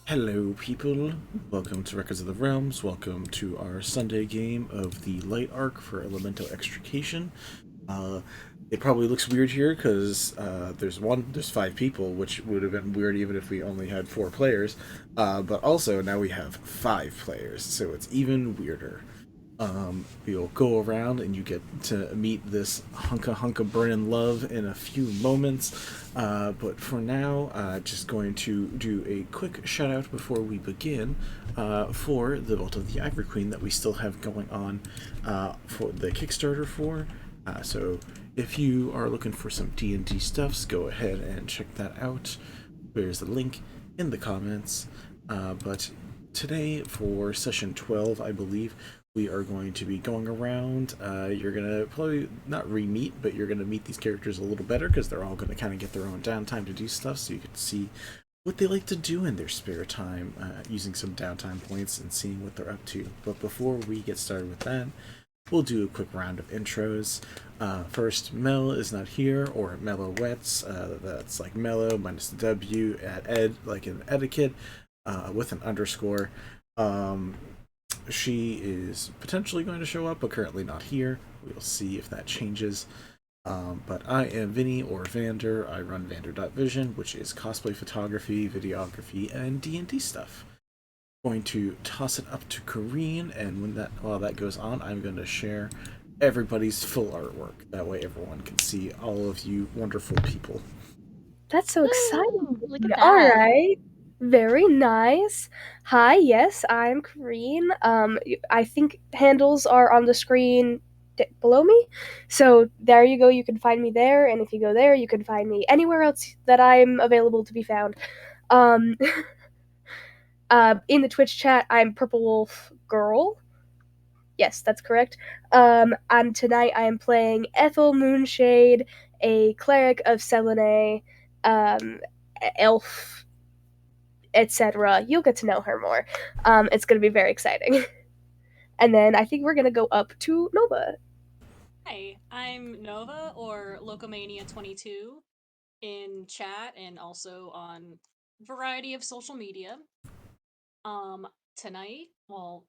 Hello people, welcome to Records of the Realms, welcome to our Sunday game of the Light Arc for Elemental Extrication. It probably looks weird here because there's 5 people, which would have been weird even if we only had 4 players, but also now we have 5 players, so it's even weirder. We'll go around and you get to meet this hunka burnin' love in a few moments, but for now, just going to do a quick shout out before we begin for the Vault of the Ivory Queen that we still have going on for the Kickstarter for. So if you are looking for some D&D stuffs, go ahead and check that out. There's the link in the comments. But today for session 12, I believe, we are going to be going around. You're going to probably not re-meet, but you're going to meet these characters a little better because they're all going to kind of get their own downtime to do stuff, so you can see what they like to do in their spare time, using some downtime points and seeing what they're up to. But before we get started with that, we'll do a quick round of intros. First, Mel is not here, or Mellowets. That's like Mellow minus the W at ed, like in etiquette, with an underscore. Um, she is potentially going to show up, but currently not here. We'll see if that changes. But I am Vinny or Vander. I run Vander.vision, which is cosplay photography, videography, and D&D stuff. Going to toss it up to Kareen, and while that goes on, I'm going to share everybody's full artwork. That way, everyone can see all of you wonderful people. That's so exciting. Look at that. All right. Very nice. Hi, yes, I'm Kareen. I think handles are on the screen below me. So there you go. You can find me there. And if you go there, you can find me anywhere else that I'm available to be found. Um, in the Twitch chat, I'm Purple Wolf Girl. Yes, that's correct. And tonight I am playing Ethel Moonshade, a cleric of Selune, elf, etc. You'll get to know her more. It's going to be very exciting. And then I think we're going to go up to Nova. Hi, I'm Nova, or Locomania22, in chat and also on a variety of social media. Tonight, well,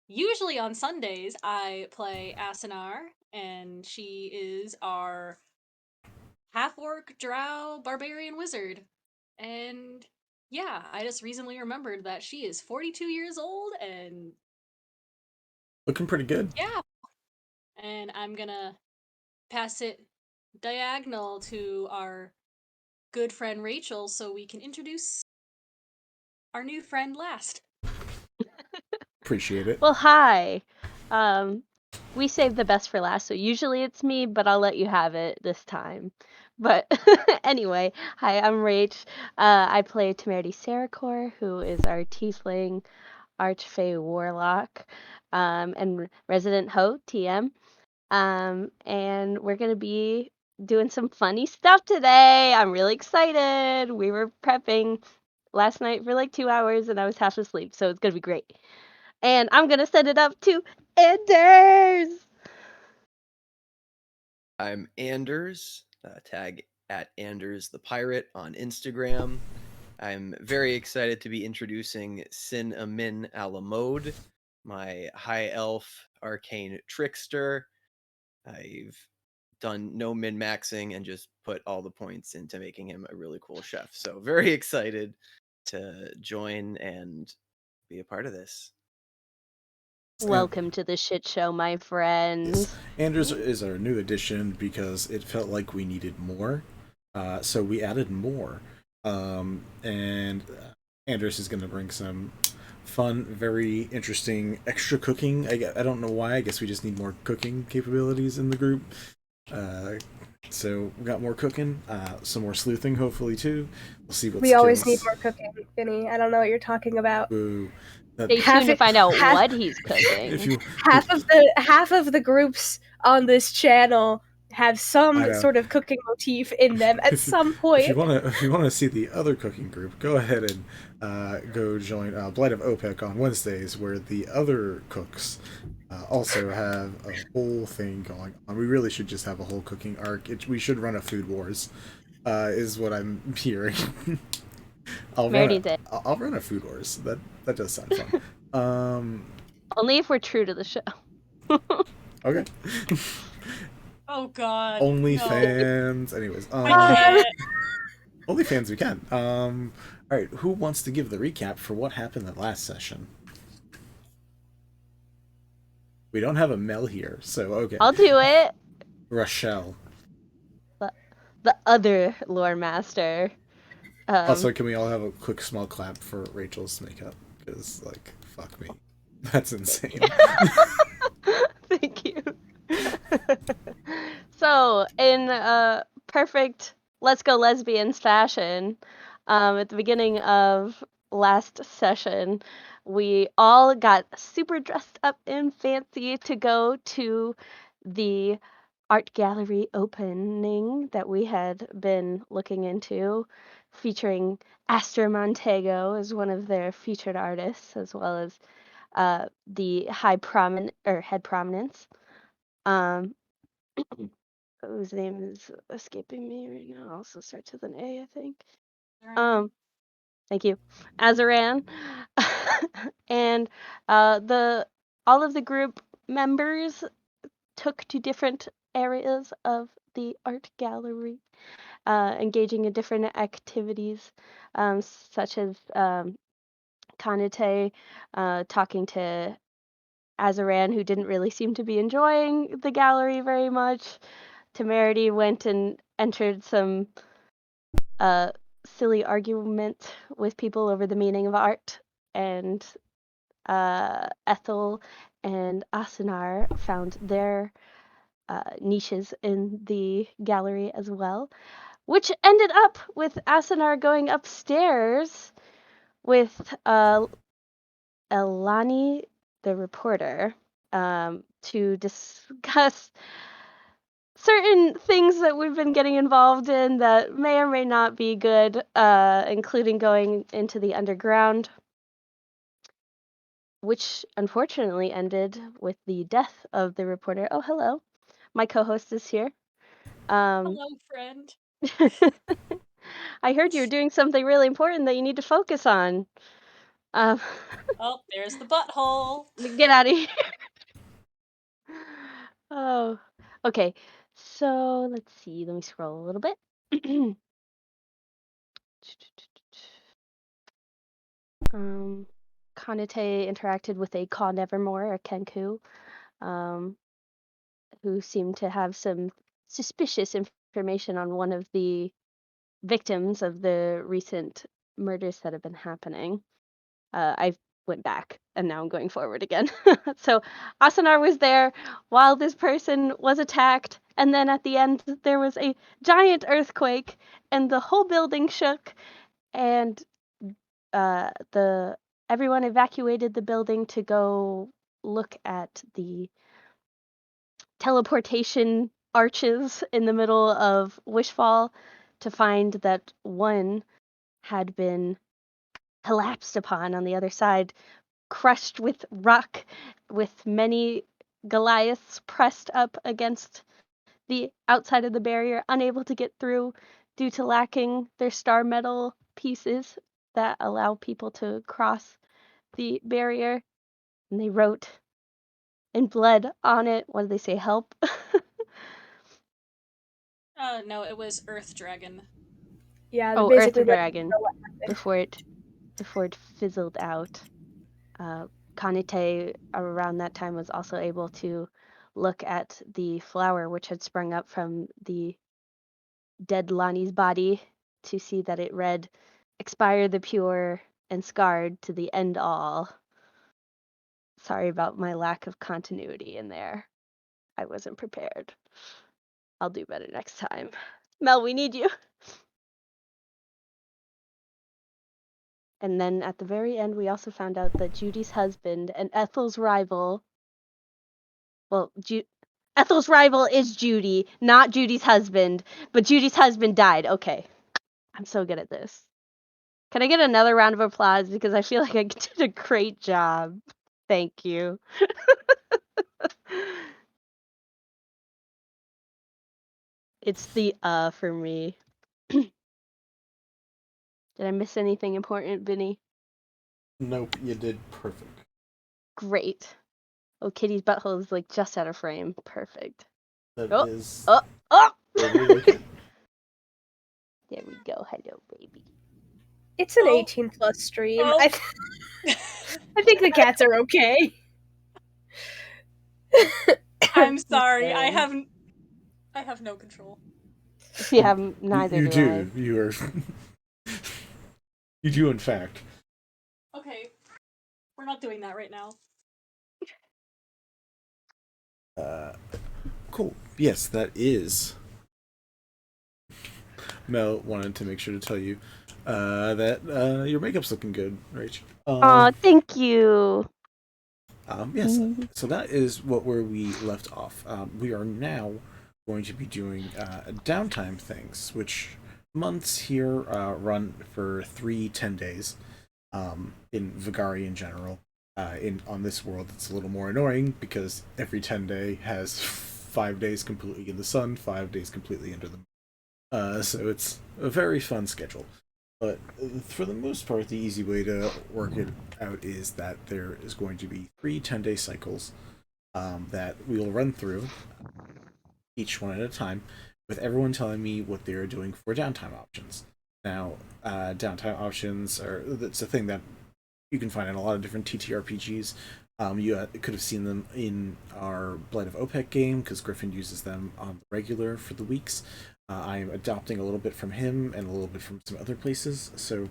usually on Sundays, I play Asunar, and she is our half-orc drow barbarian wizard. And yeah, I just recently remembered that she is 42 years old, and Looking pretty good. yeah. And I'm gonna pass it diagonal to our good friend Rachel so we can introduce our new friend last. Appreciate it. Well, hi. We saved the best for last, so usually it's me, but I'll let you have it this time. But anyway, hi, I'm Rach. I play Temerity Serechor, who is our Tiefling Archfey Warlock, and Resident Ho, TM. And we're gonna be doing some funny stuff today. I'm really excited. We were prepping last night for like 2 hours, and I was half asleep, so it's gonna be great. And I'm gonna send it up to Anders. I'm Anders, tag at Anders the Pirate on Instagram. I'm very excited to be introducing Sin Amin Alamode, my high elf arcane trickster. I've done no min-maxing and just put all the points into making him a really cool chef. So very excited to join and be a part of this. Welcome to the shit show, my friends. Yes. Anders is our new addition because it felt like we needed more. So we added more. And Anders is going to bring some fun, very interesting extra cooking. I don't know why. I guess we just need more cooking capabilities in the group. So we got more cooking, some more sleuthing, hopefully too. We'll see what. We always need more cooking, Vinny. I don't know what you're talking about. Boo. Stay tuned to find out what he's cooking. Half of the groups on this channel have some sort of cooking motif in them at some point. If you wanna see the other cooking group, go ahead and go join Blight of OPEC on Wednesdays, where the other cooks also have a whole thing going on. We really should just have a whole cooking arc. We should run a food wars, is what I'm hearing. I'll run a food wars. That does sound fun. Only if we're true to the show. Okay. Oh god. OnlyFans. No. Anyways, OnlyFans we can. Alright, who wants to give the recap for what happened the last session? We don't have a Mel here, so okay. I'll do it. Rochelle. The other lore master. Also, can we all have a quick small clap for Rachel's makeup? Because, like, fuck me. That's insane. Thank you. So, in perfect Let's Go Lesbians fashion, at the beginning of last session, we all got super dressed up and fancy to go to the art gallery opening that we had been looking into featuring Astor Montego as one of their featured artists, as well as the head prominence. Whose name is escaping me right now. Also starts with an A, I think. Thank you, Azaran, and all of the group members took to different areas of the art gallery, engaging in different activities, such as Kanitae talking to Azaran, who didn't really seem to be enjoying the gallery very much. Temerity went and entered some silly argument with people over the meaning of art, and Ethel and Asunar found their niches in the gallery as well, which ended up with Asunar going upstairs with Elani, the reporter, to discuss certain things that we've been getting involved in that may or may not be good, including going into the underground, which unfortunately ended with the death of the reporter. Oh, hello. My co-host is here. Hello, friend. I heard you were doing something really important that you need to focus on. Oh, there's the butthole. Get out of here. Oh, okay. So let's see. Let me scroll a little bit. Kanitae interacted with a Ka Nevermore, a Kenku, who seemed to have some suspicious information on one of the victims of the recent murders that have been happening. I went back and now I'm going forward again. So Asunar was there while this person was attacked, and then at the end there was a giant earthquake and the whole building shook, and everyone evacuated the building to go look at the teleportation arches in the middle of Wishfall to find that one had been collapsed upon on the other side, crushed with rock, with many Goliaths pressed up against the outside of the barrier, unable to get through due to lacking their star metal pieces that allow people to cross the barrier. And they wrote in blood on it, what did they say, help? No, it was Earth Dragon. Yeah, Oh, Earth basically Dragon, before it fizzled out. Kanitae around that time was also able to look at the flower which had sprung up from the dead Lani's body to see that it read, "Expire the pure and scarred to the end all." Sorry about my lack of continuity in there. I wasn't prepared. I'll do better next time. Mel, we need you. And then at the very end, we also found out that Judy's husband and Ethel's rival. Well, Ethel's rival is Judy, not Judy's husband, but Judy's husband died. Okay. I'm so good at this. Can I get another round of applause? Because I feel like I did a great job. Thank you. It's the for me. Did I miss anything important, Vinny? Nope, you did perfect. Great. Oh, Kitty's butthole is like just out of frame. Perfect. That Oh, is oh! totally okay. There we go. Hello, baby. It's an Oh. 18 plus stream. Oh. I think the cats are okay. I'm sorry. I saying. have no control. Yeah, neither You do I. do. You are. You do, in fact. Okay. We're not doing that right now. Cool. Yes, that is. Mel wanted to make sure to tell you that your makeup's looking good, Rach. Aw, thank you. Yes, so that is where we left off. We are now going to be doing downtime things, which months here run for 3 10 days. In Vigari in general. In on this world, it's a little more annoying because every 10 day has 5 days completely in the sun, 5 days completely under the moon. So it's a very fun schedule. But for the most part, the easy way to work it out is that there is going to be 3 10 day cycles that we will run through, each one at a time, with everyone telling me what they're doing for downtime options. Now, downtime options are it's a thing that you can find in a lot of different TTRPGs. You could have seen them in our Blight of Opec game because Griffin uses them on the regular for the weeks. I am adopting a little bit from him and a little bit from some other places. So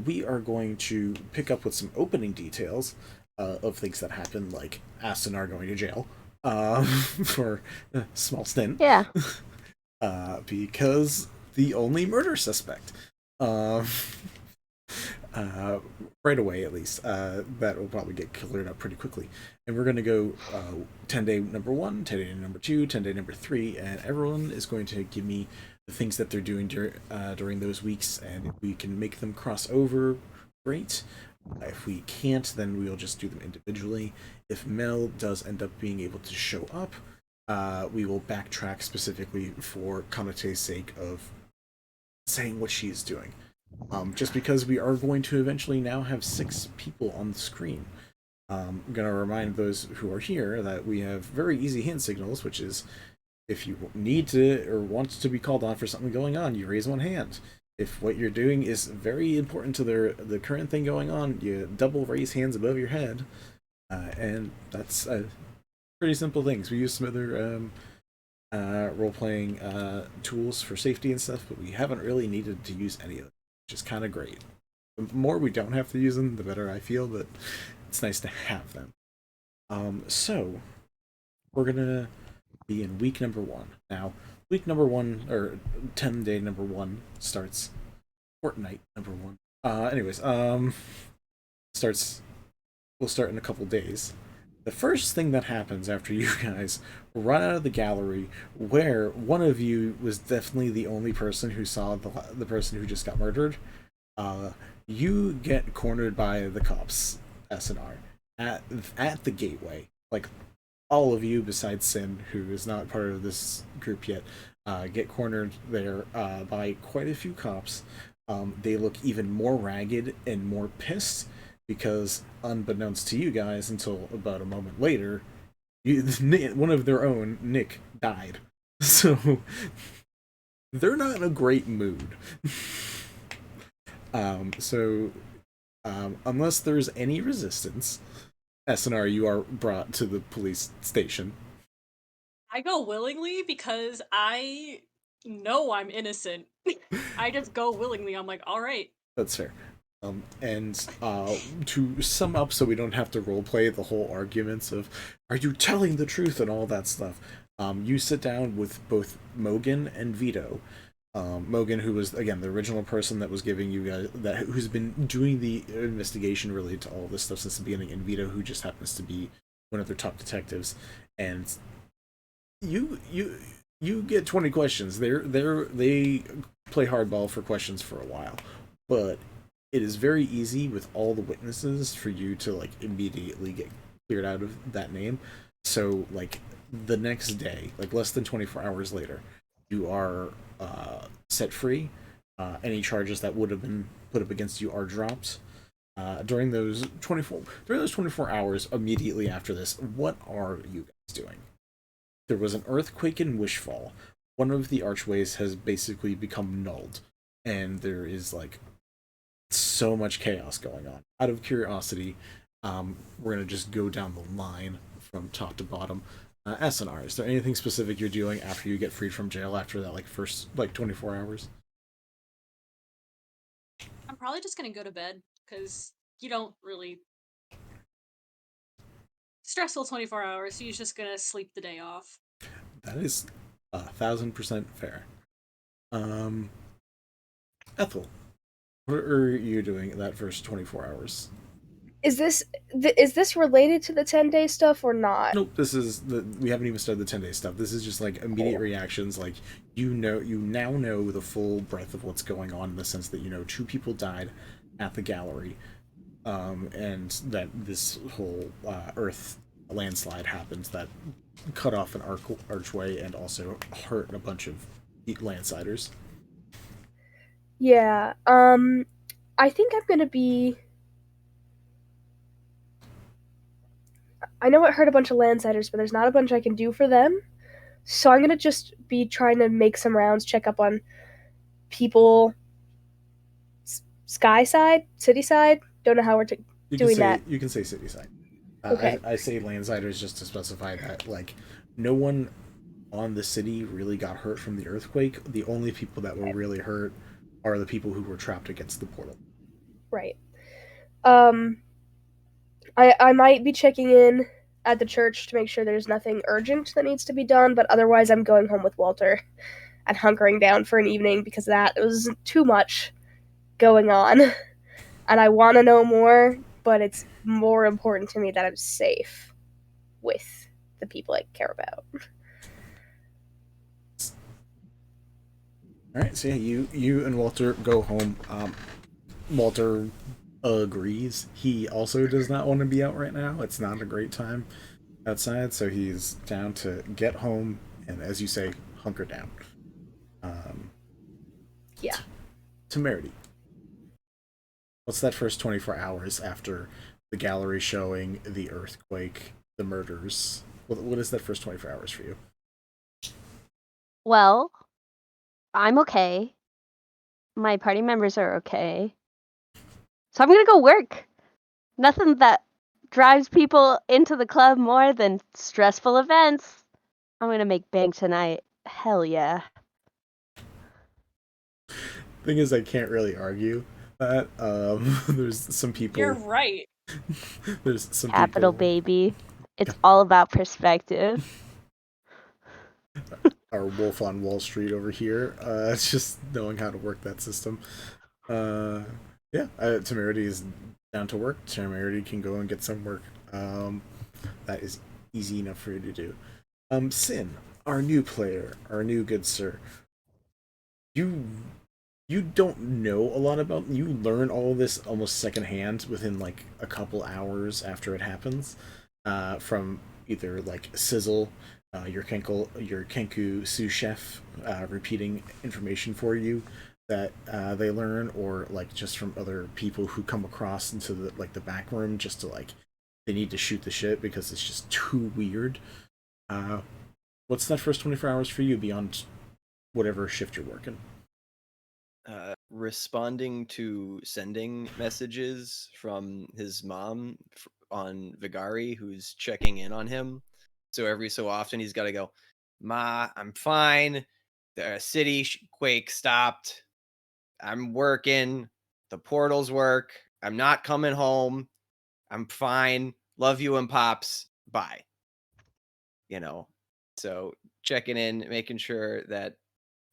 we are going to pick up with some opening details of things that happen, like Asunar going to jail for a small stint. Yeah. Because the only murder suspect. Right away, at least. That will probably get cleared up pretty quickly. And we're going to go 10 day number 1, 10 day number 2, 10 day number 3, and everyone is going to give me the things that they're doing during those weeks, and if we can make them cross over, great. If we can't, then we'll just do them individually. If Mel does end up being able to show up, we will backtrack specifically for Kanitae's sake of saying what she is doing. Just because we are going to eventually now have 6 people on the screen. I'm going to remind those who are here that we have very easy hand signals, which is if you need to or want to be called on for something going on, you raise one hand. If what you're doing is very important to the current thing going on, you double raise hands above your head. And that's pretty simple things. We use some other role-playing tools for safety and stuff, but we haven't really needed to use any of them, which is kind of great. The more we don't have to use them, the better I feel, but it's nice to have them. So, we're going to be in week number 1. Now, week number 1, or 10 day number 1, starts fortnight number 1. We'll start in a couple days. The first thing that happens after you guys run out of the gallery, where one of you was definitely the only person who saw the person who just got murdered, you get cornered by the cops, Asunar, at the gateway. Like, all of you besides Sin, who is not part of this group yet, get cornered there by quite a few cops. They look even more ragged and more pissed because, unbeknownst to you guys until about a moment later, one of their own, Nick, died. So they're not in a great mood. Unless there's any resistance, SNR, you are brought to the police station. I go willingly because I know I'm innocent. I just go willingly. I'm like, all right. That's fair. And to sum up, so we don't have to roleplay the whole arguments of, are you telling the truth and all that stuff, you sit down with both Mogan and Vito. Mogan, who was, again, the original person that was giving you guys, who's been doing the investigation related to all this stuff since the beginning, and Vito, who just happens to be one of their top detectives. And you get 20 questions. They play hardball for questions for a while, but it is very easy with all the witnesses for you to like immediately get cleared out of that name. So like the next day, like less than 24 hours later, you are set free. Any charges that would have been put up against you are dropped. During those 24 hours immediately after this, what are you guys doing? There was an earthquake in Wishfall. One of the archways has basically become nulled, and there is like so much chaos going on. Out of curiosity, we're gonna just go down the line from top to bottom. SNR, is there anything specific you're doing after you get freed from jail after that first 24 hours? I'm probably just gonna go to bed because you don't really stressful 24 hours, so you're just gonna sleep the day off. That is 1,000% fair. Ethel, what are you doing in that first 24 hours? Is this related to the 10-day stuff or not? Nope, we haven't even started the 10-day stuff. This is just like immediate reactions. Like, you now know the full breadth of what's going on, in the sense that two people died at the gallery, and that this whole Earth landslide happened that cut off an archway and also hurt a bunch of landsiders. Yeah. I think I'm gonna be. I know it hurt a bunch of landsiders, but there's not a bunch I can do for them. So I'm gonna just be trying to make some rounds, check up on people, sky side, city side. Don't know how we're doing that. You can say city side. Okay. I say landsiders just to specify that, like, no one on the city really got hurt from the earthquake. The only people that were really hurt are the people who were trapped against the portal. Right. I might be checking in at the church to make sure there's nothing urgent that needs to be done, but otherwise I'm going home with Walter and hunkering down for an evening because that was too much going on. And I want to know more, but it's more important to me that I'm safe with the people I care about. All right, so yeah, you and Walter go home. Walter agrees. He also does not want to be out right now. It's not a great time outside, so he's down to get home and, as you say, hunker down. Yeah. Temerity. What's that first 24 hours after the gallery showing, the earthquake, the murders? What is that first 24 hours for you? Well, I'm okay. My party members are okay. So I'm gonna go work. Nothing that drives people into the club more than stressful events. I'm gonna make bank tonight. Hell yeah. Thing is, I can't really argue that. There's some people. You're right. There's some Capital, people. baby. It's all about perspective. Our Wolf on Wall Street over here. It's just knowing how to work that system. Yeah, Temerity is down to work. Temerity can go and get some work. That is easy enough for you to do. Sin, our new player, our new good sir. You don't know a lot about. You learn all of this almost secondhand within like a couple hours after it happens, from either like Sizzle, your Kenku sous chef, repeating information for you that they learn, or like just from other people who come across into the back room just to like, they need to shoot the shit because it's just too weird. What's that first 24 hours for you beyond whatever shift you're working? Responding to sending messages from his mom on Vigari, who's checking in on him. So every so often he's got to go, "Ma, I'm fine. The city quake stopped. I'm working. The portals work. I'm not coming home. I'm fine. Love you and Pops. Bye." So checking in, making sure that,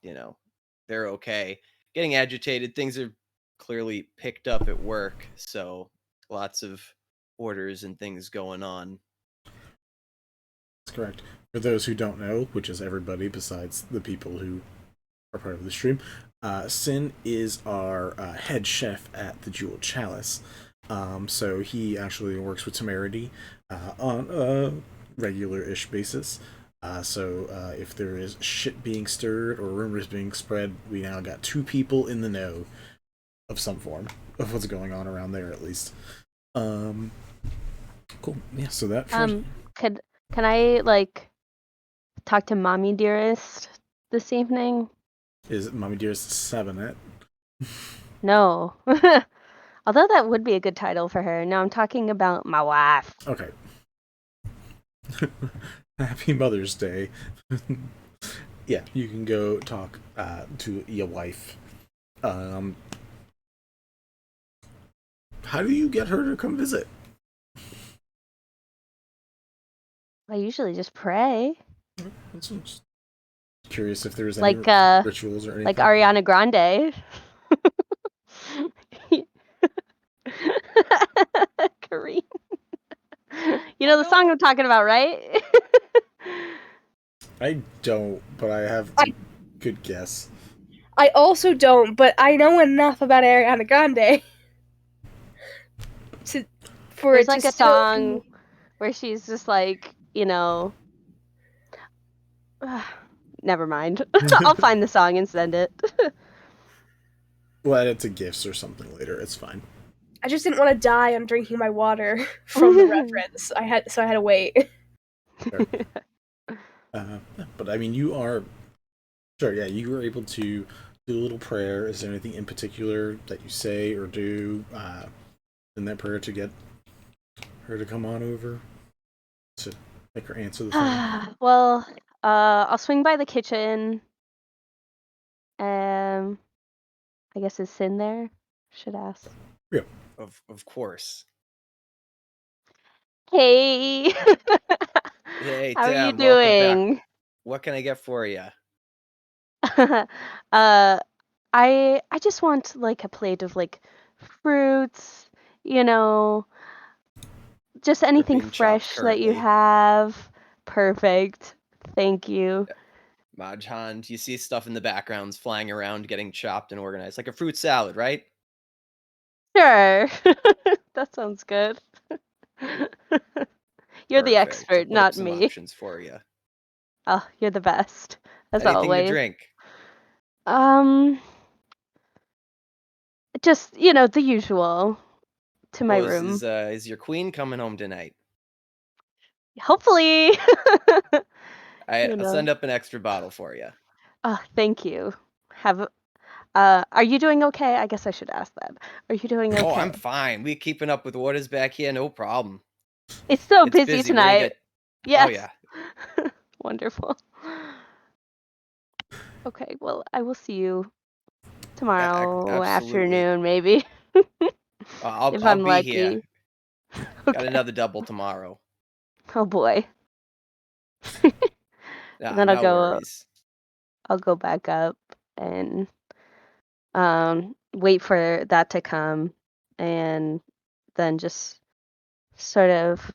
they're okay. Getting agitated. Things are clearly picked up at work. So lots of orders and things going on. That's correct. For those who don't know, which is everybody besides the people who are part of the stream, Sin is our head chef at the Jewel Chalice. So he actually works with Temerity on a regular-ish basis. So if there is shit being stirred or rumors being spread, we now got two people in the know of some form of what's going on around there, at least. Cool. Yeah. So that. Can I like talk to Mommy Dearest this evening? Is Mommy Dearest 7 it? No. Although that would be a good title for her. No, I'm talking about my wife. Okay. Happy Mother's Day. Yeah, you can go talk to your wife. How do you get her to come visit? I usually just pray. I'm just curious if there's any like rituals or anything. Like Ariana Grande. Kareem. You know the song I'm talking about, right? I don't, but I have a good guess. I also don't, but I know enough about Ariana Grande for There's it to like a still song where she's just like, never mind. I'll find the song and send it. We'll add it to gifts or something later. It's fine. I just didn't want to die on drinking my water from the reference. I had to wait. But I mean, you are sure. Yeah, you were able to do a little prayer. Is there anything in particular that you say or do in that prayer to get her to come on over to make her answer the phone? Well, I'll swing by the kitchen. I guess is Sin there? Should ask. Yeah. Of course. Hey. Hey, How are you Tim, welcome back. doing? What can I get for you? I just want like a plate of like fruits, just anything being chopped fresh that you currently. have. Perfect. Thank you. Majhan, you see stuff in the backgrounds flying around, getting chopped and organized, like a fruit salad, right? Sure. That sounds good. You're the Perfect. I'll expert, put up not some me. options for you. Oh, you're the best, as Anything to always. drink? Just, the usual to my Oh, room. is your queen coming home tonight? Hopefully. I'll send up an extra bottle for you. Oh, thank you. Are you doing okay? I guess I should ask that. Are you doing okay? Oh, I'm fine. We keeping up with what is back here, no problem. It's so It's busy busy. We're gonna tonight. get. Yes. Oh yeah. Wonderful. Okay, well, I will see you tomorrow Absolutely. afternoon, maybe. I'll if I'm be lucky. here. Okay. Got another double tomorrow. Oh boy. Nah, Then no worries. I'll go back up and wait for that to come, and then just sort of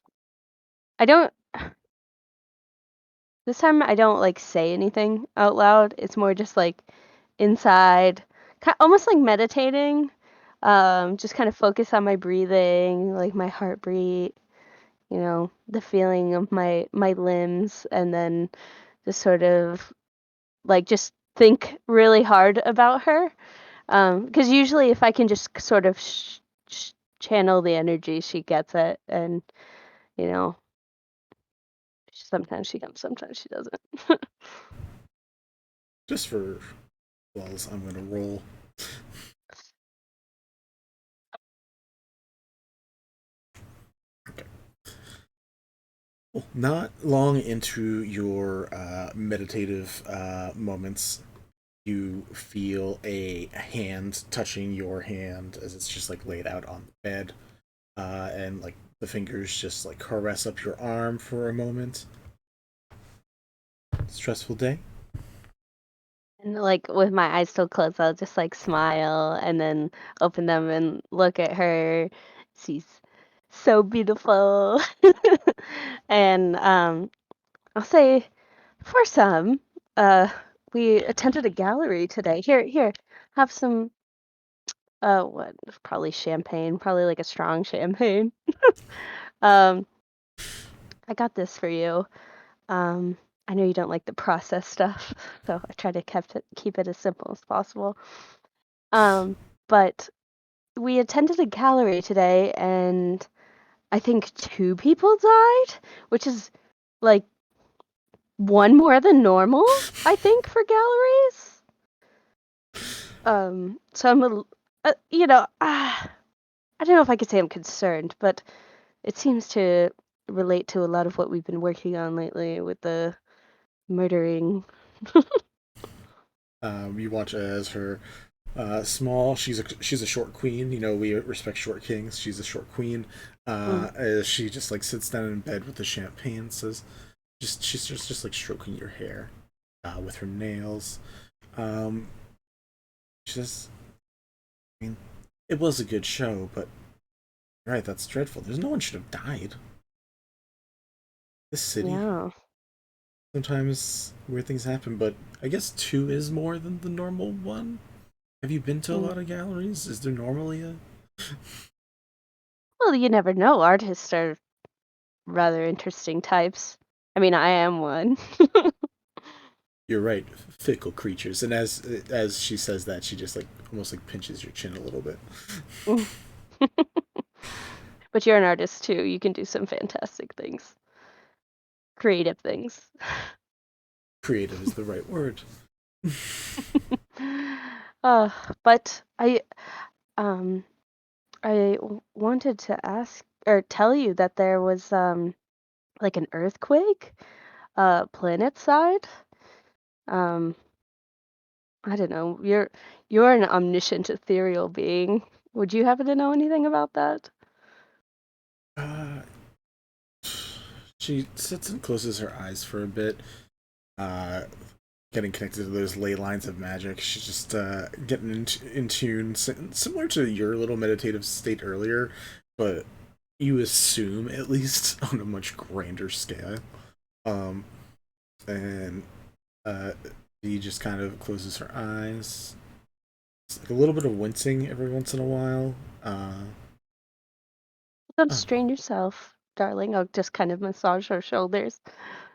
this time I don't like say anything out loud. It's more just like inside, almost like meditating. Just kind of focus on my breathing, like my heartbeat, the feeling of my limbs, and then just sort of like just think really hard about her. Because usually if I can just sort of channel the energy, she gets it, and sometimes she comes, sometimes she doesn't. Just for lulz, I'm gonna roll. Okay. Well, not long into your meditative moments, you feel a hand touching your hand as it's just like laid out on the bed, and like the fingers just like caress up your arm for a moment. Stressful day. And like with my eyes still closed, I'll just like smile and then open them and look at her. She's so beautiful. And I'll say for some, we attended a gallery today. Here, have some what? Probably champagne, probably like a strong champagne. um I got this for you. I know you don't like the processed stuff, so I try to keep it as simple as possible. But we attended a gallery today, and I think 2 people died, which is like one more than normal, I think, for galleries. So I'm I don't know if I could say I'm concerned, but it seems to relate to a lot of what we've been working on lately with the murdering. You watch as her small. She's a short queen. You know we respect short kings. She's a short queen. As she just like sits down in bed with the champagne, says, she's just like stroking your hair with her nails. She says, I mean, it was a good show, but Right, that's dreadful. There's no one should have died. This city, Yeah. sometimes weird things happen, but I guess 2 is more than the normal one. Have you been to a Mm. lot of galleries? Is there normally a... Well, you never know. Artists are rather interesting types. I mean, I am one. You're right, fickle creatures. And as she says that, she just like almost like pinches your chin a little bit. But you're an artist too. You can do some fantastic things. Creative things. Creative is the right word. But um wanted to ask or tell you that there was like an earthquake planet side. Um I don't know. You're an omniscient ethereal being. Would you happen to know anything about that? Uh, she sits and closes her eyes for a bit, uh, getting connected to those ley lines of magic. She's just getting in tune, similar to your little meditative state earlier, but you assume at least on a much grander scale. Um, and she just kind of closes her eyes. It's like a little bit of wincing every once in a while. Don't Oh, strain yourself, darling. I'll just kind of massage her shoulders.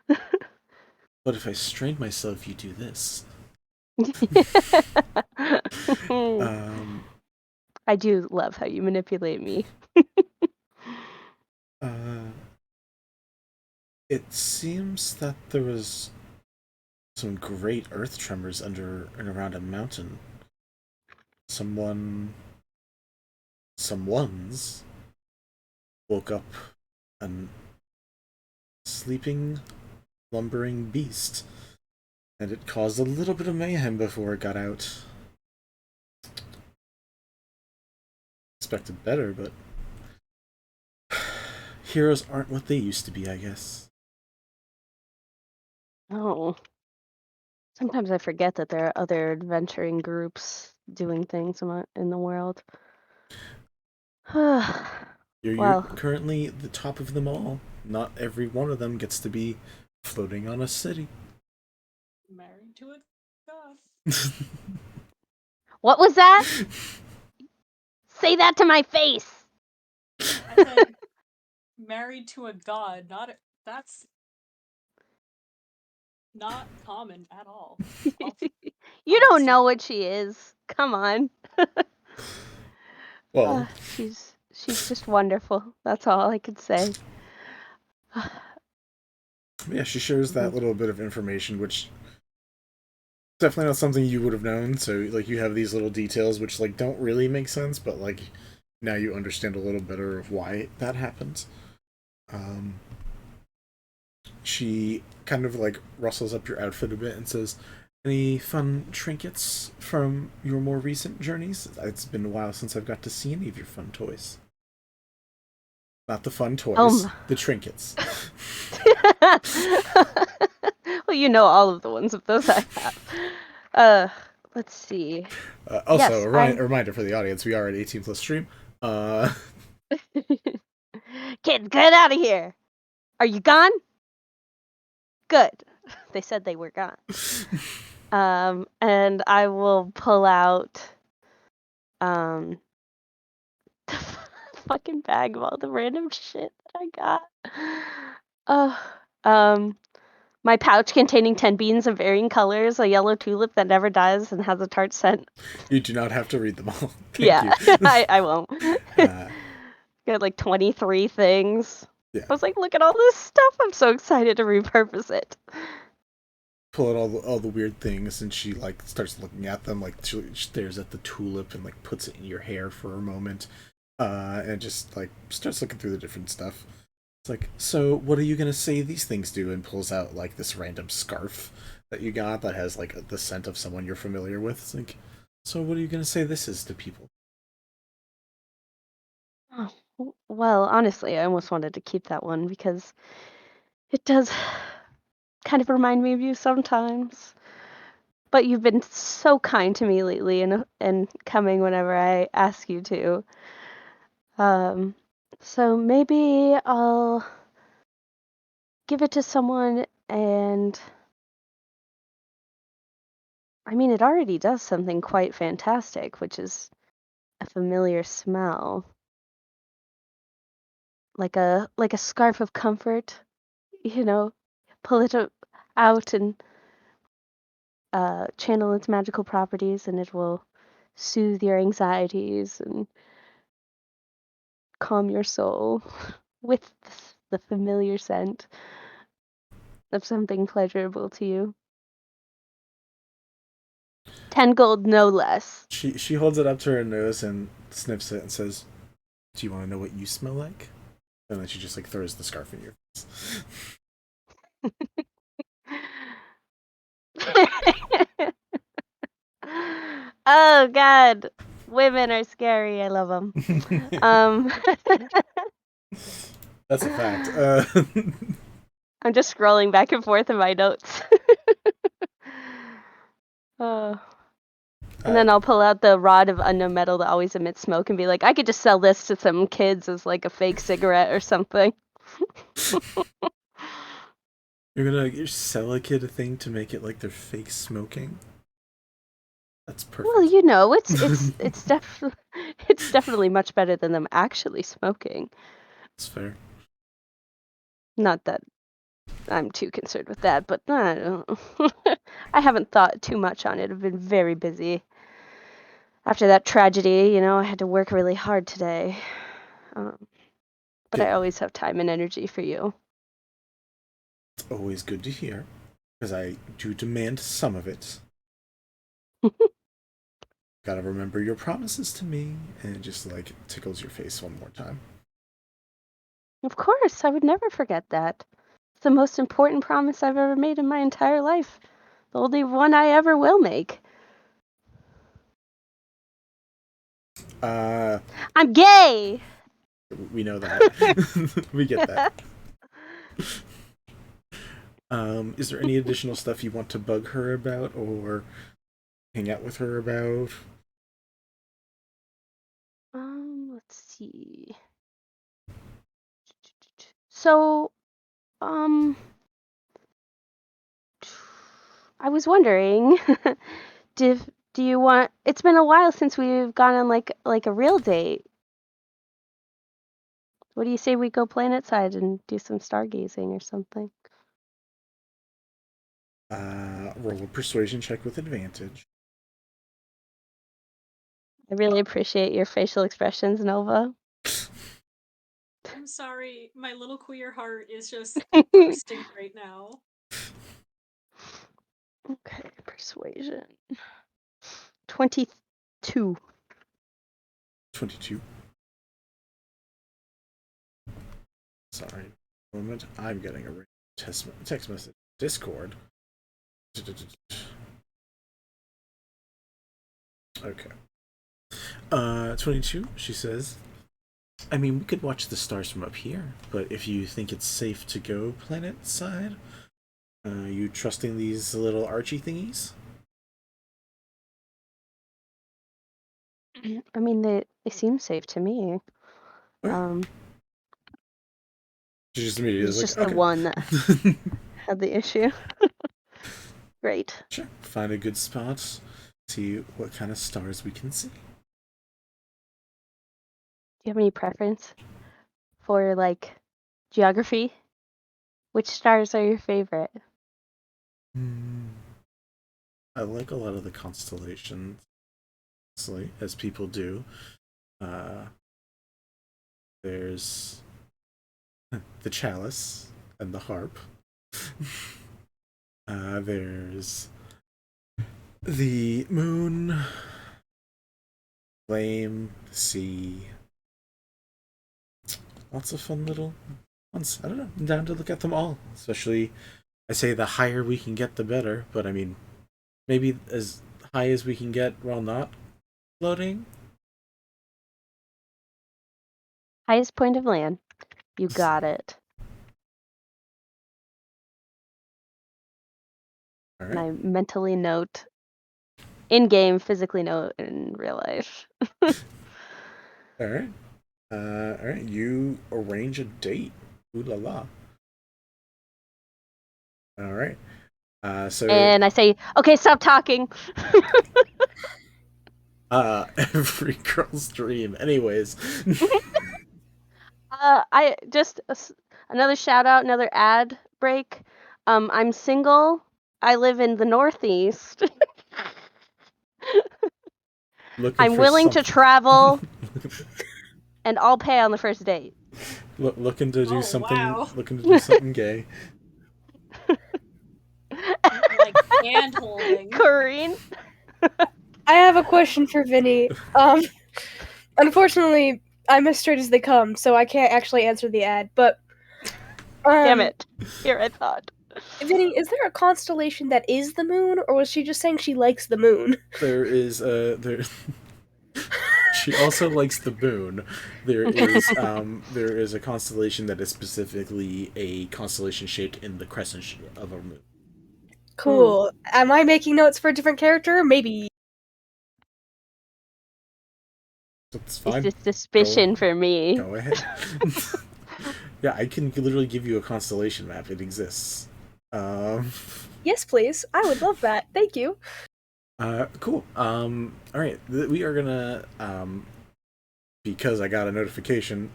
but if I strained myself, you do this. Um, I do love how you manipulate me. uh, it seems that there was some great earth tremors under and around a mountain. Someone's woke up an sleeping, lumbering beast, and it caused a little bit of mayhem before it got out. Expected better, but heroes aren't what they used to be, I guess. Oh, sometimes I forget that there are other adventuring groups doing things in the world. You're Well, currently the top of them all. Not every one of them gets to be floating on a city. Married to a god. what was that? Say that to my face. I said married to a god. That's not common at all. You don't Honestly. know what she is. Come on. Well, She's just wonderful. That's all I could say. yeah, she shares that little bit of information, which definitely not something you would have known. So, like, you have these little details which like don't really make sense, but like now you understand a little better of why that happens. Um, she kind of like rustles up your outfit a bit and says, "Any fun trinkets from your more recent journeys? It's been a while since I've got to see any of your fun toys." Not the fun toys, the trinkets. Well, you know all of the ones of those I have. Let's see. Also, Yes, a reminder for the audience: we are at 18 plus stream. Kid, get out of here. Are you gone? Good. They said they were gone. And I will pull out the fucking bag of all the random shit that I got. My pouch containing 10 beans of varying colors, a yellow tulip that never dies and has a tart scent. You do not have to read them all. Yeah, you. I won't. Got like 23 things. Yeah. I was like, look at all this stuff. I'm so excited to repurpose it. Pull out all the weird things, and she like starts looking at them. Like she stares at the tulip and like puts it in your hair for a moment, and just like starts looking through the different stuff. It's like, so what are you gonna say these things do? And pulls out like this random scarf that you got that has like the scent of someone you're familiar with. It's like, so what are you gonna say this is to people? Oh, well, honestly, I almost wanted to keep that one because it does kind of remind me of you sometimes. But you've been so kind to me lately and coming whenever I ask you to. So maybe I'll give it to someone and I mean, it already does something quite fantastic, which is a familiar smell. Like a scarf of comfort, pull it out and channel its magical properties and it will soothe your anxieties and calm your soul with the familiar scent of something pleasurable to you. 10 gold, no less. She holds it up to her nose and sniffs it and says, "Do you want to know what you smell like?" And then she just like throws the scarf in your face. Oh God, women are scary. I love them. That's a fact. I'm just scrolling back and forth in my notes. And then I'll pull out the rod of unknown metal that always emits smoke and be like, I could just sell this to some kids as like a fake cigarette or something. You're gonna sell a kid a thing to make it like they're fake smoking? That's perfect. Well, it's definitely much better than them actually smoking. That's fair. Not that I'm too concerned with that, but I don't know. I haven't thought too much on it. I've been very busy. After that tragedy, I had to work really hard today. But I always have time and energy for you. It's always good to hear, because I do demand some of it. Gotta remember your promises to me, and it just like tickles your face one more time. Of course, I would never forget that. It's the most important promise I've ever made in my entire life. The only one I ever will make. I'm gay! We know that. We get that. Is there any additional stuff you want to bug her about or hang out with her about? Let's see. So, I was wondering, do you want? It's been a while since we've gone on like a real date. What do you say we go planet side and do some stargazing or something? Roll a persuasion check with advantage. I really appreciate your facial expressions, Nova. I'm sorry, my little queer heart is just bursting right now. Okay, persuasion. 22. 22. Sorry. Moment. I'm getting a text message. Discord. Okay. 22, she says. I mean, we could watch the stars from up here, but if you think it's safe to go planet side, you trusting these little Archie thingies? I mean, they seem safe to me. She just immediately It's like, just okay. the one that had the issue. Great. Sure. Find a good spot. See what kind of stars we can see. Do you have any preference for like geography? Which stars are your favorite? I like a lot of the constellations, as people do. There's the chalice and the harp. There's the moon, flame, sea. Lots of fun little ones. I don't know. I'm down to look at them all. Especially, I say the higher we can get, the better. But I mean, maybe as high as we can get while not floating. Highest point of land. You got it. All right. And I mentally note in game, physically note in real life. All right. All right, you arrange a date. Ooh la la. All right. So And I say, okay, stop talking. every girl's dream. Anyways. I just another shout out, another ad break. I'm single. I live in the Northeast. I'm willing to travel, and I'll pay on the first date. Looking to do something. Wow. Looking to do something gay. Like hand holding. Corrine? I have a question for Vinny. Unfortunately, I'm as straight as they come, so I can't actually answer the ad. But Damn it! Here I thought. Vinny, is there a constellation that is the moon, or was she just saying she likes the moon? There is there. She also likes the moon. There is a constellation that is specifically a constellation shaped in the crescent of a moon. Cool. Am I making notes for a different character? Maybe. That's fine. It's just suspicion for me. Go ahead. Yeah, I can literally give you a constellation map. It exists. Yes, please. I would love that. Thank you. Cool. All right. We are gonna because I got a notification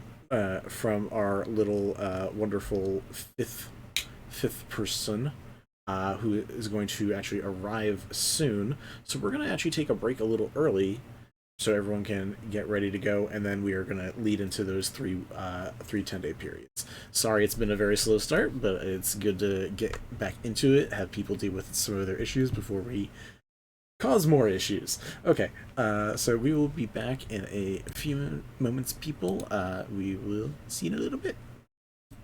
from our little wonderful fifth person who is going to actually arrive soon. So we're gonna actually take a break a little early so everyone can get ready to go, and then we are going to lead into those three 10-day periods. Sorry, it's been a very slow start, but it's good to get back into it, have people deal with some of their issues before we cause more issues. Okay, so we will be back in a few moments, people. We will see you in a little bit.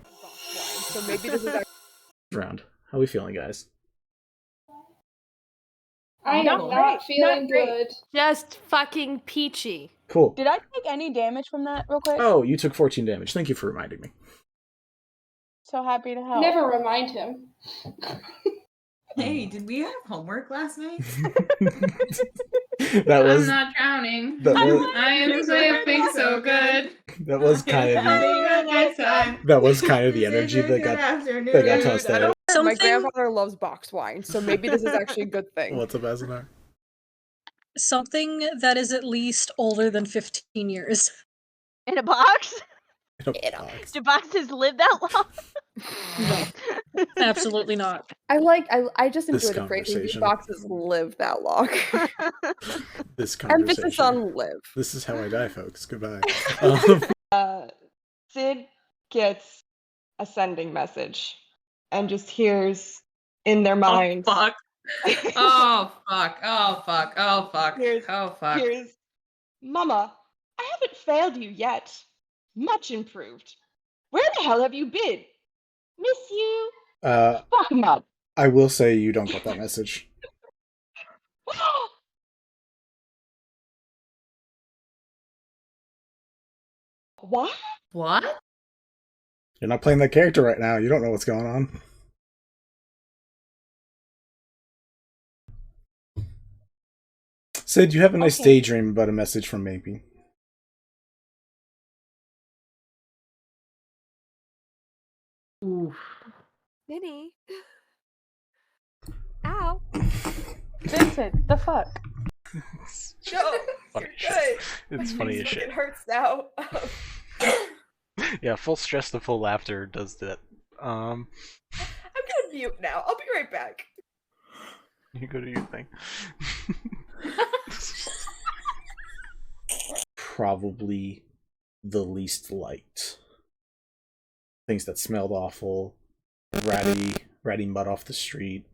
So maybe this is Round. How are we feeling, guys? I am not feeling good. Just fucking peachy. Cool. Did I take any damage from that real quick? Oh, you took 14 damage. Thank you for reminding me. So happy to help. Never remind him. Hey, did we have homework last night? That was. I'm not drowning. I am sleeping so good. That was kind of the energy that got tossed out. My grandfather loves boxed wine, so maybe this is actually a good thing. What's up, Asunar? Something that is at least older than 15 years. In a box? In a box. Do boxes live that long? No, absolutely not. I just This enjoy the phrase these conversation. boxes live that long. This conversation. Emphasis on live. This is how I die, folks. Goodbye. Sid gets a sending message and just hears in their mind. Oh, fuck. Oh, fuck. Oh, fuck. Oh, fuck. Here's, Mama, I haven't failed you yet. Much improved. Where the hell have you been? Miss you. Fuck 'em up. I will say you don't get that message. What? What? You're not playing that character right now. You don't know what's going on. Sid, you have a nice daydream about a message from maybe. Oof. Vinny. Ow. Vincent, the fuck? No, Funny you're shit. good. It's funny as shit. It hurts now. Yeah, full stress to full laughter does that. I'm gonna mute now. I'll be right back. You go to your thing. Probably the least liked. Things that smelled awful, ratty mud off the street,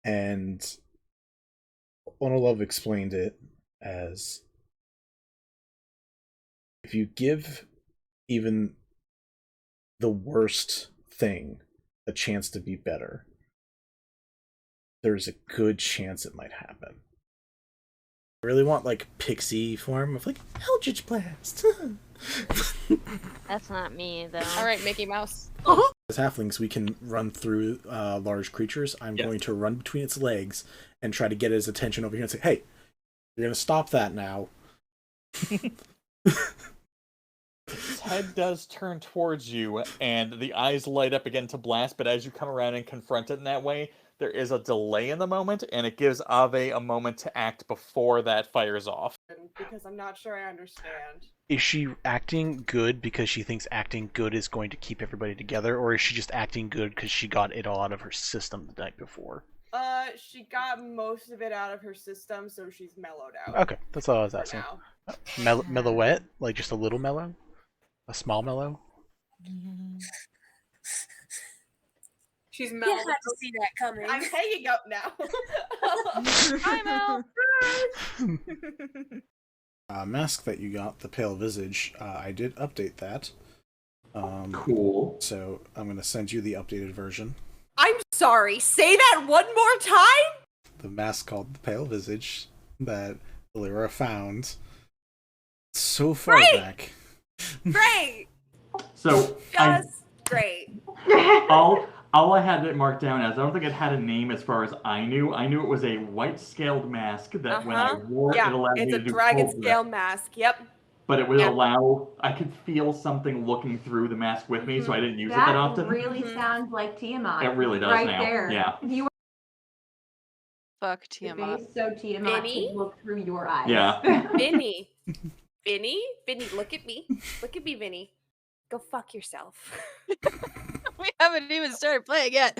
and Onolove explained it as if you give even the worst thing a chance to be better, there's a good chance it might happen. I really want like pixie form of like Eldritch Blast. That's not me, though. Alright, Mickey Mouse. As halflings, we can run through large creatures. I'm going to run between its legs and try to get his attention over here and say, hey, you're going to stop that now. head does turn towards you, and the eyes light up again to blast, but as you come around and confront it in that way, there is a delay in the moment, and it gives Ave a moment to act before that fires off. Because I'm not sure I understand. Is she acting good because she thinks acting good is going to keep everybody together, or is she just acting good because she got it all out of her system the night before? She got most of it out of her system, so she's mellowed out. Okay, that's all I was asking. Mellowette? Like just a little mellow? A small mellow? She's mellowed. You had to see that coming. I'm hanging up now. I'm out. Mask that you got, the Pale Visage, I did update that. Cool. So I'm going to send you the updated version. I'm sorry, say that one more time? The mask called the Pale Visage that Lyra found so far back. Great! So, Great. all I had it marked down as, I don't think it had a name as far as I knew. I knew it was a white-scaled mask that when I wore it allowed me to do it's a dragon cold scale grip. mask, yep. But it would allow, I could feel something looking through the mask with me, so I didn't use it that often. That really sounds like Tiamat. It really does right now. There. Yeah. You Fuck Tiamat. face so Tiamat Vinny? could look through your eyes. Yeah. Vinny, look at me. Look at me, Vinny. Go fuck yourself. We haven't even started playing yet.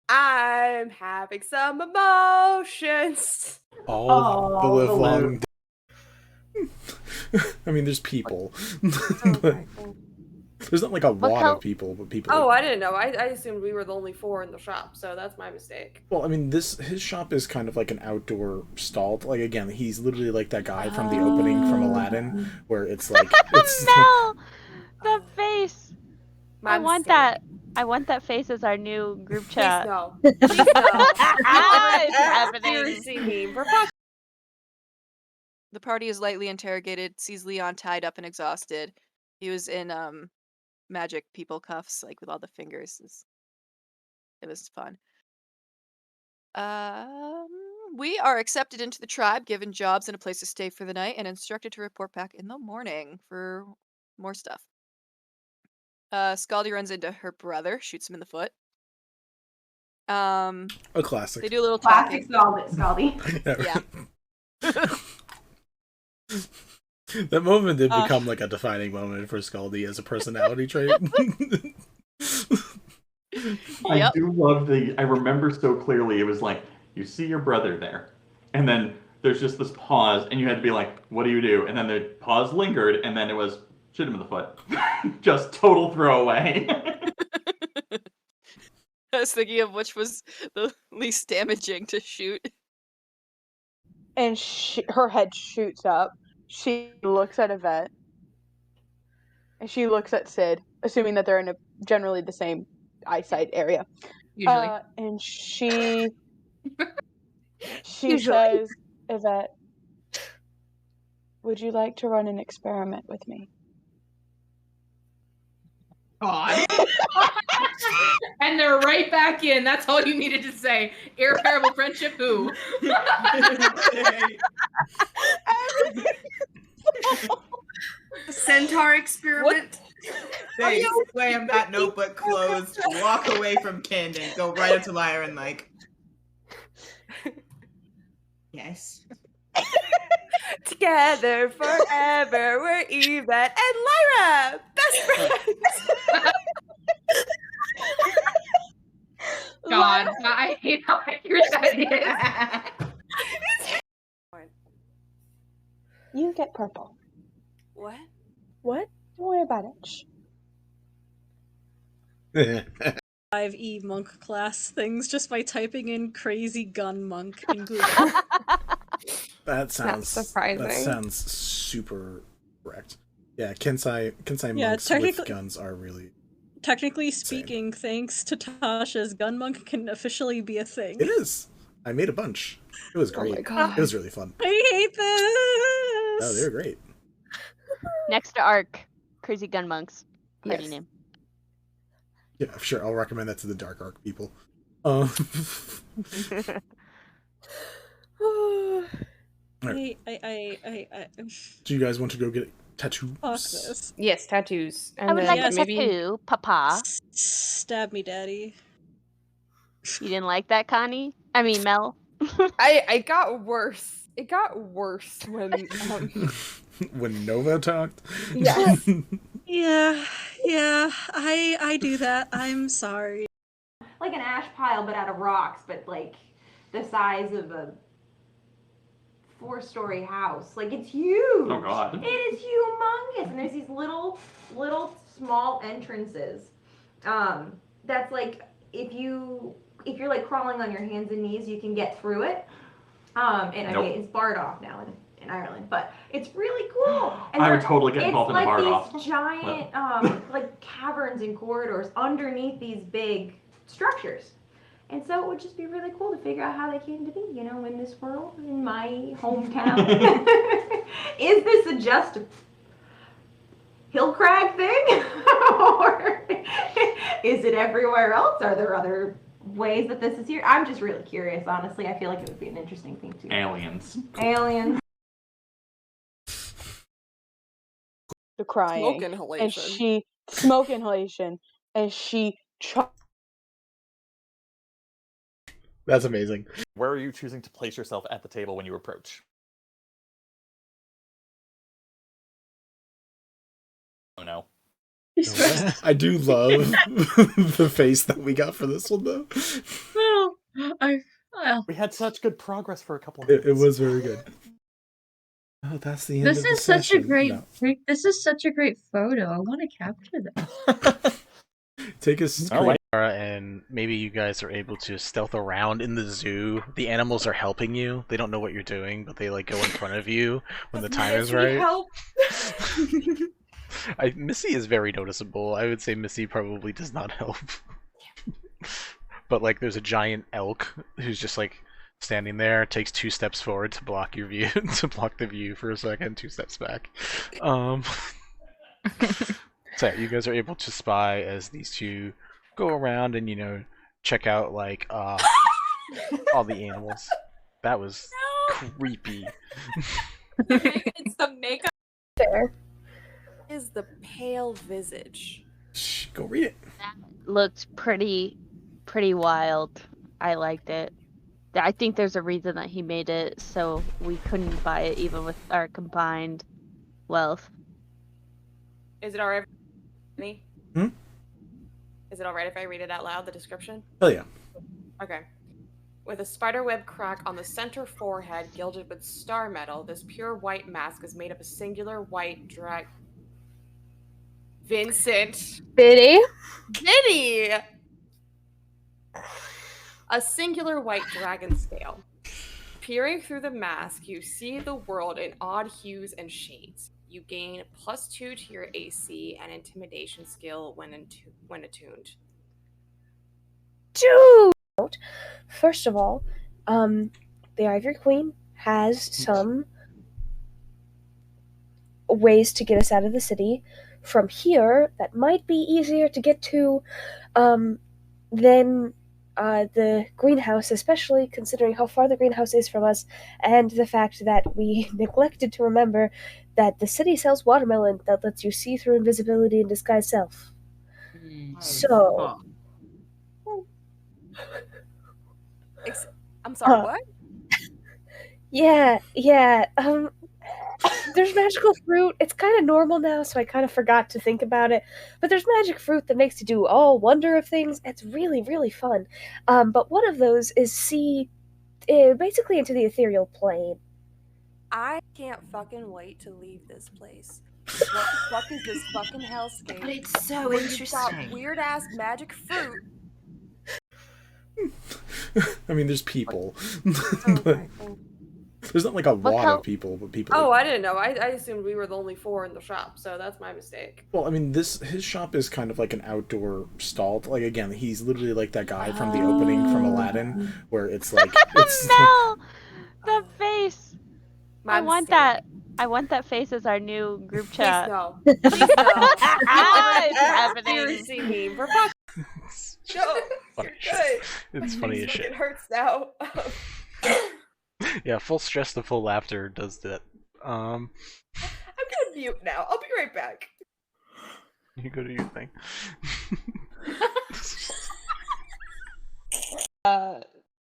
I'm having some emotions. All the live long. I mean, there's people. But there's not like a lot of people, but people. Oh, I didn't know. I assumed we were the only 4 in the shop, so that's my mistake. Well, I mean, his shop is kind of like an outdoor stall. Like, again, he's literally like that guy from the opening from Aladdin, where it's like it's Mel, the face. My I want that. I want that face as our new group chat. Please no. Please no. It's happening. Seriously, me. The party is lightly interrogated, sees Leon tied up and exhausted. He was in magic people cuffs, like with all the fingers. It was fun. We are accepted into the tribe, given jobs and a place to stay for the night, and instructed to report back in the morning for more stuff. Scaldy runs into her brother, shoots him in the foot. a classic. They do a little Classic talking. Scaldy. Yeah. That moment did become like a defining moment for Scaldy as a personality trait. I do love I remember so clearly, it was like, you see your brother there, and then there's just this pause, and you had to be like, what do you do? And then the pause lingered, and then it was, shoot him in the foot. Just total throwaway. I was thinking of which was the least damaging to shoot. And her head shoots up. She looks at Yvette. And she looks at Sid, assuming that they're in generally the same eyesight area. Usually. And she says, Yvette, would you like to run an experiment with me? God. And they're right back in. That's all you needed to say. Irreparable friendship, who? Centaur experiment. They slam that notebook closed, walk away from Ken, and go right up to Lyra and like, yes. Together forever, we're Yvette and Lyra, best friends. God, I hate how accurate that is. You get purple. What? What? Don't worry about it. 5e monk class things just by typing in crazy gun monk in Google. That sounds surprising. That sounds super correct. Yeah, Kensai Yeah, monks with guns are really. Technically speaking, thanks to Tasha's, gun monk can officially be a thing. It is. I made a bunch. It was great. Oh my God. It was really fun. I hate this. Oh, they were great. Next to Arc, Crazy Gun Monks. Party name. Yeah, sure. I'll recommend that to the Dark Arc people. I Do you guys want to go get Tattoos. Fuck this. Yes, tattoos. And I would then like a maybe tattoo, Papa. Stab me, daddy. You didn't like that, Connie? I mean, Mel. I got worse. It got worse when When Nova talked. Yes. Yeah, I do that. I'm sorry. Like an ash pile, but out of rocks, but like the size of a 4-story house. Like it's huge. Oh God. It is humongous, and there's these little small entrances. That's like if you're like crawling on your hands and knees, you can get through it. And Nope. okay, it's barred off now in Ireland, but it's really cool. And I would totally get involved in the it's barred like off. these giant like caverns and corridors underneath these big structures. And so it would just be really cool to figure out how they came to be, you know, in this world, in my hometown. Is this a just hill crag thing? Or is it everywhere else? Are there other ways that this is here? I'm just really curious, honestly. I feel like it would be an interesting thing too. Aliens. Aliens. the crying. Smoke inhalation. And she smoke inhalation. And she That's amazing. Where are you choosing to place yourself at the table when you approach? Oh no. I do love the face that we got for this one, though. We had such good progress for a couple of It minutes. was very good. Oh, that's the end This of the is such a session. great. No. This is such a great photo. I want to capture that. Take a screen. Alright. And maybe you guys are able to stealth around in the zoo. The animals are helping you. They don't know what you're doing, but they like go in front of you when the time is right. Help. Missy is very noticeable. I would say Missy probably does not help. But like there's a giant elk who's just like standing there, takes 2 steps forward to block your view, to block the view for a second, 2 steps back. So yeah, you guys are able to spy as these two go around and, you know, check out like all the animals. That was creepy. It's the makeup. There. Is the pale visage. Shh, go read it. That looked pretty wild. I liked it. I think there's a reason that he made it so we couldn't buy it even with our combined wealth. Is it alright? Hmm? Is it alright if I read it out loud, the description? Hell yeah. Okay. With a spiderweb crack on the center forehead gilded with star metal, this pure white mask is made of a singular white drag. Vincent. Biddy. Vinny! A singular white dragon scale. Peering through the mask, you see the world in odd hues and shades. You gain +2 to your AC and intimidation skill when attuned. Dude! First of all, the Ivory Queen has some ways to get us out of the city. From here, that might be easier to get to than the greenhouse, especially considering how far the greenhouse is from us, and the fact that we neglected to remember that the city sells watermelon that lets you see through invisibility and disguise self. So... I'm sorry, what? Yeah, there's magical fruit. It's kind of normal now, so I kind of forgot to think about it. But there's magic fruit that makes you do all wonder of things. It's really, really fun. But one of those is see basically into the ethereal plane. I can't fucking wait to leave this place. What the fuck is this fucking hellscape? But it's so where you've got interesting. weird ass magic fruit. I mean, there's people. But there's not like a lot of people, but people. Oh, I didn't know. I assumed we were the only 4 in the shop, so that's my mistake. Well, I mean, his shop is kind of like an outdoor stall. Like again, he's literally like that guy from the opening from Aladdin, where it's like it's No! The face! My I want mistake. I want that face as our new group Please chat. no. Please no. It's happening. Seriously, me. For fuck. No. Funny You're good. It's funny as shit. It hurts now. Yeah, full stress to full laughter does that. I'm gonna on mute now. I'll be right back. You go do your thing.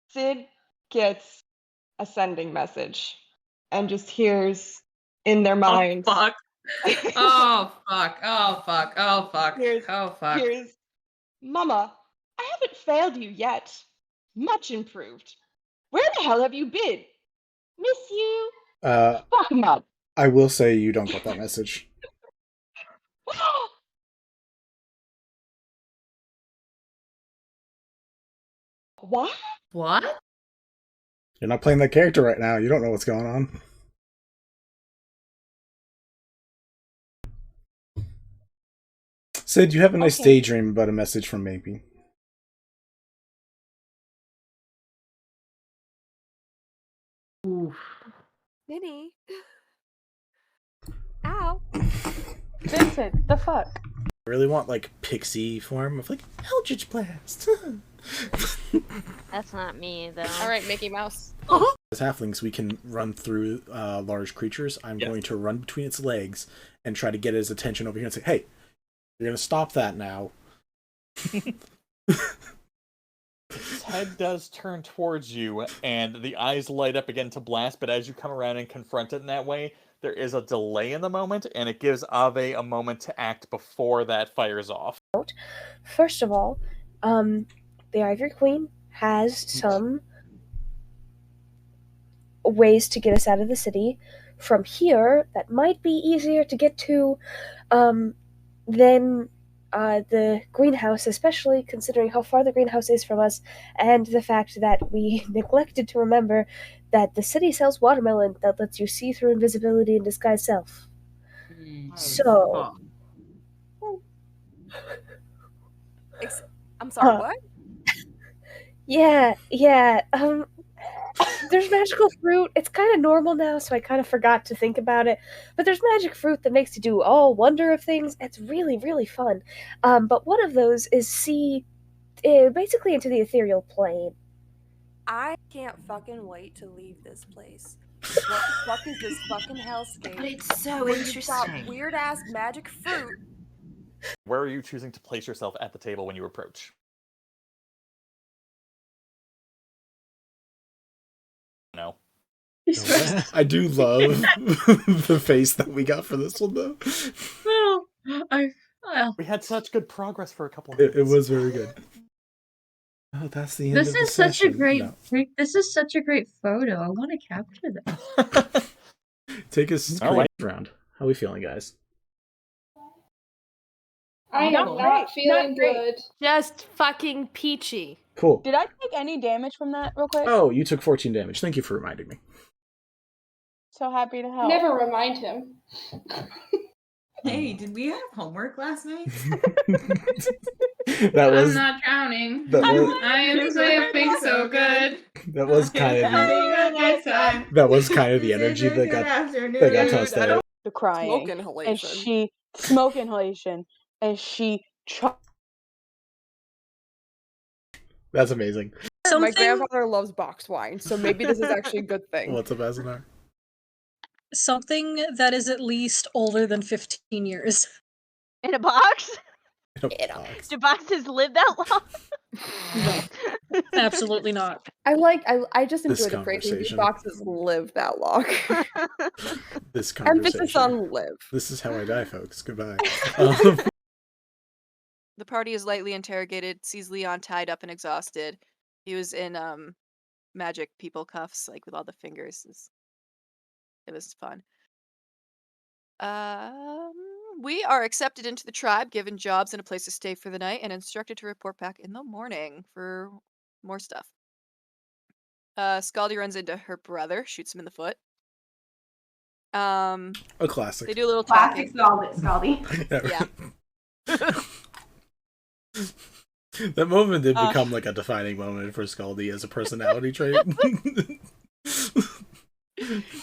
Sid gets a sending message and just hears in their mind. Oh fuck. Oh fuck. Oh fuck. Oh fuck. Oh fuck. Here's Mama, I haven't failed you yet. Much improved. Where the hell have you been? Miss you. Fuck 'em up. I will say you don't get that message. What? What? You're not playing that character right now. You don't know what's going on. Sid, you have a nice daydream about a message from Maybe. Oof. Minnie. Ow. Vincent, the fuck? I really want like pixie form of like Eldritch Blast. That's not me though. All right, Mickey Mouse. As halflings, we can run through large creatures. I'm going to run between its legs and try to get his attention over here and say, "Hey, you're going to stop that now." Its head does turn towards you, and the eyes light up again to blast, but as you come around and confront it in that way, there is a delay in the moment, and it gives Ave a moment to act before that fires off. First of all, the Ivory Queen has some ways to get us out of the city. From here, that might be easier to get to than the greenhouse, especially considering how far the greenhouse is from us, and the fact that we neglected to remember that the city sells watermelon that lets you see through invisibility and disguise self. So... I'm sorry, what? Yeah, there's magical fruit. It's kind of normal now, so I kind of forgot to think about it. But there's magic fruit that makes you do all wonder of things. It's really, really fun. But one of those is see basically into the ethereal plane. I can't fucking wait to leave this place. What the fuck is this fucking hellscape? It's so where you've got interesting. weird ass magic fruit. Where are you choosing to place yourself at the table when you approach? No. I do love the face that we got for this one, though. We had such good progress for a couple of minutes. It was very good. Oh, that's the end of the This is such a session. great. This is such a great photo. I want to capture that. Take us round. How are we feeling, guys? I am not feeling great. good. Just fucking peachy. Cool. Did I take any damage from that real quick? Oh, you took 14 damage. Thank you for reminding me. So happy to help. Never remind him. Hey, did we have homework last night? That was I'm not drowning. that was- I am sleeping so good. that was kind of the energy that got tossed out. The crying. Smoke inhalation. Smoke inhalation, and she That's amazing. My grandfather loves boxed wine, so maybe this is actually a good thing. What's up, Asunar? Something that is at least older than 15 years. In a box? Do boxes live that long? No, absolutely not. I just This enjoy the phrase. These conversation. boxes live that long. This conversation. Emphasis on live. This is how I die, folks. Goodbye. The party is lightly interrogated, sees Leon tied up and exhausted. He was in magic people cuffs, like with all the fingers. It was fun. We are accepted into the tribe, given jobs and a place to stay for the night, and instructed to report back in the morning for more stuff. Scaldy runs into her brother, shoots him in the foot. A classic. They do a little Classic talking. Scaldy. Yeah. That moment did become like a defining moment for Scaldy as a personality trait.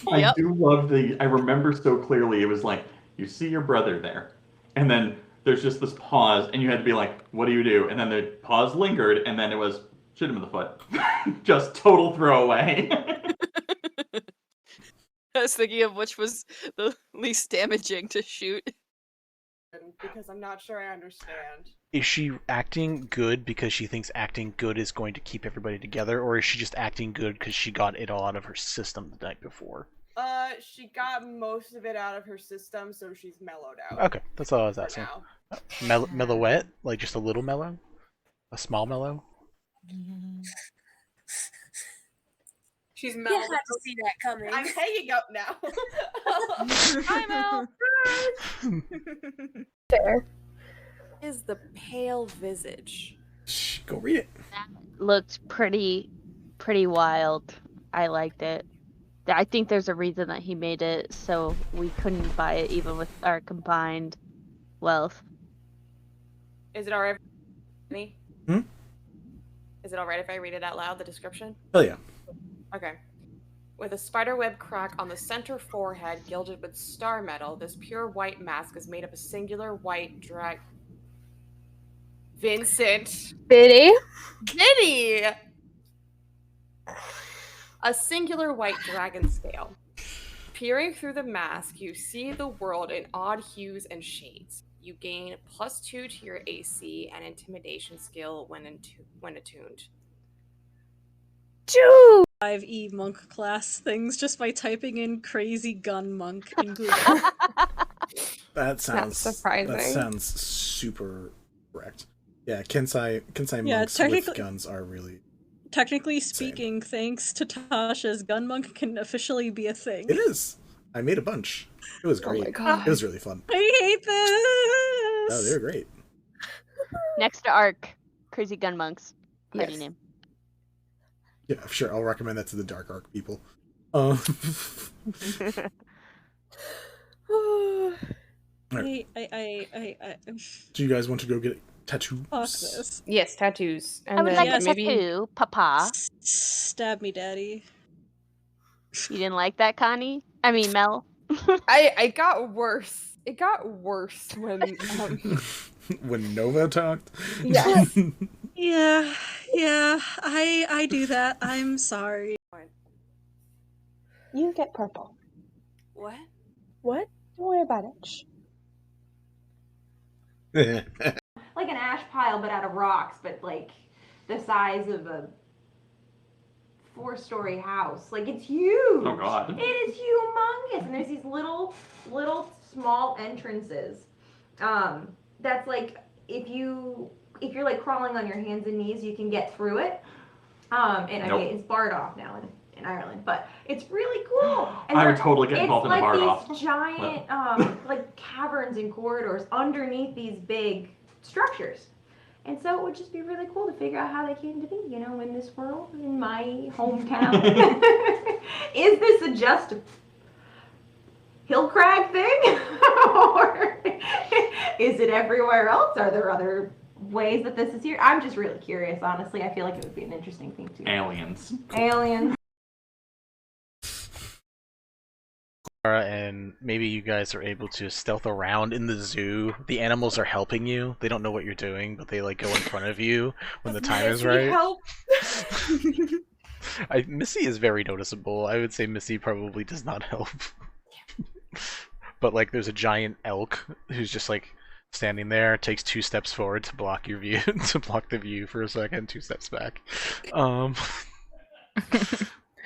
I do love I remember so clearly, it was like, you see your brother there, and then there's just this pause, and you had to be like, what do you do? And then the pause lingered, and then it was, shoot him in the foot. Just total throwaway. I was thinking of which was the least damaging to shoot. Because I'm not sure I understand. Is she acting good because she thinks acting good is going to keep everybody together, or is she just acting good because she got it all out of her system the night before? She got most of it out of her system, so she's mellowed out. Okay, that's all I was asking. Mellowette? Like just a little mellow? A small mellow? She's You mellowed had to see that coming. I'm hanging up now. Hi, Mel. Fair. Is the pale visage. Shh, go read it. Looked pretty wild. I liked it. I think there's a reason that he made it so we couldn't buy it even with our combined wealth. Is it alright? Me? Hmm? Is it alright if I read it out loud, the description? Oh yeah. Okay. With a spiderweb crack on the center forehead gilded with star metal, this pure white mask is made of a singular white drag. Vincent! Biddy? Biddy! A singular white dragon scale. Peering through the mask, you see the world in odd hues and shades. You gain +2 to your AC and intimidation skill when attuned. 5e monk class things just by typing in crazy gun monk in Google. That sounds surprising. That sounds super correct. Yeah, Kensai Yeah, monks with guns are really. Technically speaking, thanks to Tasha's, gun monk can officially be a thing. It is. I made a bunch. It was great. my God. It was really fun. I hate this. Oh, they were great. Next to Arc, Crazy Gun Monks. Party Yes. name. Yeah, sure. I'll recommend that to the Dark Arc people. Alright. I Do you guys want to go get tattoos? fuck this. Yes, tattoos. I would like a tattoo, Papa. Stab me, daddy. You didn't like that, Connie? I mean, Mel. I got worse. It got worse when When Nova talked? Yes. Yeah, I do that. I'm sorry. You get purple. What? What? Don't worry about it. Shh. Like an ash pile, but out of rocks, but like the size of a 4-story house. Like it's huge. Oh God. It is humongous, and there's these little small entrances. That's like if you're like crawling on your hands and knees, you can get through it. And I Nope. mean, it's barred off now in Ireland, but it's really cool. And I would totally get involved in a bar It's off. like these giant like caverns and corridors underneath these big structures. And so it would just be really cool to figure out how they came to be, you know, in this world, in my hometown. Is this a just hill crag thing? Or is it everywhere else? Are there other ways that this is here? I'm just really curious, honestly. I feel like it would be an interesting thing to Aliens. Aliens. And maybe you guys are able to stealth around in the zoo. The animals are helping you. They don't know what you're doing, but they like go in front of you when the time is right. Help. Missy is very noticeable. I would say Missy probably does not help. But like there's a giant elk who's just like standing there, takes 2 steps forward to block your view, to block the view for a second, 2 steps back. So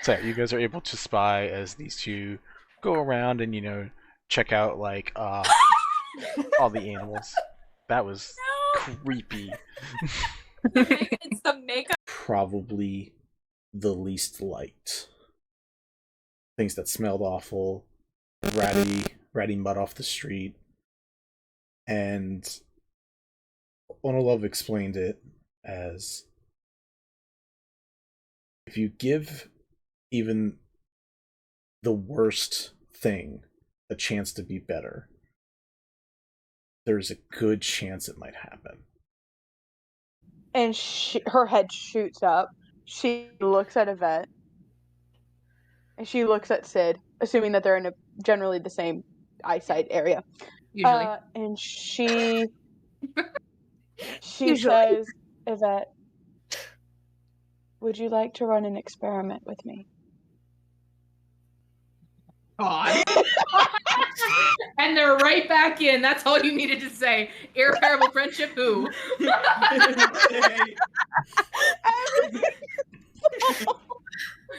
yeah, you guys are able to spy as these two go around and, you know, check out like all the animals. That was creepy. It's the makeup. Probably the least liked. Things that smelled awful, ratty mud off the street. And Onolove explained it as if you give even the worst thing a chance to be better, there's a good chance it might happen. And her head shoots up. She looks at Yvette. And she looks at Sid, assuming that they're in generally the same eyesight area. Usually. And she says, Yvette, would you like to run an experiment with me? God. And they're right back in. That's all you needed to say. Irreparable friendship, who? The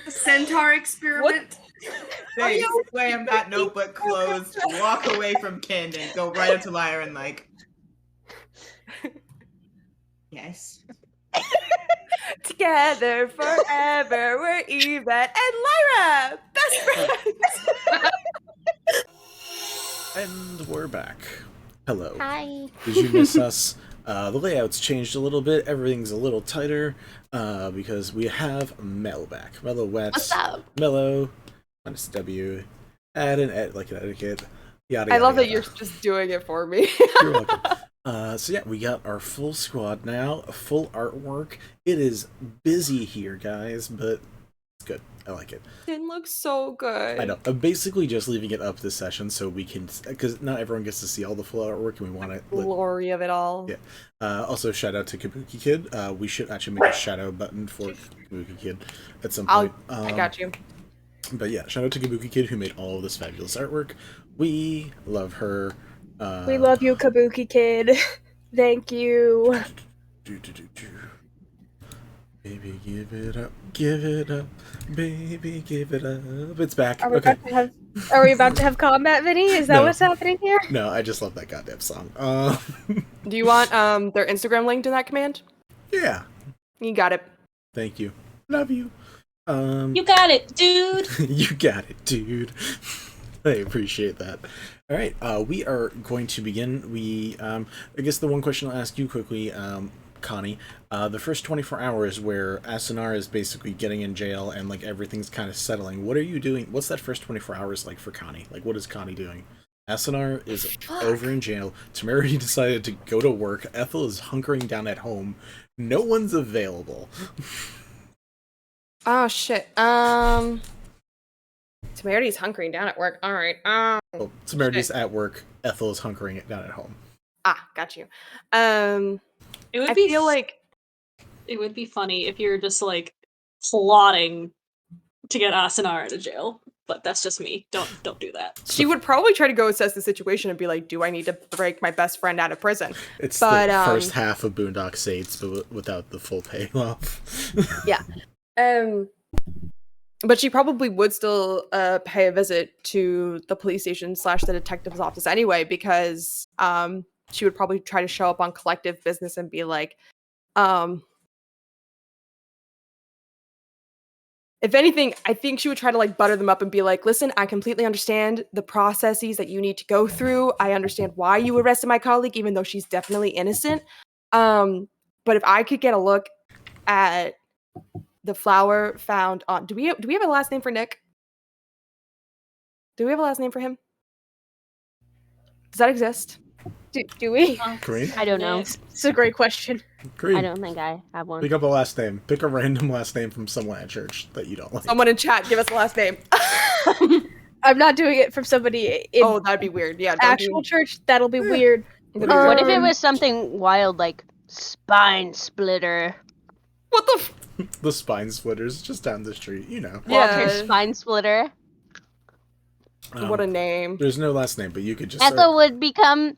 centaur experiment. They slam that notebook closed, walk away from Candon, go right up to Lyra and like, yes. Together forever, we're Yvette and Lyra, best friends. And we're back. Hello. Hi. Did you miss us? The layout's changed a little bit. Everything's a little tighter because we have Mel back. Mellow Wets. What's up? Mellow. Minus W. Add an like an etiquette. Yada, I yada, love that yada. you're just doing it for me. You're welcome. So yeah, we got our full squad now, full artwork. It is busy here, guys, but it's good. I like it. It looks so good. I know. I'm basically just leaving it up this session so we can, because not everyone gets to see all the full artwork, and we want to. Glory of it all. Yeah. Also, shout out to Kabuki Kid. We should actually make a shout out button for Kabuki Kid at some point. I got you. But yeah, shout out to Kabuki Kid who made all of this fabulous artwork. We love her. We love you, Kabuki Kid. Thank you. Baby, give it up, baby, give it up. It's back. Are we, Okay. are we about to have combat, Vinny? Is that No. what's happening here? No, I just love that goddamn song. Do you want their Instagram linked in that command? Yeah. You got it. Thank you. Love you. You got it, dude. You got it, dude. I appreciate that. All right, we are going to begin. I guess the one question I'll ask you quickly, Connie, the first 24 hours where Asunar is basically getting in jail and like everything's kind of settling. What are you doing? What's that first 24 hours like for Connie? Like, what is Connie doing? Asunar is over in jail. Temerity decided to go to work. Ethel is hunkering down at home. No one's available. Oh shit. Temerity's hunkering down at work. All right. Well, Temerity's at work. Ethel is hunkering it down at home. Got you. It would I be feel like it would be funny if you're just like plotting to get Asunar out of jail, but that's just me. Don't do that. she would probably try to go assess the situation and be like, "Do I need to break my best friend out of prison?" It's but, the first half of Boondock Saints, but without the full payoff. Yeah. But she probably would still pay a visit to the police station / the detective's office anyway, because she would probably try to show up on collective business and be like, if anything, I think she would try to like butter them up and be like, listen, I completely understand the processes that you need to go through. I understand why you arrested my colleague, even though she's definitely innocent. But if I could get a look at the flower found on, do we have a last name for Nick? Do we have a last name for him? Does that exist? Do we? Green? I don't know. It's a great question. Green. I don't think I have one. Pick up a last name. Pick a random last name from someone at church that you don't like. Someone in chat, give us a last name. I'm not doing it from somebody in that'd be weird. Yeah, actual church. That'll be weird. What if it was something wild like Spine Splitter? What the? The Spine Splitters just down the street, you know. Walter Spine Splitter. What a name. There's no last name, but you could just. Ethel would become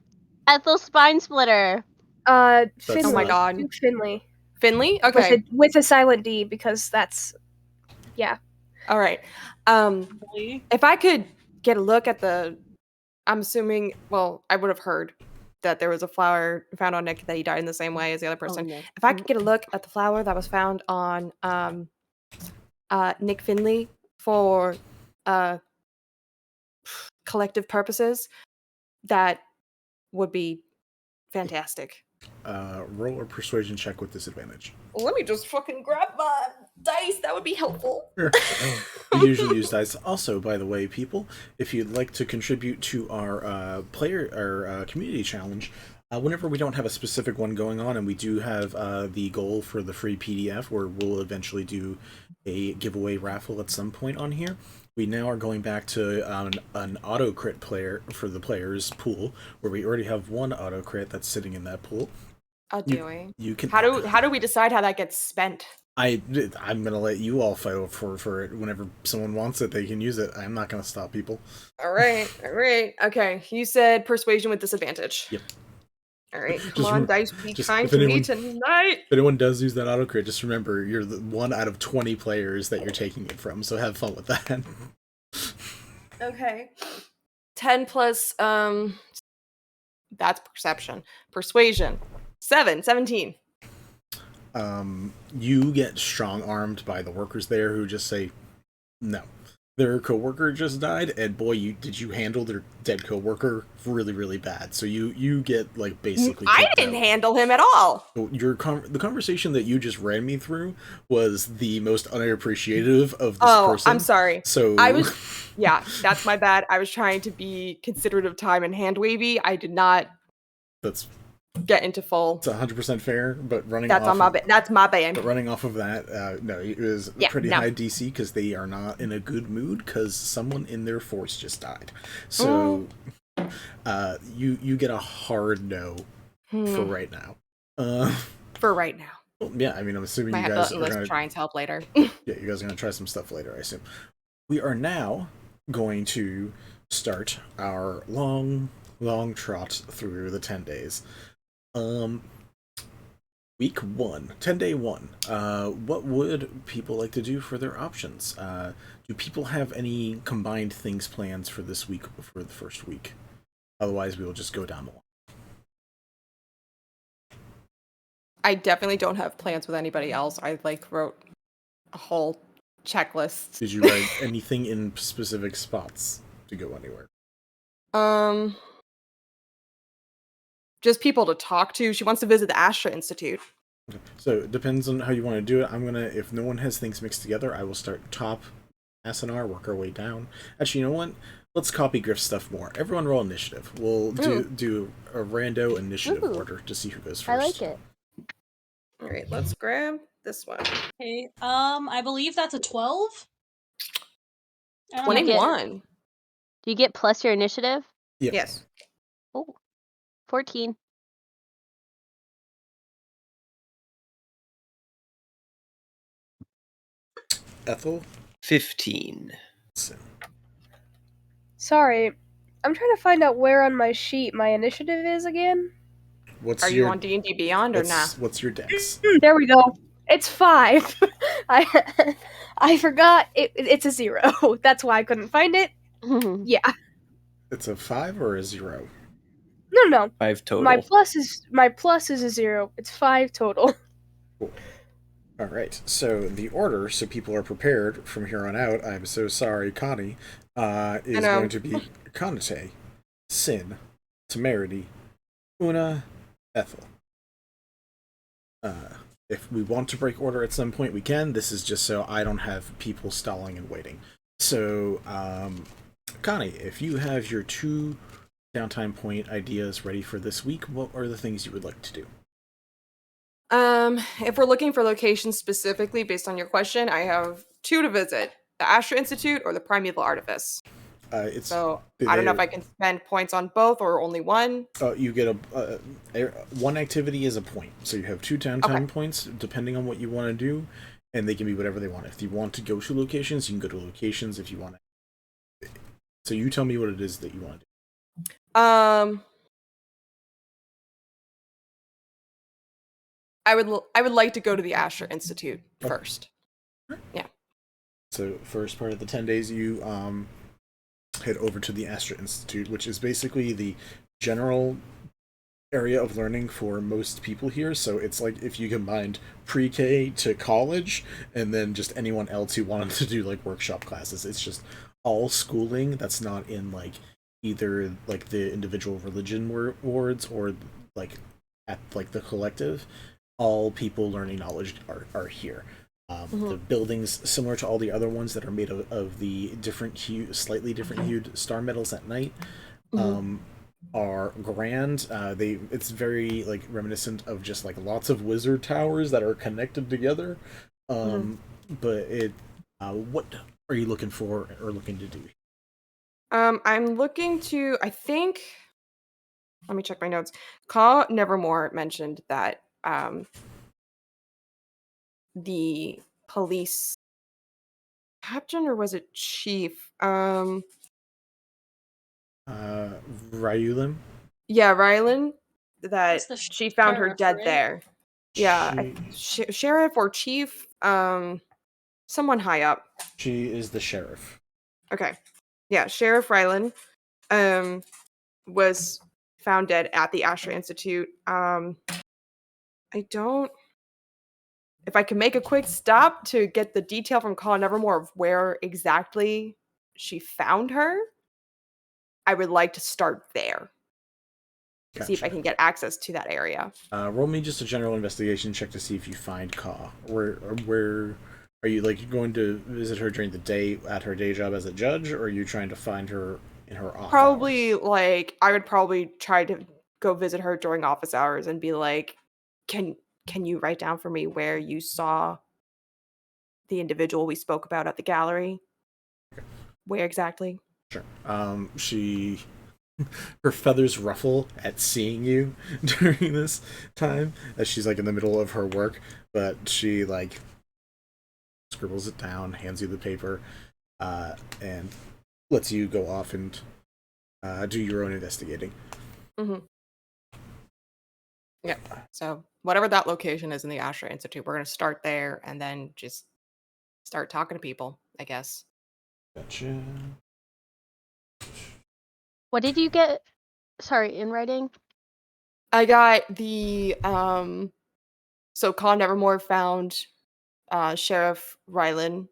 Ethel Spine Splitter. Finley. Oh my god. Do Finley. Finley? Okay. With a silent D, because that's, yeah. All right. If I could get a look at I'm assuming, well, I would have heard that there was a flower found on Nick that he died in the same way as the other person. Nick. If I could get a look at the flower that was found on Nick Finley for collective purposes, that would be fantastic. Roll a persuasion check with disadvantage. Let me just fucking grab my dice. That would be helpful. Sure. We usually use dice. Also, by the way, people, if you'd like to contribute to our community challenge, whenever we don't have a specific one going on, and we do have the goal for the free PDF, where we'll eventually do a giveaway raffle at some point on here. We now are going back to an auto crit player for the players pool, where we already have one auto crit that's sitting in that pool. Do we? You can. How do we decide how that gets spent? I'm gonna let you all fight for it. Whenever someone wants it, they can use it. I'm not gonna stop people. All right. Okay. You said persuasion with disadvantage. Yep. All right. Come on, dice, be kind if to me anyone, tonight. if anyone does use that auto crit, just remember you're the one out of 20 players that you're taking it from. So have fun with that. Okay. 10 plus that's perception. Persuasion. 17. You get strong armed by the workers there who just say no. Their coworker just died, and boy, did you handle their dead coworker really, really bad. So you get like basically. I didn't handle him at all. So the conversation that you just ran me through was the most unappreciative of this person. I'm sorry. So yeah, that's my bad. I was trying to be considerate of time and hand wavy. I did not. That's. Get into full. It's 100% fair, but running. That's off on my bad. That's my bad. But running off of that, no, it was pretty high DC because they are not in a good mood because someone in their force just died. So, you get a hard no for right now. For right now. Well, yeah, I mean, I'm assuming you guys are going to try and help later. Yeah, you guys are going to try some stuff later, I assume. We are now going to start our long trot through the 10 days. Week 1, 10-day 1. What would people like to do for their options? Do people have any combined things plans for this week, for the first week? Otherwise, we will just go down the line. I definitely don't have plans with anybody else. I wrote a whole checklist. Did you write anything in specific spots to go anywhere? Just people to talk to. She wants to visit the Astra Institute. Okay. So it depends on how you want to do it. If no one has things mixed together, I will start top Asunar, work our way down. Actually, you know what? Let's copy Griff stuff more. Everyone roll initiative. We'll do a rando initiative order to see who goes first. I like it. All right, let's grab this one. Okay. I believe that's a 12. 21. Do you get plus your initiative? Yes. Oh, 14. Ethel? 15. Sorry, I'm trying to find out where on my sheet my initiative is again. Are you on D&D Beyond or not? What's your dex? There we go. It's 5. I forgot it's a 0. That's why I couldn't find it. Yeah. It's a 5 or a 0? No. 5 total. My plus is a 0. It's 5 total. Cool. All right. So the order, so people are prepared from here on out. I'm so sorry, Connie. Is going to be Kanitae, Sin, Temerity, Una, Ethel. If we want to break order at some point, we can. This is just so I don't have people stalling and waiting. So, Connie, if you have your 2 downtime point ideas ready for this week, what are the things you would like to do? If we're looking for locations specifically based on your question, I have 2 to visit: the Astra Institute or the Primeval Artifice. So I don't know if I can spend points on both or only one. You get one activity is a point, so you have 2 downtime points depending on what you want to do, and they can be whatever they want. If you want to go to locations, you can go to locations. If you want to, so you tell me what it is that you want to do. I would like to go to the Astra Institute first. Yeah. So first part of the 10 days, you head over to the Astra Institute, which is basically the general area of learning for most people here. So it's like if you combined pre-K to college, and then just anyone else who wanted to do like workshop classes. It's just all schooling that's not in like either like the individual religion wards or like at like the collective. All people learning knowledge are here. The buildings, similar to all the other ones that are made of the slightly different hued star metals at night, are grand. It's very like reminiscent of just like lots of wizard towers that are connected together. But what are you looking for or looking to do? I'm looking to. I think. Let me check my notes. Ka Nevermore mentioned that the police captain, or was it chief? Ryulim? Yeah, Rylan. That That's the she found her sheriff, dead right? there. Yeah, sheriff or chief, someone high up. She is the sheriff. Okay, yeah, Sheriff Rylan, was found dead at the Asher Institute. I don't. If I can make a quick stop to get the detail from Colin Nevermore of where exactly she found her, I would like to start there. See if I Gotcha. can get access to that area. Roll me just a general investigation check to see if you find Ka. Where are you, like, going to visit her during the day at her day job as a judge, or are you trying to find her in her off Probably like I would probably try to go visit her during office hours and be like, can you write down for me where you saw the individual we spoke about at the gallery? Where exactly? Sure. Her feathers ruffle at seeing you during this time as she's like in the middle of her work, but she like scribbles it down, hands you the paper, and lets you go off and do your own investigating. Mm-hmm. Yeah. So whatever that location is in the Asher Institute, we're gonna start there and then just start talking to people, I guess. Gotcha. What did you get? Sorry, in writing? I got the so Colin Nevermore found Sheriff Rylan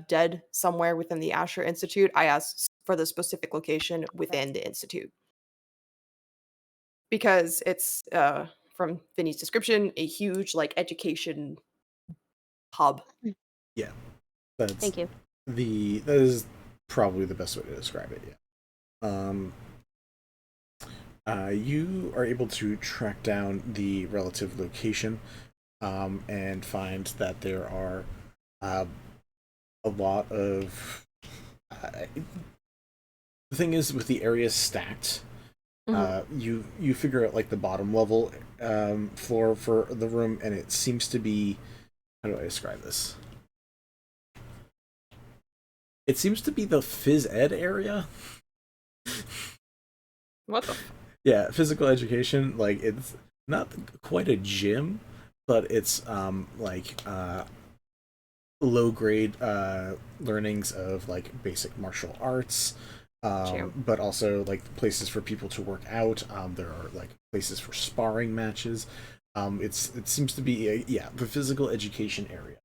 dead somewhere within the Asher Institute. I asked for the specific location within the institute. Because it's from Vinny's description, a huge like education hub. Yeah. That's Thank you. That is probably the best way to describe it, yeah. You are able to track down the relative location, and find that there are a lot of. The thing is, with the areas stacked, you figure out like the bottom level floor for the room, and it seems to be. How do I describe this? It seems to be the phys ed area. What the? Yeah, physical education. Like, it's not quite a gym, but it's low grade learnings of like basic martial arts, but also like places for people to work out. There are like places for sparring matches. It seems to be the physical education area.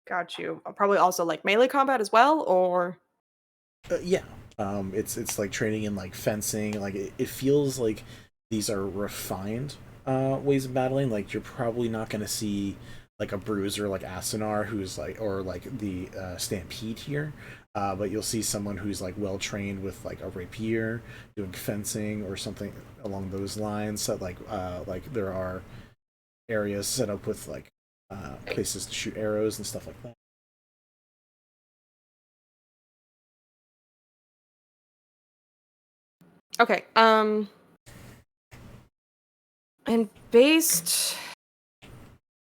Got you. Probably also like melee combat as well, or Yeah. It's like training in like fencing. Like it feels like these are refined ways of battling. Like you're probably not gonna see like a bruiser like Asunar who's like, or like the Stampede here. But you'll see someone who's like well trained with like a rapier doing fencing or something along those lines. So like there are areas set up with like places to shoot arrows and stuff like that. okay. And based.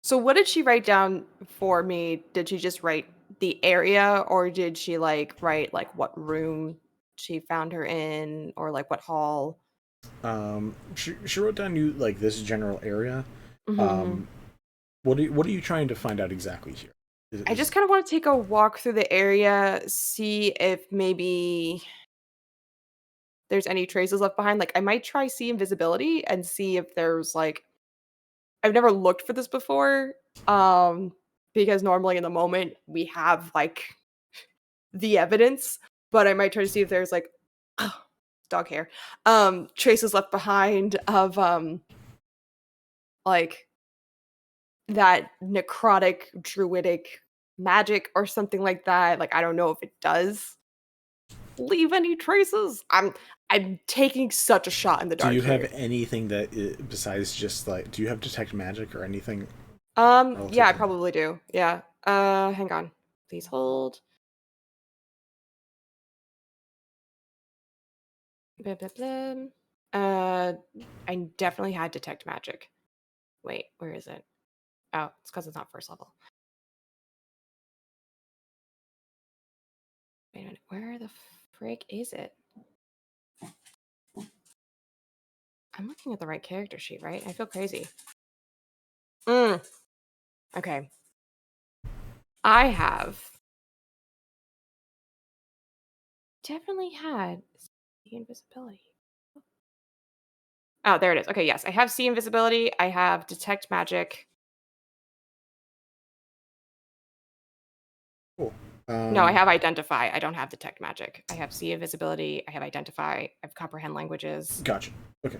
So what did she write down for me? Did she just write the area, or did she like write like what room she found her in, or like what hall? She wrote down you like this general area. Mhm. What are you trying to find out exactly here? I just kind of want to take a walk through the area, see if maybe there's any traces left behind. Like I might try see invisibility and see if there's like I've never looked for this before. Because normally in the moment we have like the evidence, but I might try to see if there's like dog hair. Traces left behind of like that necrotic druidic magic or something like that. Like I don't know if it does leave any traces. I'm taking such a shot in the dark. Do you have here. anything that besides just like, do you have detect magic or anything? Yeah, I probably do. Yeah. Hang on. Please hold. Blah, blah, blah. I definitely had detect magic. Wait, where is it? Oh, it's because it's not first level. Wait a minute, where the frig is it? I'm looking at the right character sheet, right? I feel crazy. Okay. I have definitely had see invisibility. Oh, there it is. Okay, yes. I have see invisibility. I have detect magic. Cool. No, I have identify. I don't have detect magic. I have see invisibility. I have identify. I have comprehend languages. Gotcha. Okay.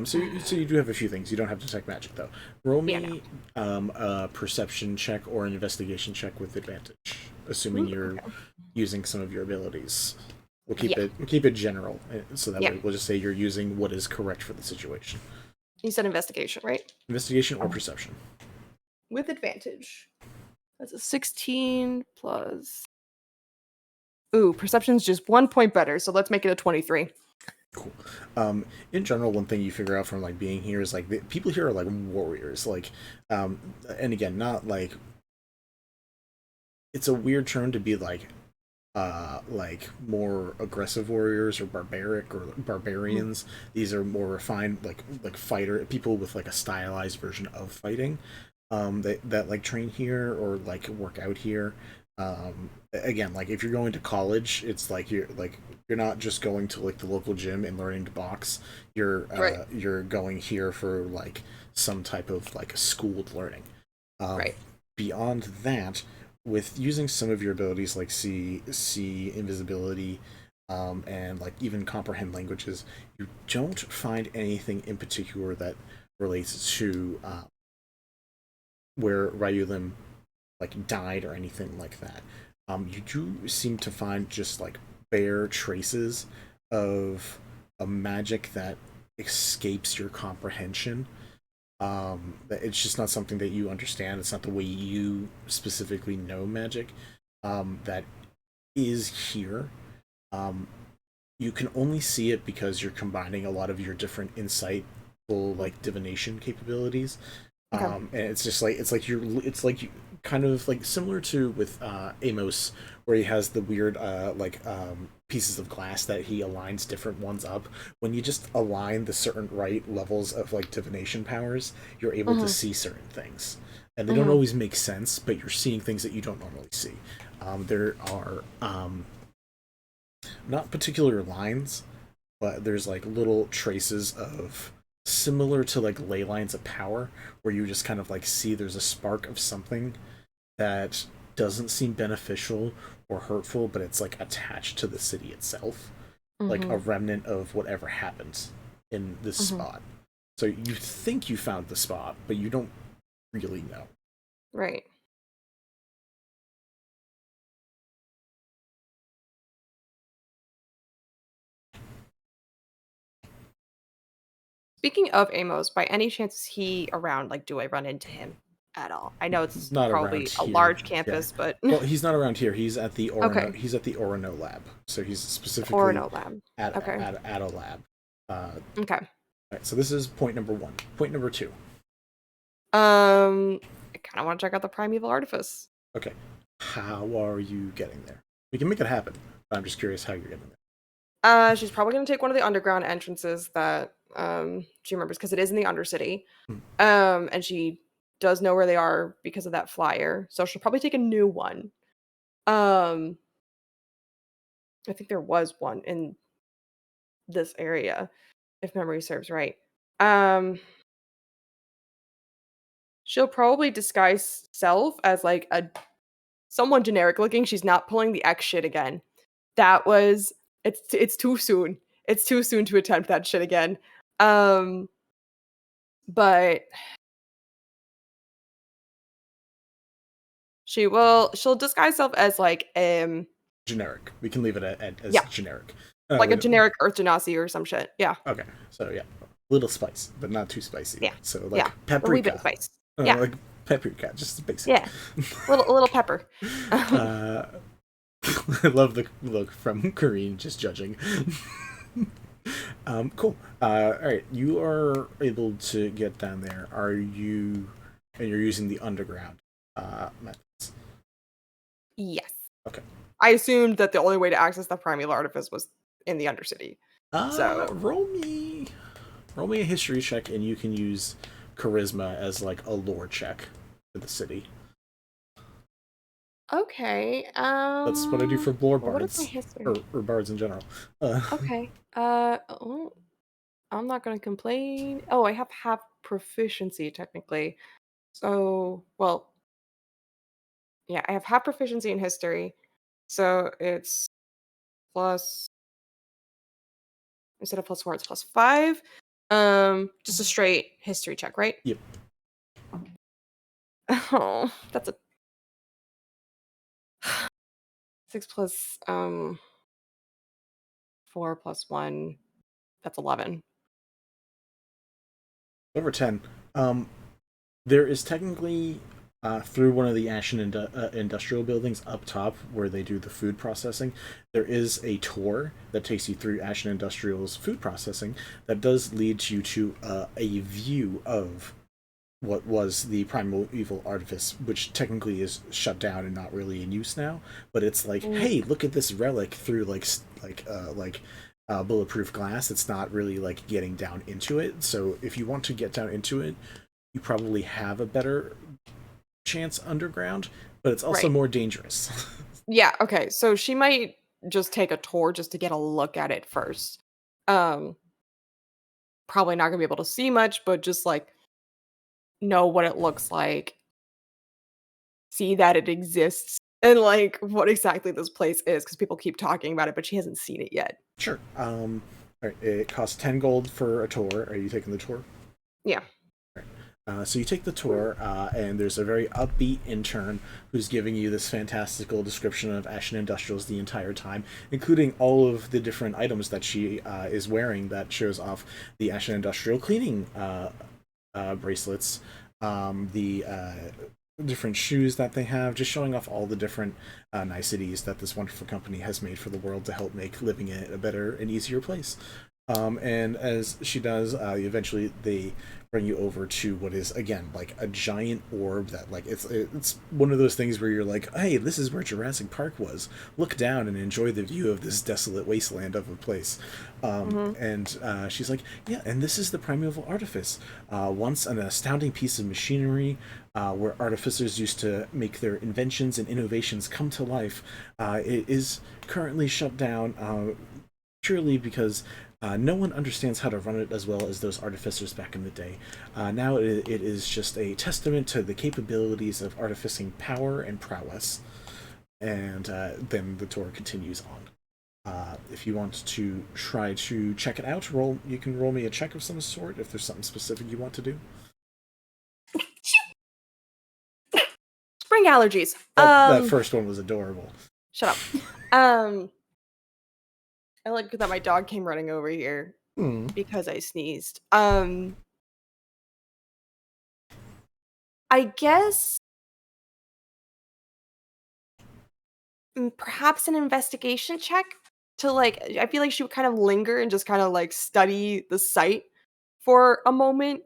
So you do have a few things. You don't have detect magic though. Roll me a perception check or an investigation check with advantage, assuming you're using some of your abilities. We'll keep it general, so that way we'll just say you're using what is correct for the situation. You said investigation, right? Investigation or perception. With advantage. That's a 16 plus. Ooh, perception's just 1 point better, so let's make it a 23. Cool. In general, one thing you figure out from like being here is like the people here are like warriors, like, and again, not like it's a weird term to be like more aggressive warriors or barbaric or barbarians. These are more refined, like fighter people with like a stylized version of fighting, that like train here or like work out here. Again, like if you're going to college, it's like you're not just going to like the local gym and learning to box. You're you're going here for like some type of like schooled learning. Beyond that, with using some of your abilities like see invisibility, and like even comprehend languages, you don't find anything in particular that relates to where Ryulim like died or anything like that. You do seem to find just like bare traces of a magic that escapes your comprehension. It's just not something that you understand. It's not the way you specifically know magic. That is here. You can only see it because you're combining a lot of your different insightful like divination capabilities. And it's just like it's like you kind of like similar to with Amos, where he has the weird pieces of glass that he aligns different ones up. When you just align the certain right levels of like divination powers, you're able to see certain things, and they don't always make sense, but you're seeing things that you don't normally see. There are not particular lines, but there's like little traces of similar to like ley lines of power, where you just kind of like see there's a spark of something that doesn't seem beneficial or hurtful, but it's like attached to the city itself, like a remnant of whatever happens in this spot. So you think you found the spot, but you don't really know. Right. Speaking of Amos, by any chance is he around? Like, do I run into him at all? I know it's not probably a large campus, but well, he's not around here. He's at the Orono. He's at the Orono lab. So he's specifically Orono lab. At a lab. Okay. All right. So this is point number 1. Point number 2. I kind of want to check out the primeval artifice. Okay. How are you getting there? We can make it happen. But I'm just curious how you're getting there. She's probably going to take one of the underground entrances that she remembers, because it is in the Undercity. And she does know where they are because of that flyer, so she'll probably take a new one. I think there was one in this area, if memory serves right. She'll probably disguise self as like someone generic looking. She's not pulling the X shit again. That was it's too soon. It's too soon to attempt that shit again. But she'll disguise herself as like generic. We can leave it as generic. Like a generic Earth Genasi or some shit. Yeah. Okay. So yeah. Little spice, but not too spicy. Yeah. So like paprika. A wee bit of spice. Yeah. Like paprika, just basic. Yeah. a little pepper. I love the look from Kareen just judging. Cool. All right, you are able to get down there. And you're using the underground methods. Yes. Okay. I assumed that the only way to access the primeval artifice was in the Undercity. So roll me a history check, and you can use charisma as like a lore check for the city. okay. That's what I do for lore What is my bards, history? or bards in general. Okay. I'm not gonna complain. Oh, I have half proficiency technically. So, well, yeah, I have half proficiency in history. So it's plus instead of +4, it's +5. Just a straight history check, right? Yep. Oh, that's a 6 plus 4 plus 1. That's 11. Over 10. There is technically through one of the Ashen industrial buildings up top where they do the food processing, there is a tour that takes you through Ashen Industrial's food processing that does lead you to a view of what was the primeval artifice, which technically is shut down and not really in use now. But it's like, hey, look at this relic through bulletproof glass. It's not really like getting down into it. So if you want to get down into it, you probably have a better chance underground, but it's also more dangerous. Yeah, okay. So she might just take a tour just to get a look at it first. Probably not gonna be able to see much, but just like know what it looks like, see that it exists, and like what exactly this place is, because people keep talking about it, but she hasn't seen it yet. Sure. All right, it costs 10 gold for a tour. Are you taking the tour? Yeah. So you take the tour, and there's a very upbeat intern who's giving you this fantastical description of Ashen Industrials the entire time, including all of the different items that she is wearing that shows off the Ashen Industrial cleaning bracelets, the different shoes that they have, just showing off all the different niceties that this wonderful company has made for the world to help make living in it a better and easier place. And as she does, eventually they bring you over to what is again like a giant orb that like it's one of those things where you're like, hey, this is where Jurassic Park was. Look down and enjoy the view of this desolate wasteland of a place. And she's like, yeah, and this is the primeval artifice. Once an astounding piece of machinery where artificers used to make their inventions and innovations come to life. It is currently shut down purely because no one understands how to run it as well as those artificers back in the day. Now it is just a testament to the capabilities of artificing power and prowess. And then the tour continues on. If you want to try to check it out, you can roll me a check of some sort if there's something specific you want to do. Spring allergies. That first one was adorable. Shut up. I like that my dog came running over here because I sneezed. I guess perhaps an investigation check to like I feel like she would kind of linger and just kind of like study the site for a moment.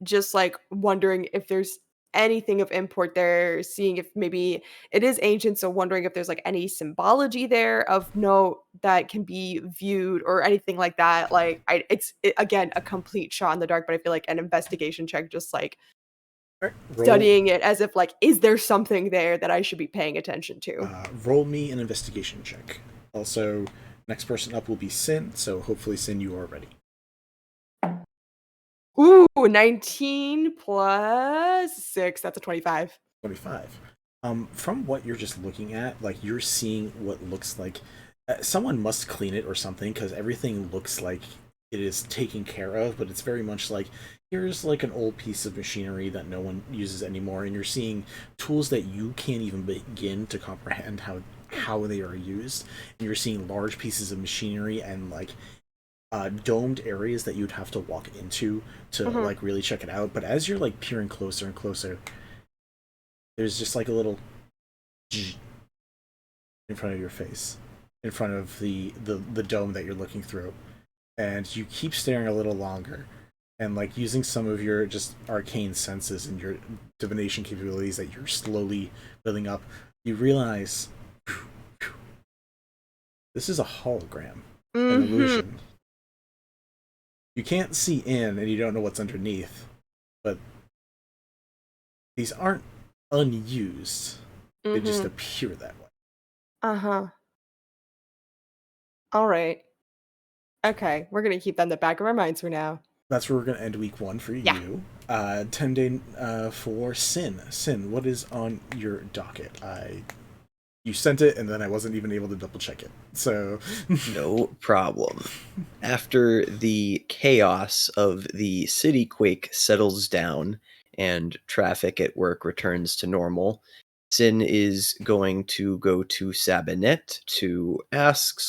Just like wondering if there's anything of import there, seeing if maybe it is ancient, so wondering if there's like any symbology there of note that can be viewed or anything like that. Like it's again a complete shot in the dark, but I feel like an investigation check, just like studying it as if like, is there something there that I should be paying attention to? Roll me an investigation check. Also, next person up will be Sin, so hopefully Sin, you are ready. Ooh, 19 plus 6. That's a 25. 25. From what you're just looking at, like you're seeing what looks like someone must clean it or something, because everything looks like it is taken care of, but it's very much like here's like an old piece of machinery that no one uses anymore, and you're seeing tools that you can't even begin to comprehend how they are used, and you're seeing large pieces of machinery and like domed areas that you'd have to walk into to like really check it out. But as you're like peering closer and closer, there's just like a little in front of your face, in front of the dome that you're looking through, and you keep staring a little longer, and like using some of your just arcane senses and your divination capabilities that you're slowly building up, you realize this is a hologram, an illusion. You can't see in, and you don't know what's underneath, but these aren't unused. They just appear that way. Uh-huh. All right. Okay, we're gonna keep that in the back of our minds for now. That's where we're going to end week 1 for you. 10-day for Sin. Sin, what is on your docket? You sent it, and then I wasn't even able to double check it. So no problem. After the chaos of the city quake settles down and traffic at work returns to normal, Sin is going to go to Sabinet to ask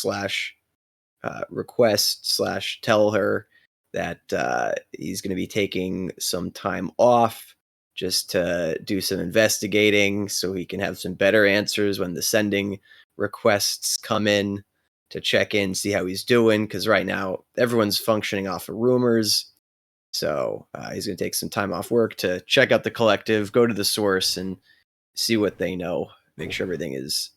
/ request / tell her that he's going to be taking some time off just to do some investigating so he can have some better answers when the sending requests come in, to check in, see how he's doing, because right now everyone's functioning off of rumors. So he's going to take some time off work to check out the collective, go to the source, and see what they know, make sure everything is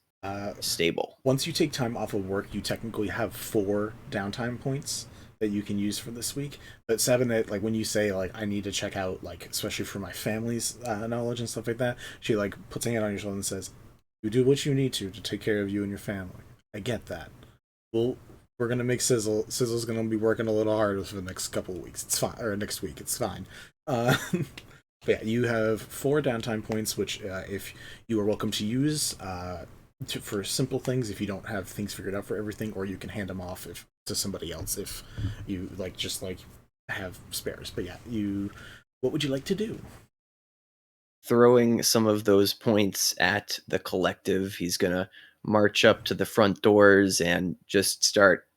stable. Once you take time off of work, you technically have 4 downtime points that you can use for this week. But Sabinet, like when you say like I need to check out, like especially for my family's knowledge and stuff like that, she like puts a hand on your shoulder and says, "You do what you need to take care of you and your family. I get that. We're gonna make Sizzle. Sizzle's gonna be working a little harder for the next couple of weeks. It's fine, or next week. It's fine." But yeah, you have 4 downtime points, which if you are welcome to use for simple things if you don't have things figured out for everything, or you can hand them off to somebody else if you just have spares. But yeah, what would you like to do? Throwing some of those points at the collective, he's gonna march up to the front doors and just start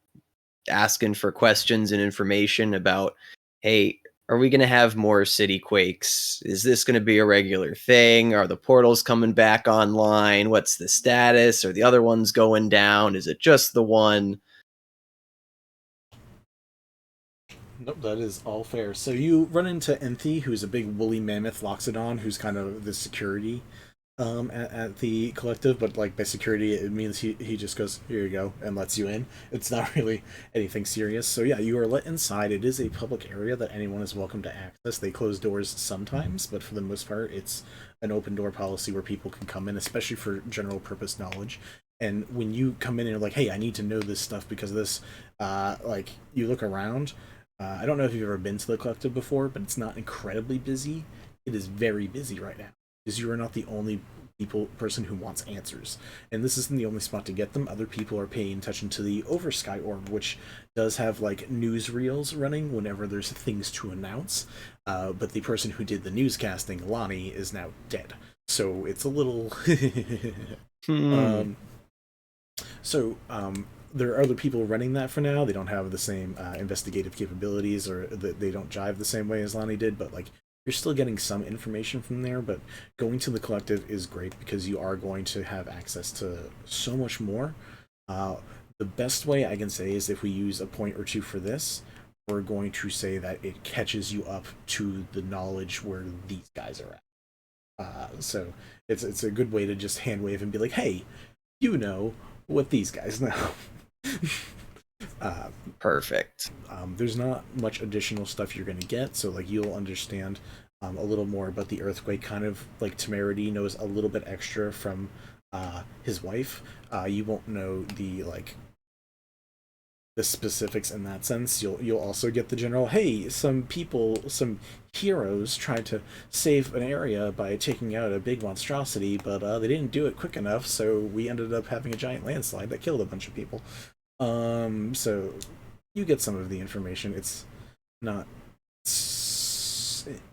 asking for questions and information about, hey, are we going to have more city quakes? Is this going to be a regular thing? Are the portals coming back online? What's the status? Are the other ones going down? Is it just the one? Nope, that is all fair. So you run into Enthi, who's a big woolly mammoth loxodon, who's kind of the security at the collective, but like by security it means he just goes, "Here you go," and lets you in. It's not really anything serious. So yeah, you are let inside. It is a public area that anyone is welcome to access. They close doors sometimes, but for the most part it's an open door policy where people can come in, especially for general purpose knowledge. And when you come in and you're like, "Hey, I need to know this stuff because of this," like you look around. I don't know if you've ever been to the collective before, but it's not incredibly busy. It is very busy right now, because you are not the only person who wants answers. And this isn't the only spot to get them. Other people are paying attention to the Oversky orb, which does have like newsreels running whenever there's things to announce. But the person who did the newscasting, Lonnie, is now dead. So it's a little... there are other people running that for now. They don't have the same investigative capabilities, or they don't jive the same way as Lonnie did, but like you're still getting some information from there. But going to the collective is great because you are going to have access to so much more. The best way I can say is if we use a point or 2 for this, we're going to say that it catches you up to the knowledge where these guys are at. So it's a good way to just hand wave and be like, "Hey, you know what these guys know." Perfect. There's not much additional stuff you're going to get, so like you'll understand a little more about the earthquake, kind of like Temerity knows a little bit extra from his wife. You won't know the specifics in that sense. You'll also get the general, hey, some heroes tried to save an area by taking out a big monstrosity, but they didn't do it quick enough, so we ended up having a giant landslide that killed a bunch of people. So you get some of the information. It's not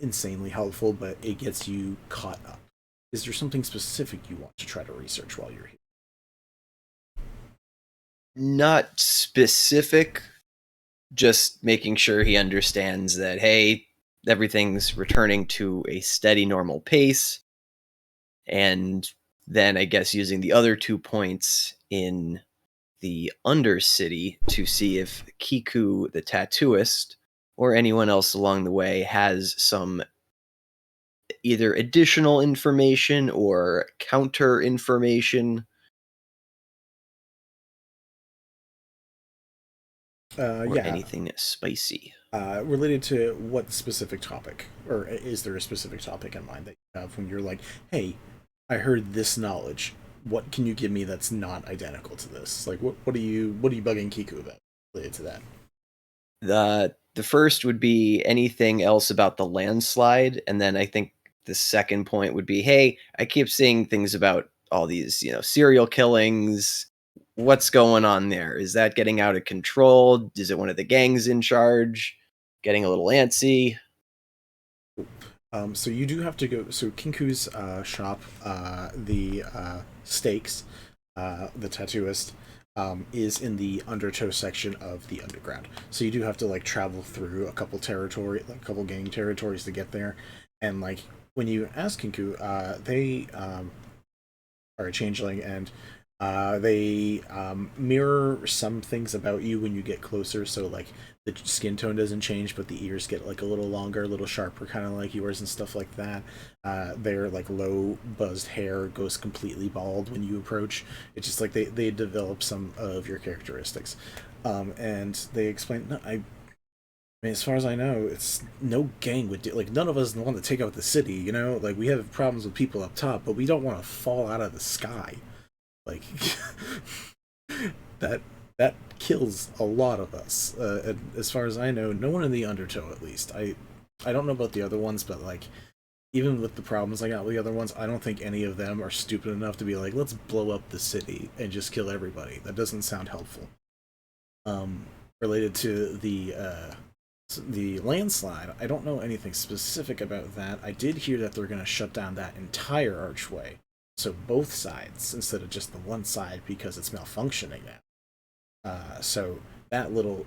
insanely helpful, but it gets you caught up. Is there something specific you want to try to research while you're here? Not specific, just making sure he understands that, hey, everything's returning to a steady, normal pace. And then I guess using the other 2 points in the Undercity to see if Kiku the Tattooist or anyone else along the way has some either additional information or counter information. Or Yeah. anything spicy. Related to what specific topic? Or is there a specific topic in mind that you have when you're like, hey, I heard this knowledge. What can you give me that's not identical to this? Like, what are you bugging Kiku about related to that? The first would be anything else about the landslide, and then I think the second point would be, hey, I keep seeing things about all these, serial killings. What's going on there? Is that getting out of control? Is it one of the gangs in charge? Getting a little antsy? So you do have to go. So Kinku's shop, the Stakes, the tattooist, is in the undertow section of the underground. So you do have to like travel through a couple gang territories to get there. And like when you ask Kinku, they are a changeling, and they mirror some things about you when you get closer. So like the skin tone doesn't change, but the ears get like a little longer, a little sharper, kind of like yours and stuff like that. Their like low buzzed hair goes completely bald when you approach. It's just like they develop some of your characteristics, and they explain. No, I mean, as far as I know, it's no gang would do. Like, none of us want to take out the city. Like we have problems with people up top, but we don't want to fall out of the sky. Like that kills a lot of us. And as far as I know, no one in the Undertow, at least. I don't know about the other ones, but like even with the problems I got with the other ones, I don't think any of them are stupid enough to be like, let's blow up the city and just kill everybody. That doesn't sound helpful. Related to the landslide, I don't know anything specific about that. I did hear that they're going to shut down that entire archway. So both sides, instead of just the one side, because it's malfunctioning now. So that little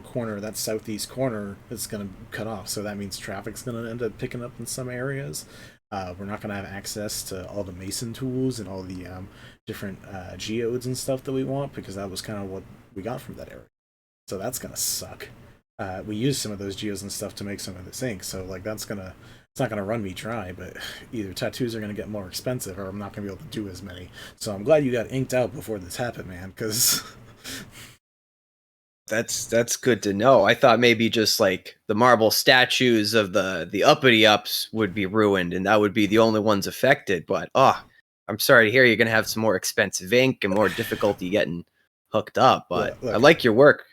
corner, that southeast corner, is going to cut off. So that means traffic's going to end up picking up in some areas. We're not going to have access to all the mason tools and all the different geodes and stuff that we want, because that was kind of what we got from that area. So that's going to suck. We used some of those geodes and stuff to make some of this ink, so like it's not gonna run me dry. But either tattoos are gonna get more expensive, or I'm not gonna be able to do as many. So I'm glad you got inked out before this happened, man, because that's good to know. I thought maybe just like the marble statues of the uppity ups would be ruined, and that would be the only ones affected. But I'm sorry to hear you're gonna have some more expensive ink and more difficulty getting hooked up. But look, I like your work.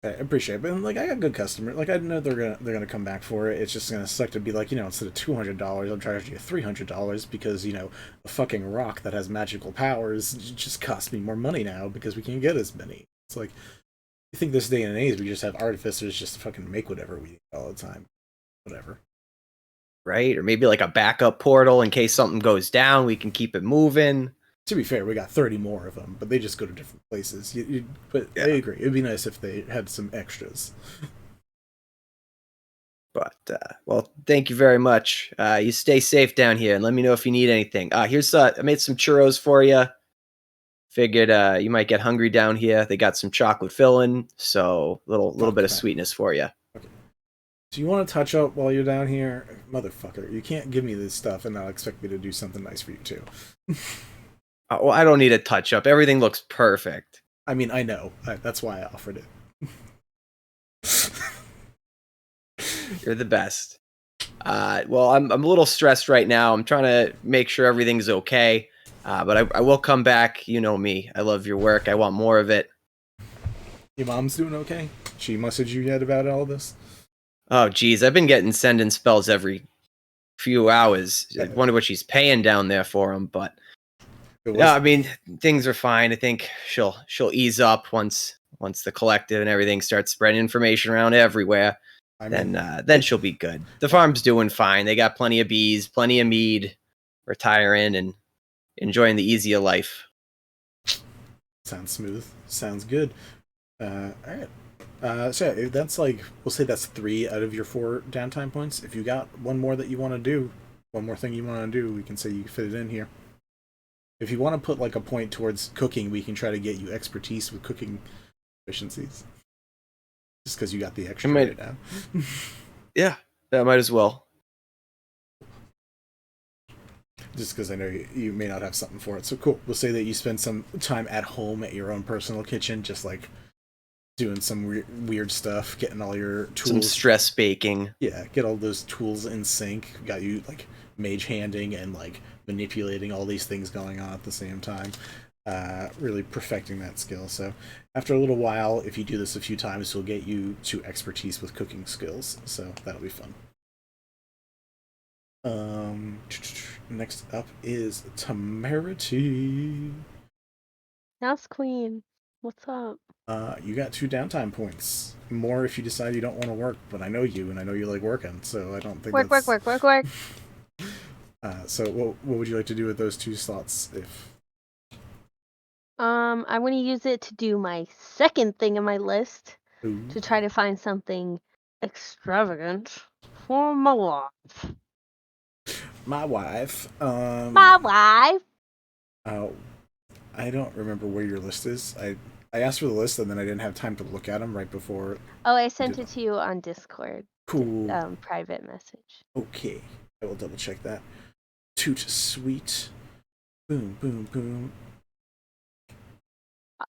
I appreciate it, but like I got good customers. Like I know they're gonna come back for it. It's just gonna suck to be like, instead of $200, I'm charging you $300 because a fucking rock that has magical powers just costs me more money now because we can't get as many. It's like, you think this day and age we just have artificers just to fucking make whatever we need all the time, whatever. Right, or maybe like a backup portal in case something goes down, we can keep it moving. To be fair, we got 30 more of them, but they just go to different places. But yeah. I agree. It'd be nice if they had some extras. But, well, thank you very much. You stay safe down here, and let me know if you need anything. Here's I made some churros for you. Figured you might get hungry down here. They got some chocolate filling, so little bit of sweetness for you. Okay. Do you want to touch up while you're down here? Motherfucker, you can't give me this stuff and not expect me to do something nice for you, too. Well, I don't need a touch-up. Everything looks perfect. I mean, I know. That's why I offered it. You're the best. Well, I'm a little stressed right now. I'm trying to make sure everything's okay. But I will come back. You know me. I love your work. I want more of it. Your mom's doing okay? She messaged you yet about all this? Oh, geez. I've been getting sending spells every few hours. I wonder what she's paying down there for them, but... No, I mean, things are fine. I think she'll ease up once the collective and everything starts spreading information around everywhere. Then she'll be good. The farm's doing fine. They got plenty of bees, plenty of mead, retiring and enjoying the easier life. Sounds smooth. Sounds good. All right. So yeah, that's like, we'll say that's 3 out of your 4 downtime points. If you got one more that you want to do, one more thing you want to do, we can say you fit it in here. If you want to put like a point towards cooking, we can try to get you expertise with cooking efficiencies. Just because you got the extra right now. Yeah, that might as well. Just because I know you may not have something for it. So cool. We'll say that you spend some time at home at your own personal kitchen, just like doing some weird stuff, getting all your tools. Some stress baking. Yeah, get all those tools in sync. Got you like mage handing and like manipulating all these things going on at the same time. Really perfecting that skill. So after a little while, if you do this a few times, we'll get you to expertise with cooking skills. So that'll be fun. Next up is Temerity. House Queen, what's up? You got 2 downtime points. More if you decide you don't want to work, but I know you and I know you like working, so I don't think work. So what would you like to do with those 2 slots if I want to use it to do my second thing on my list. Ooh. To try to find something extravagant for my wife. My wife. I don't remember where your list is. I asked for the list and then I didn't have time to look at them right before. Oh, I sent it to you on Discord. Cool. Private message. Okay, I will double check that. Toot sweet. Boom, boom, boom.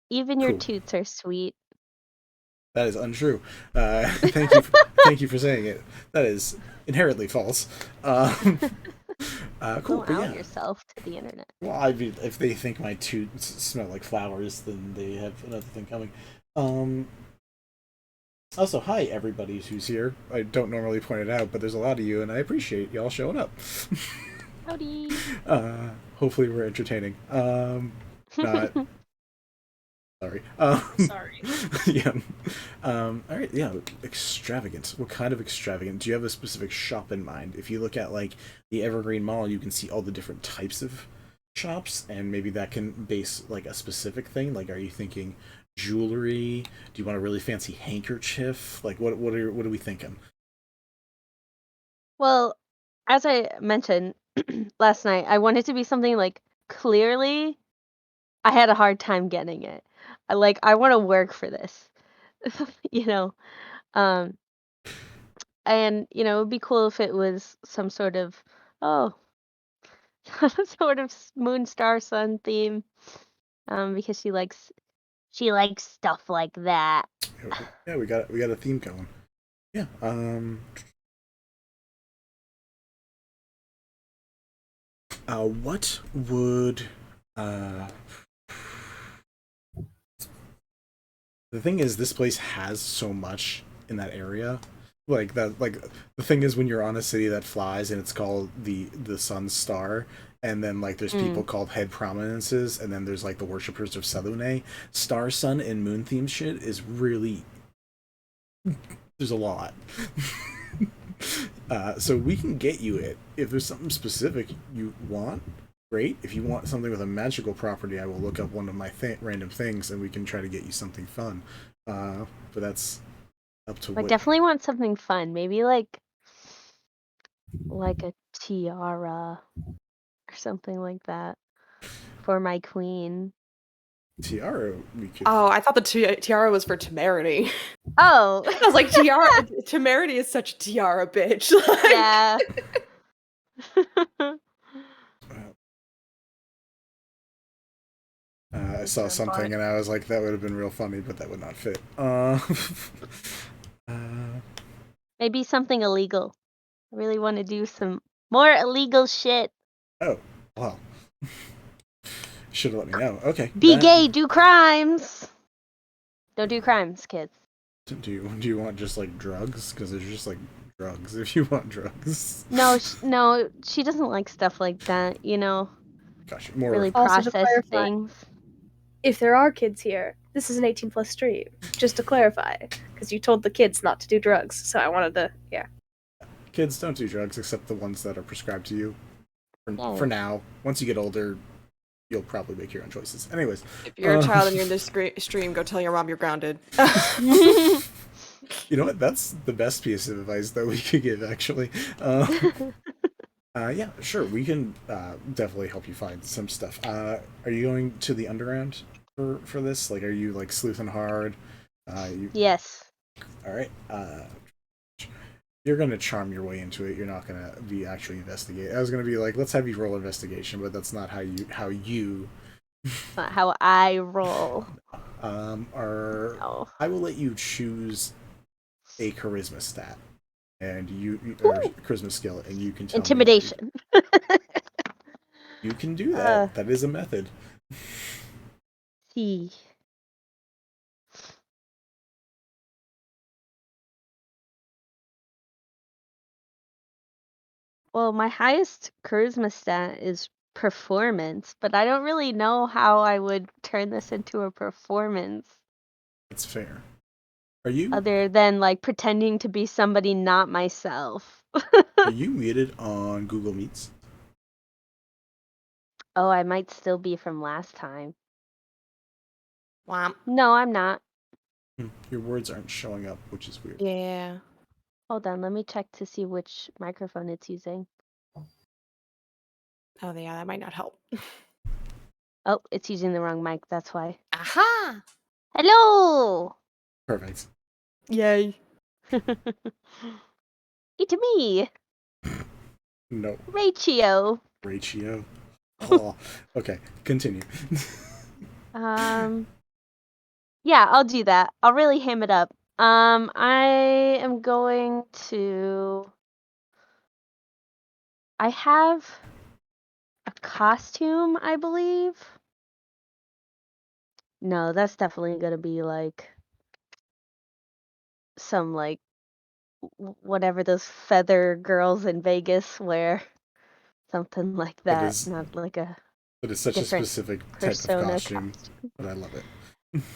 Even your toots are sweet. That is untrue. Thank you for saying it. That is inherently false. Cool. Don't out yourself to the internet. Well, I mean, if they think my toots smell like flowers, then they have another thing coming. Also, hi everybody who's here. I don't normally point it out, but there's a lot of you, and I appreciate y'all showing up. Howdy. Hopefully we're entertaining. Not. Sorry. Sorry. Yeah. All right. Yeah. Extravagant. What kind of extravagant? Do you have a specific shop in mind? If you look at like the Evergreen Mall, you can see all the different types of shops, and maybe that can base like a specific thing. Like, are you thinking jewelry? Do you want a really fancy handkerchief? Like, what are we thinking? Well, as I mentioned last night, I wanted to be something like clearly I had a hard time getting it. I want to work for this, you know, and it'd be cool if it was some sort of sort of moon, star, sun theme, because she likes stuff like that. Yeah, we got a theme going. Yeah. What would the thing is, this place has so much in that area. Like that, like the thing is, when you're on a city that flies and it's called the Sun Star, and then like there's people called head prominences, and then there's like the worshippers of Selune. Star, Sun, and Moon themed shit is really there's a lot. So we can get you it if there's something specific you want. Great. If you want something with a magical property, I will look up one of my random things and we can try to get you something fun. But that's up to I definitely want something fun. Maybe like a tiara or something like that for my queen. Tiara, we could. Oh, I thought the tiara was for Temerity. Oh, I was like, tiara. Temerity is such a tiara bitch. Yeah. I saw something and I was like, that would have been real funny, but that would not fit. Maybe something illegal. I really want to do some more illegal shit. Oh, well. Should have let me know. Okay. Be gay, do crimes. Don't do crimes, kids. Do you want just like drugs? Because there's just like drugs if you want drugs. No, she doesn't like stuff like that. Gosh, more really Also, to processed clarify, things. If there are kids here, this is an 18+ stream. Just to clarify, because you told the kids not to do drugs, so I wanted to, yeah. Kids don't do drugs except the ones that are prescribed to you. For now, once you get older, you'll probably make your own choices. Anyways, If you're a child and you're in this stream, go tell your mom you're grounded. You know what? That's the best piece of advice that we could give, actually. Yeah, sure. We can definitely help you find some stuff. Are you going to the underground for this? Like, are you like sleuthing hard? Yes. All right. You're gonna charm your way into it. You're not gonna be actually investigate. I was gonna be like, let's have you roll investigation, but that's not how you. Not how I roll. Or No. I will let you choose a charisma stat, and or charisma skill, and you can tell Intimidation. me. You can do that. That is a method. See. Well, my highest charisma stat is performance, but I don't really know how I would turn this into a performance. That's fair. Are you? Other than like pretending to be somebody not myself. Are you muted on Google Meets? Oh, I might still be from last time. Womp. No, I'm not. Your words aren't showing up, which is weird. Yeah. Hold on, let me check to see which microphone it's using. Oh, yeah, that might not help. Oh, it's using the wrong mic, that's why. Aha! Hello! Perfect. Yay. It's me, No. Ratio. Ratio. Oh, okay. Continue. Yeah, I'll do that. I'll really ham it up. I am going to. I have a costume, I believe. No, that's definitely gonna be like some like whatever those feather girls in Vegas wear. Something like that. Not like a That is such a specific type of costume, but I love it.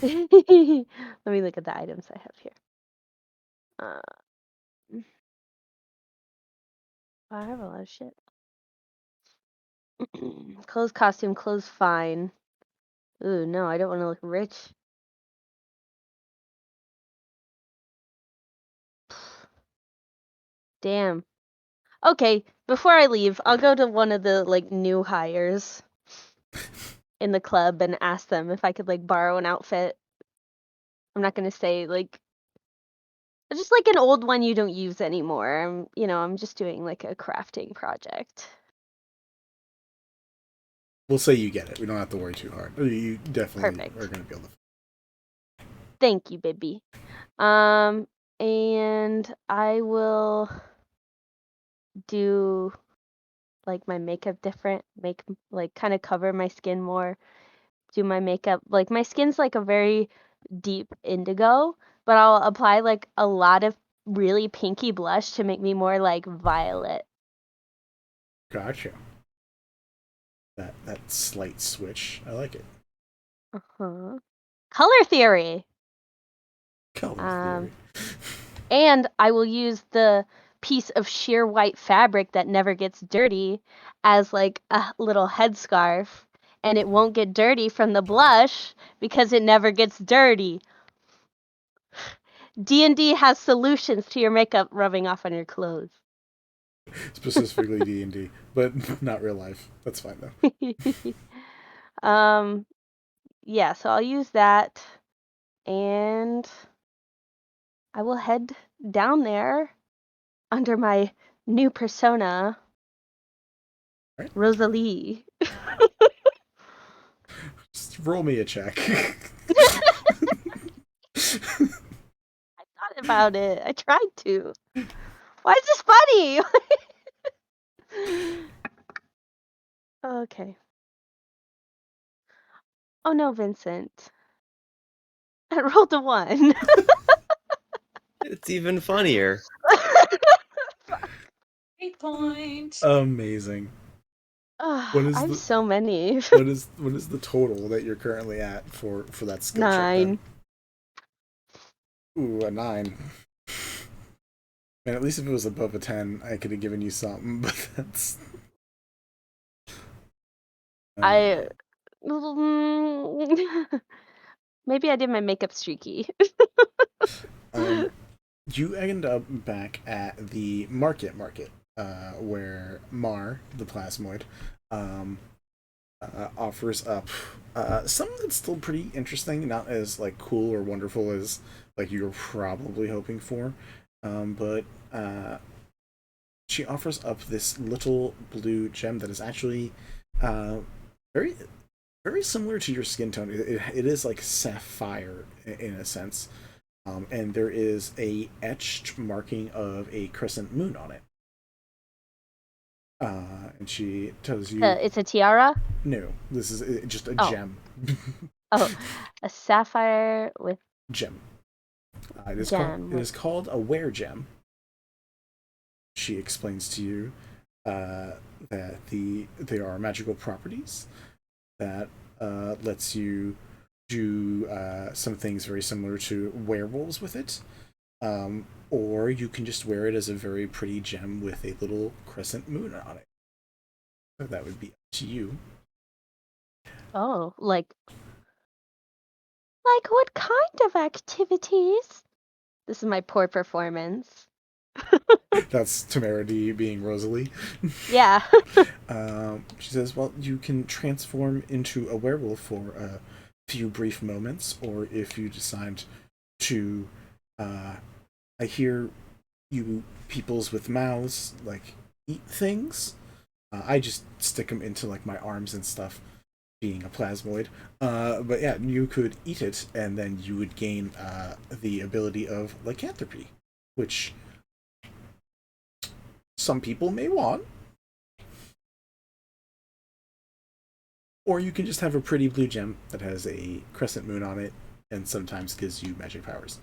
Let me look at the items I have here. I have a lot of shit. Clothes, costume, clothes, fine. Ooh, no, I don't want to look rich. Damn. Okay, before I leave, I'll go to one of the like new hires in the club and ask them if I could like borrow an outfit. I'm not gonna say like just like an old one you don't use anymore. I'm just doing like a crafting project. We'll say you get it. We don't have to worry too hard. You definitely Perfect. are going to be able to. Thank you, baby. And I will do like my makeup different, make like kind of cover my skin more, do my makeup. Like my skin's like a very deep indigo, but I'll apply like a lot of really pinky blush to make me more like violet. Gotcha. That slight switch. I like it. Uh-huh. Color theory. Color theory. And I will use the piece of sheer white fabric that never gets dirty as like a little headscarf, and it won't get dirty from the blush because it never gets dirty. D&D has solutions to your makeup rubbing off on your clothes. Specifically D&D, but not real life. That's fine though. Yeah, so I'll use that, and I will head down there under my new persona, right. Rosalie. Just roll me a check. I thought about it. I tried to. Why is this funny? Okay. Oh no, Vincent. I rolled a 1. It's even funnier. 8 point. Amazing. I have so many. what is the total that you're currently at for that skill 9. check? Ooh, a 9. Man, at least if it was above a 10, I could have given you something, but that's. Maybe I did my makeup streaky. You end up back at the market. where Mar, the plasmoid, offers up something that's still pretty interesting, not as like cool or wonderful as like you're probably hoping for, but she offers up this little blue gem that is actually very very similar to your skin tone. It is like sapphire in a sense, and there is a etched marking of a crescent moon on it. And she tells you, it's a tiara? No, this is just a gem. Oh, a sapphire with gem. It gem. is called a wear gem. She explains to you that there are magical properties that lets you do some things very similar to werewolves with it. Or you can just wear it as a very pretty gem with a little crescent moon on it. So that would be up to you. Oh, like what kind of activities? This is my poor performance. That's Temerity being Rosalie. Yeah. She says, well, you can transform into a werewolf for a few brief moments, or if you decide to, I hear you peoples with mouths, like, eat things. I just stick them into, like, my arms and stuff, being a plasmoid. But yeah, you could eat it, and then you would gain the ability of lycanthropy, which some people may want. Or you can just have a pretty blue gem that has a crescent moon on it and sometimes gives you magic powers.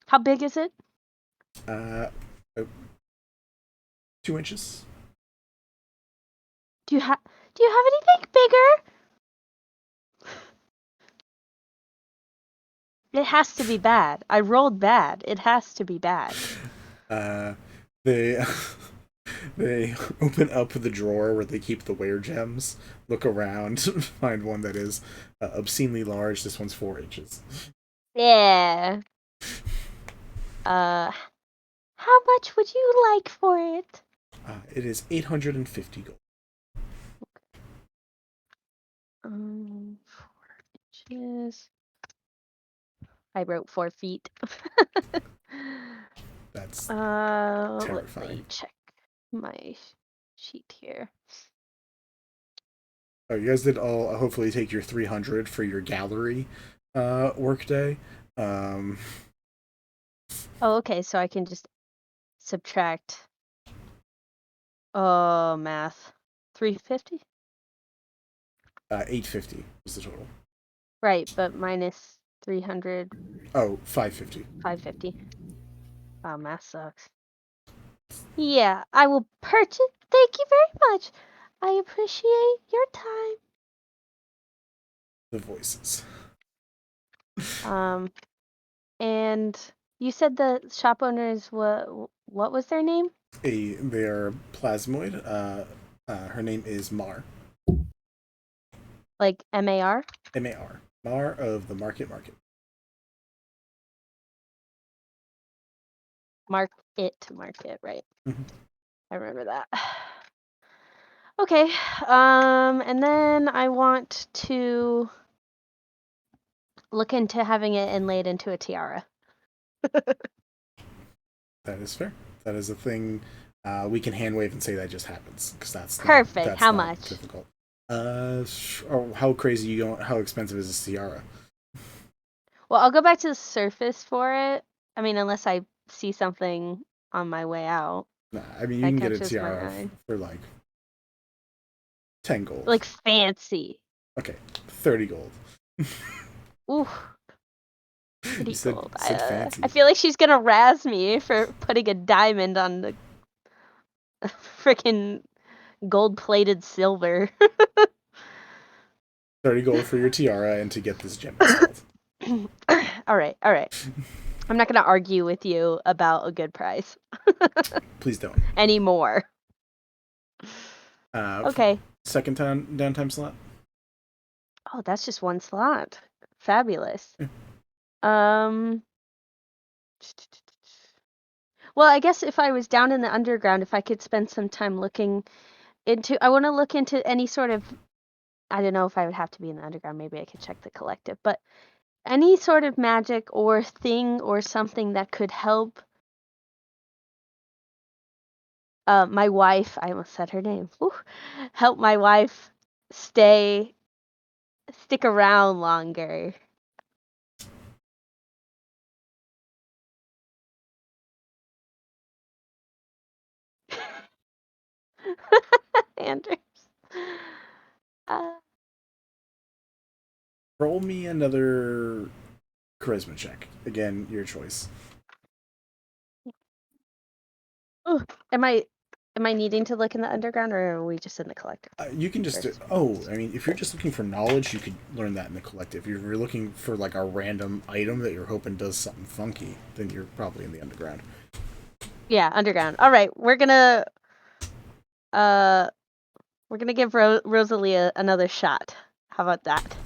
How big is it? 2 inches. Do you have anything bigger? It has to be bad. I rolled bad. It has to be bad. They open up the drawer where they keep the wear gems, look around, find one that is obscenely large. This one's 4 inches. Yeah. How much would you like for it? It is 850 gold. 4 inches. I wrote 4 feet. That's terrifying. Let me check my sheet here. Oh, you guys did all hopefully take your 300 for your gallery workday. Oh, okay, so I can just subtract. Oh, math. 350? 850 is the total. Right, but minus 300. Oh, 550. 550. Wow, math sucks. Yeah, I will purchase. Thank you very much. I appreciate your time. The voices. And you said the shop owners, what was their name? They are plasmoid. Her name is Mar. Like M-A-R? M-A-R. Mar of the Market. Market, right? Mm-hmm. I remember that. Okay, and then I want to look into having it inlaid into a tiara. That is fair. That is a thing. We can hand wave and say that just happens because that's perfect. That's how not much? Difficult. How crazy you going? How expensive is this tiara? Well, I'll go back to the surface for it. I mean, unless I see something on my way out. Nah, I mean you can get a tiara for like 10 gold. Like fancy. Okay, 30 gold. Ooh. Pretty gold. Said fancy. I feel like she's gonna razz me for putting a diamond on the freaking gold-plated silver. 30 gold for your tiara and to get this gem installed. All right. I'm not gonna argue with you about a good price. Please don't. Anymore. Okay. Second downtime slot. Oh, that's just one slot. Fabulous. Yeah. Well, I guess if I was down in the underground, if I could spend some time looking into, I want to look into any sort of, I don't know if I would have to be in the underground. Maybe I could check the collective, but any sort of magic or thing or something that could help my wife, I almost said her name, help my wife stick around longer. Anders. Roll me another charisma check. Again, your choice. Oh, am I needing to look in the underground, or are we just in the collective? You can just I mean, if you're just looking for knowledge, you could learn that in the collective. If you're looking for like a random item that you're hoping does something funky, then you're probably in the underground. Yeah, underground. All right, we're gonna give Rosalia another shot. How about that?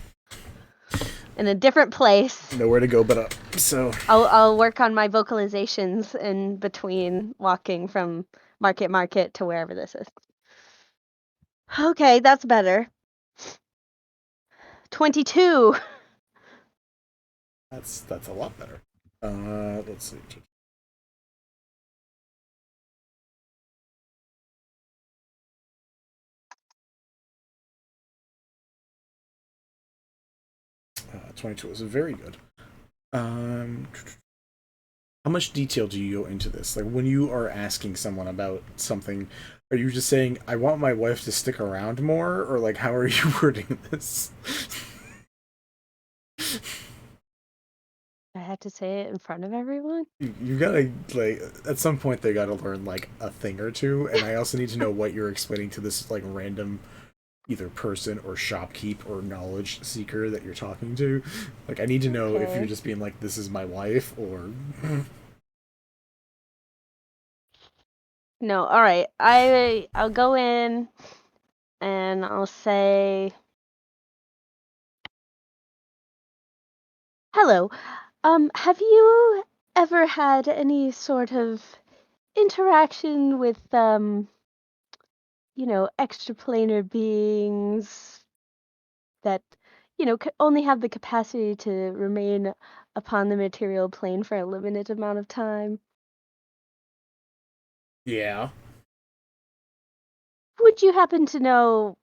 In a different place. Nowhere to go but up. So I'll work on my vocalizations in between walking from market to wherever this is. Okay, that's better. 22. That's a lot better. Let's see. Uh, 22 is very good. How much detail do you go into this? Like when you are asking someone about something, are you just saying, I want my wife to stick around more? Or like, how are you wording this? I had to say it in front of everyone? You gotta, like, at some point they gotta learn, like, a thing or two, and I also need to know what you're explaining to this, like, random either person or shopkeep or knowledge seeker that you're talking to. Like, I need to know if you're just being like, this is my wife, or... No, alright. I'll go in and I'll say, hello. Have you ever had any sort of interaction with, extraplanar beings that, only have the capacity to remain upon the material plane for a limited amount of time? Yeah. Would you happen to know,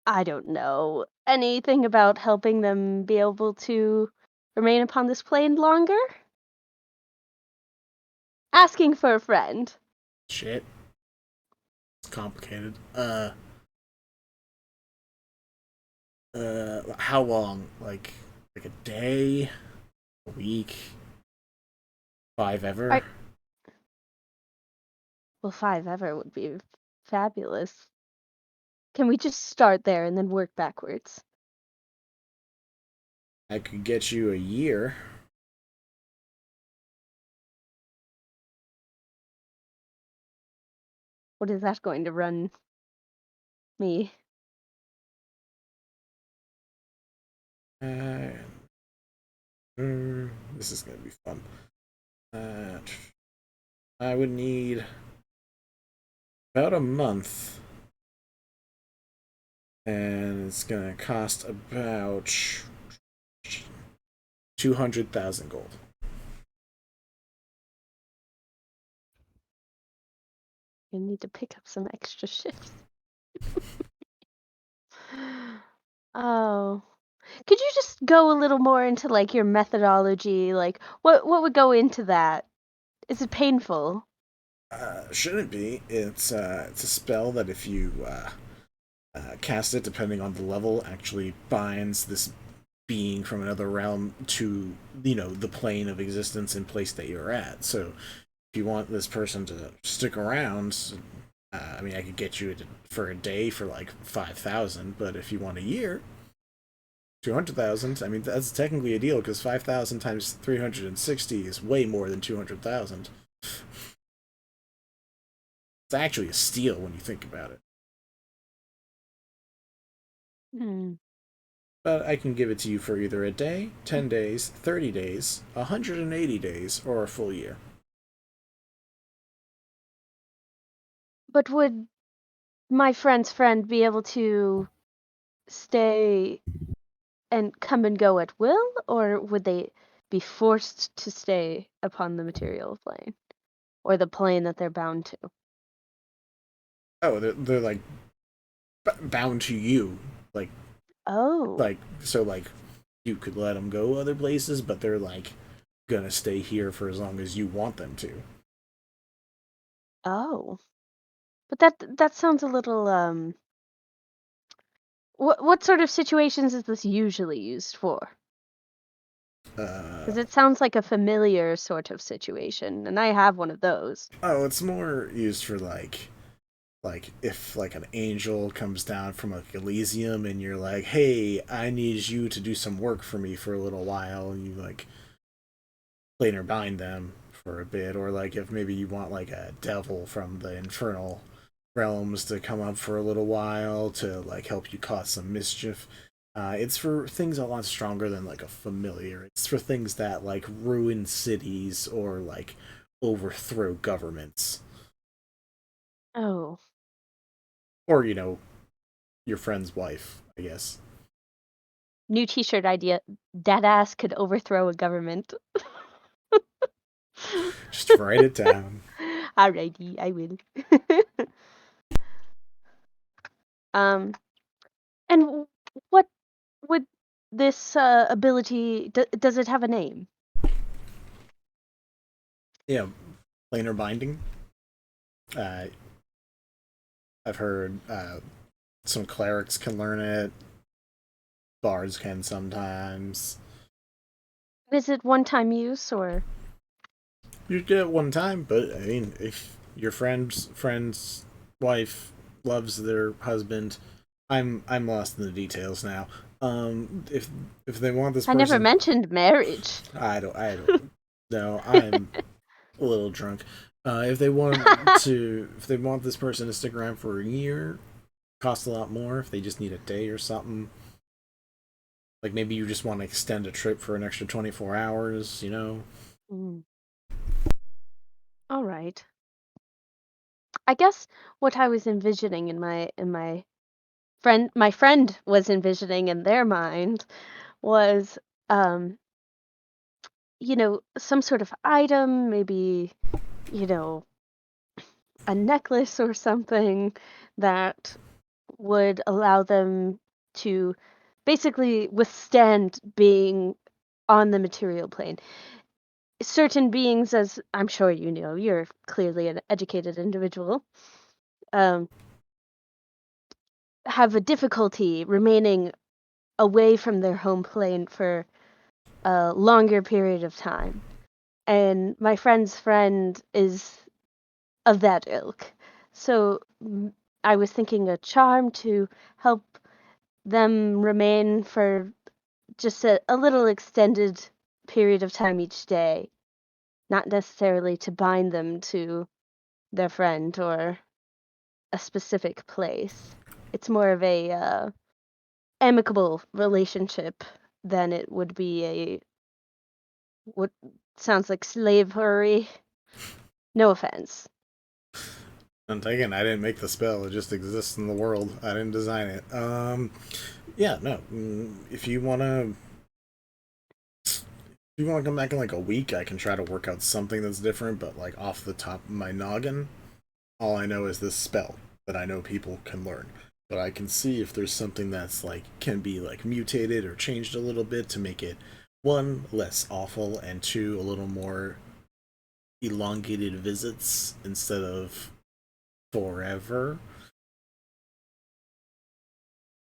I don't know, anything about helping them be able to remain upon this plane longer? Asking for a friend. Shit. It's complicated. How long? Like a day? A week? 5 ever? Well, 5 ever would be fabulous. Can we just start there and then work backwards? I could get you a year. What is that going to run me? This is gonna be fun. I would need about a month, and it's gonna cost about 200,000 gold. I need to pick up some extra shifts. Oh. Could you just go a little more into like your methodology? Like what would go into that? Is it painful? Shouldn't be. It's a spell that if you cast it, depending on the level, actually binds this being from another realm to, the plane of existence and place that you're at. So if you want this person to stick around, I mean, I could get you for a day for like 5,000, but if you want a year, 200,000. I mean, that's technically a deal because 5,000 times 360 is way more than 200,000. It's actually a steal when you think about it. But I can give it to you for either a day, 10 days, 30 days, 180 days, or a full year. But would my friend's friend be able to stay and come and go at will, or would they be forced to stay upon the material plane, or the plane that they're bound to? Oh, they're like bound to you, like Oh, so you could let them go other places, but they're like gonna stay here for as long as you want them to. oh, but that sounds a little What sort of situations is this usually used for? Because it sounds like a familiar sort of situation, and I have one of those. Oh, it's more used for like if like an angel comes down from like Elysium and you're like, hey, I need you to do some work for me for a little while, and you like later bind them for a bit, or like if maybe you want like a devil from the infernal realms to come up for a little while to like help you cause some mischief. It's for things a lot stronger than like a familiar. It's for things that like ruin cities or like overthrow governments. Oh. Or, your friend's wife, I guess. New t-shirt idea. That ass could overthrow a government. Just write it down. Alrighty, I will. And what would this ability, does it have a name? Yeah, planar binding. I've heard some clerics can learn it. Bards can sometimes. Is it one-time use, or? You get it one time, but I mean, if your friend's wife loves their husband, I'm lost in the details now. If they want this person, I never mentioned marriage. I don't. No, I'm a little drunk. If they want this person to stick around for a year, costs a lot more. If they just need a day or something, like maybe you just want to extend a trip for an extra 24 hours, Mm. All right. I guess what I was envisioning in my friend was envisioning in their mind was some sort of item, maybe a necklace or something that would allow them to basically withstand being on the material plane. Certain beings, as I'm sure you know, you're clearly an educated individual, have a difficulty remaining away from their home plane for a longer period of time. And my friend's friend is of that ilk. So I was thinking a charm to help them remain for just a little extended period of time each day, not necessarily to bind them to their friend or a specific place. It's more of a amicable relationship than it would be a what sounds like slavery. No offense. And again, I didn't make the spell; it just exists in the world. I didn't design it. Yeah, no. If you wanna come back in like a week, I can try to work out something that's different. But like off the top of my noggin, all I know is this spell that I know people can learn. But I can see if there's something that's like can be like mutated or changed a little bit to make it, one, less awful, and two, a little more elongated visits instead of forever.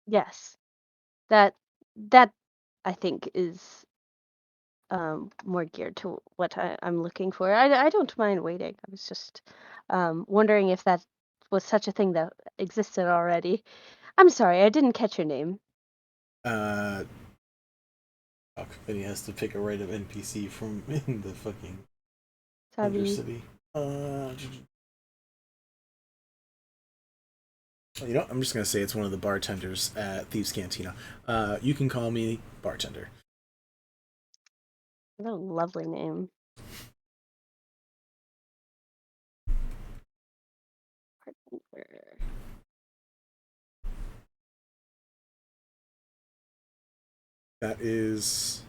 Yes. That I think is more geared to what I'm looking for. I don't mind waiting. I was just wondering if that was such a thing that existed already. I'm sorry, I didn't catch your name. Fuck, but he has to pick a random NPC from in the fucking Undercity. I'm just gonna say it's one of the bartenders at Thieves Cantina. You can call me bartender. What a lovely name. That is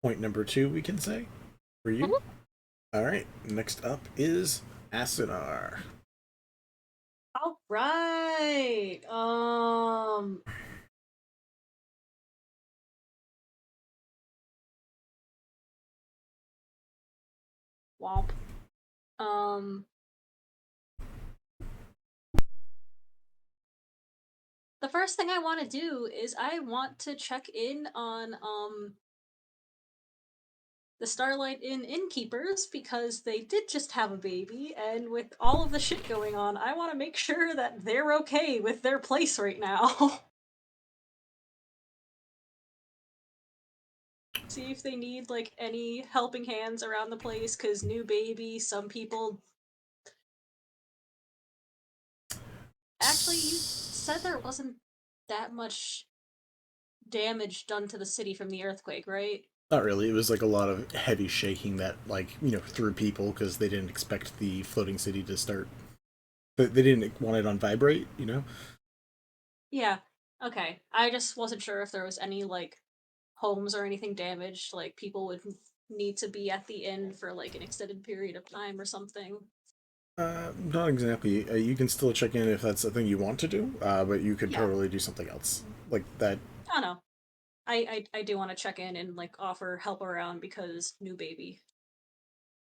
point number 2, we can say, for you. All right. Next up is Asunar. All right. Womp. The first thing I want to do is I want to check in on the Starlight Inn innkeepers, because they did just have a baby, and with all of the shit going on, I want to make sure that they're okay with their place right now. See if they need like any helping hands around the place, because new baby, some people. Actually, you said there wasn't that much damage done to the city from the earthquake, right? Not really. It was like a lot of heavy shaking that, like, threw people because they didn't expect the floating city to start. They didn't want it on vibrate, Yeah. Okay. I just wasn't sure if there was any like homes or anything damaged, like people would need to be at the inn for like an extended period of time or something. Not exactly. You can still check in if that's the thing you want to do, but you could Yeah. totally do something else like that. I don't know. I do want to check in and like offer help around, because new baby.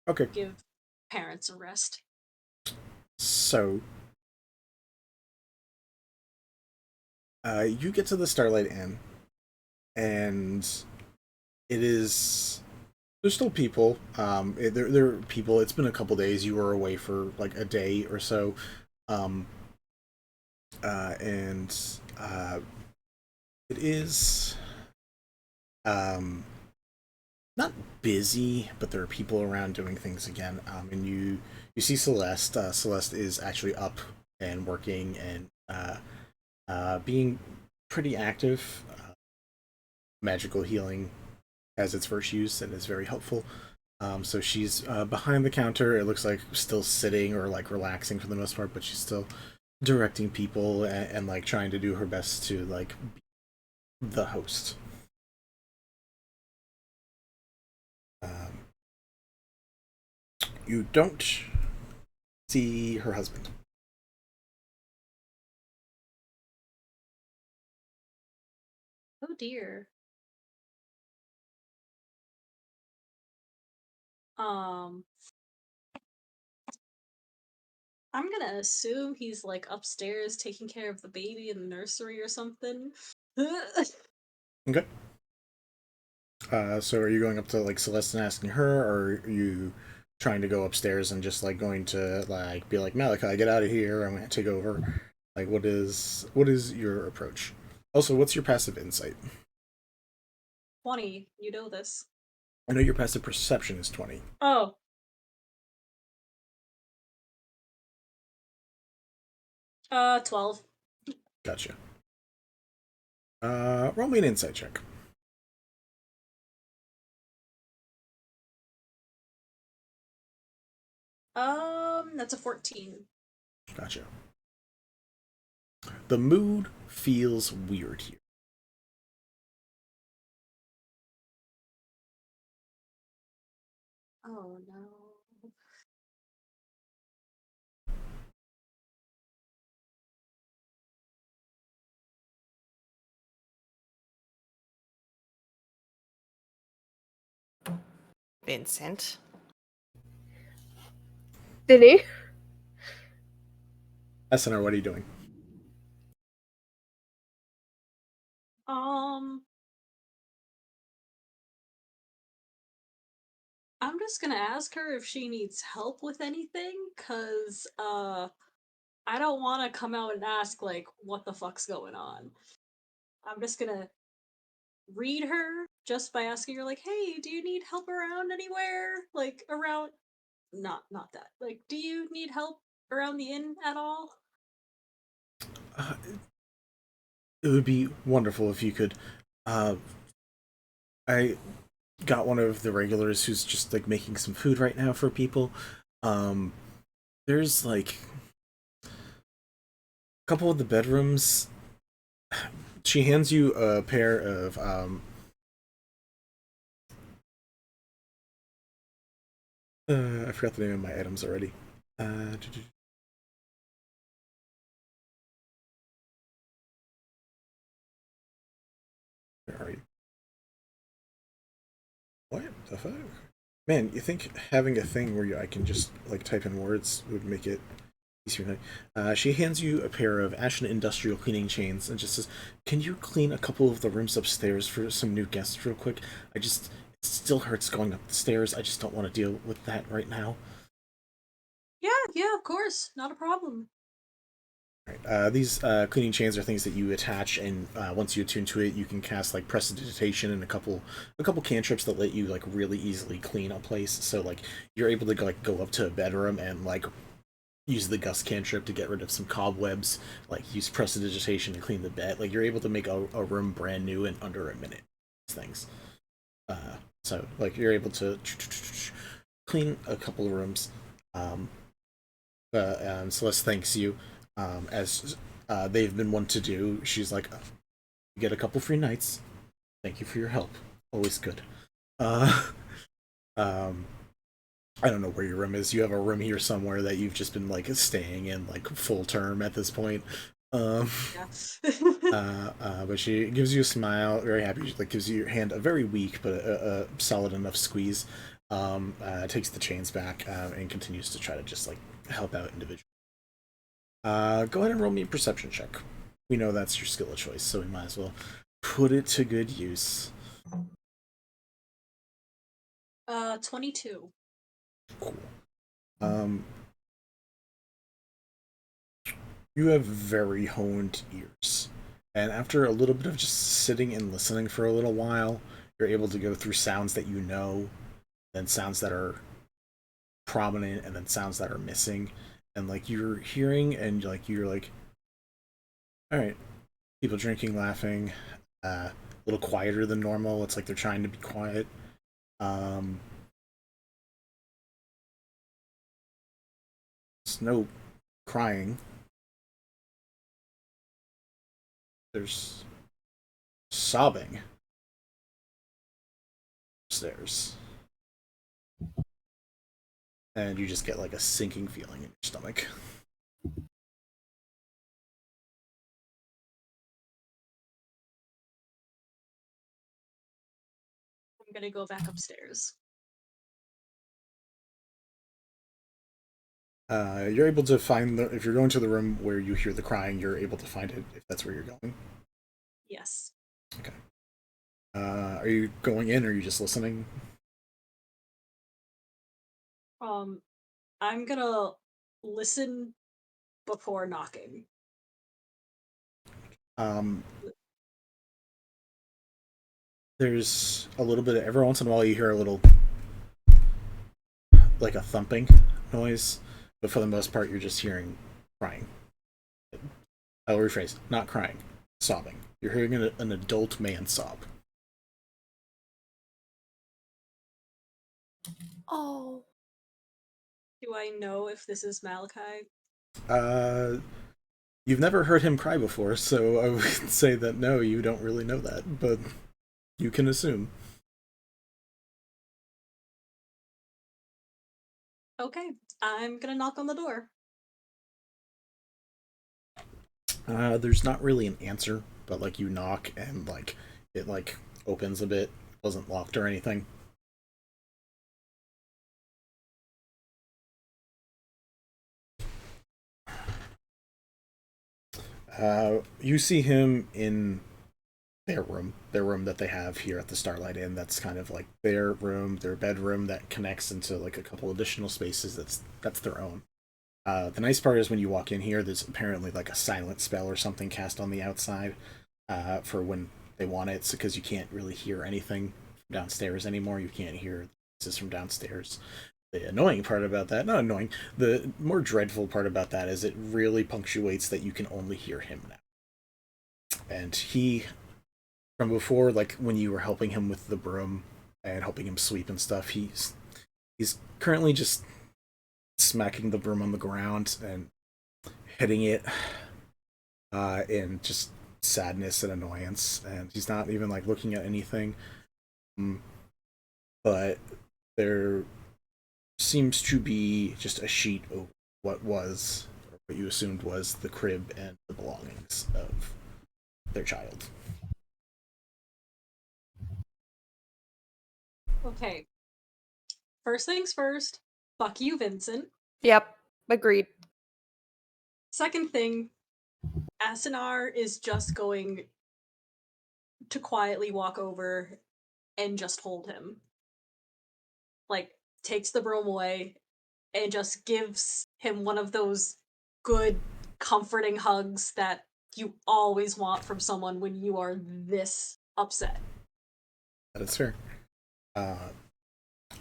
Okay. Give parents a rest. So, you get to the Starlight Inn, and there's still people. There are people. It's been a couple days. You were away for like a day or so, and it is not busy, but there are people around doing things again. And you see Celeste. Celeste is actually up and working and being pretty active. Magical healing has its first use and is very helpful. So she's behind the counter. It looks like still sitting or like relaxing for the most part, but she's still directing people and like trying to do her best to like be the host. You don't see her husband. Oh dear. I'm gonna assume he's like upstairs taking care of the baby in the nursery or something. Okay. So are you going up to like Celeste and asking her, or are you trying to go upstairs and just like going to like be like, Malachi, get out of here, I'm gonna take over? Like, what is your approach? Also, what's your passive insight? 20, you know this. I know your passive perception is 20. Oh. Uh, 12. Gotcha. Roll me an insight check. That's a 14. Gotcha. The mood feels weird here. Oh no. Vincent. Vinny? Asunar, what are you doing? I'm just gonna ask her if she needs help with anything, cause I don't want to come out and ask like what the fuck's going on. I'm just gonna read her just by asking her like, "Hey, do you need help around anywhere? Like around not that. Like, do you need help around the inn at all?" It would be wonderful if you could. I got one of the regulars who's just like making some food right now for people. There's like a couple of the bedrooms. She hands you a pair of I forgot the name of my items already. Where are you? What the fuck? Man, you think having a thing where I can just like type in words would make it easier? She hands you a pair of Ashen Industrial cleaning chains and just says, "Can you clean a couple of the rooms upstairs for some new guests real quick? It still hurts going up the stairs. I just don't want to deal with that right now." Yeah, of course. Not a problem. These cleaning chains are things that you attach, and once you attune to it, you can cast like prestidigitation and a couple cantrips that let you like really easily clean a place. So like you're able to like go up to a bedroom and like use the gust cantrip to get rid of some cobwebs. Like use prestidigitation to clean the bed. Like you're able to make a room brand new in under a minute. Things. So like you're able to clean a couple of rooms. Celeste thanks you. As they've been one to do. She's like, "You get a couple free nights. Thank you for your help. Always good." I don't know where your room is. You have a room here somewhere that you've just been like staying in like full term at this point. Yes. But she gives you a smile, very happy. She like gives you your hand a very weak but a solid enough squeeze. Takes the chains back and continues to try to just like help out individuals. Go ahead and roll me a perception check. We know that's your skill of choice, so we might as well put it to good use. 22. Cool. You have very honed ears, and after a little bit of just sitting and listening for a little while, you're able to go through sounds that you know, then sounds that are prominent, and then sounds that are missing. And like you're hearing and like you're like, all right, people drinking, laughing, a little quieter than normal. It's like they're trying to be quiet. There's no crying. There's sobbing upstairs. And you just get like a sinking feeling in your stomach. I'm gonna go back upstairs. You're able to find if you're going to the room where you hear the crying, you're able to find it if that's where you're going. Yes. Okay. Are you going in or are you just listening? I'm gonna listen before knocking. There's a little bit of, every once in a while you hear a little like a thumping noise, but for the most part you're just hearing crying. I'll rephrase, not crying, sobbing. You're hearing an adult man sob. Oh. Do I know if this is Malachi? You've never heard him cry before, so I would say that no, you don't really know that, but you can assume. Okay, I'm gonna knock on the door. There's not really an answer, but like you knock and like it like opens a bit. It wasn't locked or anything. You see him in their room that they have here at the Starlight Inn. That's kind of like their room, their bedroom that connects into like a couple additional spaces. That's their own. The nice part is when you walk in here, there's apparently like a silent spell or something cast on the outside for when they want it, because you can't really hear anything from downstairs anymore. You can't hear this from downstairs. The annoying part about that, not annoying, the more dreadful part about that is it really punctuates that you can only hear him now. And he, from before, like when you were helping him with the broom and helping him sweep and stuff, he's currently just smacking the broom on the ground and hitting it in just sadness and annoyance, and he's not even like looking at anything. But there's seems to be just a sheet of what was, or what you assumed was, the crib and the belongings of their child. Okay. First things first, fuck you, Vincent. Yep, agreed. Second thing, Asunar is just going to quietly walk over and just hold him. Like, takes the broom away and just gives him one of those good, comforting hugs that you always want from someone when you are this upset. That is fair.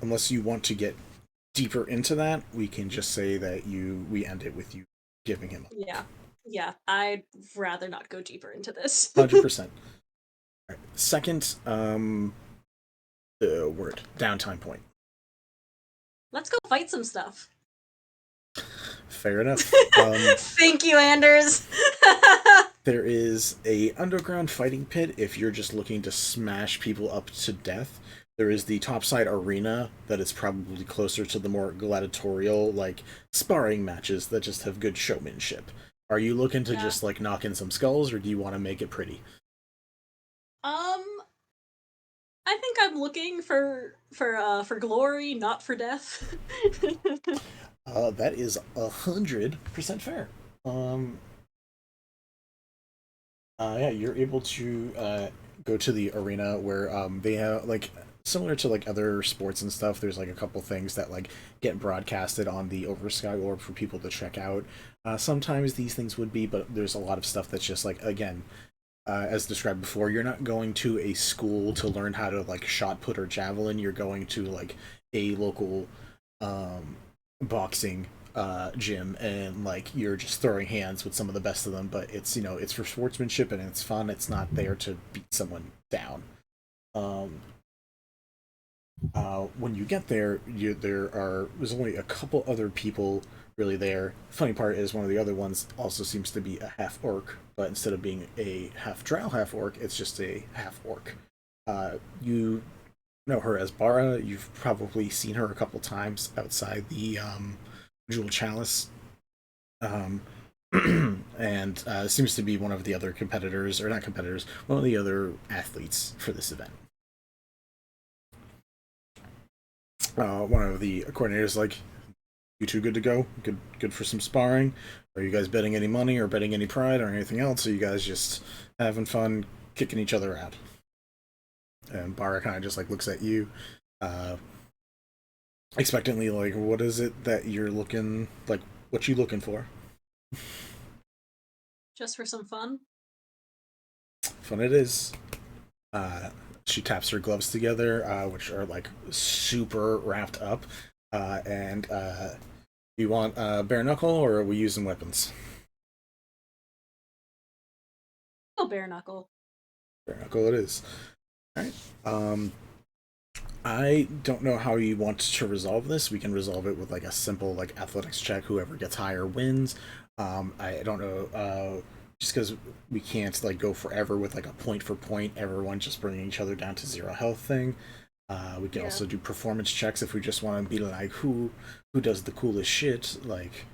Unless you want to get deeper into that, we can just say that we end it with you giving him Yeah. Yeah, I'd rather not go deeper into this. 100%. Right. Second, word, downtime point. Let's go fight some stuff. Fair enough. Thank you, Anders. There is a underground fighting pit if you're just looking to smash people up to death. There is the topside arena that is probably closer to the more gladiatorial, like, sparring matches that just have good showmanship. Are you looking to just, like, knock in some skulls, or do you want to make it pretty? I think I'm looking for glory, not for death. That is 100% fair. Yeah, you're able to go to the arena where they have, like, similar to like other sports and stuff. There's like a couple things that like get broadcasted on the Oversky Orb for people to check out. Sometimes these things would be, but there's a lot of stuff that's just like, again, as described before, you're not going to a school to learn how to like shot put or javelin. You're going to like a local boxing gym, and like you're just throwing hands with some of the best of them, but it's, you know, it's for sportsmanship and it's fun. It's not there to beat someone down. When you get there, there's only a couple other people really there. Funny part is one of the other ones also seems to be a half orc, but instead of being a half drow half orc, it's just a half orc. You know her as Bara. You've probably seen her a couple times outside the Jewel Chalice. And seems to be one of the other competitors, or not competitors, one of the other athletes for this event. One of the coordinators like, you two good to go? Good for some sparring? Are you guys betting any money or betting any pride or anything else? Or are you guys just having fun kicking each other out? And Bara kind of just like looks at you, expectantly, like, what is it that you're looking, like, what you looking for? Just for some fun? Fun it is. She taps her gloves together, which are like super wrapped up. And you want bare knuckle, or are we using weapons? Oh, bare knuckle. Bare knuckle it is. Alright. I don't know how you want to resolve this. We can resolve it with like a simple like athletics check. Whoever gets higher wins. I don't know. Just because we can't like go forever with like a point for point, everyone just bringing each other down to 0 health thing. We can also do performance checks if we just want to be like who does the coolest shit. Like,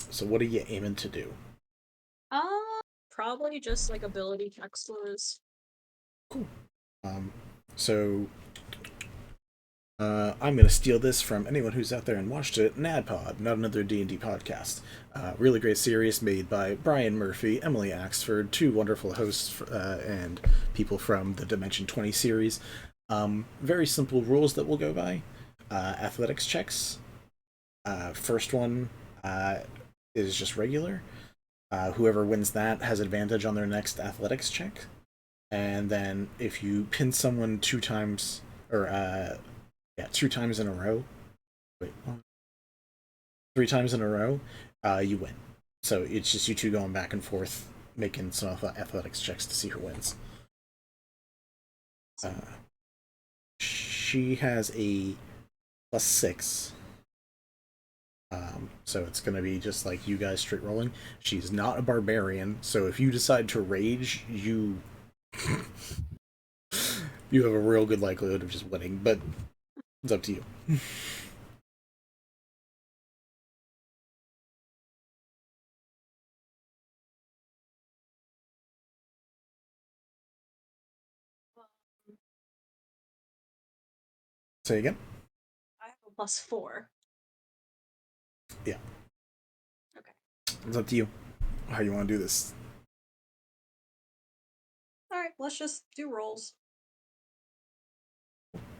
so what are you aiming to do? Probably just like ability checks was. Cool. So I'm going to steal this from anyone who's out there and watched it. NADPOD, Not Another D&D Podcast. Really great series made by Brian Murphy, Emily Axford, 2 wonderful hosts and people from the Dimension 20 series. Very simple rules that we'll go by. Athletics checks. First one is just regular. Whoever wins that has advantage on their next athletics check. And then if you pin someone 2 times, or 2 times in a row. Wait, 3 times in a row, you win. So it's just you two going back and forth, making some athletics checks to see who wins. She has a +6. So it's going to be just like you guys straight rolling. She's not a barbarian, so if you decide to rage, you You have a real good likelihood of just winning, but it's up to you. Say again? I have a +4. Yeah. Okay. It's up to you how you want to do this. Alright, let's just do rolls.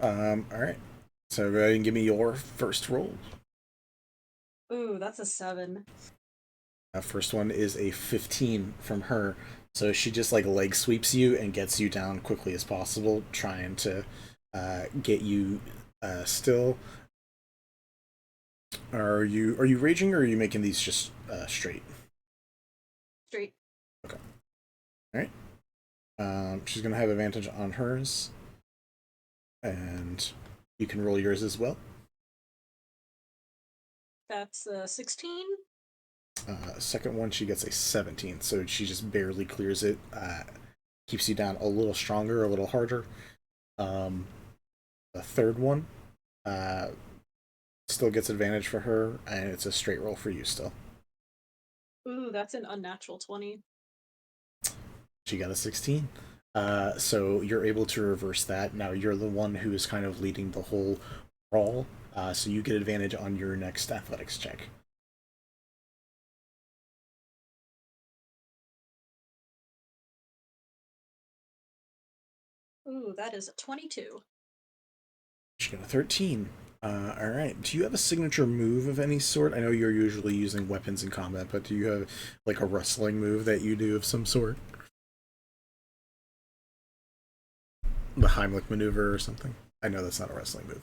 Alright. So go ahead and give me your first roll. Ooh, that's a 7. First one is a 15 from her. So she just like leg sweeps you and gets you down quickly as possible, trying to get you still. Are you raging, or are you making these just straight? Straight. Okay. All right. She's gonna have advantage on hers, and you can roll yours as well. That's 16. Second one, she gets a 17, so she just barely clears it. Keeps you down a little stronger, a little harder. The third one still gets advantage for her, and it's a straight roll for you still. Ooh, that's an unnatural 20. She got a 16. So you're able to reverse that. Now you're the one who is kind of leading the whole brawl, so you get advantage on your next athletics check. Ooh, that is a 22. She got a 13. Alright. Do you have a signature move of any sort? I know you're usually using weapons in combat, but do you have like a wrestling move that you do of some sort? The Heimlich maneuver or something? I know that's not a wrestling move.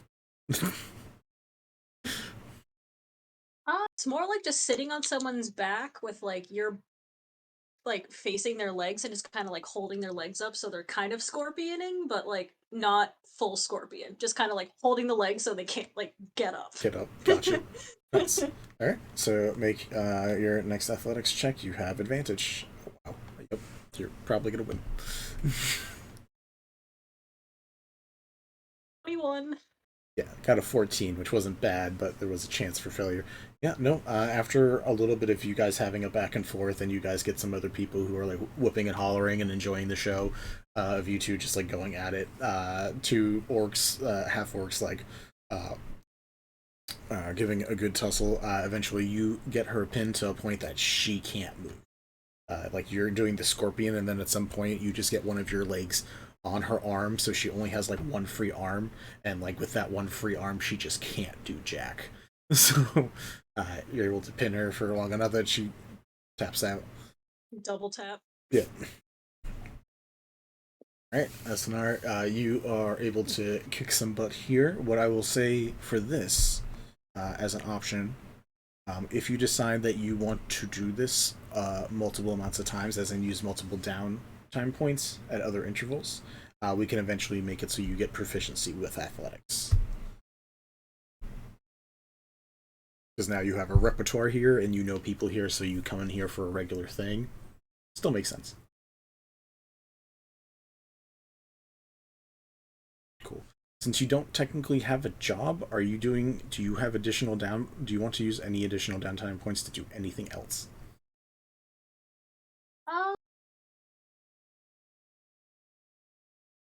It's more like just sitting on someone's back with like you're like facing their legs and just kind of like holding their legs up so they're kind of scorpioning, but like not full scorpion. Just kind of like holding the legs so they can't like get up. Get up. Gotcha. Nice. Alright, so make your next athletics check. You have advantage. Wow. Yep. You're probably gonna win. 21. Yeah, got a 14, which wasn't bad, but there was a chance for failure. Yeah, no, after a little bit of you guys having a back and forth, and you guys get some other people who are like whooping and hollering and enjoying the show, of you two just like going at it, two orcs, half orcs, like giving a good tussle. Eventually you get her pinned to a point that she can't move. Like you're doing the scorpion, and then at some point you just get one of your legs on her arm, so she only has like one free arm, and like with that one free arm she just can't do jack. So you're able to pin her for long enough that she taps out. Double tap. Yeah. Alright, Asunar, you are able to kick some butt here. What I will say for this, as an option, if you decide that you want to do this multiple amounts of times, as in use multiple down time points at other intervals, we can eventually make it so you get proficiency with athletics. Because now you have a repertoire here, and you know people here, so you come in here for a regular thing. Still makes sense. Cool. Since you don't technically have a job, do you have additional do you want to use any additional downtime points to do anything else?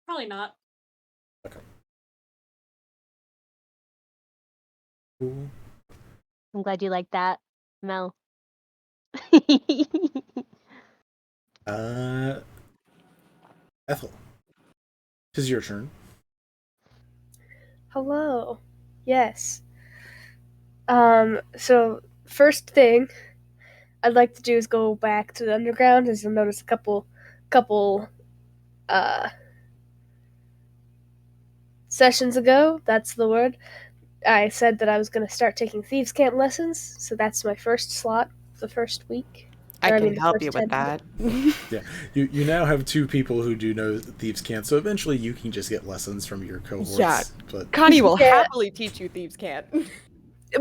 Probably not. Okay. Cool. I'm glad you like that, Mel. Ethel, this is your turn. Hello. Yes. So first thing I'd like to do is go back to the underground, as you'll notice a couple sessions ago, that's the word, I said that I was going to start taking Thieves' Cant lessons, so that's my first slot the first week. I can the help first you with 10 that. Yeah, you now have two people who do know Thieves' Cant, so eventually you can just get lessons from your cohorts. Yeah, but Connie will happily teach you Thieves' Cant.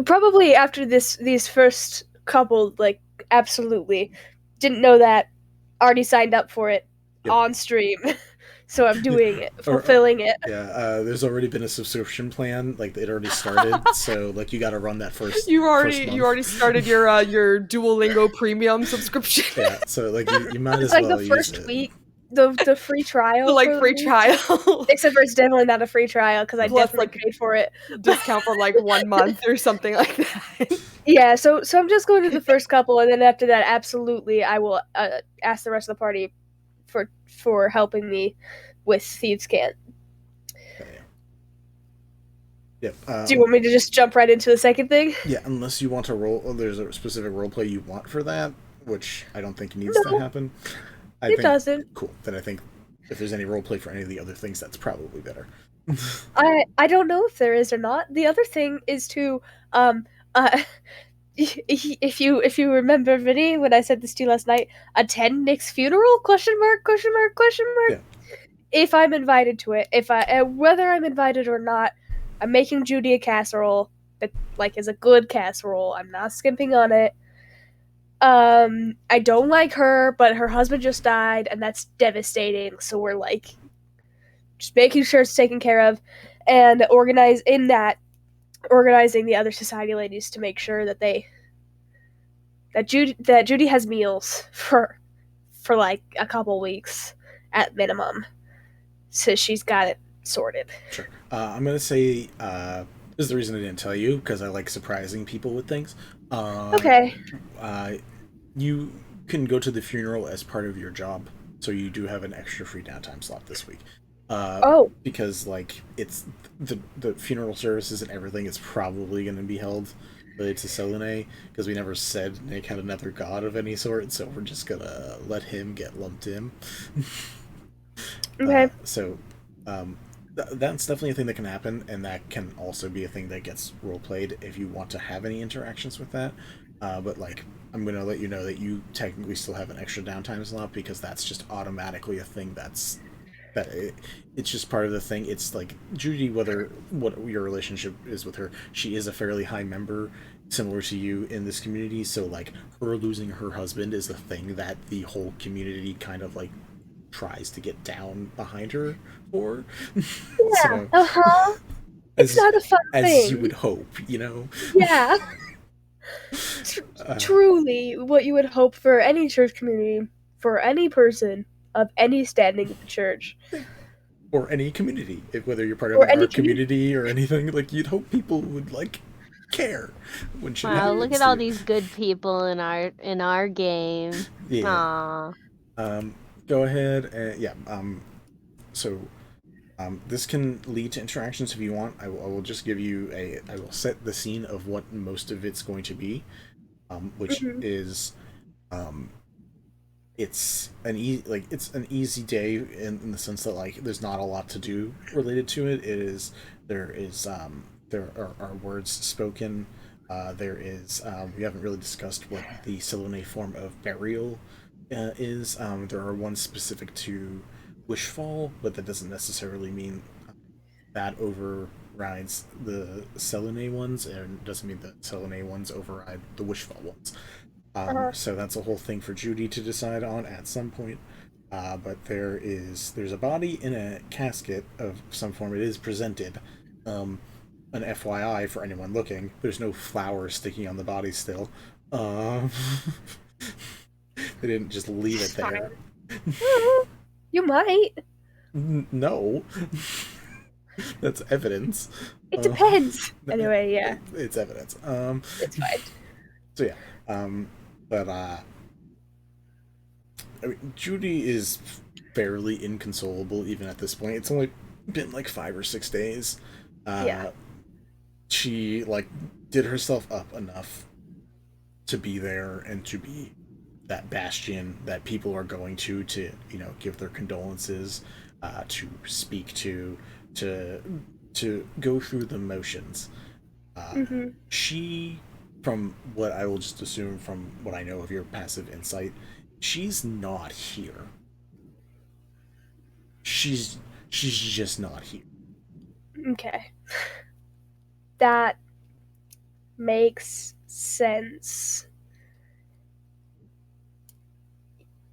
Probably after these first couple, like, absolutely. Didn't know that. Already signed up for it on stream. so I'm doing it, fulfilling it. Yeah, there's already been a subscription plan, like it already started, so like you got to run that first. You first month. already started your Duolingo premium subscription. Yeah, so like you might It's as like well the use first it. week, the free trial, Like for free the week. trial. Except for it's definitely not a free trial because I Plus, definitely paid for it. Discount for like 1 month or something like that. Yeah, so I'm just going to the first couple, and then after that, absolutely, I will ask the rest of the party for helping me with Thieves' Cant. Yep. Do you want me to just jump right into the second thing? Yeah, unless you want to roll. There's a specific roleplay you want for that, which I don't think needs to happen. It doesn't. Cool. Then I think if there's any roleplay for any of the other things, that's probably better. I don't know if there is or not. The other thing is to if you remember Vinny when I said this to you last night, attend Nick's funeral? Question mark? Question mark? Question mark? Yeah. If I'm invited to it, whether I'm invited or not, I'm making Judy a casserole that like is a good casserole. I'm not skimping on it. I don't like her, but her husband just died, and that's devastating. So we're like just making sure it's taken care of, and organizing the other society ladies to make sure that Judy has meals for like a couple weeks at minimum, so she's got it sorted. Sure. I'm gonna say this is the reason I didn't tell you, because I like surprising people with things. Okay. You can go to the funeral as part of your job, so you do have an extra free downtime slot this week. Because like it's the funeral services and everything is probably going to be held related to Selune, because we never said Nick had another god of any sort, so we're just gonna let him get lumped in. Okay. That's definitely a thing that can happen, and that can also be a thing that gets role played if you want to have any interactions with that. But like, I'm gonna let you know that you technically still have an extra downtime slot, because that's just automatically a thing it's just part of the thing. It's like Judy, what your relationship is with her, she is a fairly high member, similar to you in this community. So like, her losing her husband is the thing that the whole community kind of like tries to get down behind her for. Yeah. It's not a fun thing, as you would hope, you know. Yeah. Truly, what you would hope for any church community, for any person of any standing in the church, or any community, whether you're part of our community or anything, like you'd hope people would like care when shit Wow, happens look at all these good people in our game. Yeah. Aww. Go ahead and this can lead to interactions if you want. I will just give you I will set the scene of what most of it's going to be, which is it's an easy day in the sense that like there's not a lot to do related to it. There are words spoken. We haven't really discussed what the Selune form of burial is. There are ones specific to Wishfall, but that doesn't necessarily mean that overrides the Selune ones, and doesn't mean the Selune ones override the Wishfall ones. So that's a whole thing for Judy to decide on at some point. But there's a body in a casket of some form. It is presented. An FYI for anyone looking, there's no flowers sticking on the body still. They didn't just leave it there. You might. No. That's evidence. It depends. Anyway, yeah. It's evidence. It's fine. So yeah. I mean, Judy is fairly inconsolable even at this point. It's only been like 5 or 6 days. Yeah. She like did herself up enough to be there and to be that bastion that people are going to give their condolences, to speak to go through the motions. She, from what I will just assume from what I know of your passive insight, she's not here. She's just not here. Okay. That makes sense.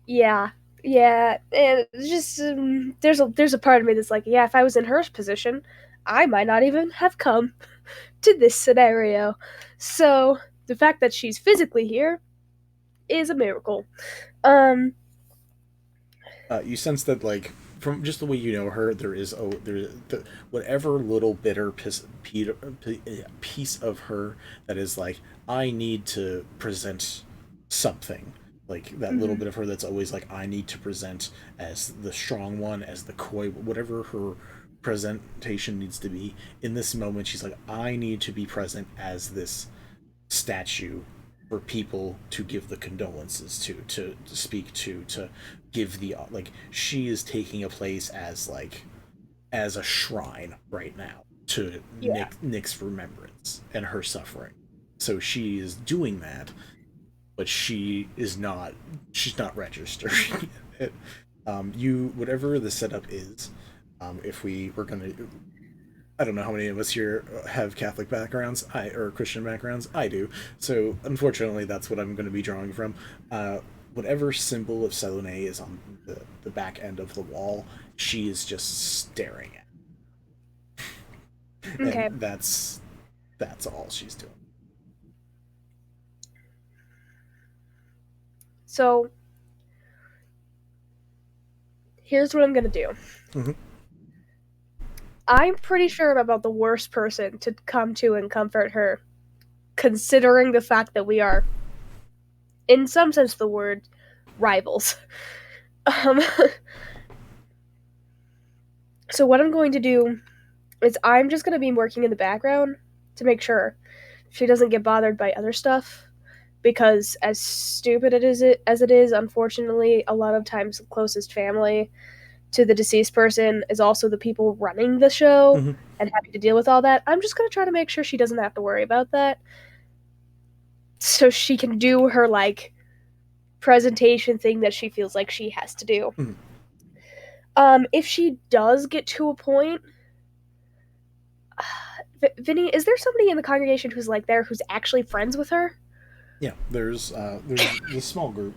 Yeah. Yeah, and it's just there's a part of me that's like, yeah, if I was in her position, I might not even have come to this scenario. So the fact that she's physically here is a miracle. You sense that, like, from just the way you know her, whatever little bitter piece of her that is like, I need to present something. Like that little bit of her that's always like, I need to present as the strong one, as the coy, whatever her presentation needs to be. In this moment, she's like, I need to be present as this statue for people to give the condolences to speak to give the, like, she is taking a place as, like, as a shrine right now to Nick's remembrance and her suffering. So she is doing that, but she's not registered. Whatever the setup is, if we were gonna, I don't know how many of us here have Catholic backgrounds, or Christian backgrounds. I do. So unfortunately, that's what I'm going to be drawing from. Whatever symbol of Selune is on the back end of the wall, she is just staring at. Okay. And that's all she's doing. So here's what I'm gonna do. I'm pretty sure I'm about the worst person to come to and comfort her, considering the fact that we are, in some sense of the word, rivals. So what I'm going to do is I'm just going to be working in the background to make sure she doesn't get bothered by other stuff, because as stupid as it is, unfortunately, a lot of times the closest family to the deceased person is also the people running the show and having to deal with all that. I'm just going to try to make sure she doesn't have to worry about that, so she can do her, like, presentation thing that she feels like she has to do. If she does get to a point, Vinny, is there somebody in the congregation who's like there who's actually friends with her? Yeah, there's a small group.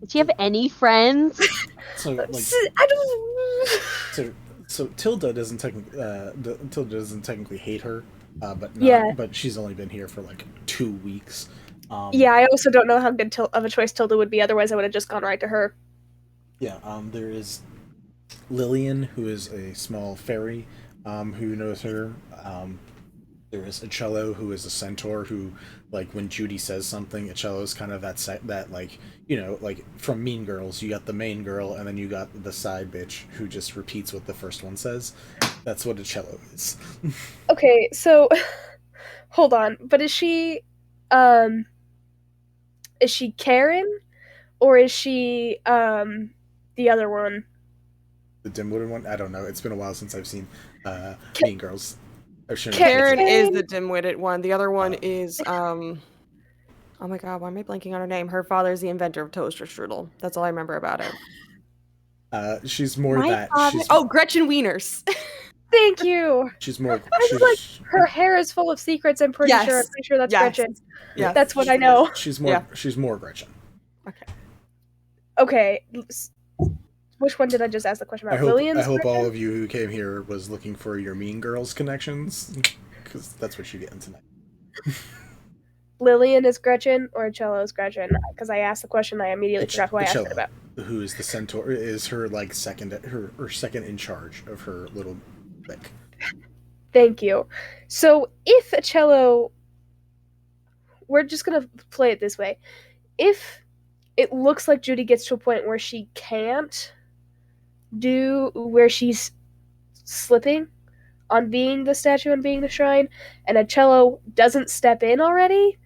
Did you have any friends? So, like, I don't. So Tilda doesn't technically hate her, but she's only been here for like 2 weeks. Yeah, I also don't know how good of a choice Tilda would be. Otherwise, I would have just gone right to her. Yeah. There is Lillian, who is a small fairy, who knows her. There is Achello, who is a centaur, who, like, when Judy says something, Achello's kind of that like, you know, like from Mean Girls, you got the main girl, and then you got the side bitch who just repeats what the first one says. That's what Achello is. Okay, so hold on, but is she Karen, or is she the other one? The dim-witted one? I don't know. It's been a while since I've seen Mean Girls. Karen is the dim-witted one. The other one is oh my god, why am I blanking on her name? Her father's the inventor of toaster strudel. That's all I remember about it. She's more Gretchen Wieners. Thank you. She's more. I was like, her hair is full of secrets. I'm pretty sure that's Gretchen. Yeah, that's what I know. She's more. She's more Gretchen. Okay. Which one did I just ask the question about? I hope all of you who came here was looking for your Mean Girls connections, because that's what you're getting tonight. Lillian is Gretchen, or Achello is Gretchen? Because I asked the question, I immediately forgot who I asked it about. Who is the centaur? Is her, like, second in charge of her little clique. Thank you. So if Achello, we're just gonna play it this way. If it looks like Judy gets to a point where she can't where she's slipping on being the statue and being the shrine, and Achello doesn't step in already,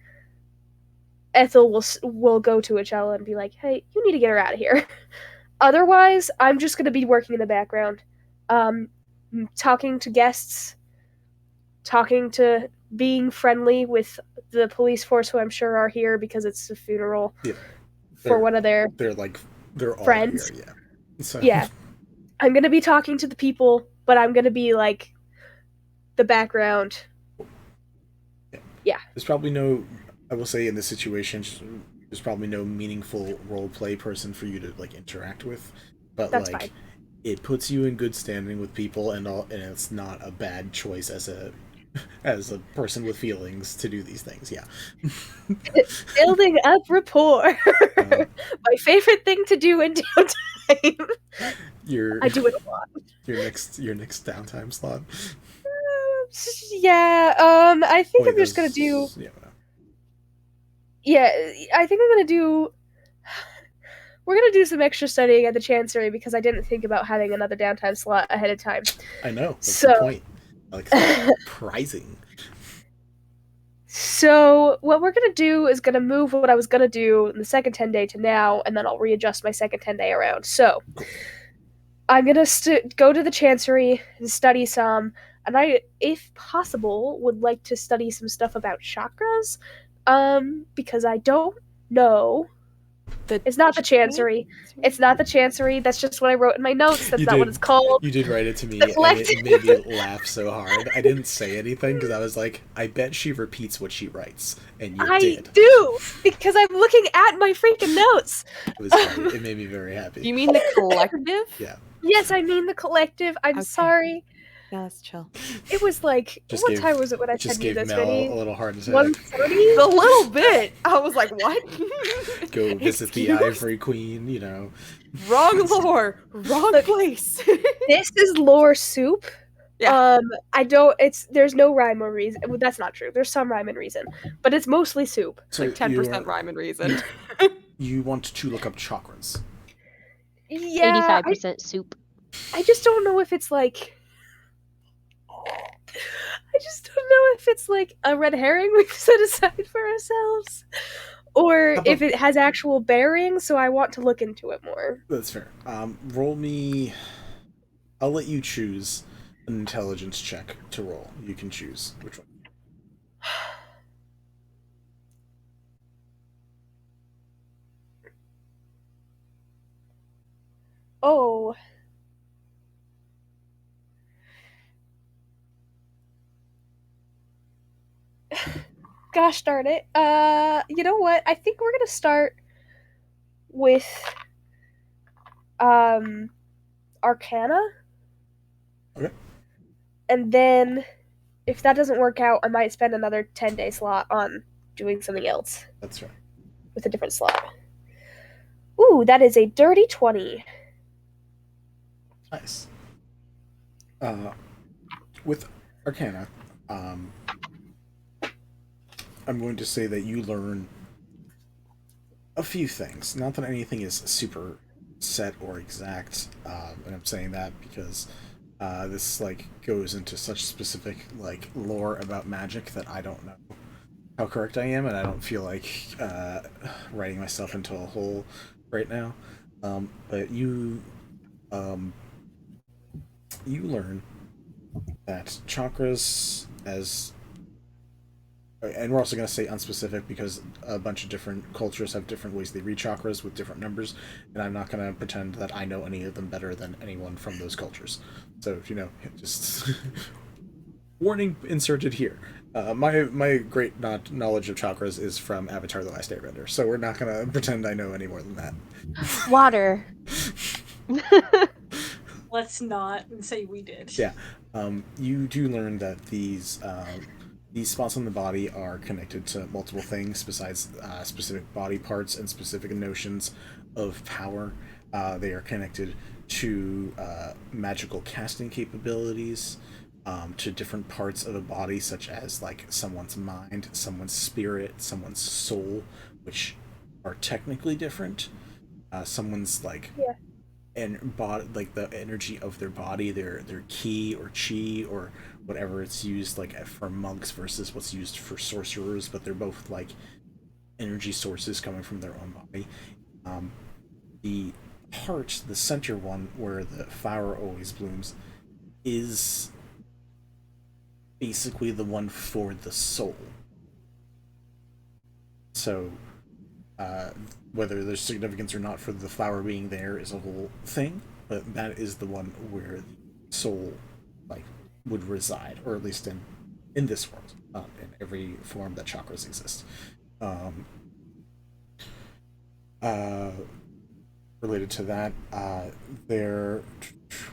Ethel will go to Achello and be like, hey, you need to get her out of here. Otherwise, I'm just going to be working in the background, talking to guests, being friendly with the police force, who I'm sure are here because it's a funeral for one of their they're all friends. Here, yeah. So. Yeah. I'm going to be talking to the people, but I'm going to be, like, the background. Yeah. There's probably no, I will say, in this situation, there's probably no meaningful role play person for you to like interact with, but That's like fine. it puts you in good standing with people, and it's not a bad choice as a person with feelings to do these things. Yeah. Building up rapport. My favorite thing to do in downtime. I do it a lot. Your next downtime slot. Yeah, I think I'm just gonna do. Yeah, I think I'm gonna do. We're gonna do some extra studying at the Chancery because I didn't think about having another downtime slot ahead of time. I know. That's So, the point. Like surprising. So what we're gonna do is gonna move what I was gonna do in the second 10-day to now, and then I'll readjust my second 10-day around. So I'm gonna go to the Chancery and study some, and I, if possible, would like to study some stuff about chakras, because I don't know. It's not the Chancery. It's not the Chancery. That's just what I wrote in my notes. That's not what it's called. You did write it to me, and it made me laugh so hard. I didn't say anything because I was like, I bet she repeats what she writes, and you did. I do, because I'm looking at my freaking notes. It was funny. It made me very happy. You mean the collective? Yeah. Yes, I mean the collective. I'm sorry. No, that's chill. It was like, what time was it when I sent you this, Mel Vinny? a little heart attack. 1:30? A little bit. I was like, what? Go visit the Ivory Queen, you know. Wrong lore. Wrong place. This is lore soup. Yeah. There's no rhyme or reason. Well, that's not true. There's some rhyme and reason, but it's mostly soup. So like 10% rhyme and reason. You want to look up chakras. Yeah. 85% soup. I just don't know if it's like... I just don't know if it's like a red herring we've set aside for ourselves, or if it has actual bearing, so I want to look into it more. That's fair. Roll me... I'll let you choose an intelligence check to roll. You can choose which one. Oh. Gosh darn it. You know what? I think we're gonna start with Arcana. Okay. And then if that doesn't work out, I might spend another 10-day slot on doing something else. That's right. With a different slot. Ooh, that is a dirty 20. Nice. With Arcana, I'm going to say that you learn a few things. Not that anything is super set or exact, and I'm saying that because this like goes into such specific like lore about magic that I don't know how correct I am, and I don't feel like writing myself into a hole right now. But you learn that chakras, as and we're also going to say unspecific because a bunch of different cultures have different ways they read chakras with different numbers, and I'm not going to pretend that I know any of them better than anyone from those cultures. So, you know, just warning inserted here. My great knowledge of chakras is from Avatar: The Last Airbender, so we're not going to pretend I know any more than that. Water. Let's not say we did. Yeah. You do learn that these spots on the body are connected to multiple things besides specific body parts and specific notions of power. They are connected to magical casting capabilities, to different parts of a body, such as like someone's mind, someone's spirit, someone's soul, which are technically different. Someone's like and like the energy of their body, their ki or chi or whatever it's used like for monks versus what's used for sorcerers, but they're both like energy sources coming from their own body. The heart, the center one where the flower always blooms, is basically the one for the soul. So whether there's significance or not for the flower being there is a whole thing, but that is the one where the soul like would reside, or at least in this world, in every form that chakras exist. related to that,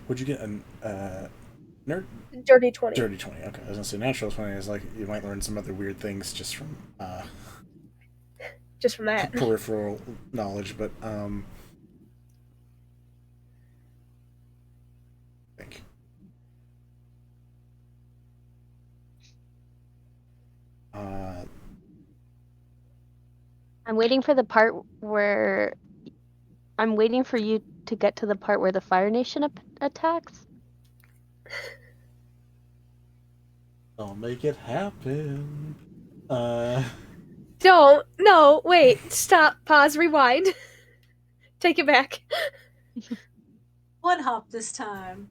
would you get a nerd? Dirty 20. Dirty 20. Okay, I was gonna say natural 20 is like you might learn some other weird things just from that peripheral knowledge, but I think. I'm waiting for the part where I'm waiting for you to get to the part where the Fire Nation attacks. I'll make it happen. Don't. No, wait. Stop. Pause. Rewind. Take it back. One hop this time.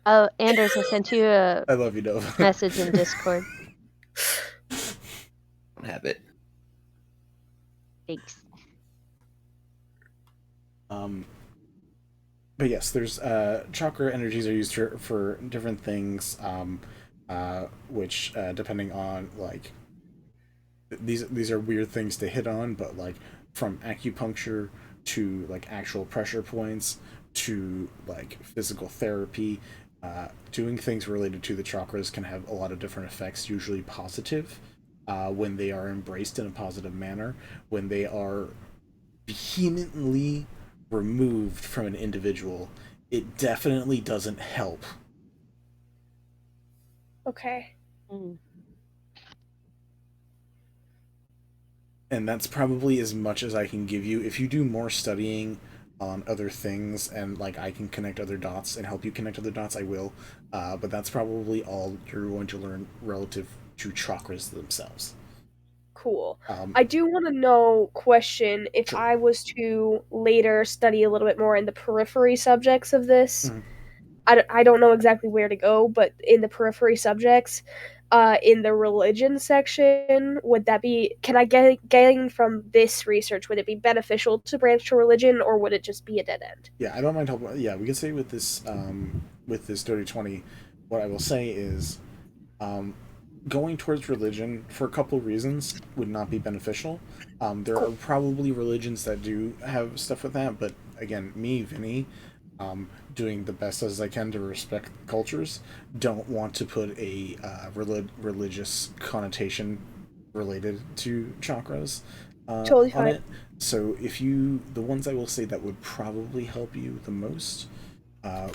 Oh, Anders, I sent you a I love you, Nova. message in Discord. Don't have it. Thanks. But yes, there's chakra energies are used for different things, which depending on like these are weird things to hit on, but like from acupuncture to like actual pressure points to like physical therapy, doing things related to the chakras can have a lot of different effects, usually positive, when they are embraced in a positive manner. When they are vehemently removed from an individual, it definitely doesn't help. Okay. And that's probably as much as I can give you. If you do more studying on other things and like I can connect other dots and help you connect other dots, I will. But that's probably all you're going to learn relative to chakras themselves. Cool. I do want to know, question, if I was to later study a little bit more in the periphery subjects of this, I don't know exactly where to go, but in the periphery subjects, in the religion section, would that be, can I gain from this research, would it be beneficial to branch to religion, or would it just be a dead end? Yeah, I don't mind helping. Yeah, we can say with this Dirty 20, what I will say is, going towards religion for a couple reasons would not be beneficial. There are probably religions that do have stuff with that, but again, me, Vinny, doing the best as I can to respect cultures, don't want to put a religious connotation related to chakras Totally on fine. it. So the ones I will say that would probably help you the most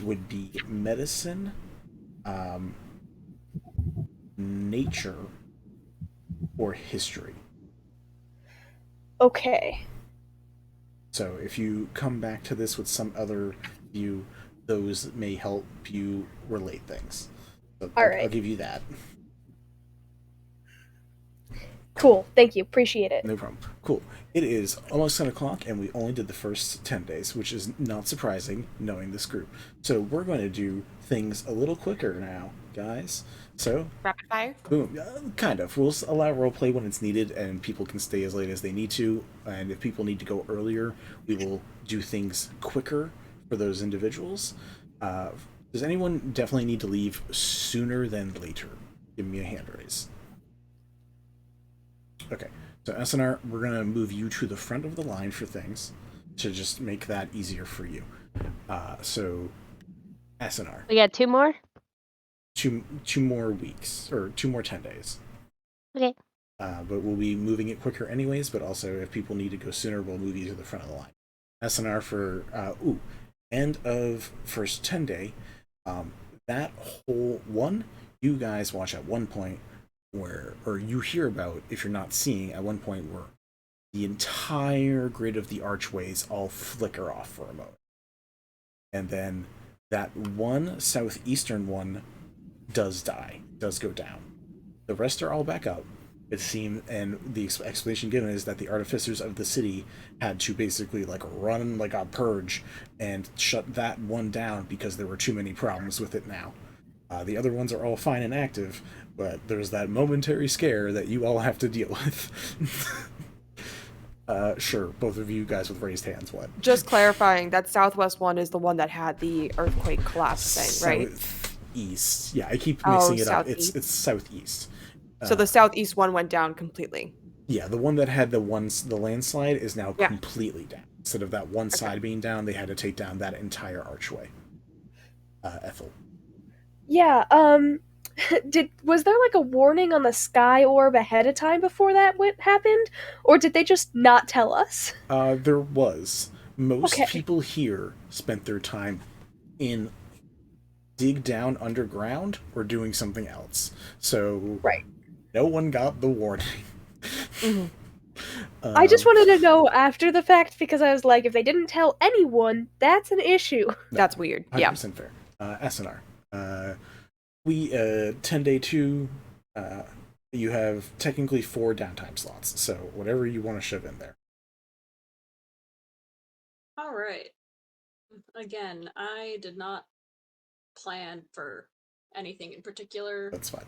would be medicine, nature, or history. Okay. So if you come back to this with some other view, those may help you relate things. So I'll give you that. Cool. Thank you. Appreciate it. No problem. Cool. It is almost 10 o'clock, and we only did the first 10 days, which is not surprising, knowing this group. So we're going to do things a little quicker now, guys. So rapid fire. Boom. Kind of. We'll allow roleplay when it's needed, and people can stay as late as they need to. And if people need to go earlier, we will do things quicker for those individuals. Does anyone definitely need to leave sooner than later? Give me a hand raise. Okay. So Asunar, we're going to move you to the front of the line for things to just make that easier for you. So Asunar. We got 2 more? Two more weeks, or 2 more 10 days. Okay. But we'll be moving it quicker anyways, but also if people need to go sooner, we'll move you to the front of the line. Asunar for, end of first 10 day. That whole one, you guys watch at one point where, or you hear about, if you're not seeing, at one point where the entire grid of the archways all flicker off for a moment. And then that one southeastern one does go down. The rest are all back up. It seemed, and the explanation given is that the artificers of the city had to basically like run like a purge and shut that one down because there were too many problems with it now. The other ones are all fine and active, but there's that momentary scare that you all have to deal with. Sure, both of you guys with raised hands, what? Just clarifying, that southwest one is the one that had the earthquake collapse thing, right? Southeast. Yeah, I keep mixing it up. Southeast. It's southeast. So the southeast one went down completely. Yeah, the one that had the landslide is now Yeah. completely down. Instead of that one side being down, they had to take down that entire archway. Ethel. Yeah, was there like a warning on the sky orb ahead of time before that happened? Or did they just not tell us? There was. Most Okay. people here spent their time in dig down underground or doing something else. So no one got the warning. I just wanted to know after the fact because I was like, if they didn't tell anyone, that's an issue. That's weird. 100% fair. Asunar. We 10-day 2. You have technically 4 downtime slots, so whatever you want to shove in there. All right. Again, I did not plan for anything in particular. That's fine.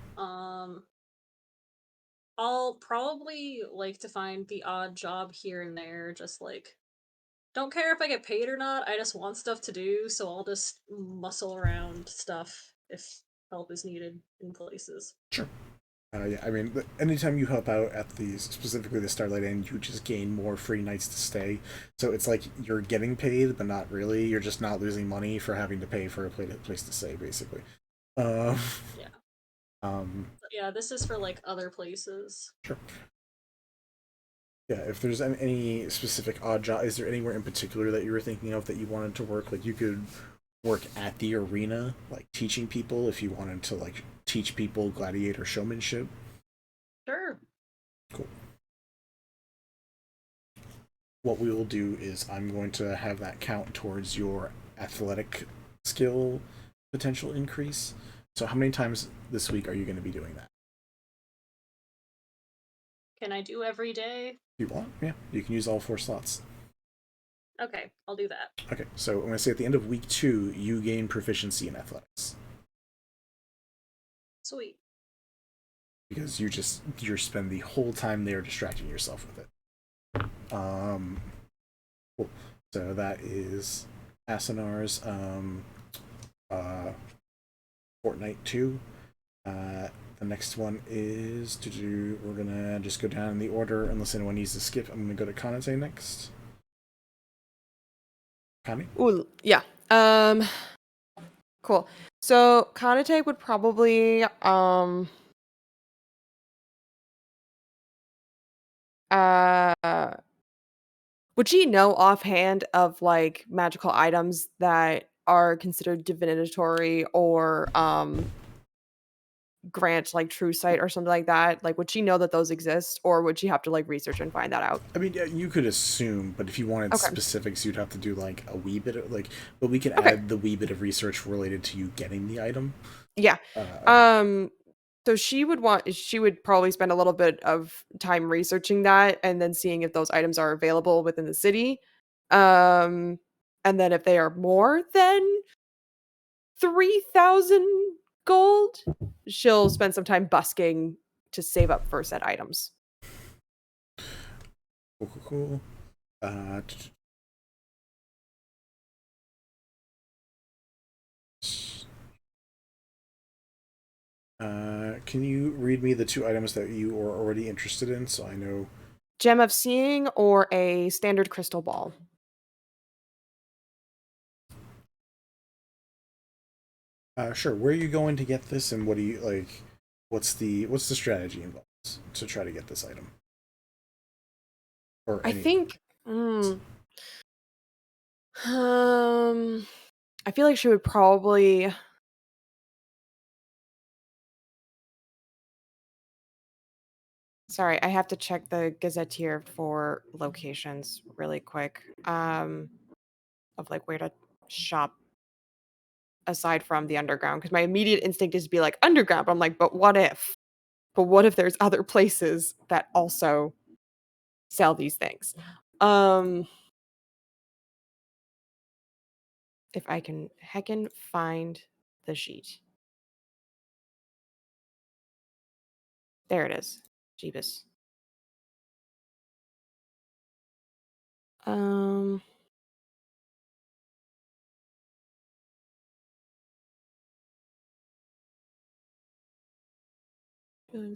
I'll probably like to find the odd job here and there, just like don't care if I get paid or not, I just want stuff to do, so I'll just muscle around stuff if help is needed in places. Sure. Yeah, I mean, anytime you help out at specifically the Starlight Inn, you just gain more free nights to stay. So it's like you're getting paid, but not really. You're just not losing money for having to pay for a place to stay, basically. Yeah. Yeah, this is for like other places. Sure. Yeah, if there's any specific odd job, is there anywhere in particular that you were thinking of that you wanted to work? Like you could work at the arena, like teaching people if you wanted to like teach people gladiator showmanship. Sure. Cool. What we will do is I'm going to have that count towards your athletic skill potential increase. So how many times this week are you going to be doing that? Can I do every day? If you want, yeah. You can use all 4 slots. Okay, I'll do that. Okay, so I'm going to say at the end of week 2, you gain proficiency in athletics. Sweet. Because you spend the whole time there distracting yourself with it. Cool. So that is Asunar's Fortnite 2. The next one is we're gonna just go down in the order unless anyone needs to skip. I'm gonna go to Kanitae next. Connie? Ooh, yeah. Cool. So Kanitae would probably would she know offhand of like magical items that are considered divinatory or grant like true sight or something like that? Like would she know that those exist or would she have to like research and find that out? I mean, you could assume, but if you wanted specifics, you'd have to do like a wee bit of like, but we can add the wee bit of research related to you getting the item. Yeah. So she would probably spend a little bit of time researching that and then seeing if those items are available within the city. And then if they are more than 3,000 gold, she'll spend some time busking to save up for said items. Cool. Can you read me the 2 items that you are already interested in so I know? Gem of Seeing or a standard crystal ball? Sure. Where are you going to get this, and what do you like? What's the strategy involved to try to get this item? Or I think. I feel like she would probably. Sorry, I have to check the gazetteer for locations really quick. Of like where to shop aside from the underground, because my immediate instinct is to be like underground, but I'm like, but what if? But what if there's other places that also sell these things? If I can heckin' find the sheet. There it is. Jeebus.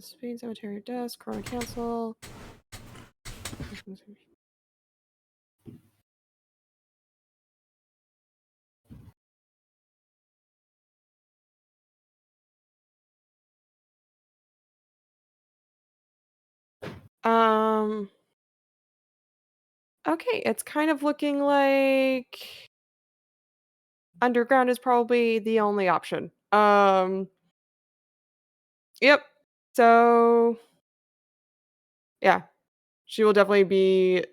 Speed, Cemetery Desk, Corona Council. Okay, it's kind of looking like underground is probably the only option. Yep. So yeah, she will definitely be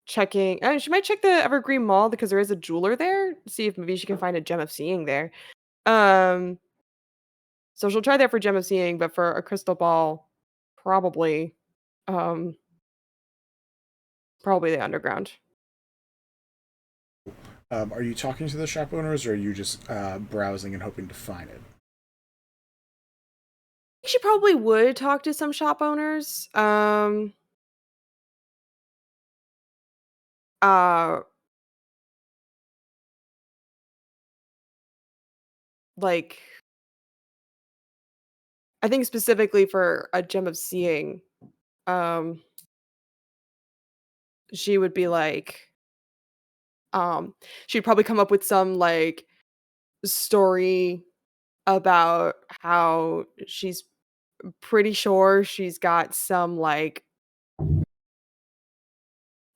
checking. She might check the Evergreen Mall because there is a jeweler there. See if maybe she can find a gem of seeing there. So she'll try that for gem of seeing, but for a crystal ball, probably, probably the underground. Are you talking to the shop owners, or are you just browsing and hoping to find it? She probably would talk to some shop owners. Like, I think specifically for a gem of seeing, she would be like, she'd probably come up with some like story about how she's pretty sure she's got some like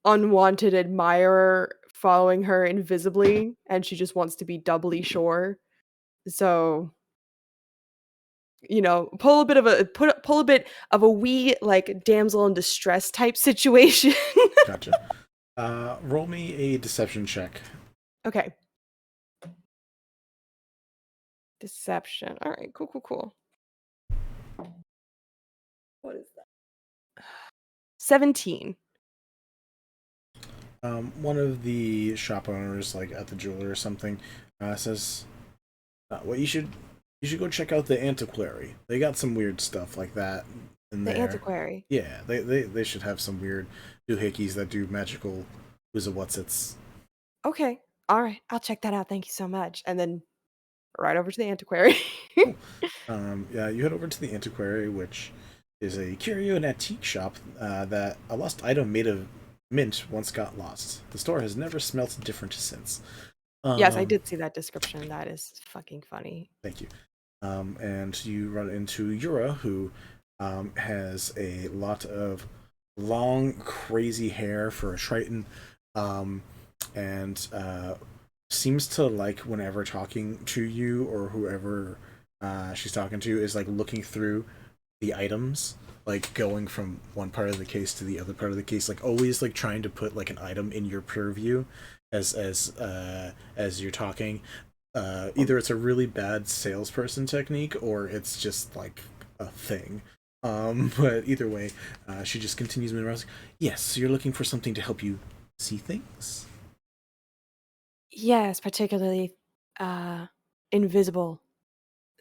unwanted admirer following her invisibly, and she just wants to be doubly sure. So, pull a bit of a wee like damsel in distress type situation. Gotcha. Roll me a deception check. Okay. Deception. All right. Cool. What is that? 17. One of the shop owners, like at the jeweler or something, says, "Well, you should go check out the antiquary. They got some weird stuff like that in there." The antiquary. Yeah, they should have some weird doohickeys that do magical what's-its. Okay. All right. I'll check that out. Thank you so much. And then right over to the antiquary. Yeah, you head over to the antiquary, which is a curio and antique shop that a lost item made of mint once got lost. The store has never smelt different since. Yes, I did see that description. That is fucking funny. Thank you. And you run into Yura, who has a lot of long, crazy hair for a Triton, and seems to like whenever talking to you or whoever she's talking to is like looking through the items, like going from one part of the case to the other part of the case, like always like trying to put like an item in your purview as you're talking. Either it's a really bad salesperson technique or it's just like a thing. But either way, she just continues moving around. Yes, so you're looking for something to help you see things? Yes, particularly invisible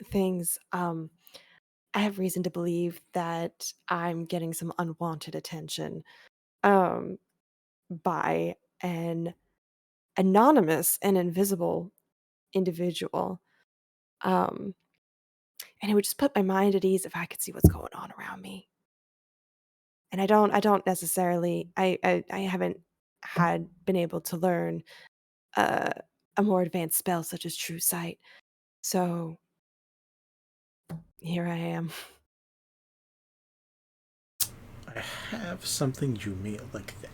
things. I have reason to believe that I'm getting some unwanted attention by an anonymous and invisible individual. And it would just put my mind at ease if I could see what's going on around me. And I don't necessarily I haven't been able to learn a more advanced spell such as True Sight. So here I am. I have something you may like then.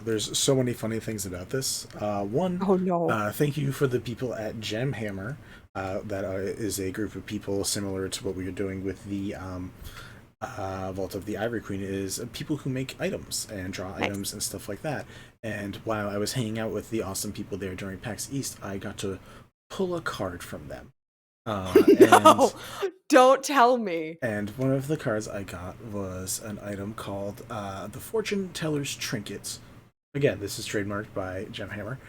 There's so many funny things about this. One, oh no! Thank you for the people at Gemhammer. That is a group of people similar to what we are doing with the Vault of the Ivory Queen. Is people who make items and draw items and stuff like that. And while I was hanging out with the awesome people there during PAX East, I got to pull a card from them. No, don't tell me. And one of the cards I got was an item called the Fortune Teller's Trinket. Again, this is trademarked by Gemhammer,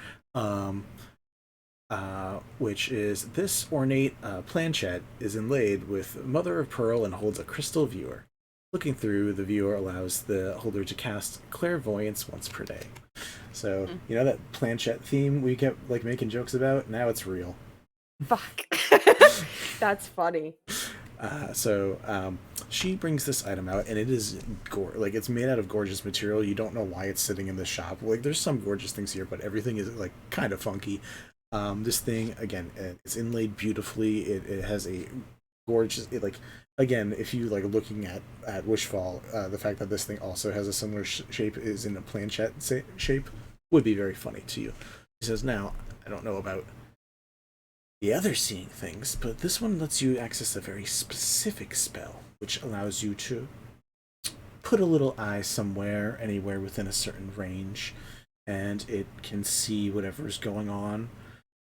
which is this ornate planchette is inlaid with mother of pearl and holds a crystal viewer. Looking through, the viewer allows the holder to cast clairvoyance once per day. So, you know that planchette theme we kept like making jokes about? Now it's real. Fuck. That's funny. She brings this item out, and it is like it's made out of gorgeous material. You don't know why it's sitting in the shop. Like there's some gorgeous things here, but everything is like kind of funky. This thing again, it's inlaid beautifully. It has a gorgeous. Again, if you like looking at Wishfall, the fact that this thing also has a similar shape is in a planchette shape would be very funny to you. He says, "Now I don't know about the other seeing things, but this one lets you access a very specific spell, which allows you to put a little eye somewhere, anywhere within a certain range, and it can see whatever's going on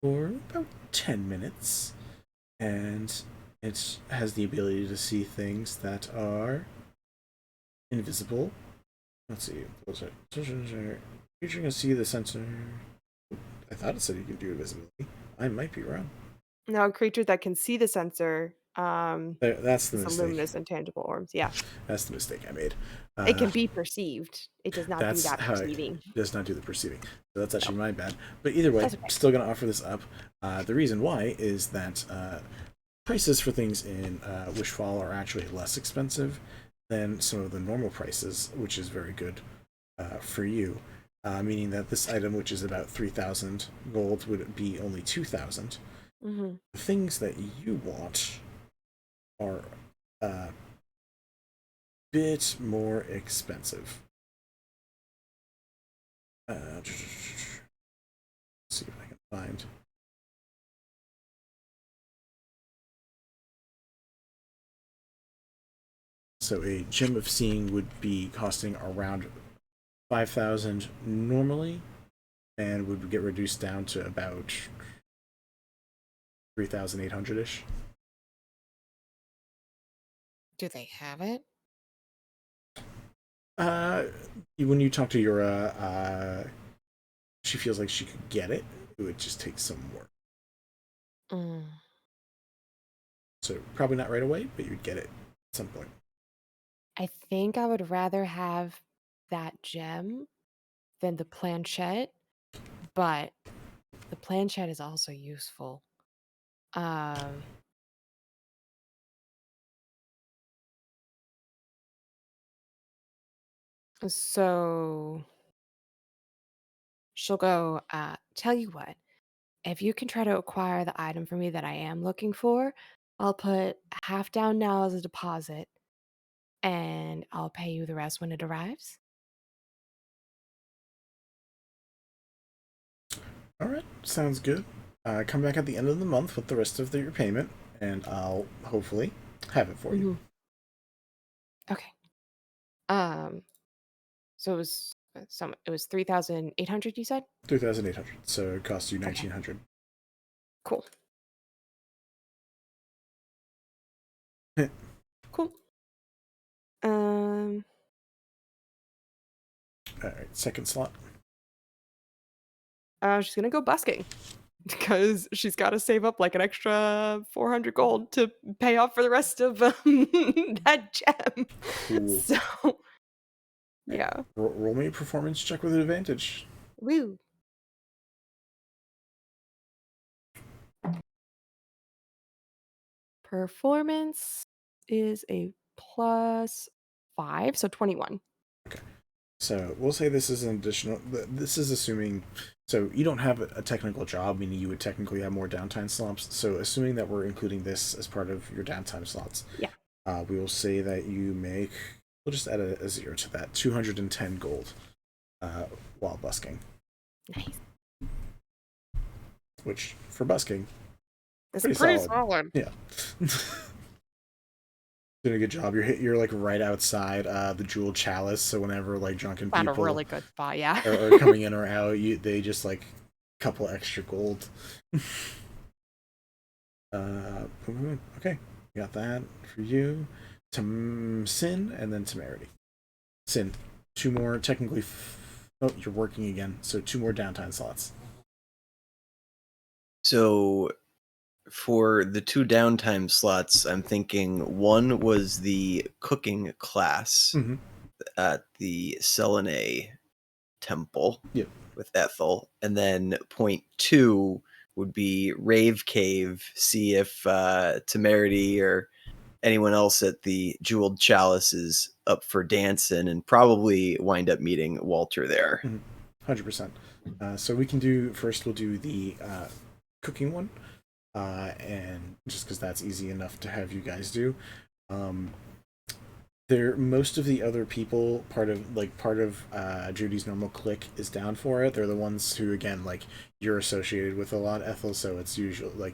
for about 10 minutes, and it has the ability to see things that are invisible. Let's see. You can see the sensor. I thought it said you can do invisibility. I might be wrong. Now, a creature that can see the sensor. That's the mistake. Luminous intangible orbs. Yeah. That's the mistake I made. It can be perceived. It does not do that perceiving. It does not do the perceiving. So that's actually my bad. But either way, still going to offer this up. The reason why is that prices for things in Wishfall are actually less expensive than some of the normal prices, which is very good for you. Meaning that this item, which is about 3,000 gold, would be only 2,000. Mm-hmm. The things that you want are a bit more expensive. Let's see if I can find. So a Gem of Seeing would be costing around 5,000 normally, and would get reduced down to about 3,800-ish. Do they have it? When you talk to Yura, she feels like she could get it. It would just take some work. So probably not right away, but you'd get it at some point. I think I would rather have that gem than the planchette, but the planchette is also useful. So she'll go, tell you what, if you can try to acquire the item for me that I am looking for, I'll put half down now as a deposit, and I'll pay you the rest when it arrives. All right, sounds good. Come back at the end of the month with the rest of your payment, and I'll hopefully have it for you. Okay. So it was 3,800. You said 3,800. So it costs you 1,900. Cool. Cool. All right, second slot. She's gonna go busking because she's got to save up like an extra 400 gold to pay off for the rest of that gem. Cool. So, yeah. Roll me a performance check with an advantage. Woo. Performance is a +5, so 21. Okay. So we'll say this is an additional. This is assuming. So you don't have a technical job, meaning you would technically have more downtime slots. So assuming that we're including this as part of your downtime slots, we will say that you make. We'll just add a 0 to that. 210 gold while busking. Nice. Which for busking, it's pretty solid. Yeah. Doing a good job. You're like right outside the Jeweled Chalice, so whenever like drunken people Found a really good spot, yeah. are coming in or out, they just like couple extra gold. Okay, got that for you. Sin and then Temerity. Sin, 2 more technically. Oh, you're working again, so 2 more downtime slots. So for the 2 downtime slots, I'm thinking one was the cooking class at the Selune temple with Ethel, and then point 2 would be Rave Cave. See if Temerity or anyone else at the Jeweled Chalice is up for dancing, and probably wind up meeting Walter there. 100%. So we can do first. We'll do the cooking one, and just because that's easy enough to have you guys do. Most of the other people, part of Judy's normal clique, is down for it. They're the ones who, again, like, you're associated with a lot, Ethel. So it's usually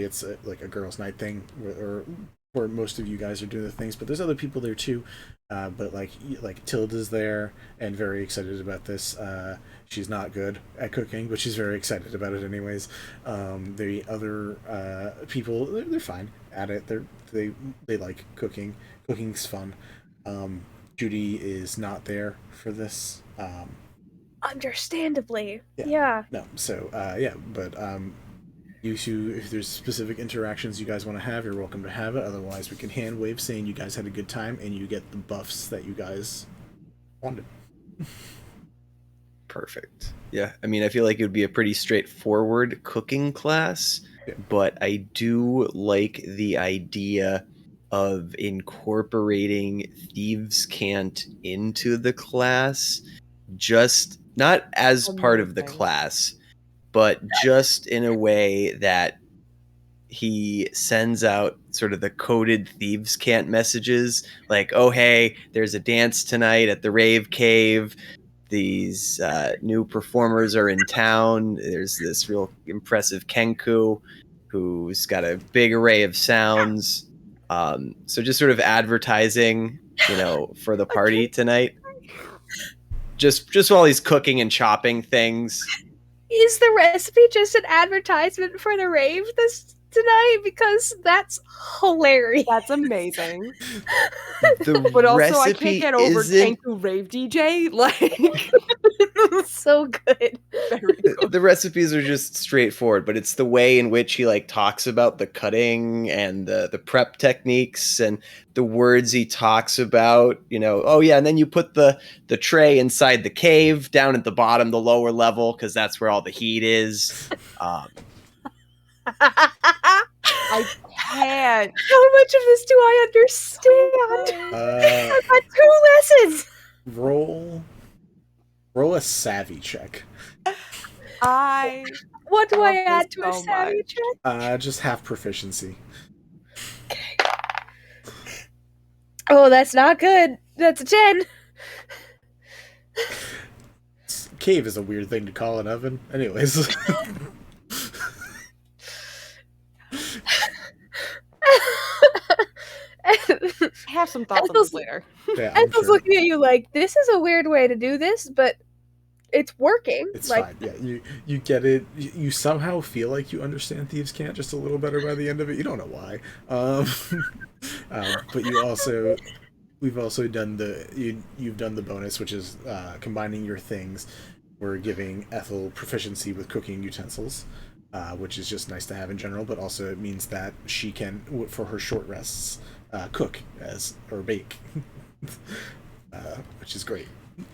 it's like a girls' night thing, where most of you guys are doing the things. But there's other people there too. But like Tilda's there and very excited about this. She's not good at cooking, but she's very excited about it anyways. The other people, they're fine at it. They like cooking. Cooking's fun. Judy is not there for this. Understandably, yeah. No, so but you two, if there's specific interactions you guys want to have, you're welcome to have it. Otherwise, we can hand wave saying you guys had a good time and you get the buffs that you guys wanted. Perfect. Yeah, I mean, I feel like it would be a pretty straightforward cooking class, but I do like the idea of incorporating Thieves' Cant into the class, just not as part of the class, but just in a way that he sends out sort of the coded Thieves' Cant messages, like, oh, hey, there's a dance tonight at the Rave Cave. These new performers are in town. There's this real impressive Kenku who's got a big array of sounds. So just sort of advertising, for the party tonight. Just while he's cooking and chopping things. Is the recipe just an advertisement for the rave tonight? Because that's hilarious. That's amazing. The But also, I recipe can't get over isn't- Kenku Rave DJ. Like, so good. The recipes are just straightforward, but it's the way in which he talks about the cutting and the prep techniques and the words he talks about. Oh yeah, and then you put the tray inside the cave down at the bottom, the lower level, because that's where all the heat is. I can't. How much of this do I understand? I've had 2 lessons. Roll a savvy check. What do I add to a savvy check? Just half proficiency. Oh, that's not good. That's a 10. Cave is a weird thing to call an oven. Anyways. Have some thoughts on this later. Yeah, I'm Ethel's sure. looking at you like, this is a weird way to do this, but it's working. It's fine. Yeah, you get it. You somehow feel like you understand Thieves' Cant just a little better by the end of it. You don't know why. But we've also done you've done the bonus, which is combining your things. We're giving Ethel proficiency with cooking utensils, which is just nice to have in general, but also it means that she can, for her short rests, cook or bake, which is great.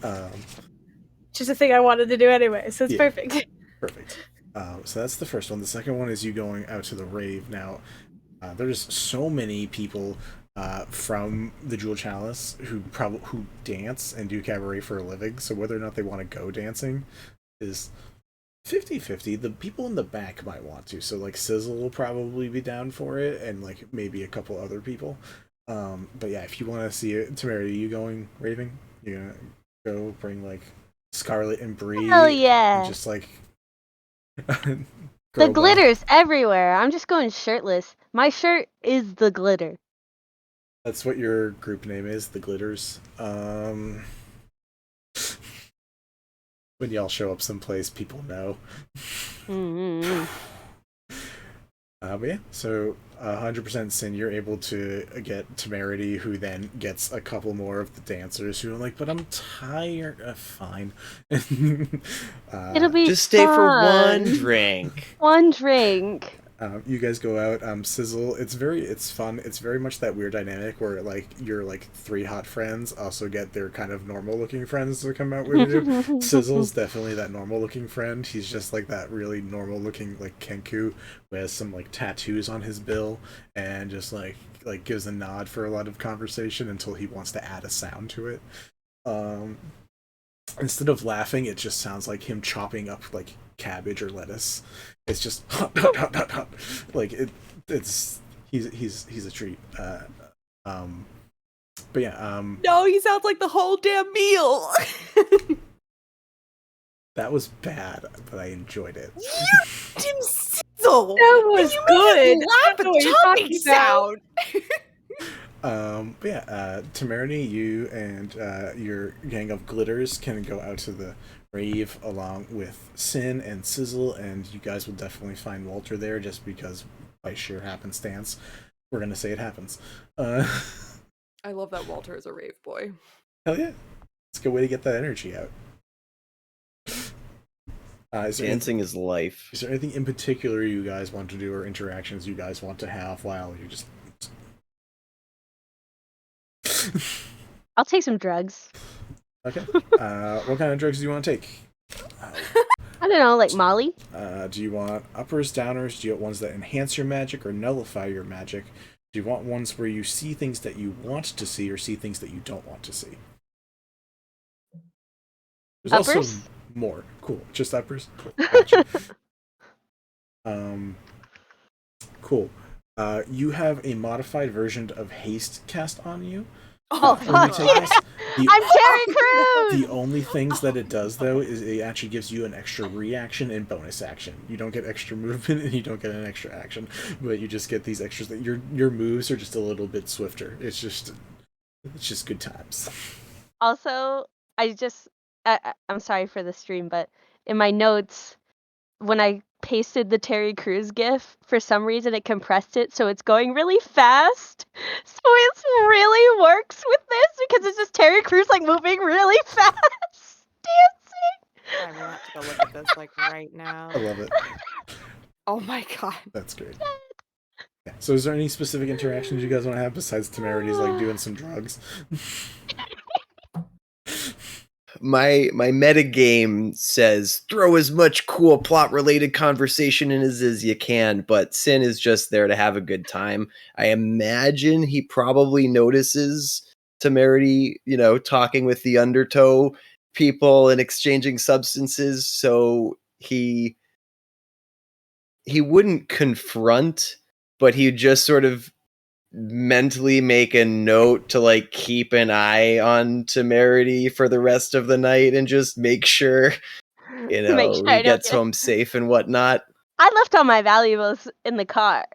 Which is a thing I wanted to do anyway, so it's perfect. Perfect. So that's the first one. The second one is you going out to the rave. Now, there's so many people from the Jewel Chalice who dance and do cabaret for a living, so whether or not they want to go dancing is 50-50. The people in the back might want to, so Sizzle will probably be down for it, and maybe a couple other people. But yeah, if you want to see it, Temerity, you going raving? You gonna go bring Scarlet and Bree? Hell yeah! And just the glitter's everywhere. I'm just going shirtless. My shirt is the glitter. That's what your group name is, the Glitters. When y'all show up someplace, people know. Mm-hmm. But yeah, so 100% Sin, you're able to get Temerity, who then gets a couple more of the dancers who are like, but I'm tired. Fine. It'll be just stay for fun. one drink. One drink. You guys go out. Sizzle. It's fun. It's very much that weird dynamic where like your like 3 hot friends also get their kind of normal looking friends to come out with you. Sizzle's definitely that normal looking friend. He's just like that really normal looking like Kenku who has some like tattoos on his bill and just like gives a nod for a lot of conversation until he wants to add a sound to it. Instead of laughing, it just sounds like him chopping up like cabbage or lettuce. It's just hot, hot, hot, hot, hot. Like he's a treat. But yeah, No, he sounds like the whole damn meal. that was bad, but I enjoyed it. Jim Sizzle. That was good. Laugh and chopping sound. But yeah, Temerity, you and your gang of glitters can go out to the rave along with Sin and Sizzle, and you guys will definitely find Walter there just because by sheer happenstance. We're gonna say it happens. I love that Walter is a rave boy. Hell yeah. It's a good way to get that energy out. Dancing is life. Is there anything in particular you guys want to do or interactions you guys want to have while you're just... I'll take some drugs. Okay. What kind of drugs do you want to take? I don't know, like Molly? Do you want uppers, downers? Do you want ones that enhance your magic or nullify your magic? Do you want ones where you see things that you want to see or see things that you don't want to see? There's Uppers? also more. Cool. Just uppers? Cool. Gotcha. Cool. You have a modified version of haste cast on you. Oh, fuck yeah! I'm Terry Crews! The only things that it does, though, is it actually gives you an extra reaction and bonus action. You don't get extra movement, and you don't get an extra action, but you just get these extras. That your moves are just a little bit swifter. It's just good times. Also, I'm sorry for the stream, but in my notes, when I pasted the Terry Crews gif, for some reason it compressed it, so it's going really fast. So it really works with this because it's just Terry Crews like moving really fast, dancing. I want to go look at this like right now. I love it. Oh my god. That's great. Yeah. So is there any specific interactions you guys want to have besides Temerity's like doing some drugs? My metagame says throw as much cool plot related conversation in as you can, but Sin is just there to have a good time. I imagine he probably notices Temerity, talking with the Undertow people and exchanging substances, so he wouldn't confront, but he'd just sort of mentally make a note to like keep an eye on Temerity for the rest of the night and just make sure he gets home safe and whatnot. I left all my valuables in the car.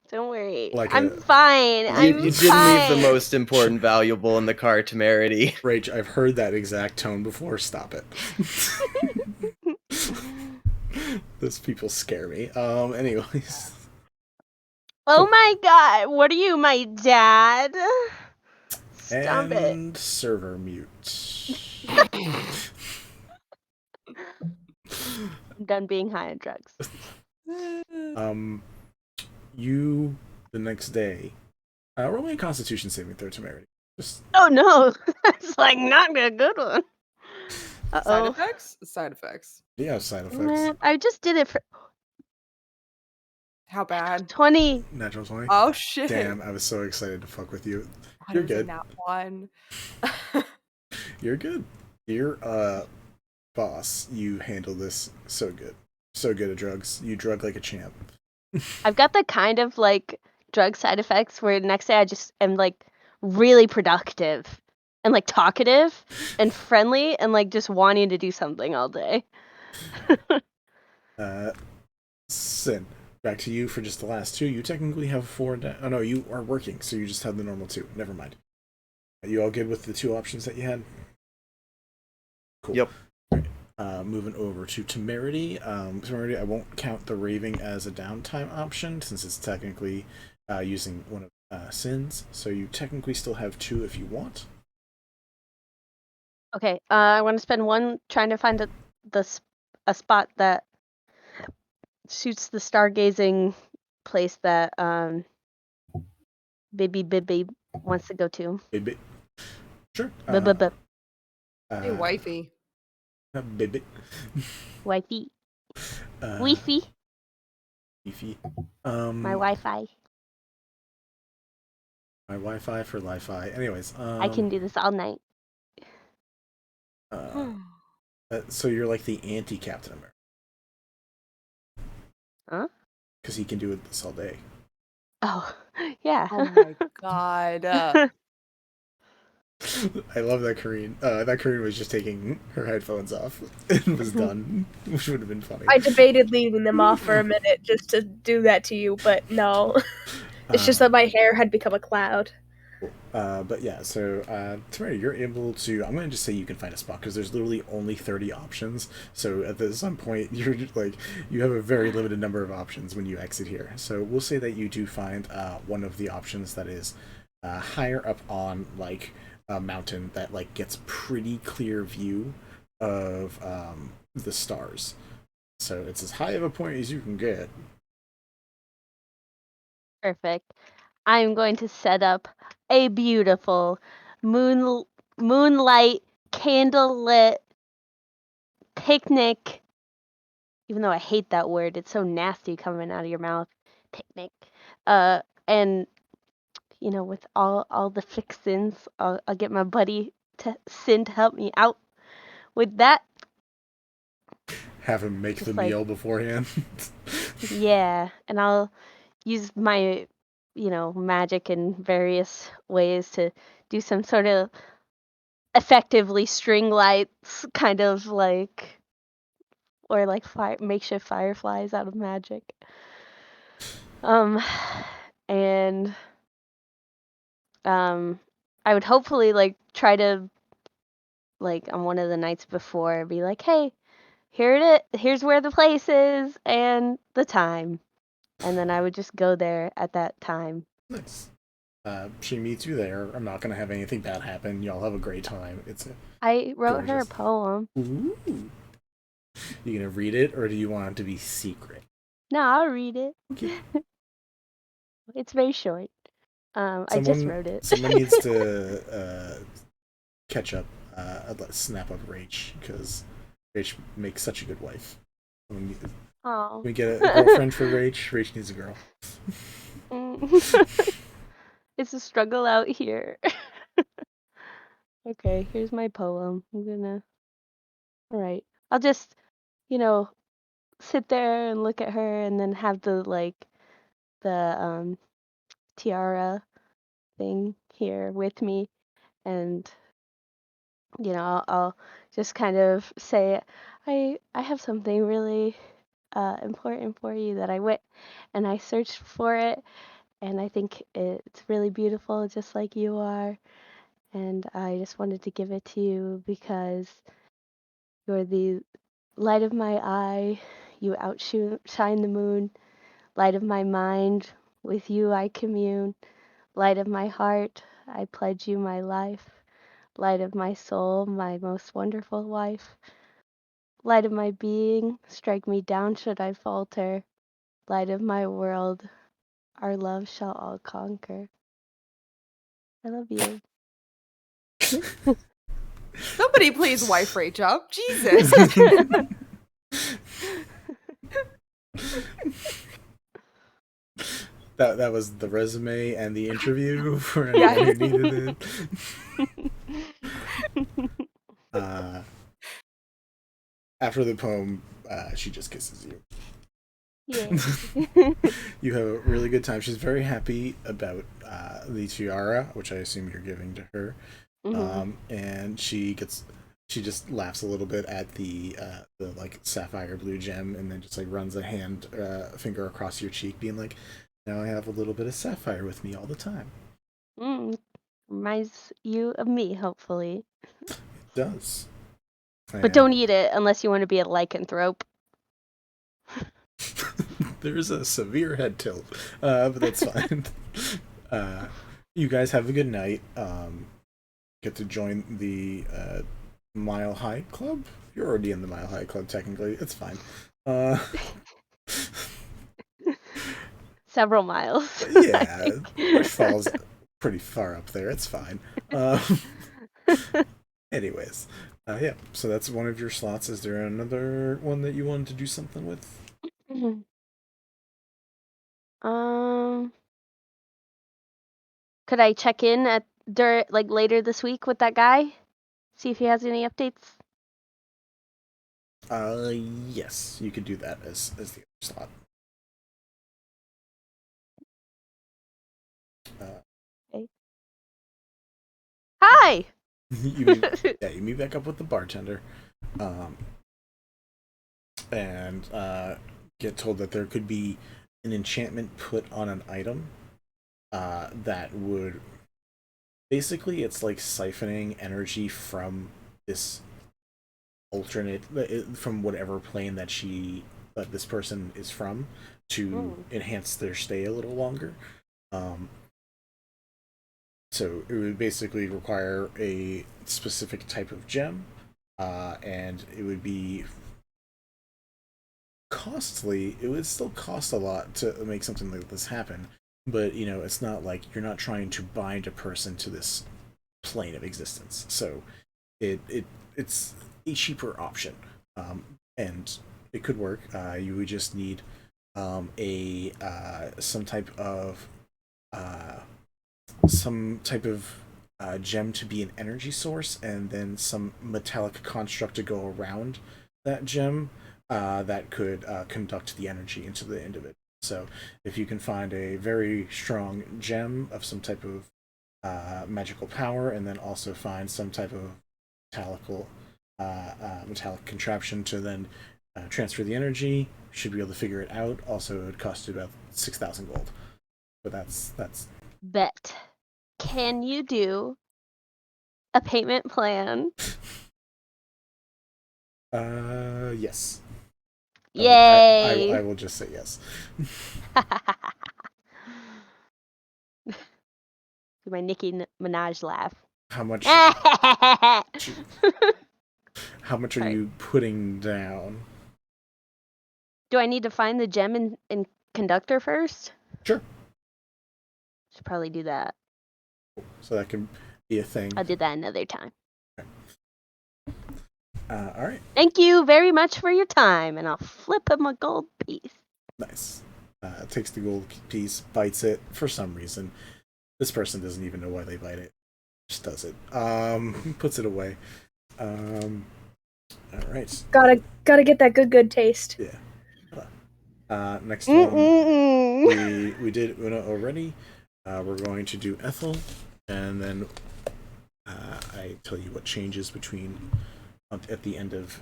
Don't worry. I'm fine. You didn't leave the most important valuable in the car, Temerity. Rach, I've heard that exact tone before. Stop it. Those people scare me. Anyways. Oh my god, what are you, my dad? Stop and server mute. I'm done being high on drugs. You, the next day, roll me a Constitution saving throw, Temerity. Oh no, that's like not a good one. Side effects? Side effects. Yeah, side effects. I just did it for... How bad? 20. Natural 20? Oh shit. Damn, I was so excited to fuck with you. You're good. That one. You're good. You're boss. You handle this so good. So good at drugs. You drug like a champ. I've got the kind of like drug side effects where the next day I just am like really productive and like talkative and friendly and like just wanting to do something all day. Sin. Back to you for just the last 2. You technically have 4 oh no, you are working, so you just have the normal 2. Never mind. Are you all good with the 2 options that you had? Cool. Yep. Moving over to Temerity. Temerity, I won't count the raving as a downtime option since it's technically using one of Sin's, so you technically still have 2 if you want. Okay, I want to spend 1 trying to find a spot that shoots the stargazing place that Bibby wants to go to. Bibby. Sure. Hey, wifey. Bibby. Wifey. Wi-Fi. My Wi-Fi. My Wi-Fi for Li-Fi. Anyways, I can do this all night. So you're like the anti-Captain America. Huh? Because he can do this all day. Oh, yeah. Oh my god. I love that Kareen. That Kareen was just taking her headphones off and was done, which would have been funny. I debated leaving them off for a minute just to do that to you, but no. It's just that my hair had become a cloud. But yeah, so Temerity, you're able to. I'm going to just say you can find a spot because there's literally only 30 options. So at some point, you're just like you have a very limited number of options when you exit here. So we'll say that you do find one of the options that is higher up on like a mountain that like gets pretty clear view of the stars. So it's as high of a point as you can get. Perfect. I'm going to set up a beautiful moonlight candlelit picnic. Even though I hate that word, it's so nasty coming out of your mouth. Picnic. And you know, with all the fixins, I'll get my buddy Sin to help me out with that. Have him make Just the meal beforehand. Yeah, and I'll use my, magic in various ways to do some sort of effectively string lights, kind of like, or like makeshift fireflies out of magic. And I would hopefully like try to like on one of the nights before be like, hey, here's where the place is and the time. And then I would just go there at that time. Nice. She meets you there. I'm not gonna have anything bad happen. Y'all have a great time. I wrote her a gorgeous. poem. Ooh. You gonna read it, or do you want it to be secret? No, I'll read it. Okay. It's very short. I just wrote it. Someone needs to catch up. Snap up Rach, because Rach makes such a good wife. Oh. We get a girlfriend for Rach. Rach needs a girl. It's a struggle out here. Okay, here's my poem. Alright. I'll just, sit there and look at her and then have the tiara thing here with me. And, I'll just kind of say, I have something really important for you that I went and I searched for it. And I think it's really beautiful, just like you are. And I just wanted to give it to you because you're the light of my eye. You outshine the moon. Light of my mind. With you I commune. Light of my heart. I pledge you my life. Light of my soul, my most wonderful wife. Light of my being. Strike me down should I falter. Light of my world. Our love shall all conquer. I love you. Somebody please wife Rach up. Jesus. That was the resume and the interview for anyone who needed it. After the poem, she just kisses you. Yeah. You have a really good time. She's very happy about the tiara, which I assume you're giving to her. Mhm. And she just laughs a little bit at the like sapphire blue gem, and then just like runs a finger across your cheek, being like, "Now I have a little bit of sapphire with me all the time." Reminds you of me, hopefully. It does. But don't eat it unless you want to be a lycanthrope. There's a severe head tilt, but that's fine. You guys have a good night. Get to join the Mile High Club. You're already in the Mile High Club, technically. It's fine. several miles. Yeah, Bushfall's pretty far up there. It's fine. Anyways, yeah. So that's one of your slots. Is there another one that you wanted to do something with? Could I check in at later this week with that guy? See if he has any updates? Yes, you could do that as the other slot. Okay. Hi! you meet back up with the bartender. And get told that there could be an enchantment put on an item that would basically, it's like siphoning energy from this alternate, from whatever plane that this person is from, to enhance their stay a little longer. So it would basically require a specific type of gem, and it would be costly. It would still cost a lot to make something like this happen, but it's not like you're not trying to bind a person to this plane of existence. So it's a cheaper option, and it could work. You would just need some type of gem to be an energy source, and then some metallic construct to go around that gem that could conduct the energy into the individual. So if you can find a very strong gem of some type of magical power, and then also find some type of metallic contraption to then transfer the energy, should be able to figure it out. Also, it would cost you about 6,000 gold. But that's Bet. Can you do a payment plan? Yes. Yay! I will just say yes. My Nicki Minaj laugh. How much? How much are you putting down? Do I need to find the gem in conductor first? Sure. Should probably do that. So that can be a thing. I'll do that another time. Okay. All right. Thank you very much for your time, and I'll flip him a gold piece. Nice. Takes the gold piece, bites it for some reason. This person doesn't even know why they bite it. Just does it. Puts it away. All right. Gotta get that good taste. Yeah. Next one. We did Una already. We're going to do Ethel, and then I tell you what changes between at the end of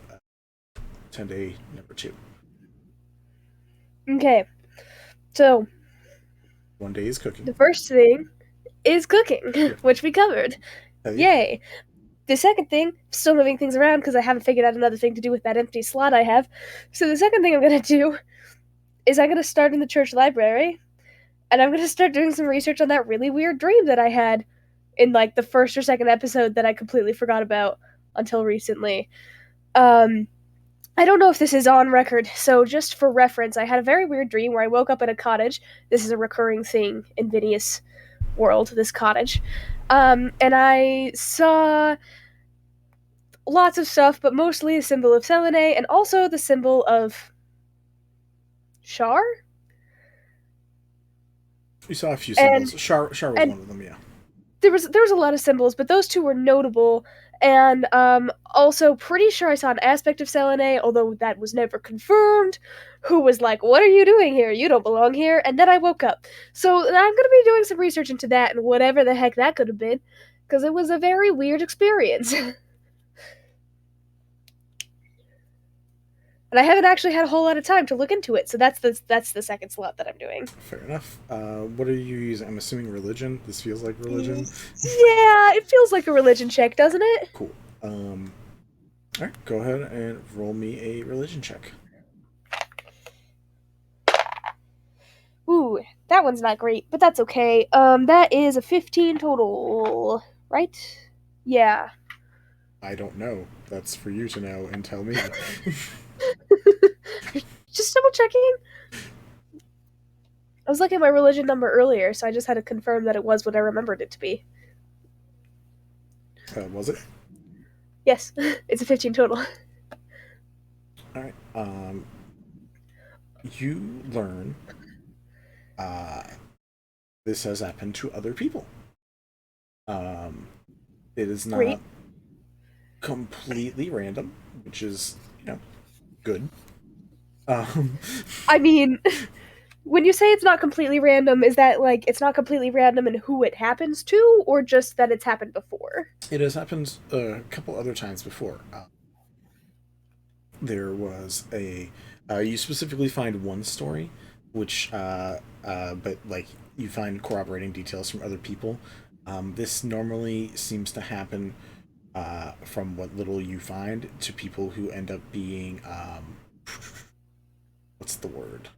10-day number 2. Okay. So 1 day is cooking. the first thing is cooking, which we covered. Yay. The second thing, still moving things around because I haven't figured out another thing to do with that empty slot I have. So the second thing I'm going to do is I'm going to start in the church library, and I'm going to start doing some research on that really weird dream that I had in the first or second episode that I completely forgot about until recently. I don't know if this is on record, so just for reference, I had a very weird dream where I woke up in a cottage. This is a recurring thing in Vinius world, this cottage. And I saw lots of stuff, but mostly the symbol of Selune, and also the symbol of Shar? You saw a few symbols. Shar was one of them, yeah. There was a lot of symbols, but those two were notable, and also pretty sure I saw an aspect of Selene, although that was never confirmed, who was like, "What are you doing here? You don't belong here." And then I woke up. So I'm going to be doing some research into that and whatever the heck that could have been, because it was a very weird experience. And I haven't actually had a whole lot of time to look into it, so that's the second slot that I'm doing. Fair enough. What are you using? I'm assuming religion. This feels like religion. Yeah, it feels like a religion check, doesn't it? Cool. All right, go ahead and roll me a religion check. Ooh, that one's not great, but that's okay. That is a 15 total, right? Yeah. I don't know. That's for you to know and tell me. Just double checking. I was looking at my religion number earlier, so I just had to confirm that it was what I remembered it to be. Was it? Yes, it's a 15 total. Alright, you learn this has happened to other people. It is not Great. completely random, which is, good. I mean, when you say it's not completely random, is that like it's not completely random in who it happens to, or just that it's happened before? It has happened a couple other times before. There was you specifically find one story, which, but like you find corroborating details from other people. This normally seems to happen, from what little you find, to people who end up being, what's the word?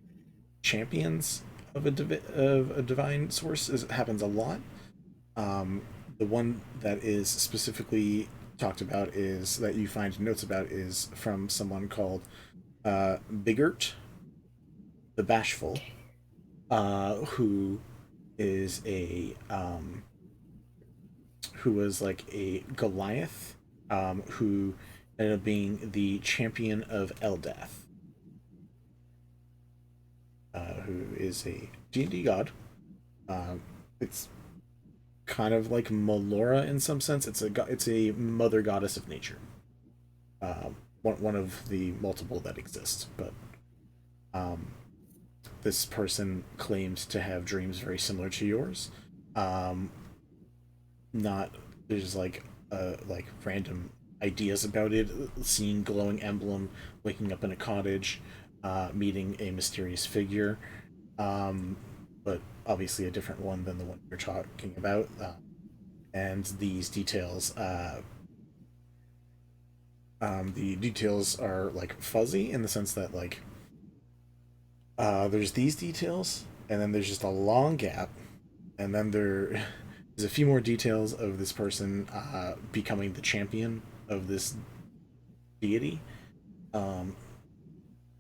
Champions of a divine source. It happens a lot. The one that is specifically talked about is that you find notes about is from someone called Bigert the Bashful, who is who was like a Goliath, who ended up being the champion of Eldath, who is a D&D god. It's kind of like Melora in some sense. It's a mother goddess of nature. One of the multiple that exist, but this person claims to have dreams very similar to yours. Not there's like random ideas about it, seeing glowing emblem, waking up in a cottage, meeting a mysterious figure, but obviously a different one than the one you're talking about. And these details, the details are like fuzzy in the sense that like there's these details, and then there's just a long gap, and then there's a few more details of this person becoming the champion of this deity,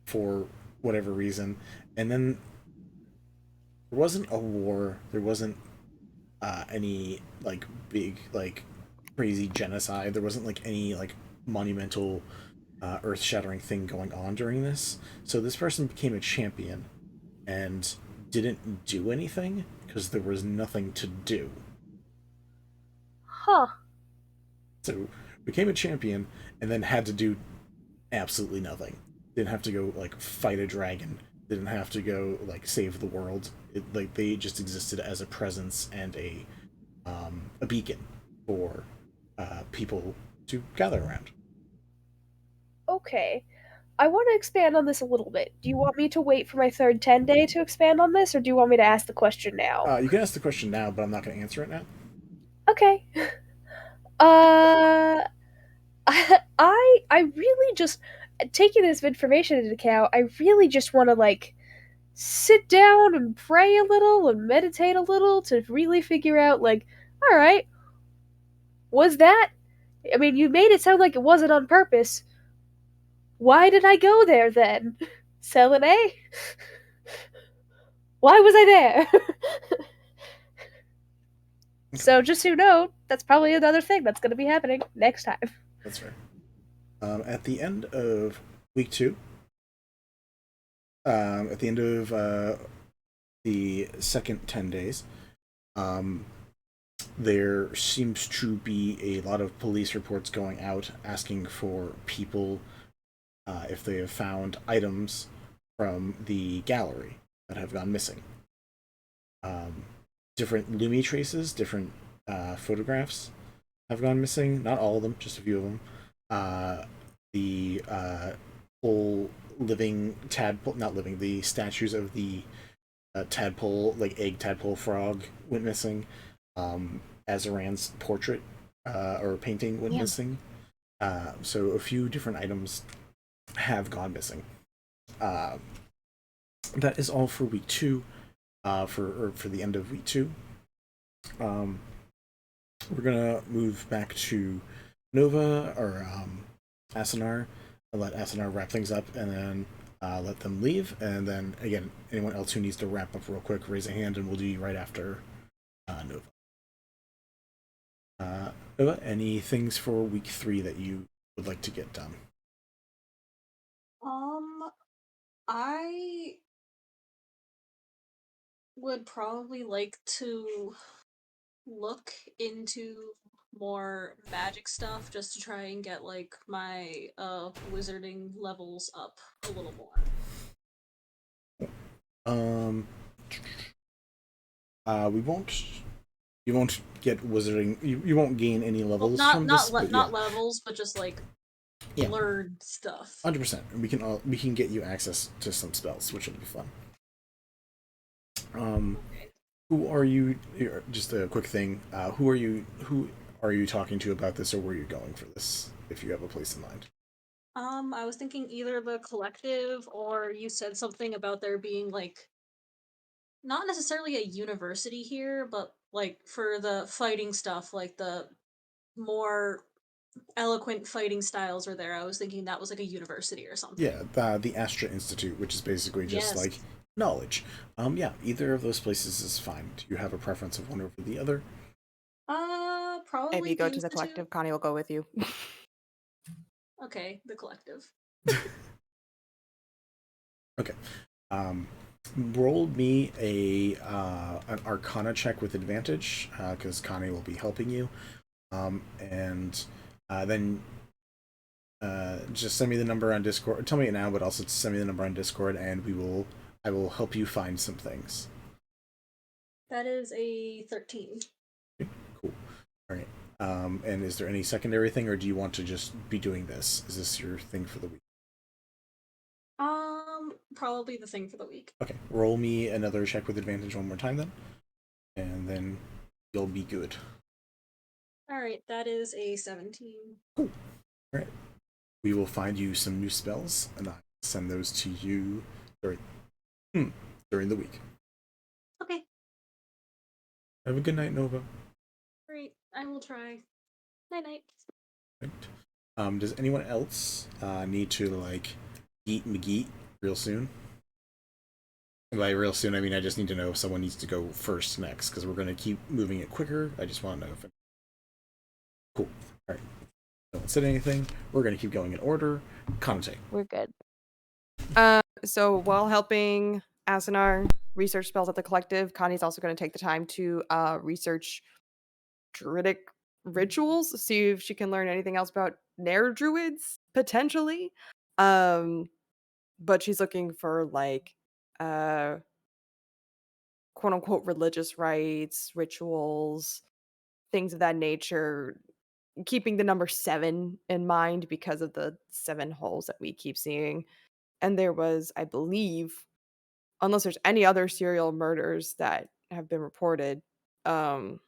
for whatever reason, and then there wasn't a war, there wasn't any like big like crazy genocide, there wasn't like any like monumental earth-shattering thing going on during this. So this person became a champion and didn't do anything because there was nothing to do. Huh. So became a champion and then had to do absolutely nothing. Didn't have to go like fight a dragon. Didn't have to go like save the world. Like they just existed as a presence and a beacon for people to gather around. Okay. I want to expand on this a little bit. Do you want me to wait for my third 10 day to expand on this, or do you want me to ask the question now? You can ask the question now, but I'm not going to answer it now. Okay. I really just, taking this information into account, I really just want to like sit down and pray a little and meditate a little to really figure out like, all right, was that? I mean, you made it sound like it wasn't on purpose. Why did I go there then? Selune? Why was I there? So just so you know, that's probably another thing that's going to be happening next time. That's fair. At the end of week 2, at the end of the second 10 days, there seems to be a lot of police reports going out asking for people if they have found items from the gallery that have gone missing. Different Lumi traces, different photographs have gone missing. Not all of them, just a few of them. The whole living tadpole, not living, the statues of the tadpole, like egg tadpole frog, went missing. Azaran's portrait or painting went missing. So a few different items have gone missing. That is all for week 2. For the end of week 2. We're gonna move back to Nova or Asunar. I'll let Asunar wrap things up, and then let them leave, and then again, anyone else who needs to wrap up real quick, raise a hand, and we'll do you right after Nova. Nova, any things for week 3 that you would like to get done? I would probably like to look into more magic stuff just to try and get like my wizarding levels up a little more. You won't get wizarding. You won't gain any levels from this. Not levels, but just like learn stuff. 100%. We can get you access to some spells, which will be fun. Who are you? Just a quick thing. Who are you talking to about this, or where are you going for this? If you have a place in mind. I was thinking either the collective, or you said something about there being like not necessarily a university here, but like for the fighting stuff, like the more eloquent fighting styles are there. I was thinking that was like a university or something. Yeah, the Astra Institute, which is basically just like knowledge. Yeah, either of those places is fine. Do you have a preference of one over the other? Probably. If you go to the collective, Connie will go with you. Okay, the collective. Okay. Roll me an Arcana check with advantage, because Connie will be helping you. And then just send me the number on Discord. Tell me it now, but also send me the number on Discord, and I will help you find some things. That is a 13. Okay, cool. All right. And is there any secondary thing, or do you want to just be doing this? Is this your thing for the week? Probably the thing for the week. Okay. Roll me another check with advantage one more time then. And then you'll be good. Alright, that is a 17. Cool. Alright. We will find you some new spells, and I'll send those to you during the week. Okay. Have a good night, Nova. Great. I will try. Night-night. Right. Does anyone else need to, like, eat McGeet real soon? And by real soon, I mean I just need to know if someone needs to go first next, because we're going to keep moving it quicker. I just want to know if... Cool. Alright. Don't say anything. We're going to keep going in order. Kanitae. We're good. So while helping Asunar research spells at the collective, Connie's also going to take the time to research druidic rituals, see if she can learn anything else about Nair druids, potentially. But she's looking for like quote unquote religious rites, rituals, things of that nature, keeping the number 7 in mind because of the 7 holes that we keep seeing. And there was, I believe, unless there's any other serial murders that have been reported, the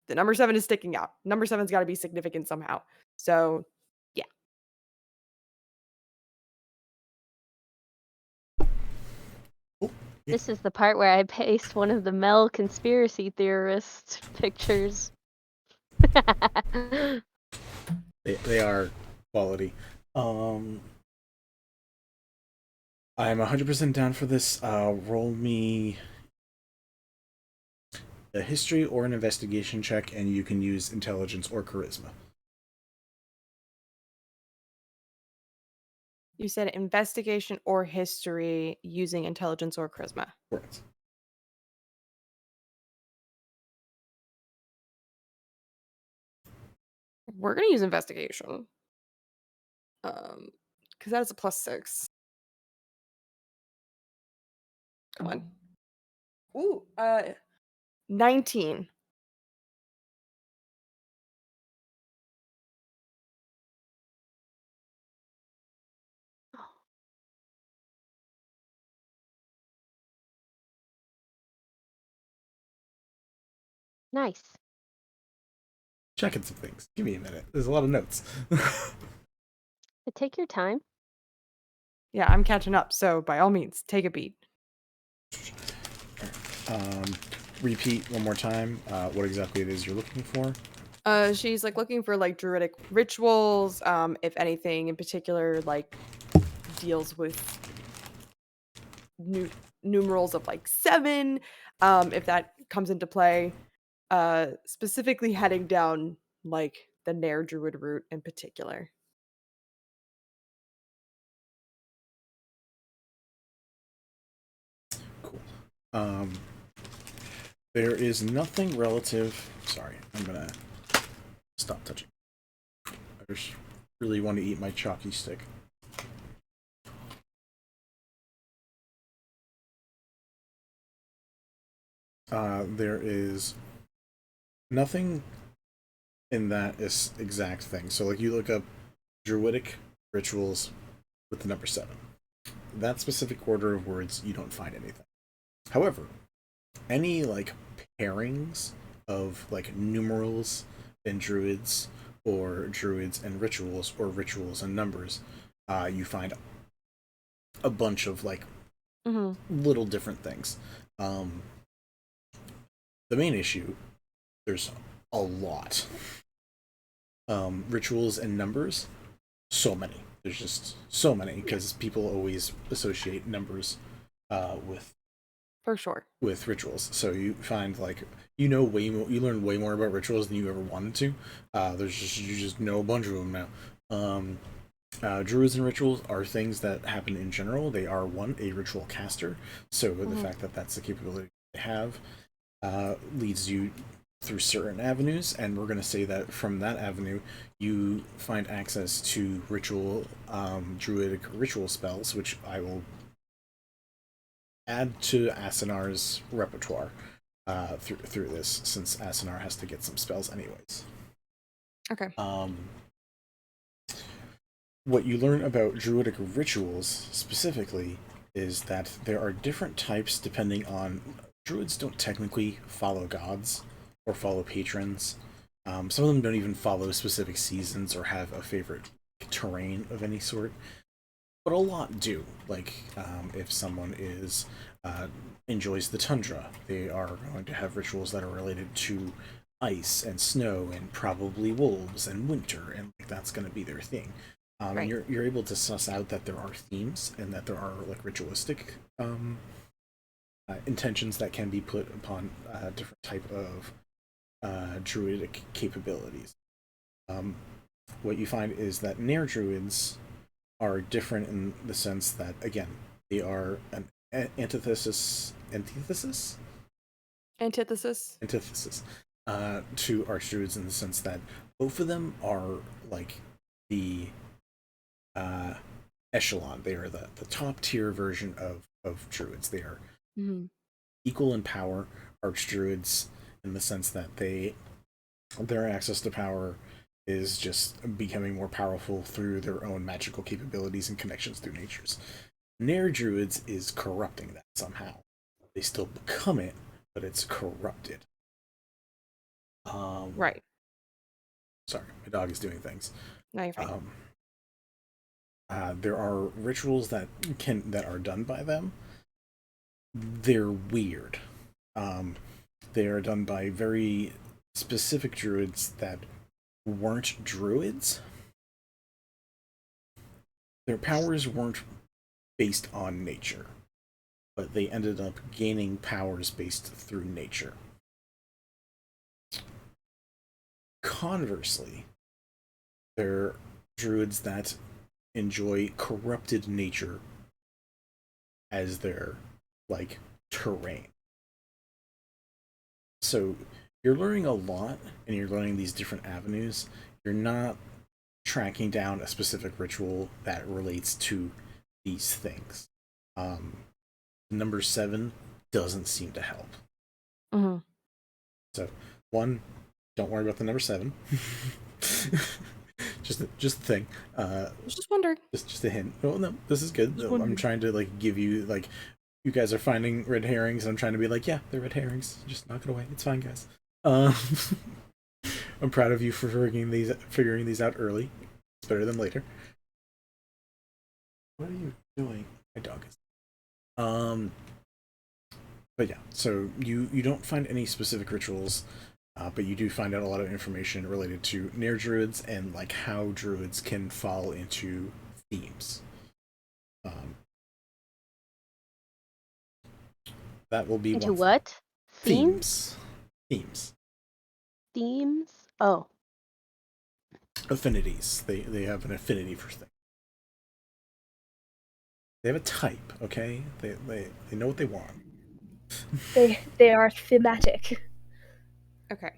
number 7 is sticking out. Number 7's got to be significant somehow. So, yeah. This is the part where I paste one of the Mel conspiracy theorist pictures. They are quality. I'm 100% down for this. Roll me a history or an investigation check, and you can use intelligence or charisma. You said investigation or history using intelligence or charisma. Correct. We're gonna use investigation. Because that is a +6. Come on. Ooh, 19. Nice. Checking some things. Give me a minute. There's a lot of notes. Take your time. Yeah, I'm catching up, so by all means, take a beat. Repeat one more time what exactly it is you're looking for. She's like looking for like druidic rituals, if anything in particular like deals with numerals of like 7, if that comes into play. Specifically heading down like the Nair Druid route in particular. Cool. There is nothing relative. Sorry, I'm gonna stop touching. I just really want to eat my chalky stick. There is nothing in that is exact thing. So, like, you look up druidic rituals with the number 7. That specific order of words, you don't find anything. However, any like pairings of like numerals and druids, or druids and rituals, or rituals and numbers, you find a bunch of like little different things. The main issue, there's a lot. Rituals and numbers, so many. There's just so many, because people always associate numbers with, for sure, with rituals. So you find like you learn way more about rituals than you ever wanted to. You just know a bunch of them now. Druids and rituals are things that happen in general. They are a ritual caster. So the fact that that's the capability they have leads you through certain avenues, and we're going to say that from that avenue you find access to druidic ritual spells, which I will add to Asunar's repertoire through this, since Asunar has to get some spells anyways. Okay. What you learn about druidic rituals specifically is that there are different types depending on... Druids don't technically follow gods or follow patrons. Some of them don't even follow specific seasons or have a favorite terrain of any sort. But a lot do. Like, if someone enjoys the tundra, they are going to have rituals that are related to ice and snow and probably wolves and winter, and like, that's going to be their thing. Right. And you're able to suss out that there are themes and that there are like ritualistic intentions that can be put upon different type of druidic capabilities. What you find is that Nair druids are different in the sense that, again, they are an antithesis to archdruids, in the sense that both of them are like the echelon. They are the top tier version of druids. They are equal in power, archdruids, in the sense that their access to power is just becoming more powerful through their own magical capabilities and connections through natures. Nair druids is corrupting that somehow. They still become it, but it's corrupted. Right. Sorry, my dog is doing things. No, you're fine. There are rituals that are done by them. They're weird. They are done by very specific druids that weren't druids. Their powers weren't based on nature, but they ended up gaining powers based through nature. Conversely, there are druids that enjoy corrupted nature as their like terrain. So you're learning a lot, and you're learning these different avenues. You're not tracking down a specific ritual that relates to these things. Number 7 doesn't seem to help. So, 1, don't worry about the number 7. just the thing. Just wondering. Just a hint. Oh no, this is good. I'm trying to like give you like, you guys are finding red herrings, and I'm trying to be like, yeah, they're red herrings. Just knock it away. It's fine, guys. I'm proud of you for figuring these out early. It's better than later. What are you doing? My dog is. But yeah, so you don't find any specific rituals But you do find out a lot of information related to near druids and like how druids can fall into themes. That will be Into one. what? Themes. Themes? Oh. Affinities. They have an affinity for things. They have a type, okay? They know what they want. They are thematic. Okay.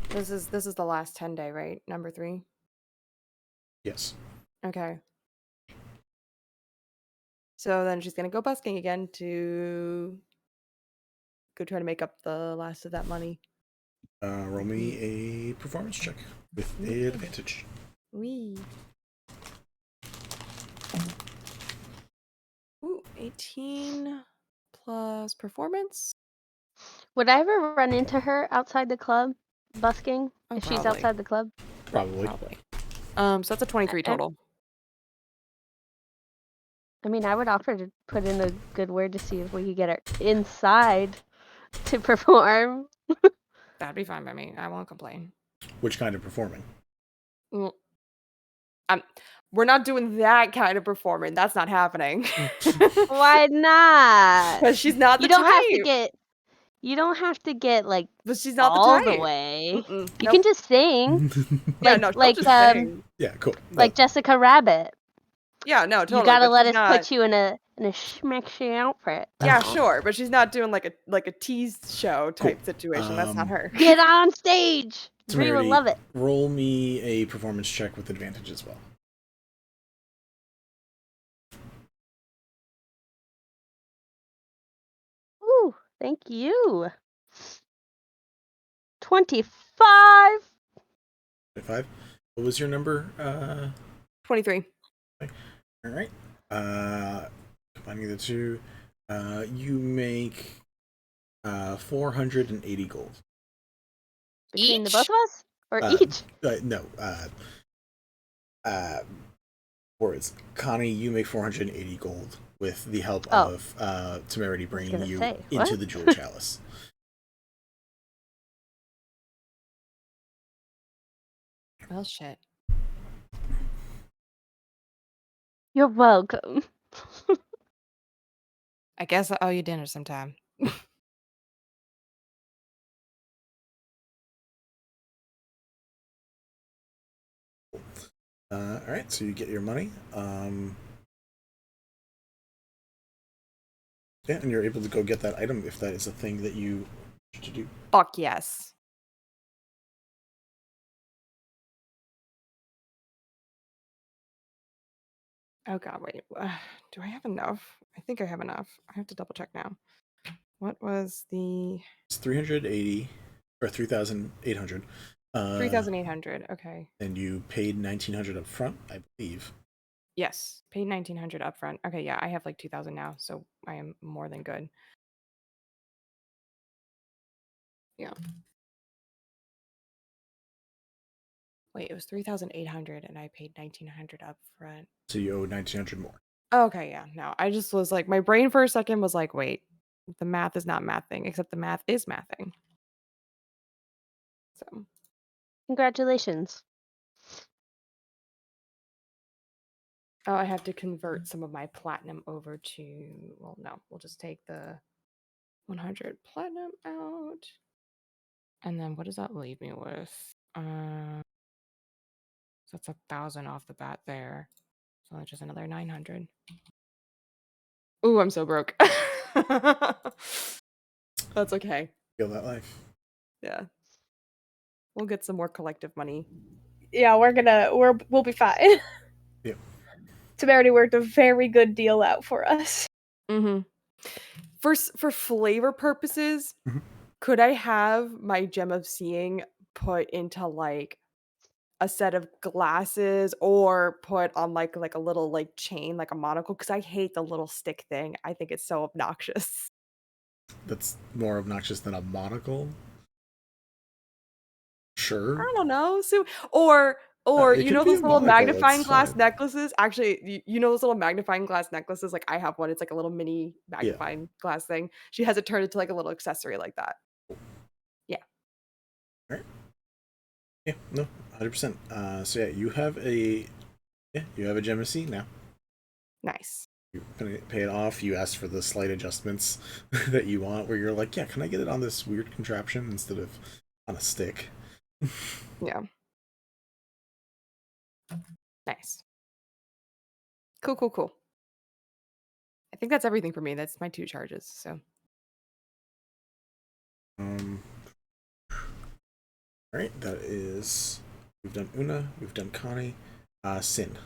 This is the last 10 day, right? Number 3. Yes. Okay. So then she's gonna go busking again to go try to make up the last of that money. Roll me a performance check with advantage. Wee. Ooh, 18 plus performance. Would I ever run into her outside the club, busking, if she's probably. outside the club? Probably. So that's a 23 total. I mean, I would offer to put in a good word to see if we could get her inside to perform. That'd be fine by me. I won't complain. Which kind of performing? Well, we're not doing that kind of performing. That's not happening. Why not? Because she's not the You don't type. have to get. You don't have to get like. But she's not all the type. the way. Mm-mm. You can just sing. Yeah, like, no, she'll like just sing. Yeah, cool. Like Jessica Rabbit. Yeah, no, totally. You gotta but let she's us not... put you in a schmexy outfit. Yeah, sure, but she's not doing like a tease show type situation. That's not her. Get on stage. Bree would Temerity, love it. roll me a performance check with advantage as well. Ooh, thank you. 25. 25. What was your number? 23. All right. Combining the two, you make 480 gold. Between the both of us? Or each? No. Words. Connie, you make 480 gold with the help of Temerity bringing you into the Jewel Chalice. Well, shit. You're welcome. I guess I owe you dinner sometime. All right, so you get your money. Yeah, and you're able to go get that item if that is a thing that you wish to do. Fuck yes. Oh god, wait. Do I have enough? I think I have enough. I have to double check now. What was the... It's 380 or 3,800. 3,800. Okay. And you paid 1,900 up front, I believe. Yes, paid 1,900 upfront. Okay, yeah, I have like 2,000 now, so I am more than good. Yeah. Wait, it was 3,800 and I paid 1,900 upfront. So you owe 1,900 more. Okay, yeah. No, I just was like, my brain for a second was like, wait, the math is not mathing, except the math is mathing. So, Congratulations. oh, I have to convert some of my platinum over to, well, no, we'll just take the 100 platinum out. And then what does that leave me with? So that's 1,000 off the bat there. So that's just another 900. Ooh, I'm so broke. That's okay. Feel that life. Yeah. We'll get some more collective money. Yeah, we'll be fine. Yeah. Temerity worked a very good deal out for us. Mm-hmm. For flavor purposes, could I have my gem of seeing put into like a set of glasses or put on like a little like chain, like a monocle? Because I hate the little stick thing. I think it's so obnoxious. That's more obnoxious than a monocle. Sure. I don't know. So or Or It you could know be those a little monocle, magnifying it's glass fine. necklaces? Actually, you know those little magnifying glass necklaces? Like I have one. It's like a little mini magnifying glass thing. She has it turned into like a little accessory like that. Yeah. All right. Yeah, no, 100%. So yeah, you have a Gemini now. Nice. You can pay it off. You ask for the slight adjustments that you want, where you're like, yeah, can I get it on this weird contraption instead of on a stick? Yeah. Nice. Cool. I think that's everything for me. That's my 2 charges. So. All right, that is. We've done Una. We've done Connie. Sin.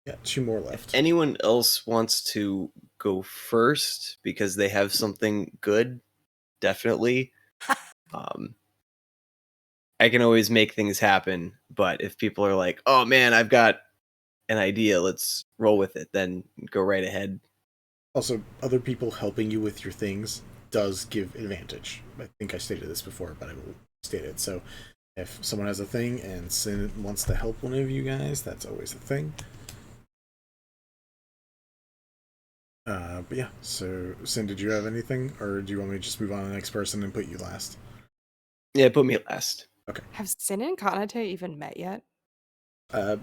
Yeah, 2 more left. If anyone else wants to go first because they have something good, definitely. I can always make things happen, but if people are like, "Oh man, I've got an idea, let's roll with it," then go right ahead. Also, other people helping you with your things does give advantage. I think I stated this before, but I will state it. So, if someone has a thing and Sin wants to help one of you guys, that's always a thing. But yeah, so Sin, did you have anything, or do you want me to just move on to the next person and put you last? Yeah, put me last. Okay. Have Sin and Kanitae even met yet?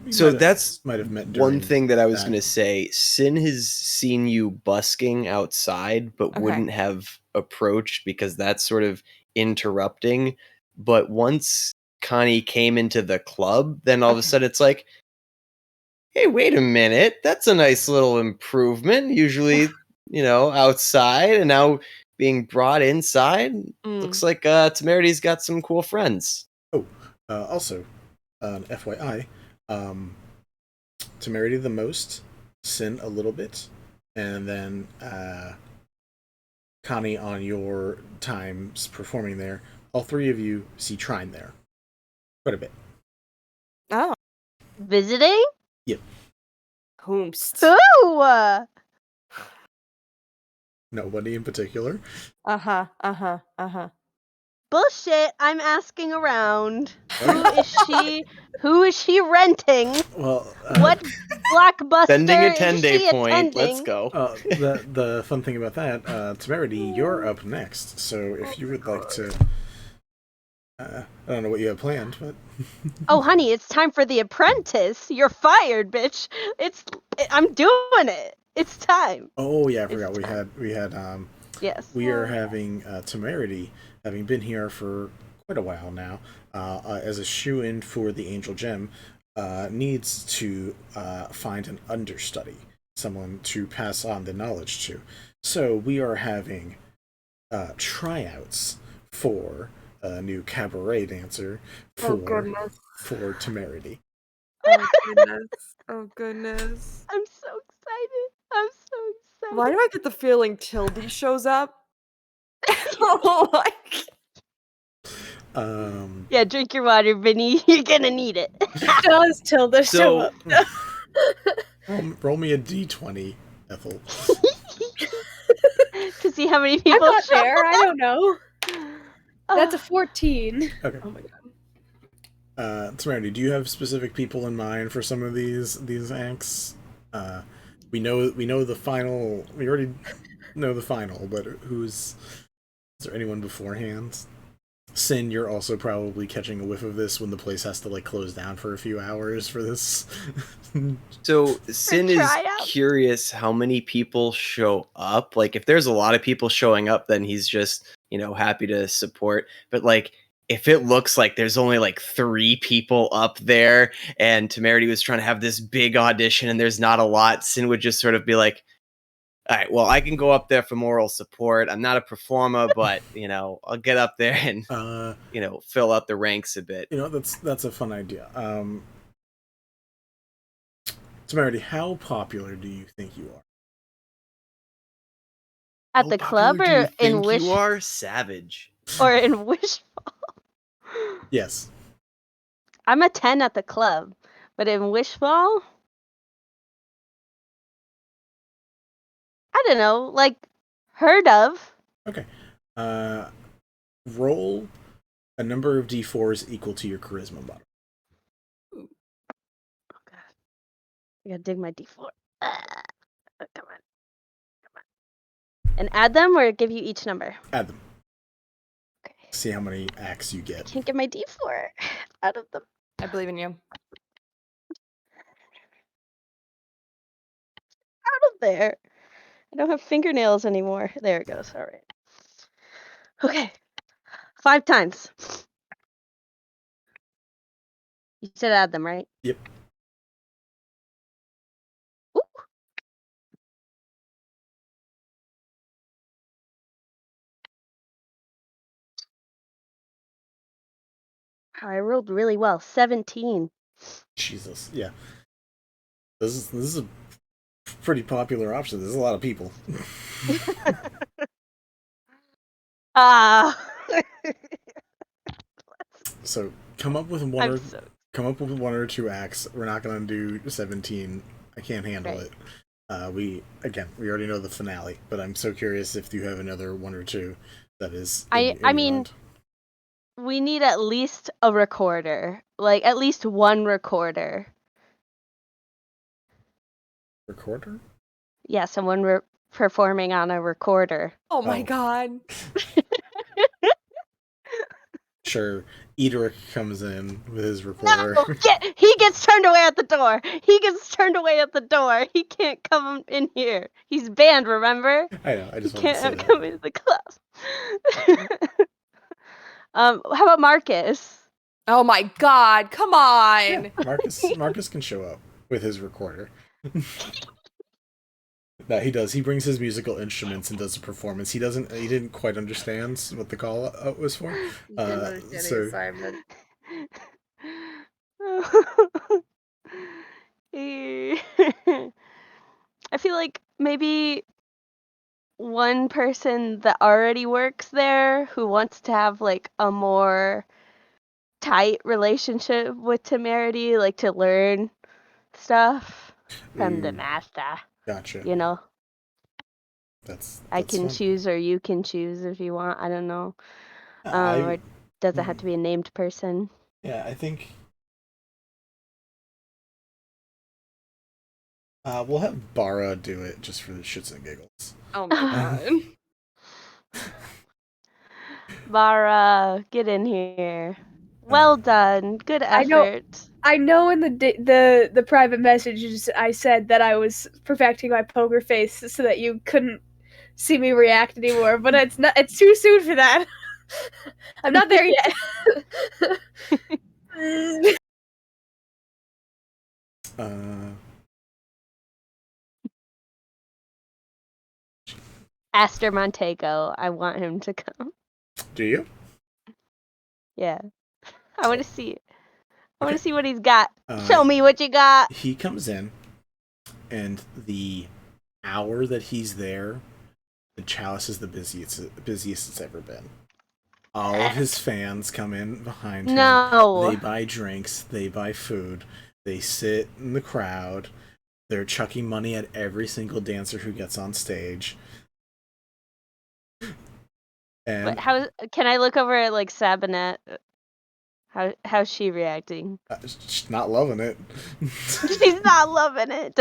So that's might have met one during thing that I was that. going to say. Sin has seen you busking outside, but Okay. wouldn't have approached because that's sort of interrupting. But once Connie came into the club, then all of a sudden it's like, hey, wait a minute, that's a nice little improvement. Usually, outside, and now being brought inside. Looks like Temerity's got some cool friends. Oh, also, FYI, Temerity the most, Sin a little bit, and then Connie on your times performing there. All 3 of you see Trine there. Quite a bit. Oh. Visiting? Yep. Whomst. Who? Nobody in particular. Uh-huh. Bullshit, I'm asking around. Who is she renting? Well, what blockbuster Sending a is 10-day she point. attending? Let's go. The fun thing about that, Temerity, you're up next. So if you would like to, I don't know what you have planned, but Oh, honey, it's time for the apprentice. You're fired, bitch. I'm doing it. It's time. oh yeah, I forgot we had Yes. we are having Temerity, having been here for quite a while now, as a shoe-in for the Angel Gem, needs to find an understudy, someone to pass on the knowledge to. So we are having tryouts for a new cabaret dancer for Temerity. Oh goodness. I'm so excited. Why do I get the feeling Tildy shows up? Yeah, drink your water, Vinny. You're gonna need it. Does Tilda show up? Roll me a d20, Ethel. To see how many people I'm not show there. I up. don't know. That's a 14. Okay. Oh my god. Temerity, do you have specific people in mind for some of these acts? We know the final. We already know the final, but is there anyone beforehand? Sin, you're also probably catching a whiff of this when the place has to close down for a few hours for this. So Sin is curious how many people show up. If there's a lot of people showing up, then he's just happy to support. But if it looks like there's only 3 people up there, and Temerity was trying to have this big audition, and there's not a lot, Sin would just sort of be like, all right, well, I can go up there for moral support. I'm not a performer, but I'll get up there and fill out the ranks a bit. That's a fun idea. Temerity, how popular do you think you are? At the club or in Wish? You are savage. Or in Wishfall? Yes. I'm a 10 at the club, but in Wishfall, I don't know, heard of. Okay. Roll a number of d4s equal to your charisma modifier. gotta dig my D4. Come on. And add them or give you each number? Add them. Okay. See how many acts you I get. can't get my D4 out of them. I believe in you. Out of there. I don't have fingernails anymore. There it goes. All right. Okay. 5 times. You said add them, right? Yep. Ooh. I rolled really well. 17. Jesus. Yeah. This is a pretty popular option. There's a lot of people. So come up with one or two acts. We're not gonna do 17. I can't handle it. We already know the finale, but I'm so curious if you have another one or two that is. I mean, we need at least a recorder, like at least one recorder. Recorder? Yeah, someone performing on a recorder. Oh my god. Sure, Edric comes in with his recorder. No, he gets turned away at the door. He can't come in here. He's banned, remember? I know. I just he wanted to say can't come into the class. How about Marcus? Oh my god, come on. Yeah, Marcus can show up with his recorder. No, he does. He brings his musical instruments and does a performance. He didn't quite understand what the call out was for. Assignment. I feel like maybe one person that already works there who wants to have like a more tight relationship with Temerity, like to learn stuff from the master. Gotcha. You know? That's I can fun. choose or you can choose if you want. I don't know. Or does it have to be a named person? Yeah, I think we'll have Bara do it just for the shits and giggles. Oh my god. Bara, get in here. Well done. Good effort. I know in the private messages I said that I was perfecting my poker face so that you couldn't see me react anymore, but it's too soon for that. I'm not there yet. Aster Montego. I want him to come. Do you? Yeah. I want to see it. I want to see what he's got. Show me what you got. He comes in, and the hour that he's there, the Chalice is the busiest it's ever been. All of his fans come in behind him. No. They buy drinks. They buy food. They sit in the crowd. They're chucking money at every single dancer who gets on stage. And But how can I look over at like Sabinet? How's she reacting? she's not loving it. She's not loving it.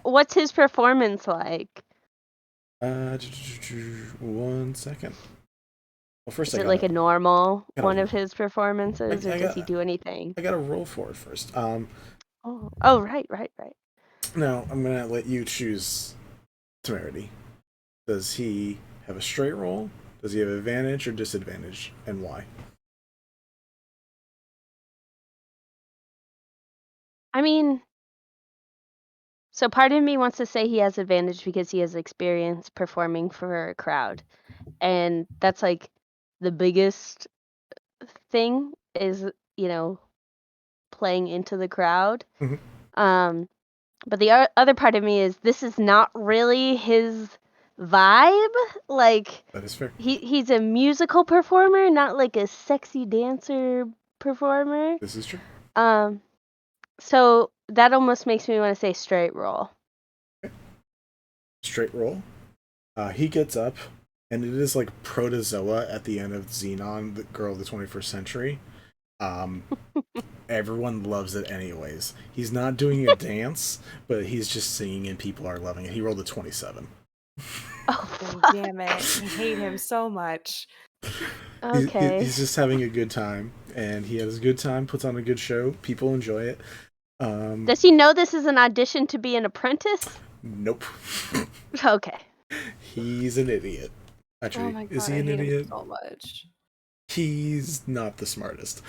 What's his performance like? 1 second. Well, first Is it like a normal one of his performances, or does he do anything? I gotta roll for it first. Oh, right. No, I'm gonna let you choose Temerity. Does he have a straight roll? Does he have advantage or disadvantage, and why? I mean, so part of me wants to say he has advantage because he has experience performing for a crowd, and that's like the biggest thing is, playing into the crowd. But the other part of me is this is not really his vibe. Like, that is fair. He's a musical performer, not like a sexy dancer performer. This is true. So that almost makes me want to say straight roll. Okay. Straight roll. He gets up, and it is like Protozoa at the end of Xenon, the girl of the 21st century. everyone loves it anyways. He's not doing a dance, but he's just singing and people are loving it. He rolled a 27. Oh, damn it. I hate him so much. Okay. He's just having a good time, and he has a good time, puts on a good show. People enjoy it. Does he know this is an audition to be an apprentice? Nope. Okay. He's an idiot. Actually, Oh my God, is he I an hate him idiot? so much. He's not the smartest.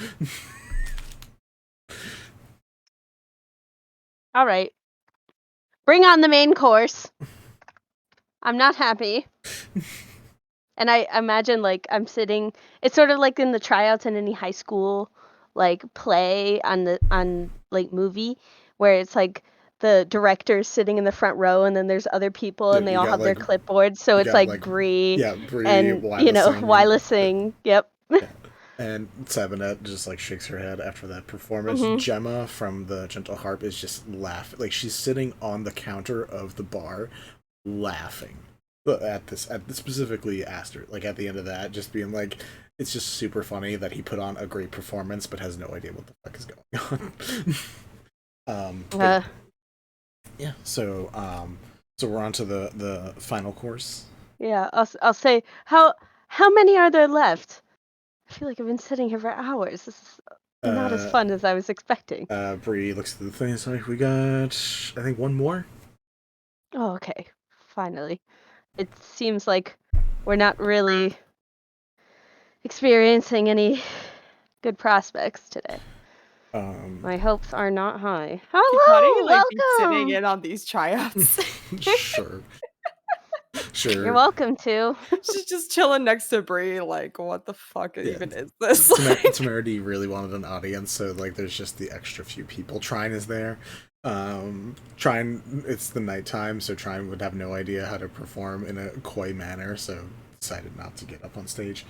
All right. Bring on the main course. I'm not happy. And I imagine, like, I'm sitting. It's sort of like in the tryouts in any high school, like, play on like movie, where it's like the director's sitting in the front row, and then there's other people, and they all have their clipboards. So it's like Bree, Bree, and Wylissing, Wylissing. Yep. And Sabinet just like shakes her head after that performance. Mhm. Gemma from the Gentle Harp is just laughing, like she's sitting on the counter of the bar, laughing. But at this specifically Aster, like at the end of that, just being like, it's just super funny that he put on a great performance but has no idea what the fuck is going on. Yeah. So we're on to the final course. Yeah. I'll say how many are there left? I feel like I've been sitting here for hours. This is not as fun as I was expecting. Bree looks at the thing. It's like, we got, I think, one more. Oh, okay. Finally. It seems like we're not really experiencing any good prospects today. My hopes are not high. Hello, Like be sitting welcome. in on these tryouts. Sure. You're welcome to. She's just chilling next to Bree, like, what the fuck even is this? Temerity really wanted an audience, so like there's just the extra few people. Trine is there. Trine, it's the nighttime, so Trine would have no idea how to perform in a coy manner, so decided not to get up on stage.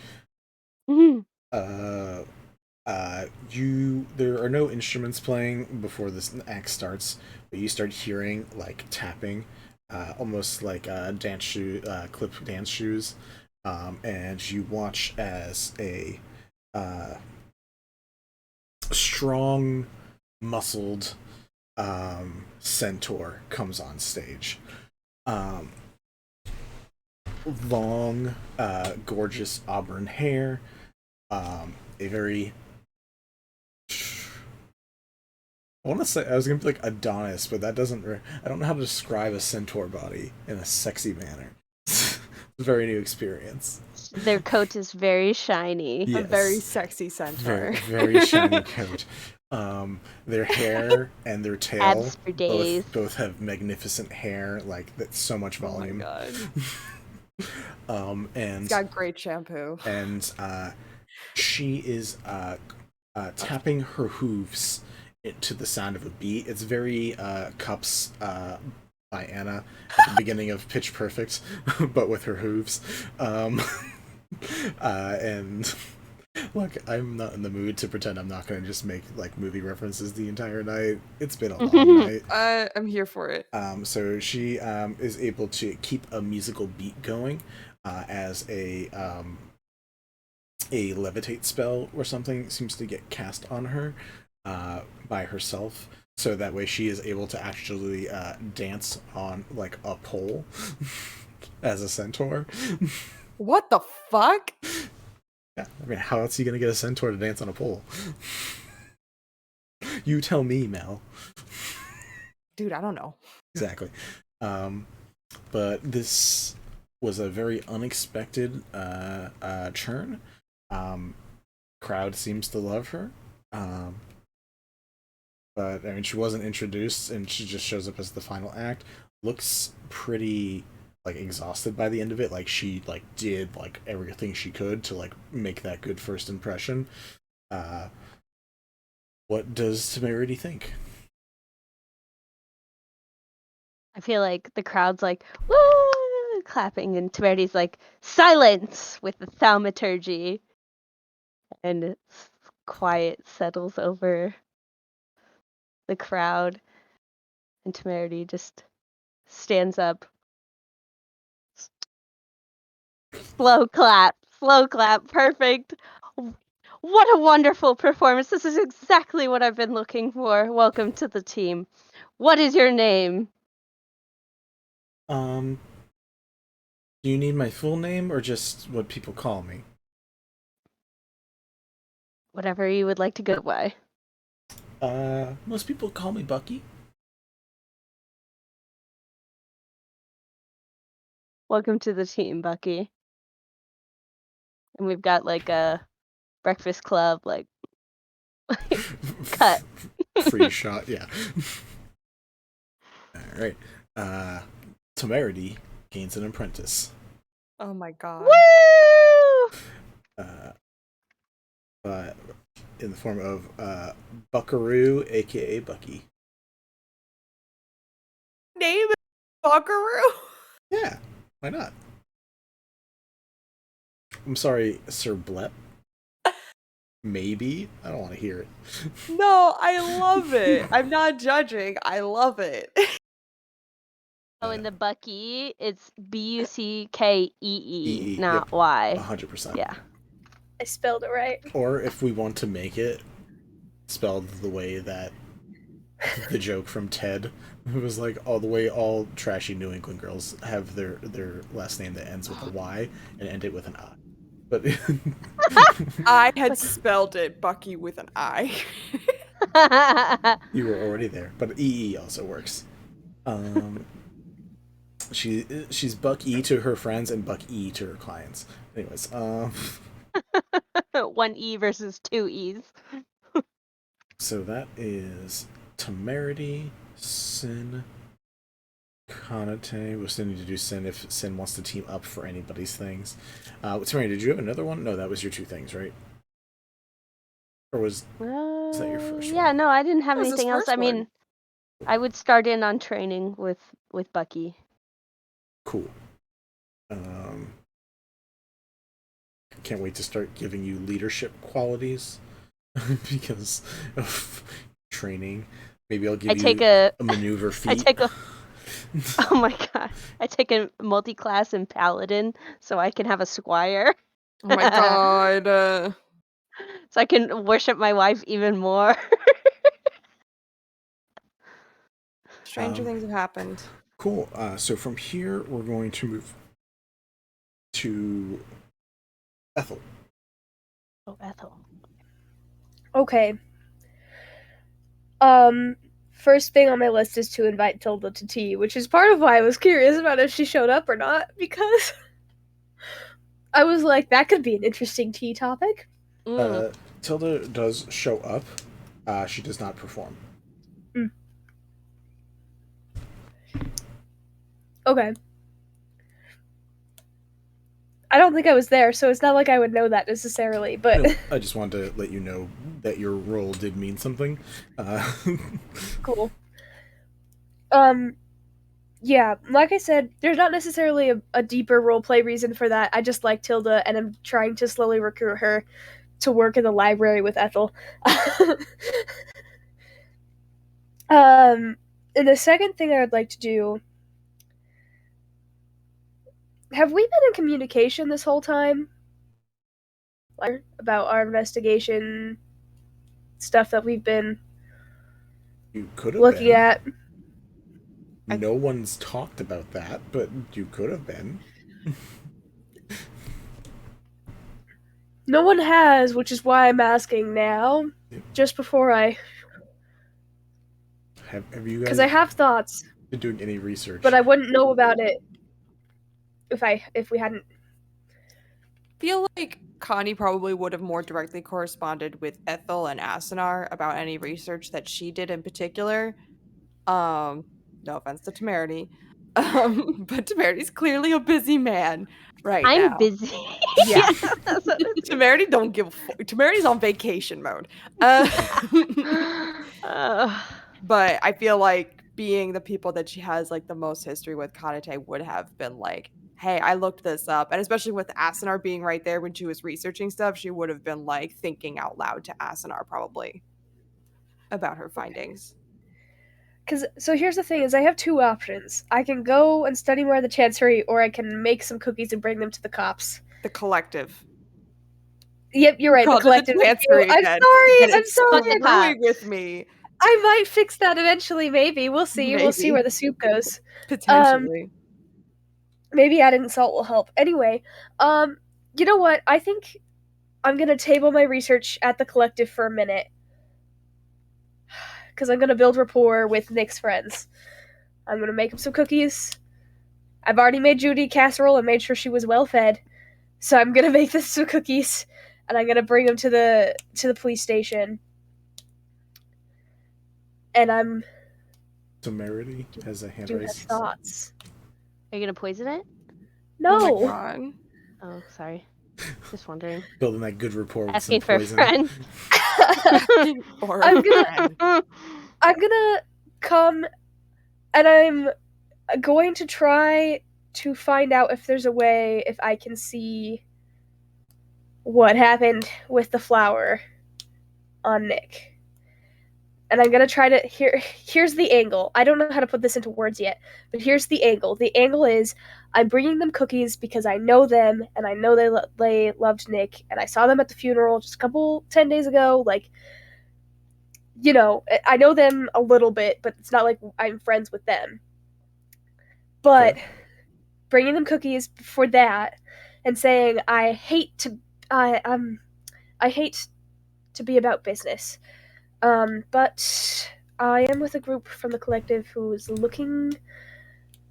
Mhm. There are no instruments playing before this act starts, but you start hearing like tapping, almost like dance shoe, clip dance shoes, and you watch as a strong, muscled centaur comes on stage. Long, gorgeous auburn hair, a very, I want to say, I was going to be like Adonis, but that doesn't, I don't know how to describe a centaur body in a sexy manner. It's a very new experience. Their coat is very shiny. Yes. A very sexy centaur. Very shiny coat. Their hair and their tail Abs for days. both have magnificent hair, like that's so much volume. Oh my God. And it's got great shampoo. And she is tapping her hooves to the sound of a beat. It's very Cups by Anna at the beginning of Pitch Perfect, but with her hooves. And look, I'm not in the mood to pretend I'm not going to just make like movie references the entire night. It's been a long night. I'm here for it. So she is able to keep a musical beat going as a levitate spell or something seems to get cast on her by herself. So that way she is able to actually dance on like a pole as a centaur. What the fuck? Yeah, I mean, how else are you gonna get a centaur to dance on a pole? You tell me, Mel. Dude, I don't know. Exactly. But this was a very unexpected churn. Crowd seems to love her. But I mean, she wasn't introduced, and she just shows up as the final act. Looks pretty like exhausted by the end of it. Like she like did like everything she could to like make that good first impression. What does Temerity think? I feel like the crowd's like, woo, clapping, and Temerity's like, silence with the thaumaturgy. And quiet settles over the crowd. And Temerity just stands up. Slow clap, perfect. What a wonderful performance. This is exactly what I've been looking for. Welcome to the team. What is your name? Do you need my full name or just what people call me? Whatever you would like to go by. Most people call me Bucky. Welcome to the team, Bucky. And we've got like a breakfast club, like cut. Free shot, yeah. Alright. Temerity gains an apprentice. Oh my god. Woo! In the form of Buckaroo, aka Bucky. Name is Buckaroo? Yeah, why not? I'm sorry, Sir Blep. Maybe? I don't want to hear it. No, I love it. I'm not judging. I love it. Oh, and the Bucky, it's Buckee, E-E, not yep, Y. 100%. Yeah. I spelled it right. Or if we want to make it spelled the way that the joke from Ted was like, all trashy New England girls have their last name that ends with a Y and end it with an I. But I had spelled it Bucky with an I. You were already there, but EE also works. She's Buck E to her friends and Buck E to her clients. Anyways, 1 E versus 2 E's. So that is Temerity, Sin, Kanitae. We'll still need to do Sin if Sin wants to team up for anybody's things. Temerity, did you have another one? No, that was your 2 things, right? Or was that your first one? Yeah, no, I didn't have That was his anything else. first I mean, I would start in on training with Bucky. Cool. Can't wait to start giving you leadership qualities because of training. Maybe I'll give you a maneuver feat. Oh my god. I take a multi-class in Paladin so I can have a squire. Oh my god. So I can worship my wife even more. Stranger things have happened. Cool. So from here, we're going to move to Ethel. Oh, Ethel. Okay. First thing on my list is to invite Tilda to tea, which is part of why I was curious about if she showed up or not, because I was like, that could be an interesting tea topic. Tilda does show up. She does not perform. Okay. I don't think I was there, so it's not like I would know that necessarily, but... No, I just wanted to let you know that your role did mean something. Cool. Yeah, like I said, there's not necessarily a deeper roleplay reason for that. I just like Tilda, and I'm trying to slowly recruit her to work in the library with Ethel. And the second thing I would like to do... Have we been in communication this whole time? Like, about our investigation stuff that we've been You could have looking been. at? No one's talked about that, but you could have been. No one has, which is why I'm asking now. Yep. Just before I... Have you guys... Because I have thoughts. Been doing any research? But I wouldn't know about it if we hadn't. Feel like Connie probably would have more directly corresponded with Ethel and Asunar about any research that she did in particular. No offense to Temerity. But Temerity's clearly a busy man now. I'm busy. Yeah. Temerity don't give a fuck. Temerity's on vacation mode. But I feel like being the people that she has like the most history with, Kanitae would have been like, hey, I looked this up. And especially with Asunar being right there when she was researching stuff, she would have been like thinking out loud to Asunar probably about her findings. So here's the thing: is I have 2 options. I can go and study more of the Chancery, or I can make some cookies and bring them to the cops. The collective. Yep, you're right. The Called it collective. the dance review. I'm again, sorry. and I'm it's still sorry. brewing with me. I might fix that eventually. Maybe we'll see. We'll see Maybe. where the soup goes. Potentially. Maybe adding salt will help. Anyway, you know what? I think I'm gonna table my research at the collective for a minute because I'm gonna build rapport with Nick's friends. I'm gonna make him some cookies. I've already made Judy casserole and made sure she was well fed. So I'm gonna make this some cookies, and I'm gonna bring them to the police station. And I'm. Temerity has a hand Do have raised. thoughts. Are you gonna poison it? No. Oh my god. Oh, sorry. Just wondering. Building that good rapport with Asking some for a poison. friend. I'm gonna come, and I'm going to try to find out if there's a way if I can see what happened with the flower on Nick. And I'm gonna try to here's the angle. I don't know how to put this into words yet, but here's the angle. The angle is I'm bringing them cookies because I know them and I know they loved Nick, and I saw them at the funeral just 10 days ago. Like, you know, I know them a little bit, but it's not like I'm friends with them. But bringing them cookies for that and saying I hate to be about business. But I am with a group from the collective who is looking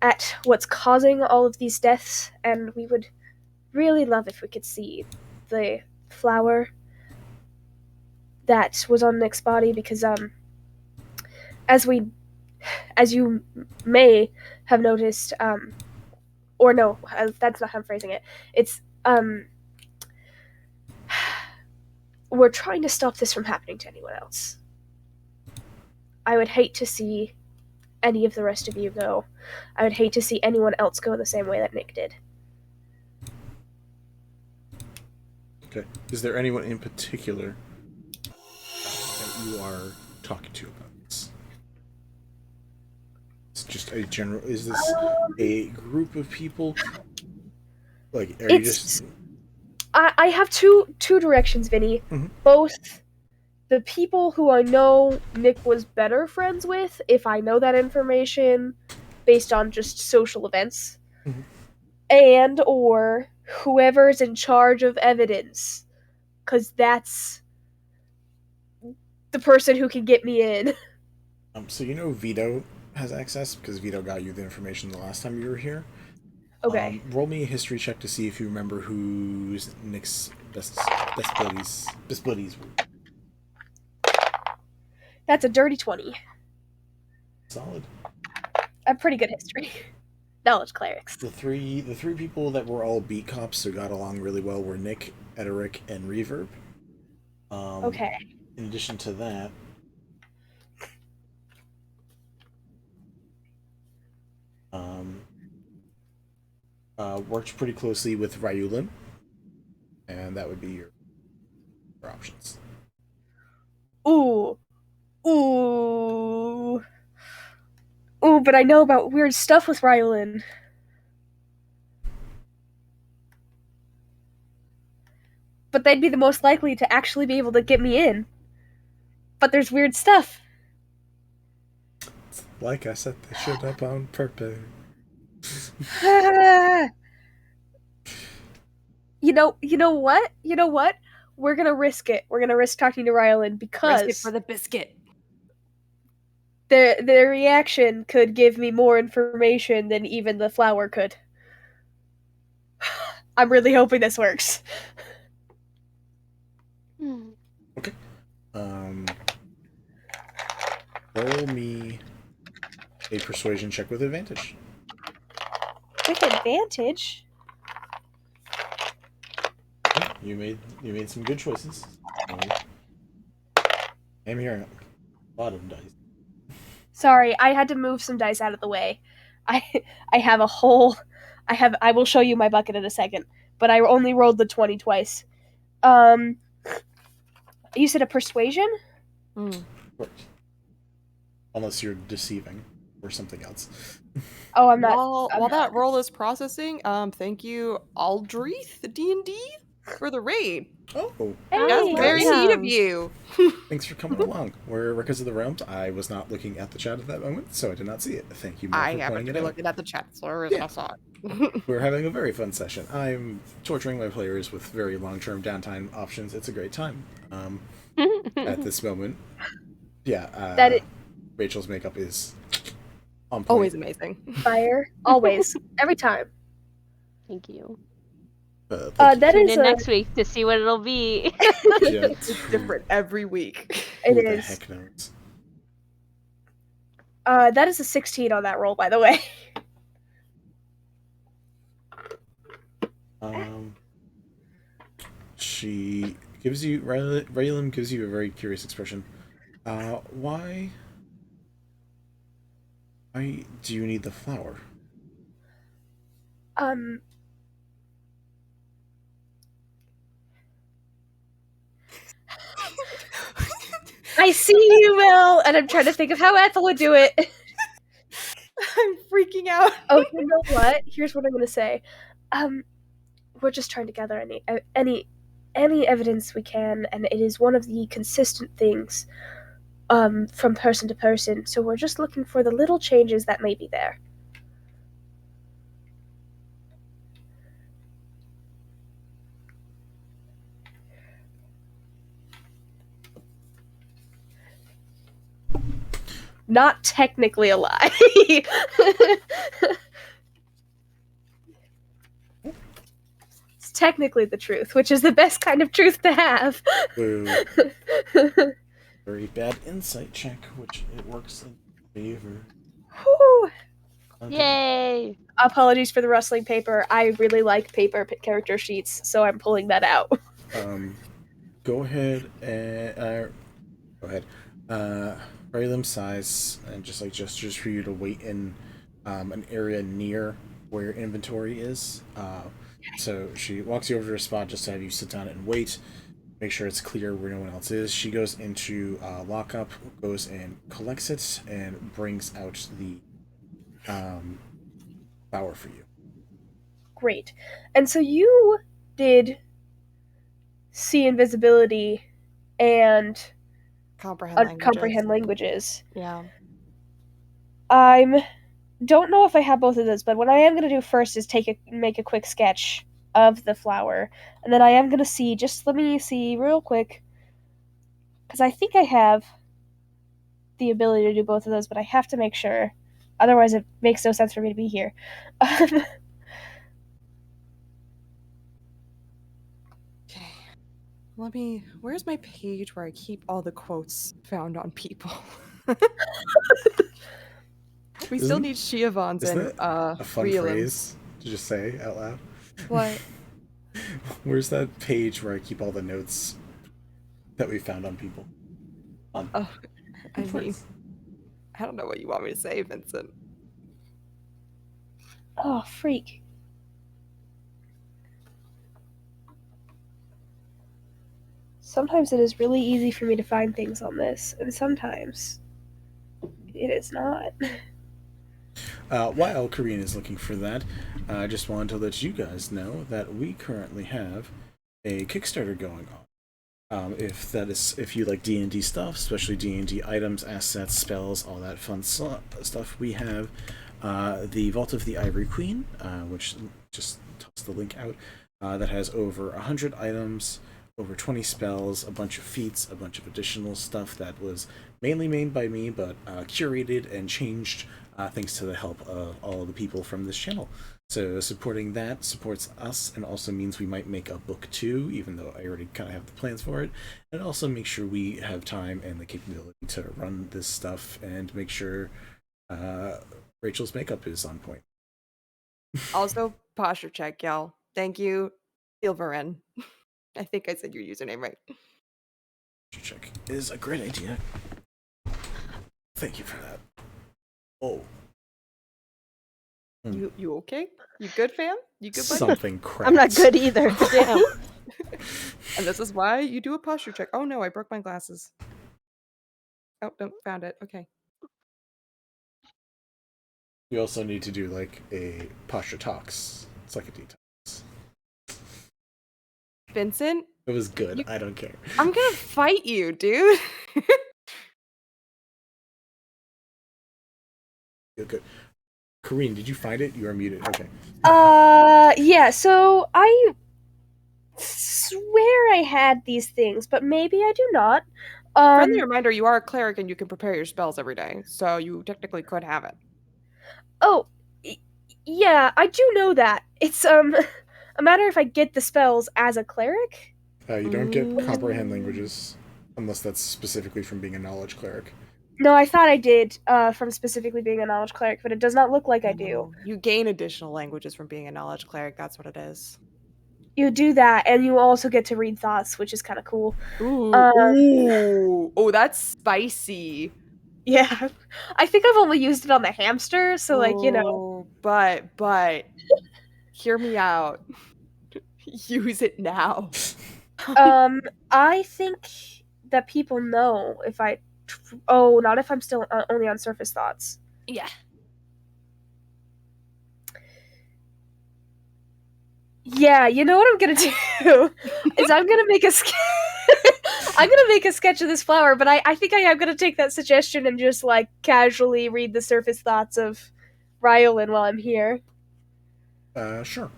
at what's causing all of these deaths, and we would really love if we could see the flower that was on Nick's body, because as you may have noticed, or no, that's not how I'm phrasing it. It's we're trying to stop this from happening to anyone else. I would hate to see any of the rest of you go. I would hate to see anyone else go the same way that Nick did. Okay. Is there anyone in particular that you are talking to about this? It's just a general. Is this a group of people? Like, are you just? I have two directions, Vinny. Mhm. Both the people who I know Nick was better friends with, if I know that information based on just social events, and or whoever's in charge of evidence, because that's the person who can get me in. So you know Vito has access because Vito got you the information the last time you were here. Okay. Roll me a history check to see if you remember who's Nick's best buddies were. That's a dirty 20. Solid. A pretty good history. Knowledge clerics. The three people that were all beat cops who got along really well were Nick, Ederic, and Reverb. Okay. In addition to that, worked pretty closely with Ryulin, and that would be your options. Ooh, but I know about weird stuff with Ryulin. But they'd be the most likely to actually be able to get me in. But there's weird stuff. Like I set the shit up on purpose. You know what? We're gonna risk it. We're gonna risk talking to Rylan because Risk it for the biscuit. Their reaction could give me more information than even the flower could. I'm really hoping this works. Okay. Roll me a persuasion check with advantage. With advantage? You made some good choices. I'm hearing a lot of dice. Sorry, I had to move some dice out of the way. I have a whole. I will show you my bucket in a second, but I only rolled the 20 twice. You said a persuasion? Right. Unless you're deceiving or something else. Oh, I'm not. While that roll is processing, thank you, Aldreath D&D. for the raid. Oh, That's very neat of you. Thanks for coming along. We're Records of the Realms. I was not looking at the chat at that moment, so I did not see it. Thank you, Mo, I for happened pointing to it be out. looking at the chat, so I reason I saw it. We're having a very fun session. I'm torturing my players with very long-term downtime options. It's a great time. At this moment, yeah. Rachel's makeup is on point. Always amazing. Fire. Always. Every time. Thank you. That Tune is in next week to see what it'll be. It's different every week. It Who the is. heck knows? That is a 16 on that roll, by the way. She gives you Raylan gives you a very curious expression. Why do you need the flower? I see you, Will, and I'm trying to think of how Ethel would do it. I'm freaking out. Oh, you know what? Here's what I'm gonna say. We're just trying to gather any evidence we can, and it is one of the consistent things from person to person. So we're just looking for the little changes that may be there. Not technically a lie. It's technically the truth, which is the best kind of truth to have. Very bad insight check, which it works in favor. Whew. Yay! Apologies for the rustling paper. I really like paper character sheets, so I'm pulling that out. Go ahead and Raylan sighs and just like gestures for you to wait in an area near where your inventory is. So she walks you over to her spot just to have you sit down and wait. Make sure it's clear where no one else is. She goes into lockup, goes and collects it, and brings out the flower for you. Great. And so you did see invisibility and comprehend languages. Yeah. Don't know if I have both of those, but what I am going to do first is make a quick sketch of the flower, and then I am going to see, just let me see real quick, because I think I have the ability to do both of those, but I have to make sure, otherwise it makes no sense for me to be here. Okay. Where's my page where I keep all the quotes found on people? We still need Shiavans and a fun Realms. phrase to just say out loud? What? Where's that page where I keep all the notes that we found on people? I mean, I don't know what you want me to say, Vincent. Oh, freak. Sometimes it is really easy for me to find things on this, and sometimes it is not. While Karina is looking for that, I just wanted to let you guys know that we currently have a Kickstarter going on. If you like D&D stuff, especially D&D items, assets, spells, all that fun stuff, we have the Vault of the Ivory Queen, which just toss the link out, that has over 100 items, over 20 spells, a bunch of feats, a bunch of additional stuff that was mainly made by me, but curated and changed thanks to the help of all of the people from this channel. So supporting that supports us, and also means we might make a book too, even though I already kind of have the plans for it. And also make sure we have time and the capability to run this stuff and make sure Rachel's makeup is on point. Also, posture check, y'all. Thank you, Ilveren. I think I said your username right. Posture check is a great idea. Thank you for that. Oh. You okay? You good, fam? You good, buddy? Something cracked. I'm not good either. Damn. And this is why you do a posture check. Oh no, I broke my glasses. Oh, no, found it. Okay. You also need to do like a posture talks. It's like a detox. Vincent, It was good. I don't care. I'm gonna fight you, dude. Good. Kareen, did you find it? You are muted. Okay. Yeah, so I swear I had these things, but maybe I do not. Friendly reminder, you are a cleric and you can prepare your spells every day, so you technically could have it. Oh, yeah, I do know that. It's a matter if I get the spells as a cleric. You don't get comprehend languages unless that's specifically from being a knowledge cleric. No, I thought I did from specifically being a knowledge cleric, but it does not look like I do. You gain additional languages from being a knowledge cleric, that's what it is. You do that, and you also get to read thoughts, which is kind of cool. Ooh, that's spicy. Yeah, I think I've only used it on the hamster, so like, you know. But hear me out. Use it now. I think that people know if I. Oh, not if I'm still only on surface thoughts. Yeah. Yeah, you know what I'm gonna do is I'm gonna make a I'm gonna make a sketch of this flower, but I think I am gonna take that suggestion and just like casually read the surface thoughts of Ryolin while I'm here. Sure.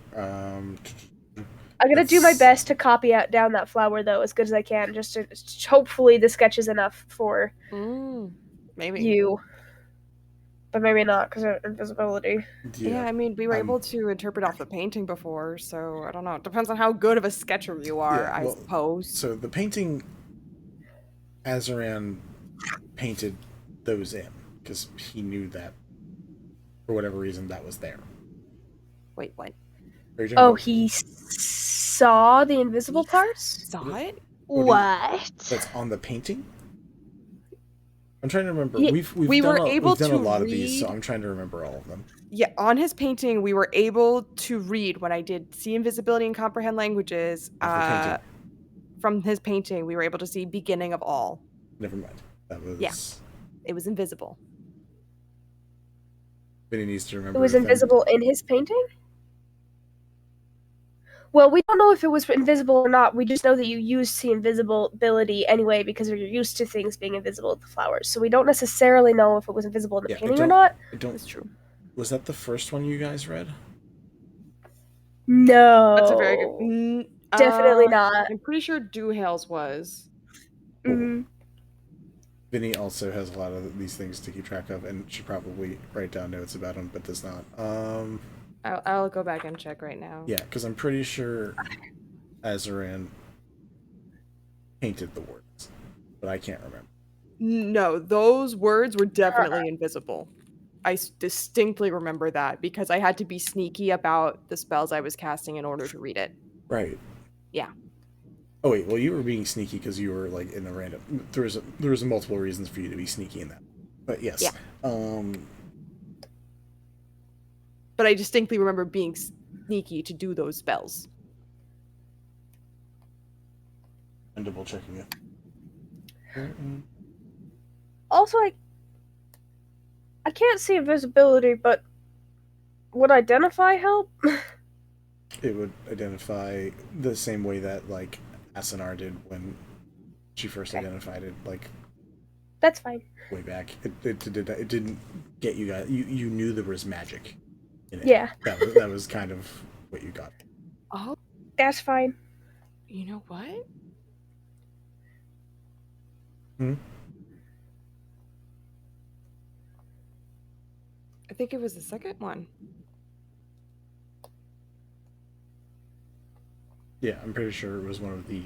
I'm gonna do my best to copy out down that flower though as good as I can, just to hopefully the sketch is enough for maybe you, but maybe not because of invisibility. Yeah, I mean, we were able to interpret off the painting before, so I don't know. It depends on how good of a sketcher you are, I suppose. So the painting, Azaran painted those in because he knew that for whatever reason that was there. Wait, what? Oh, he saw the invisible parts? Saw it? What? That's on the painting? I'm trying to remember. Yeah, We've done a lot of these, so I'm trying to remember all of them. Yeah, on his painting, we were able to read when I did see invisibility and comprehend languages. From his painting, we were able to see beginning of all. Never mind. That was it was invisible. Vinny needs to remember. It was invisible in his painting? Well, we don't know if it was invisible or not. We just know that you used the invisibility anyway because you're used to things being invisible with the flowers. So we don't necessarily know if it was invisible in the painting or not. That's true. Was that the first one you guys read? No. That's a very good. Definitely not. I'm pretty sure Dewhale's was. Mm-hmm. Vinny also has a lot of these things to keep track of and should probably write down notes about them, but does not. I'll go back and check right now. Yeah, because I'm pretty sure Azaran painted the words, but I can't remember. No, those words were definitely invisible. I distinctly remember that because I had to be sneaky about the spells I was casting in order to read it. Right. Yeah. Oh wait, well you were being sneaky because you were like in the random. There was multiple reasons for you to be sneaky in that, but yes. Yeah. But I distinctly remember being sneaky to do those spells. I'm double checking it. Also, I can't see invisibility, but would identify help? It would identify the same way that like Asunar did when she first identified it, like that's fine. Way back. It didn't get you guys. You knew there was magic in it. Yeah. That was kind of what you got. Oh, that's fine. You know what? I think it was the second one. Yeah, I'm pretty sure it was one of the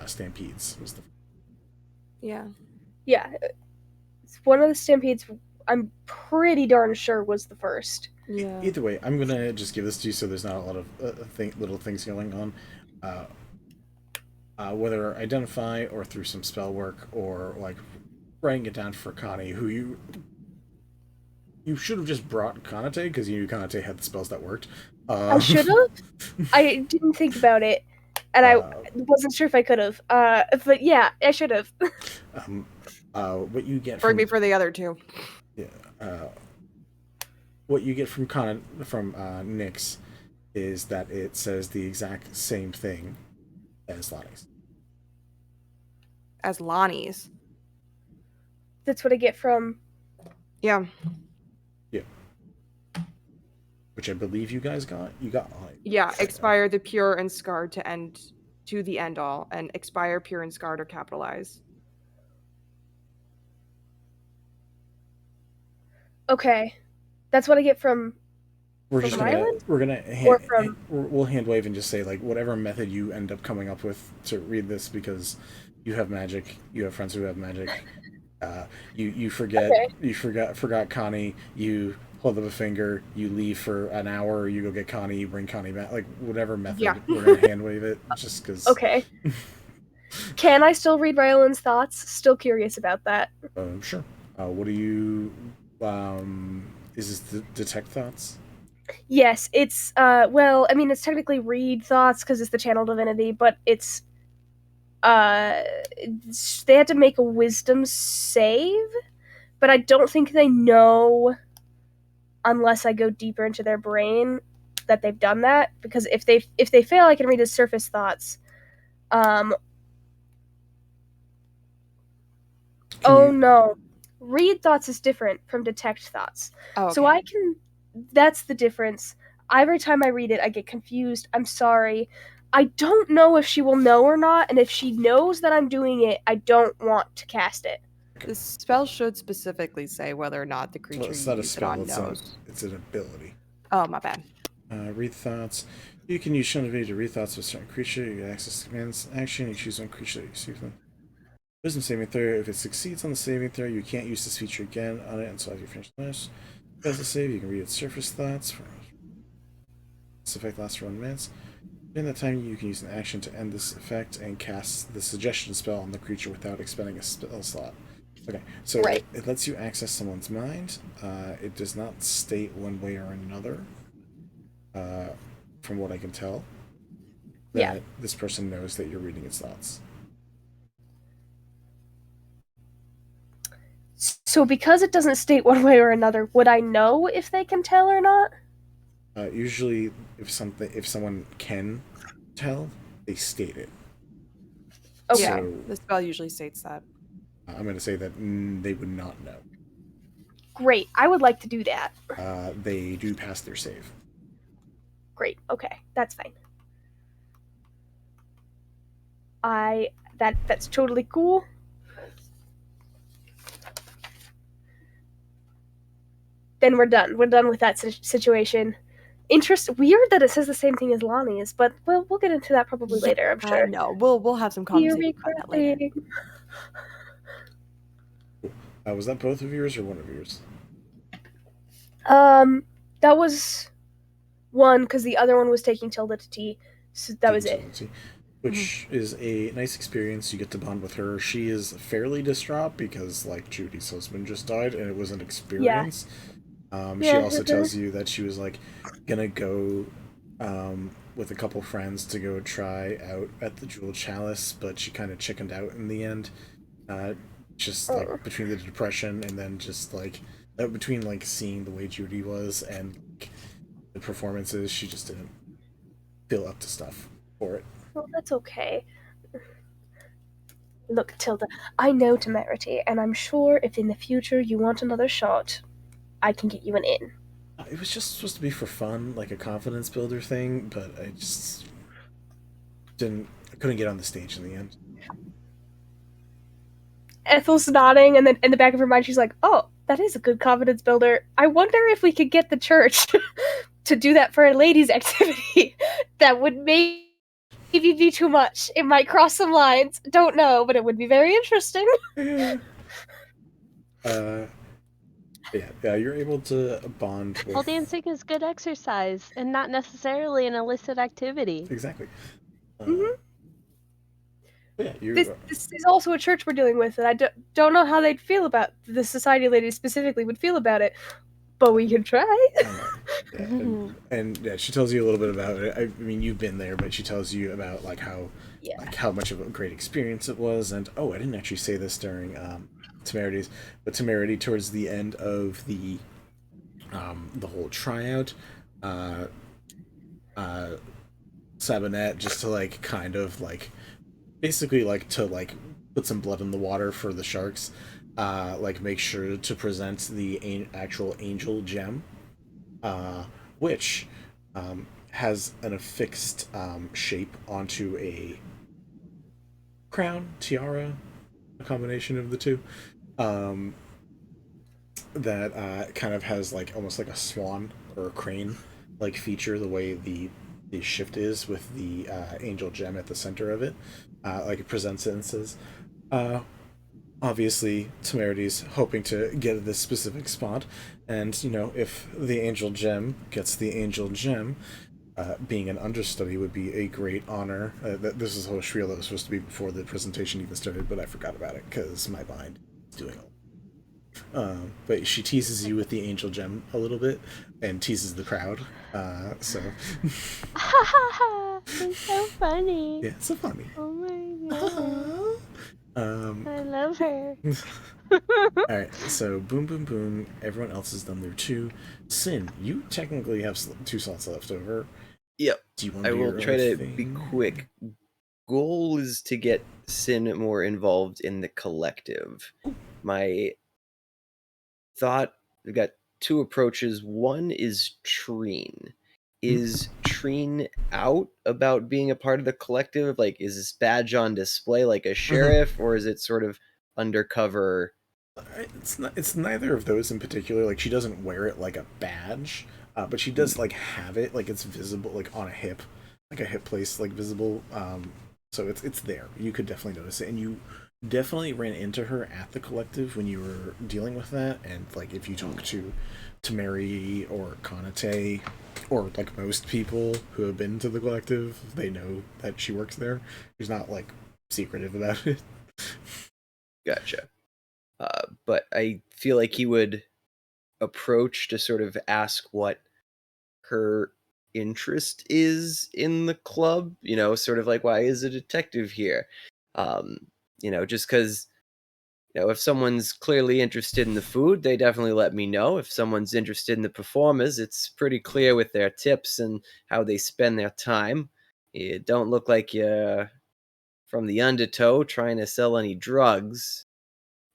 stampedes. Was the Yeah, it's one of the stampedes. I'm pretty darn sure was the first. Yeah. Either way, I'm gonna just give this to you so there's not a lot of little things going on. Whether identify or through some spell work or like writing it down for Connie, who you should have just brought Kanitae because you knew Kanitae had the spells that worked. I should have. I didn't think about it, and I wasn't sure if I could have. But yeah, I should have. What you get from me for the other two. Yeah. What you get from Nyx is that it says the exact same thing as Lonnie's. As Lonnie's. That's what I get from. Yeah. Yeah. Which I believe you guys got. You got like. Yeah, expire the pure and scarred to the end all, and expire pure and scarred are capitalized. Okay, that's what I get from. We're just gonna we'll hand wave and just say like whatever method you end up coming up with to read this, because you have magic, you have friends who have magic. You forget forgot Connie. You hold up a finger. You leave for an hour. You go get Connie. You bring Connie back. Like whatever method, we're gonna hand wave it just because. Okay. Can I still read Ryolan's thoughts? Still curious about that. Sure. What do you? Is this the detect thoughts? Yes, it's well, I mean, it's technically read thoughts because it's the channel divinity, but it's they had to make a wisdom save, but I don't think they know unless I go deeper into their brain that they've done that, because if they fail, I can read his surface thoughts. No. Read thoughts is different from detect thoughts. Oh, okay. So I can. That's the difference. Every time I read it, I get confused. I'm sorry. I don't know if she will know or not, and if she knows that I'm doing it, I don't want to cast it. The spell should specifically say whether or not the creature It's not a you use it spell. on knows. It's an ability. Oh, my bad. Read thoughts. You can use Shown ability to read thoughts of a certain creature. You get access to commands action. You choose one creature that you see them. Wisdom saving throw. If it succeeds on the saving throw, you can't use this feature again on it until after you finish the last. As a save, you can read its surface thoughts. This effect lasts for 1 minute. During that time, you can use an action to end this effect and cast the suggestion spell on the creature without expending a spell slot. Okay, so it lets you access someone's mind. It does not state one way or another, from what I can tell, that this person knows that you're reading its thoughts. So because it doesn't state one way or another, would I know if they can tell or not? Usually, if someone can tell, they state it. Okay. Yeah, the spell usually states that. I'm going to say that they would not know. Great, I would like to do that. They do pass their save. Great, okay, that's fine. That's totally cool. Then we're done. We're done with that situation. Weird that it says the same thing as Lonnie's, but we'll get into that probably later, I'm sure. No, we'll have some conversation about that later. Was that both of yours or one of yours? That was one, because the other one was taking Tilda to tea, so that was it. Which is a nice experience. You get to bond with her. She is fairly distraught because, like, Judy's husband just died, and it was an experience. She also tells you that she was, like, gonna go with a couple friends to go try out at the Jewel Chalice, but she kind of chickened out in the end. Just, like, between the depression and then just, like, between, like, seeing the way Judy was and, like, the performances, she just didn't feel up to stuff for it. Well, that's okay. Look, Tilda, I know Temerity, and I'm sure if in the future you want another shot, I can get you an in. It was just supposed to be for fun, like a confidence builder thing, but I just I couldn't get on the stage in the end. Ethel's nodding, and then in the back of her mind she's like, oh, that is a good confidence builder. I wonder if we could get the church to do that for a ladies' activity. That would maybe be too much. It might cross some lines. Don't know, but it would be very interesting. Yeah, you're able to bond with... Pole dancing is good exercise, and not necessarily an illicit activity. Exactly. This is also a church we're dealing with, and I don't know how they'd feel about the society ladies specifically would feel about it, but we can try. And she tells you a little bit about it. I mean, you've been there, but she tells you about like how much of a great experience it was. And I didn't actually say this during Temerity's, but Temerity towards the end of the whole tryout, Sabonet just to like kind of like basically like to like put some blood in the water for the sharks. Like make sure to present the actual angel gem, which has an affixed shape onto a crown, tiara, a combination of the two. That kind of has like almost like a swan or a crane like feature, the way the shift is with the angel gem at the center of it. Like it presents it and says, obviously Temerity's hoping to get this specific spot, and you know, if the angel gem gets the angel gem, being an understudy would be a great honor. This is a whole spiel that was supposed to be before the presentation even started, but I forgot about it because my mind is doing all. But she teases you with the angel gem a little bit and teases the crowd. So It's so funny. yeah, it's so funny. Oh my god. I love her. Alright, so boom, boom, boom. Everyone else has done their 2. Sin, you technically have 2 slots left over. Yep. Do you want I to do will your try own to thing? be quick. Goal is to get Sin more involved in the collective. My thought, we've got 2 approaches. One is Treen. Is Treen out about being a part of the collective? Like, is this badge on display like a sheriff, or is it sort of undercover? It's neither of those in particular. Like, she doesn't wear it like a badge, but she does like have it, like it's visible, like on a hip, like a hip place, like visible. So it's there. You could definitely notice it, and you definitely ran into her at the collective when you were dealing with that. And like, if you talk to Temerity or Kanitae, or like most people who have been to the collective, they know that she works there. She's not like secretive about it. Gotcha. But I feel like he would approach to sort of ask what her interest is in the club, you know, sort of like, why is a detective here? You know, just because, you know, if someone's clearly interested in the food, they definitely let me know. If someone's interested in the performers, it's pretty clear with their tips and how they spend their time. You don't look like you're from the undertow trying to sell any drugs.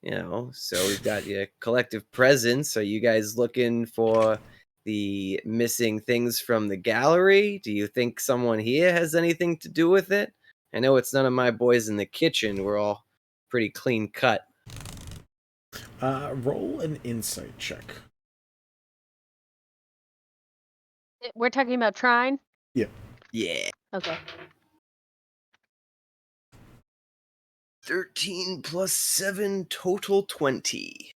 You know, so we've got your collective presence. Are you guys looking for the missing things from the gallery? Do you think someone here has anything to do with it? I know it's none of my boys in the kitchen. We're all pretty clean cut. Roll an insight check. We're talking about Trine? Yeah. Yeah. Okay. 13 plus 7, total 20.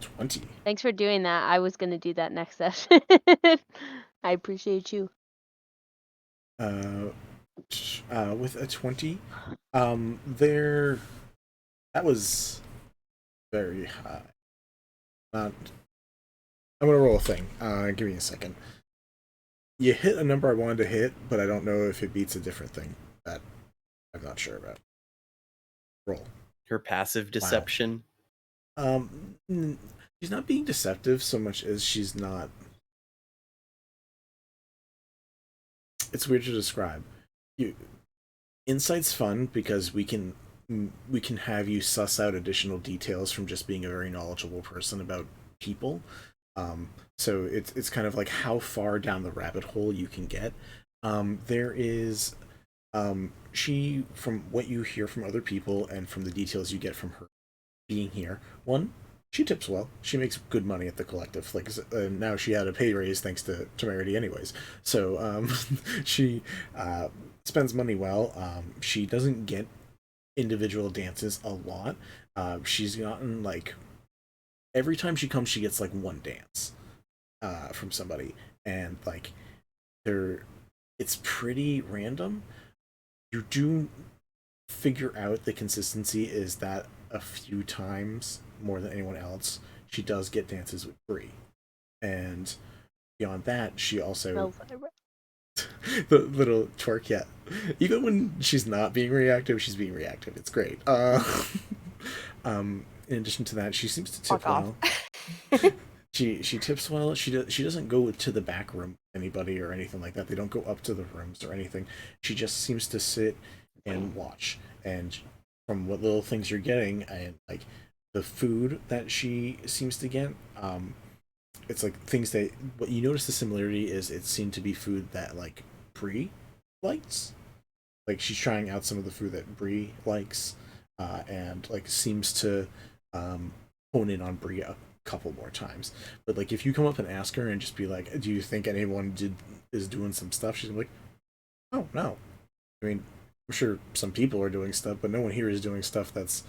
20. Thanks for doing that. I was going to do that next session. I appreciate you. With a 20, that was very high. I'm gonna roll a thing. Give me a second. You hit a number I wanted to hit, but I don't know if it beats a different thing that I'm not sure about. Roll. Her passive deception. Wow. She's not being deceptive so much as she's not. It's weird to describe. Insight's fun because we can have you suss out additional details from just being a very knowledgeable person about people. So it's kind of like how far down the rabbit hole you can get. There is she, from what you hear from other people and from the details you get from her being here, one, she tips well. She makes good money at the collective. Like now she had a pay raise thanks to Temerity anyways. So she spends money well. She doesn't get individual dances a lot. She's gotten like every time she comes, she gets like one dance from somebody, and like it's pretty random. You do figure out the consistency is that a few times more than anyone else, she does get dances with Bree, and beyond that, she also the little twerk. Yeah, even when she's not being reactive, she's being reactive. It's great. In addition to that, she seems to tip well. she tips well. She doesn't go to the back room with anybody or anything like that. They don't go up to the rooms or anything. She just seems to sit and watch. And from what little things you're getting, and like the food that she seems to get, it's like things that what you notice the similarity is it seemed to be food that like Bree likes. Like she's trying out some of the food that Bree likes, and like seems to hone in on Bree a couple more times. But like if you come up and ask her and just be like, "Do you think anyone is doing some stuff?" She's like, "Oh no." I mean, I'm sure some people are doing stuff, but no one here is doing stuff that's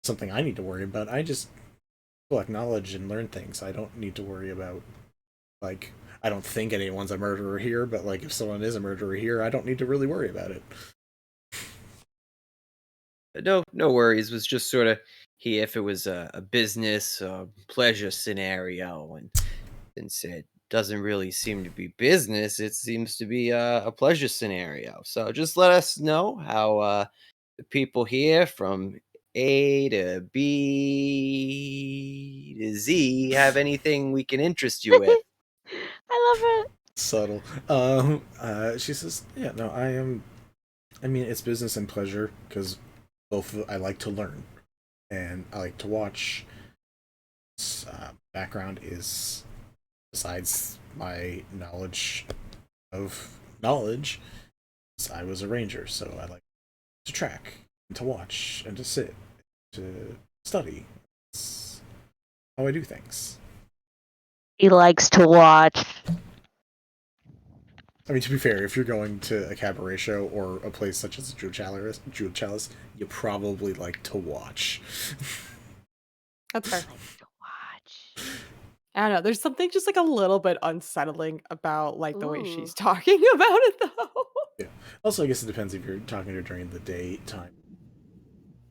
something I need to worry about. I just collect knowledge and learn things. I don't need to worry about like I don't think anyone's a murderer here, but like if someone is a murderer here, I don't need to really worry about it. No worries. It was just sort of if it was a business pleasure scenario, and since it doesn't really seem to be business, it seems to be a pleasure scenario. So just let us know how the people here from A to B to Z have anything we can interest you with. I love it. Subtle. She says, "Yeah, no, I mean, it's business and pleasure because both I like to learn and I like to watch. Background is besides my knowledge of knowledge. I was a ranger, so I like to track and to watch and to sit, to study. That's how I do things." He likes to watch. I mean, to be fair, if you're going to a cabaret show or a place such as Jewel Chalice, you probably like to watch. That's fair. I don't know. There's something just like a little bit unsettling about like the way she's talking about it, though. Yeah. Also, I guess it depends if you're talking to her during the daytime.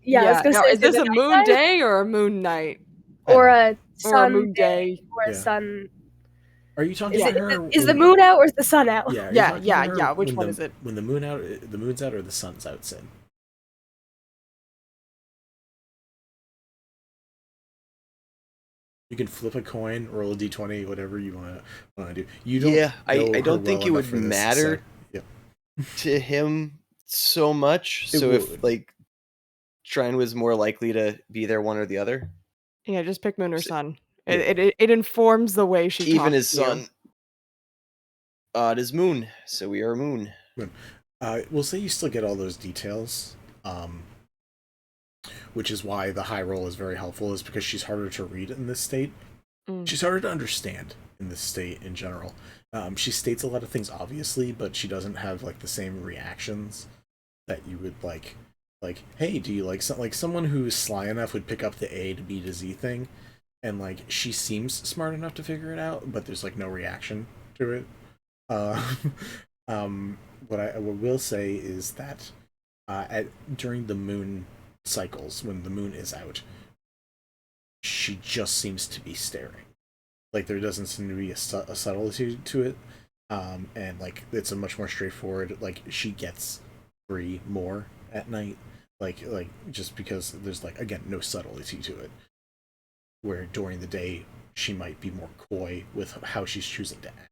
Yeah, I was gonna now, say, is this a it moon nighttime? day or a moon night? Or a Or a sun moon day? or a Yeah. sun. Are you talking Is, to her? is the moon out or is the sun out? Yeah, are you talking to her Which when one the- is it? When the moon's out, or the sun's out, Sin? You can flip a coin, roll a d20, whatever you want to do. You don't. Yeah, I know don't her think well it enough would for this, matter so- yeah. to him so much. It So if would. like Shrine was more likely to be there one or the other. Yeah, just pick moon or sun. Yeah. It informs the way she Even talks his to you. son. It is moon, so we are moon. We'll say you still get all those details, which is why the high roll is very helpful, is because she's harder to read in this state. She's harder to understand in this state in general. She states a lot of things obviously, but she doesn't have like the same reactions that you would like, hey, do you like someone who's sly enough would pick up the A to B to Z thing, and like she seems smart enough to figure it out, but there's like no reaction to it. What I will say is that during the moon cycles, when the moon is out, she just seems to be staring. Like there doesn't seem to be a subtlety to it, and like it's a much more straightforward. Like she gets free more at night, like just because there's like again no subtlety to it. Where during the day she might be more coy with how she's choosing to act.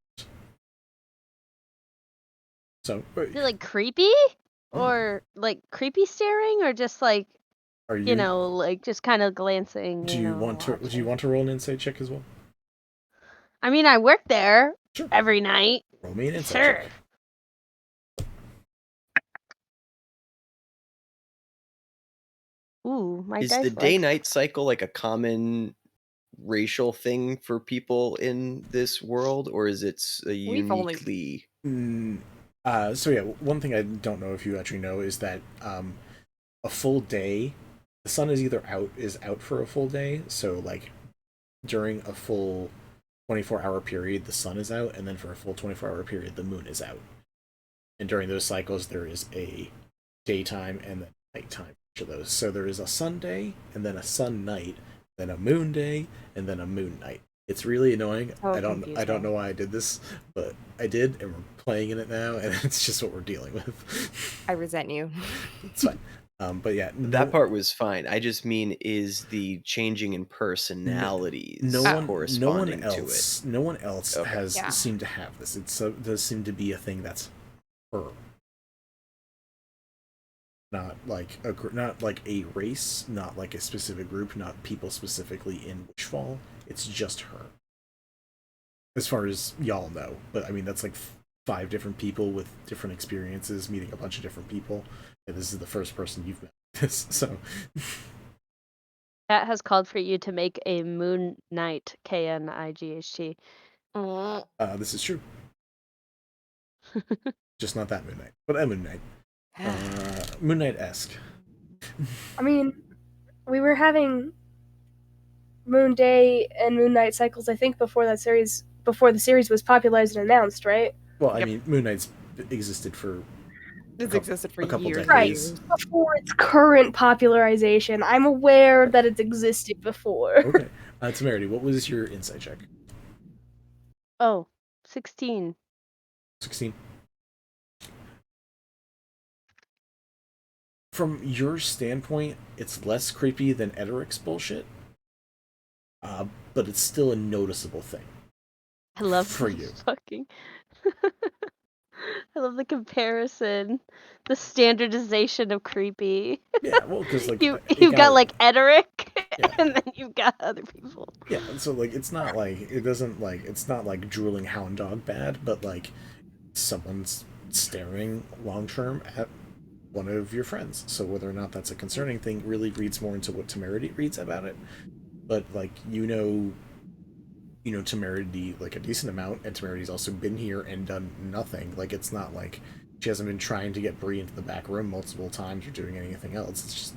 So, Is it like creepy? Or like creepy staring? Or just like, are you know, like just kind of glancing? Do you want to roll an insight check as well? I mean, I work there every night. Roll me an insight Sure. check. Ooh, my Is dice the like- day-night cycle like a common racial thing for people in this world, or is it uniquely? So yeah, one thing I don't know if you actually know is that a full day, the sun is either out for a full day, so like during a full 24-hour period the sun is out, and then for a full 24-hour period the moon is out. And during those cycles there is a daytime and then nighttime for those. So there is a sun day and then a sun night, then a moon day and then a moon night. It's really annoying. Oh, I don't know why I did this, but I did, and we're playing in it now, and it's just what we're dealing with. I resent you. It's fine. But yeah, that part was fine. I just mean, is the changing in personalities no one corresponding to it? No one else Okay. has Yeah. seemed to have this. It does seem to be a thing that's her, not like a race, not like a specific group, not people specifically in Wishfall. It's just her, as far as y'all know. But I mean, that's like 5 different people with different experiences, meeting a bunch of different people, and this is the first person you've met. This so. That has called for you to make a Moon Knight, Knight. This is true. Just not that Moon Knight, but a Moon Knight. Moon Knight-esque. I mean, we were having Moon Day and Moon Night cycles, I think, before the series was popularized and announced, right? Well, I mean, Moon Knight's existed for existed for a couple years. decades. Right, before its current popularization. I'm aware that it's existed before. Okay. Temerity, what was your insight check? Oh, 16. 16. From your standpoint, it's less creepy than Edric's bullshit, but it's still a noticeable thing. I love for you. Fucking. I love the comparison, the standardization of creepy. Yeah, well, because like you've got like Edric, and then you've got other people. Yeah, so like it's not like it's not like drooling hound dog bad, but like someone's staring long term at one of your friends. So whether or not that's a concerning thing really reads more into what Temerity reads about it. But like you know Temerity like a decent amount, and Temerity's also been here and done nothing. Like it's not like she hasn't been trying to get Bree into the back room multiple times or doing anything else. It's just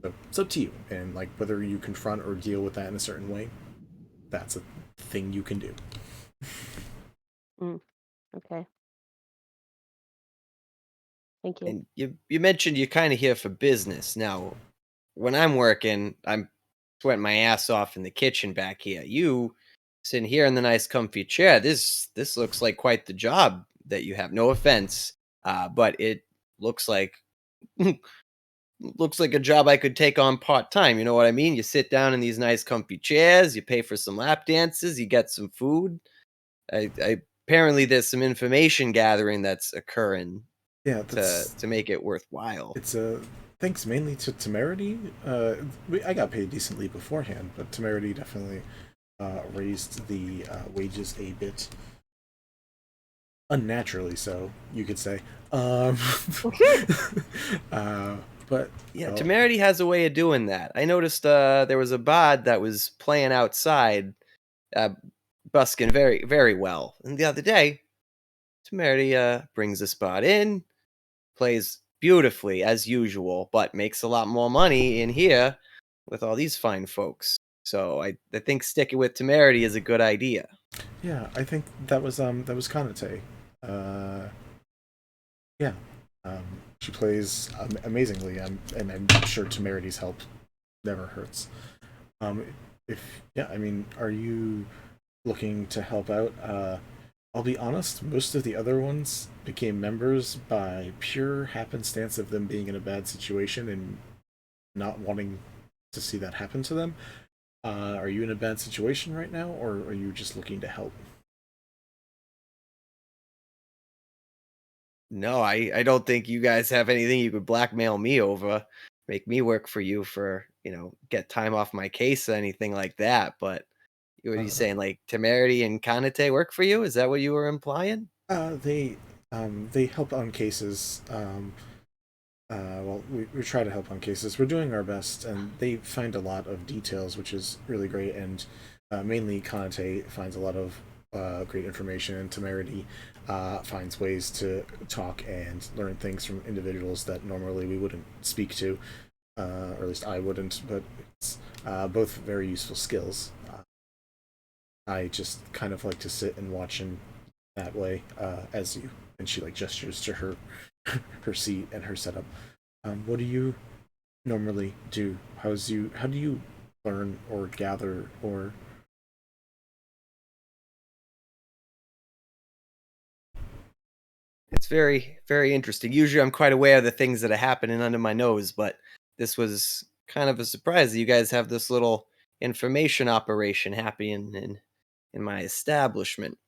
So it's up to you, and like whether you confront or deal with that in a certain way, that's a thing you can do. Okay. Thank you. And you mentioned you're kind of here for business. Now, when I'm working, I'm sweating my ass off in the kitchen back here. You sitting here in the nice comfy chair. This looks like quite the job that you have. No offense, but it looks like a job I could take on part-time. You know what I mean? You sit down in these nice comfy chairs, you pay for some lap dances, you get some food. Apparently there's some information gathering that's occurring to make it worthwhile. It's thanks mainly to Temerity. I got paid decently beforehand, but Temerity definitely raised the wages a bit unnaturally, so you could say. But yeah, Temerity has a way of doing that. I noticed there was a bard that was playing outside, busking very, very well. And the other day, Temerity brings this bard in, plays beautifully as usual, but makes a lot more money in here with all these fine folks. So I think sticking with Temerity is a good idea. Yeah, I think that was Kanitae. Yeah. She plays amazingly, and I'm sure Temerity's help never hurts. Are you looking to help out? I'll be honest, most of the other ones became members by pure happenstance of them being in a bad situation and not wanting to see that happen to them. Are you in a bad situation right now, or are you just looking to help? No, I don't think you guys have anything you could blackmail me over, make me work for you for, get time off my case or anything like that. But what are you saying, like Temerity and Kanitae work for you? Is that what you were implying? They help on cases. We try to help on cases. We're doing our best, and they find a lot of details, which is really great. And mainly Kanitae finds a lot of great information, and Temerity finds ways to talk and learn things from individuals that normally we wouldn't speak to, or at least I wouldn't. But it's both very useful skills. I just kind of like to sit and watch in that way, as you. And she like gestures to her seat and her setup. What do you normally do? How do you learn or gather or? It's very, very interesting. Usually I'm quite aware of the things that are happening under my nose, but this was kind of a surprise that you guys have this little information operation happening in my establishment.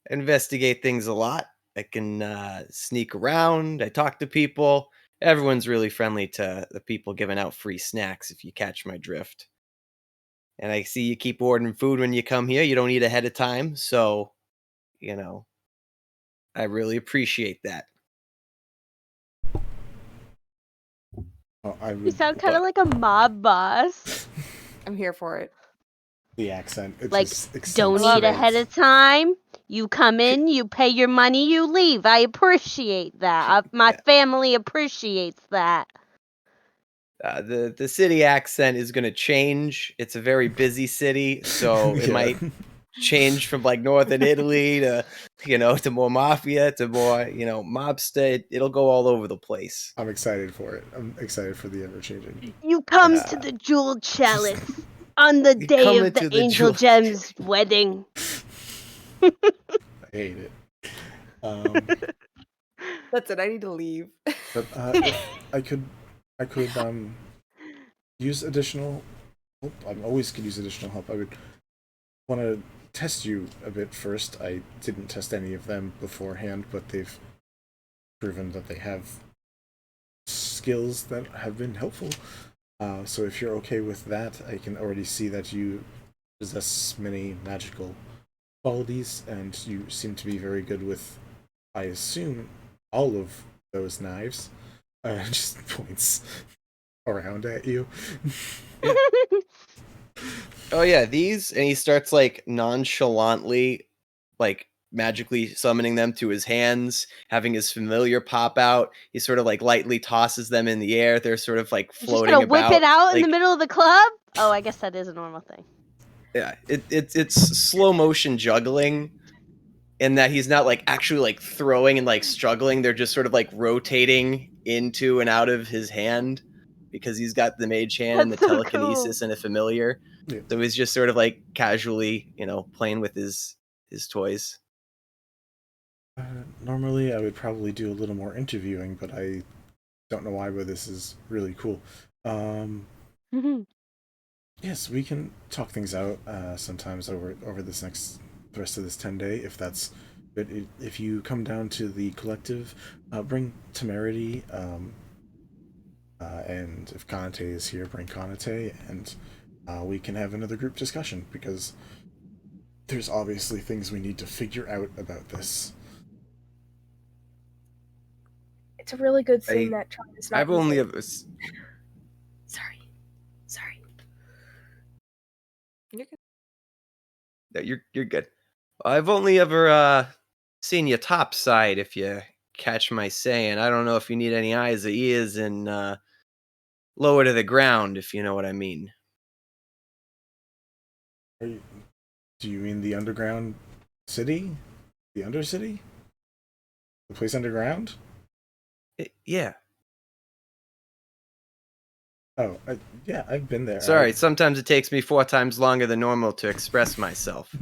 Investigate things a lot. I can sneak around. I talk to people. Everyone's really friendly to the people giving out free snacks, if you catch my drift. And I see you keep ordering food when you come here. You don't eat ahead of time, so, I really appreciate that. You sound kind of like a mob boss. I'm here for it. The accent. It Like, just don't accentuates. eat ahead of time. You come in, you pay your money, you leave. I appreciate that. My family appreciates that. The city accent is going to change. It's a very busy city, so it might change from like northern Italy to to more mafia to more mobster. It'll go all over the place. I'm excited for it. I'm excited for the ever changing. You come to the Jewel Chalice on the day come of the into the Angel Jewel- Gem's wedding. I hate it. That's it. I need to leave. But if I could use additional help. I always could use additional help. I would want to test you a bit first. I didn't test any of them beforehand, but they've proven that they have skills that have been helpful. So if you're okay with that, I can already see that you possess many magical qualities, and you seem to be very good with, I assume, all of those knives. Just points around at you. Oh yeah, these, and he starts like nonchalantly, like magically summoning them to his hands, having his familiar pop out. He sort of like lightly tosses them in the air. They're sort of like You're just floating gonna about. whip it out in like, the middle of the club? Oh, I guess that is a normal thing. Yeah, it's slow motion juggling, in that he's not like actually like throwing and like struggling. They're just sort of like rotating into and out of his hand, because he's got the mage hand and the That's so telekinesis cool. and a familiar. Yeah. So he's just sort of like casually, playing with his toys. Normally, I would probably do a little more interviewing, but I don't know why, but this is really cool. Yes, we can talk things out sometimes over the rest of this 10-day, if that's good. If you come down to the collective, bring Temerity, and if Kanitae is here, bring Kanitae, and we can have another group discussion, because there's obviously things we need to figure out about this. It's a really good thing that Tron is not. I've only using- ever. Sorry. No, you're good. I've only ever seen you topside, if you catch my saying. I don't know if you need any eyes or ears and lower to the ground, if you know what I mean. Do you mean the underground city? The Undercity? The place underground? Yeah. Oh, yeah, I've been there. Sorry, sometimes it takes me 4 times longer than normal to express myself.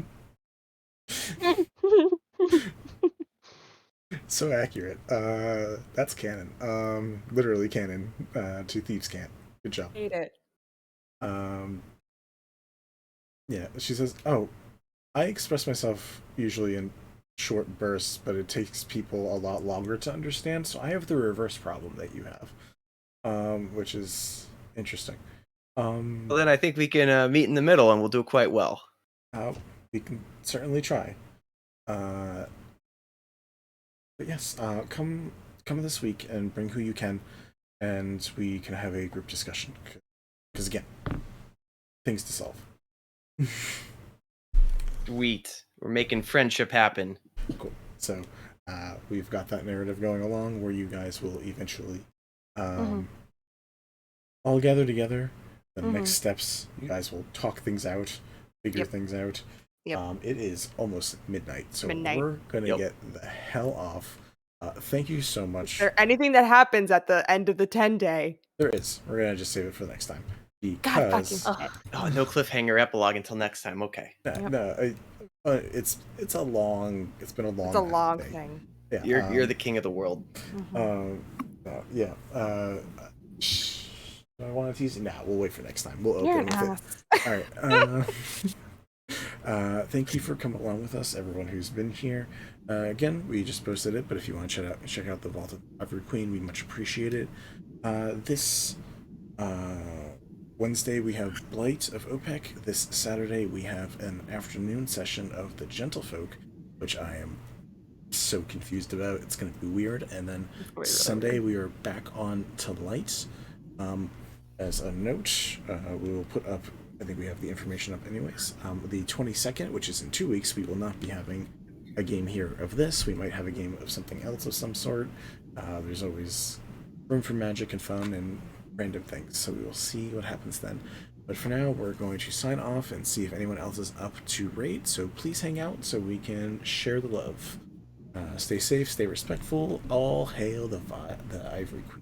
So accurate. That's canon. Literally canon. To Thieves' Camp. Good job. Hate it. Yeah, she says, oh, I express myself usually in short bursts, but it takes people a lot longer to understand, so I have the reverse problem that you have. Which is interesting. Well, then I think we can meet in the middle, and we'll do quite well. We can certainly try. But yes, come this week and bring who you can, and we can have a group discussion. Because again, things to solve. Sweet. We're making friendship happen. Cool. So we've got that narrative going along where you guys will eventually all gather together. The next steps, you guys will talk things out, figure things out. Yep. It is almost midnight, so Midnight. we're gonna get the hell off. Thank you so much. Is there anything that happens at the end of the 10-day? There is. We're gonna just save it for next time God because fucking shit. Oh, no cliffhanger epilogue until next time. Okay. no, It's been a long. It's a long thing. Yeah, You're the king of the world. Yeah. Do I want to tease? Nah, we'll wait for next time. We'll You're open an with it. All right. Thank you for coming along with us, everyone who's been here. Again, we just posted it, but if you want to check out the Vault of Ivory Queen, we much appreciate it. This Wednesday we have Blight of OPEC. This Saturday we have an afternoon session of the Gentlefolk, which I am so confused about. It's going to be weird. And then Sunday we are back on to Light. As a note, we will put up, I think we have the information up anyways, the 22nd, which is in 2 weeks, we will not be having a game here of this. We might have a game of something else of some sort. There's always room for magic and fun and random things, so we will see what happens then. But for now, we're going to sign off and see if anyone else is up to raid, so please hang out so we can share the love. Stay safe, stay respectful. All hail the Ivory Queen.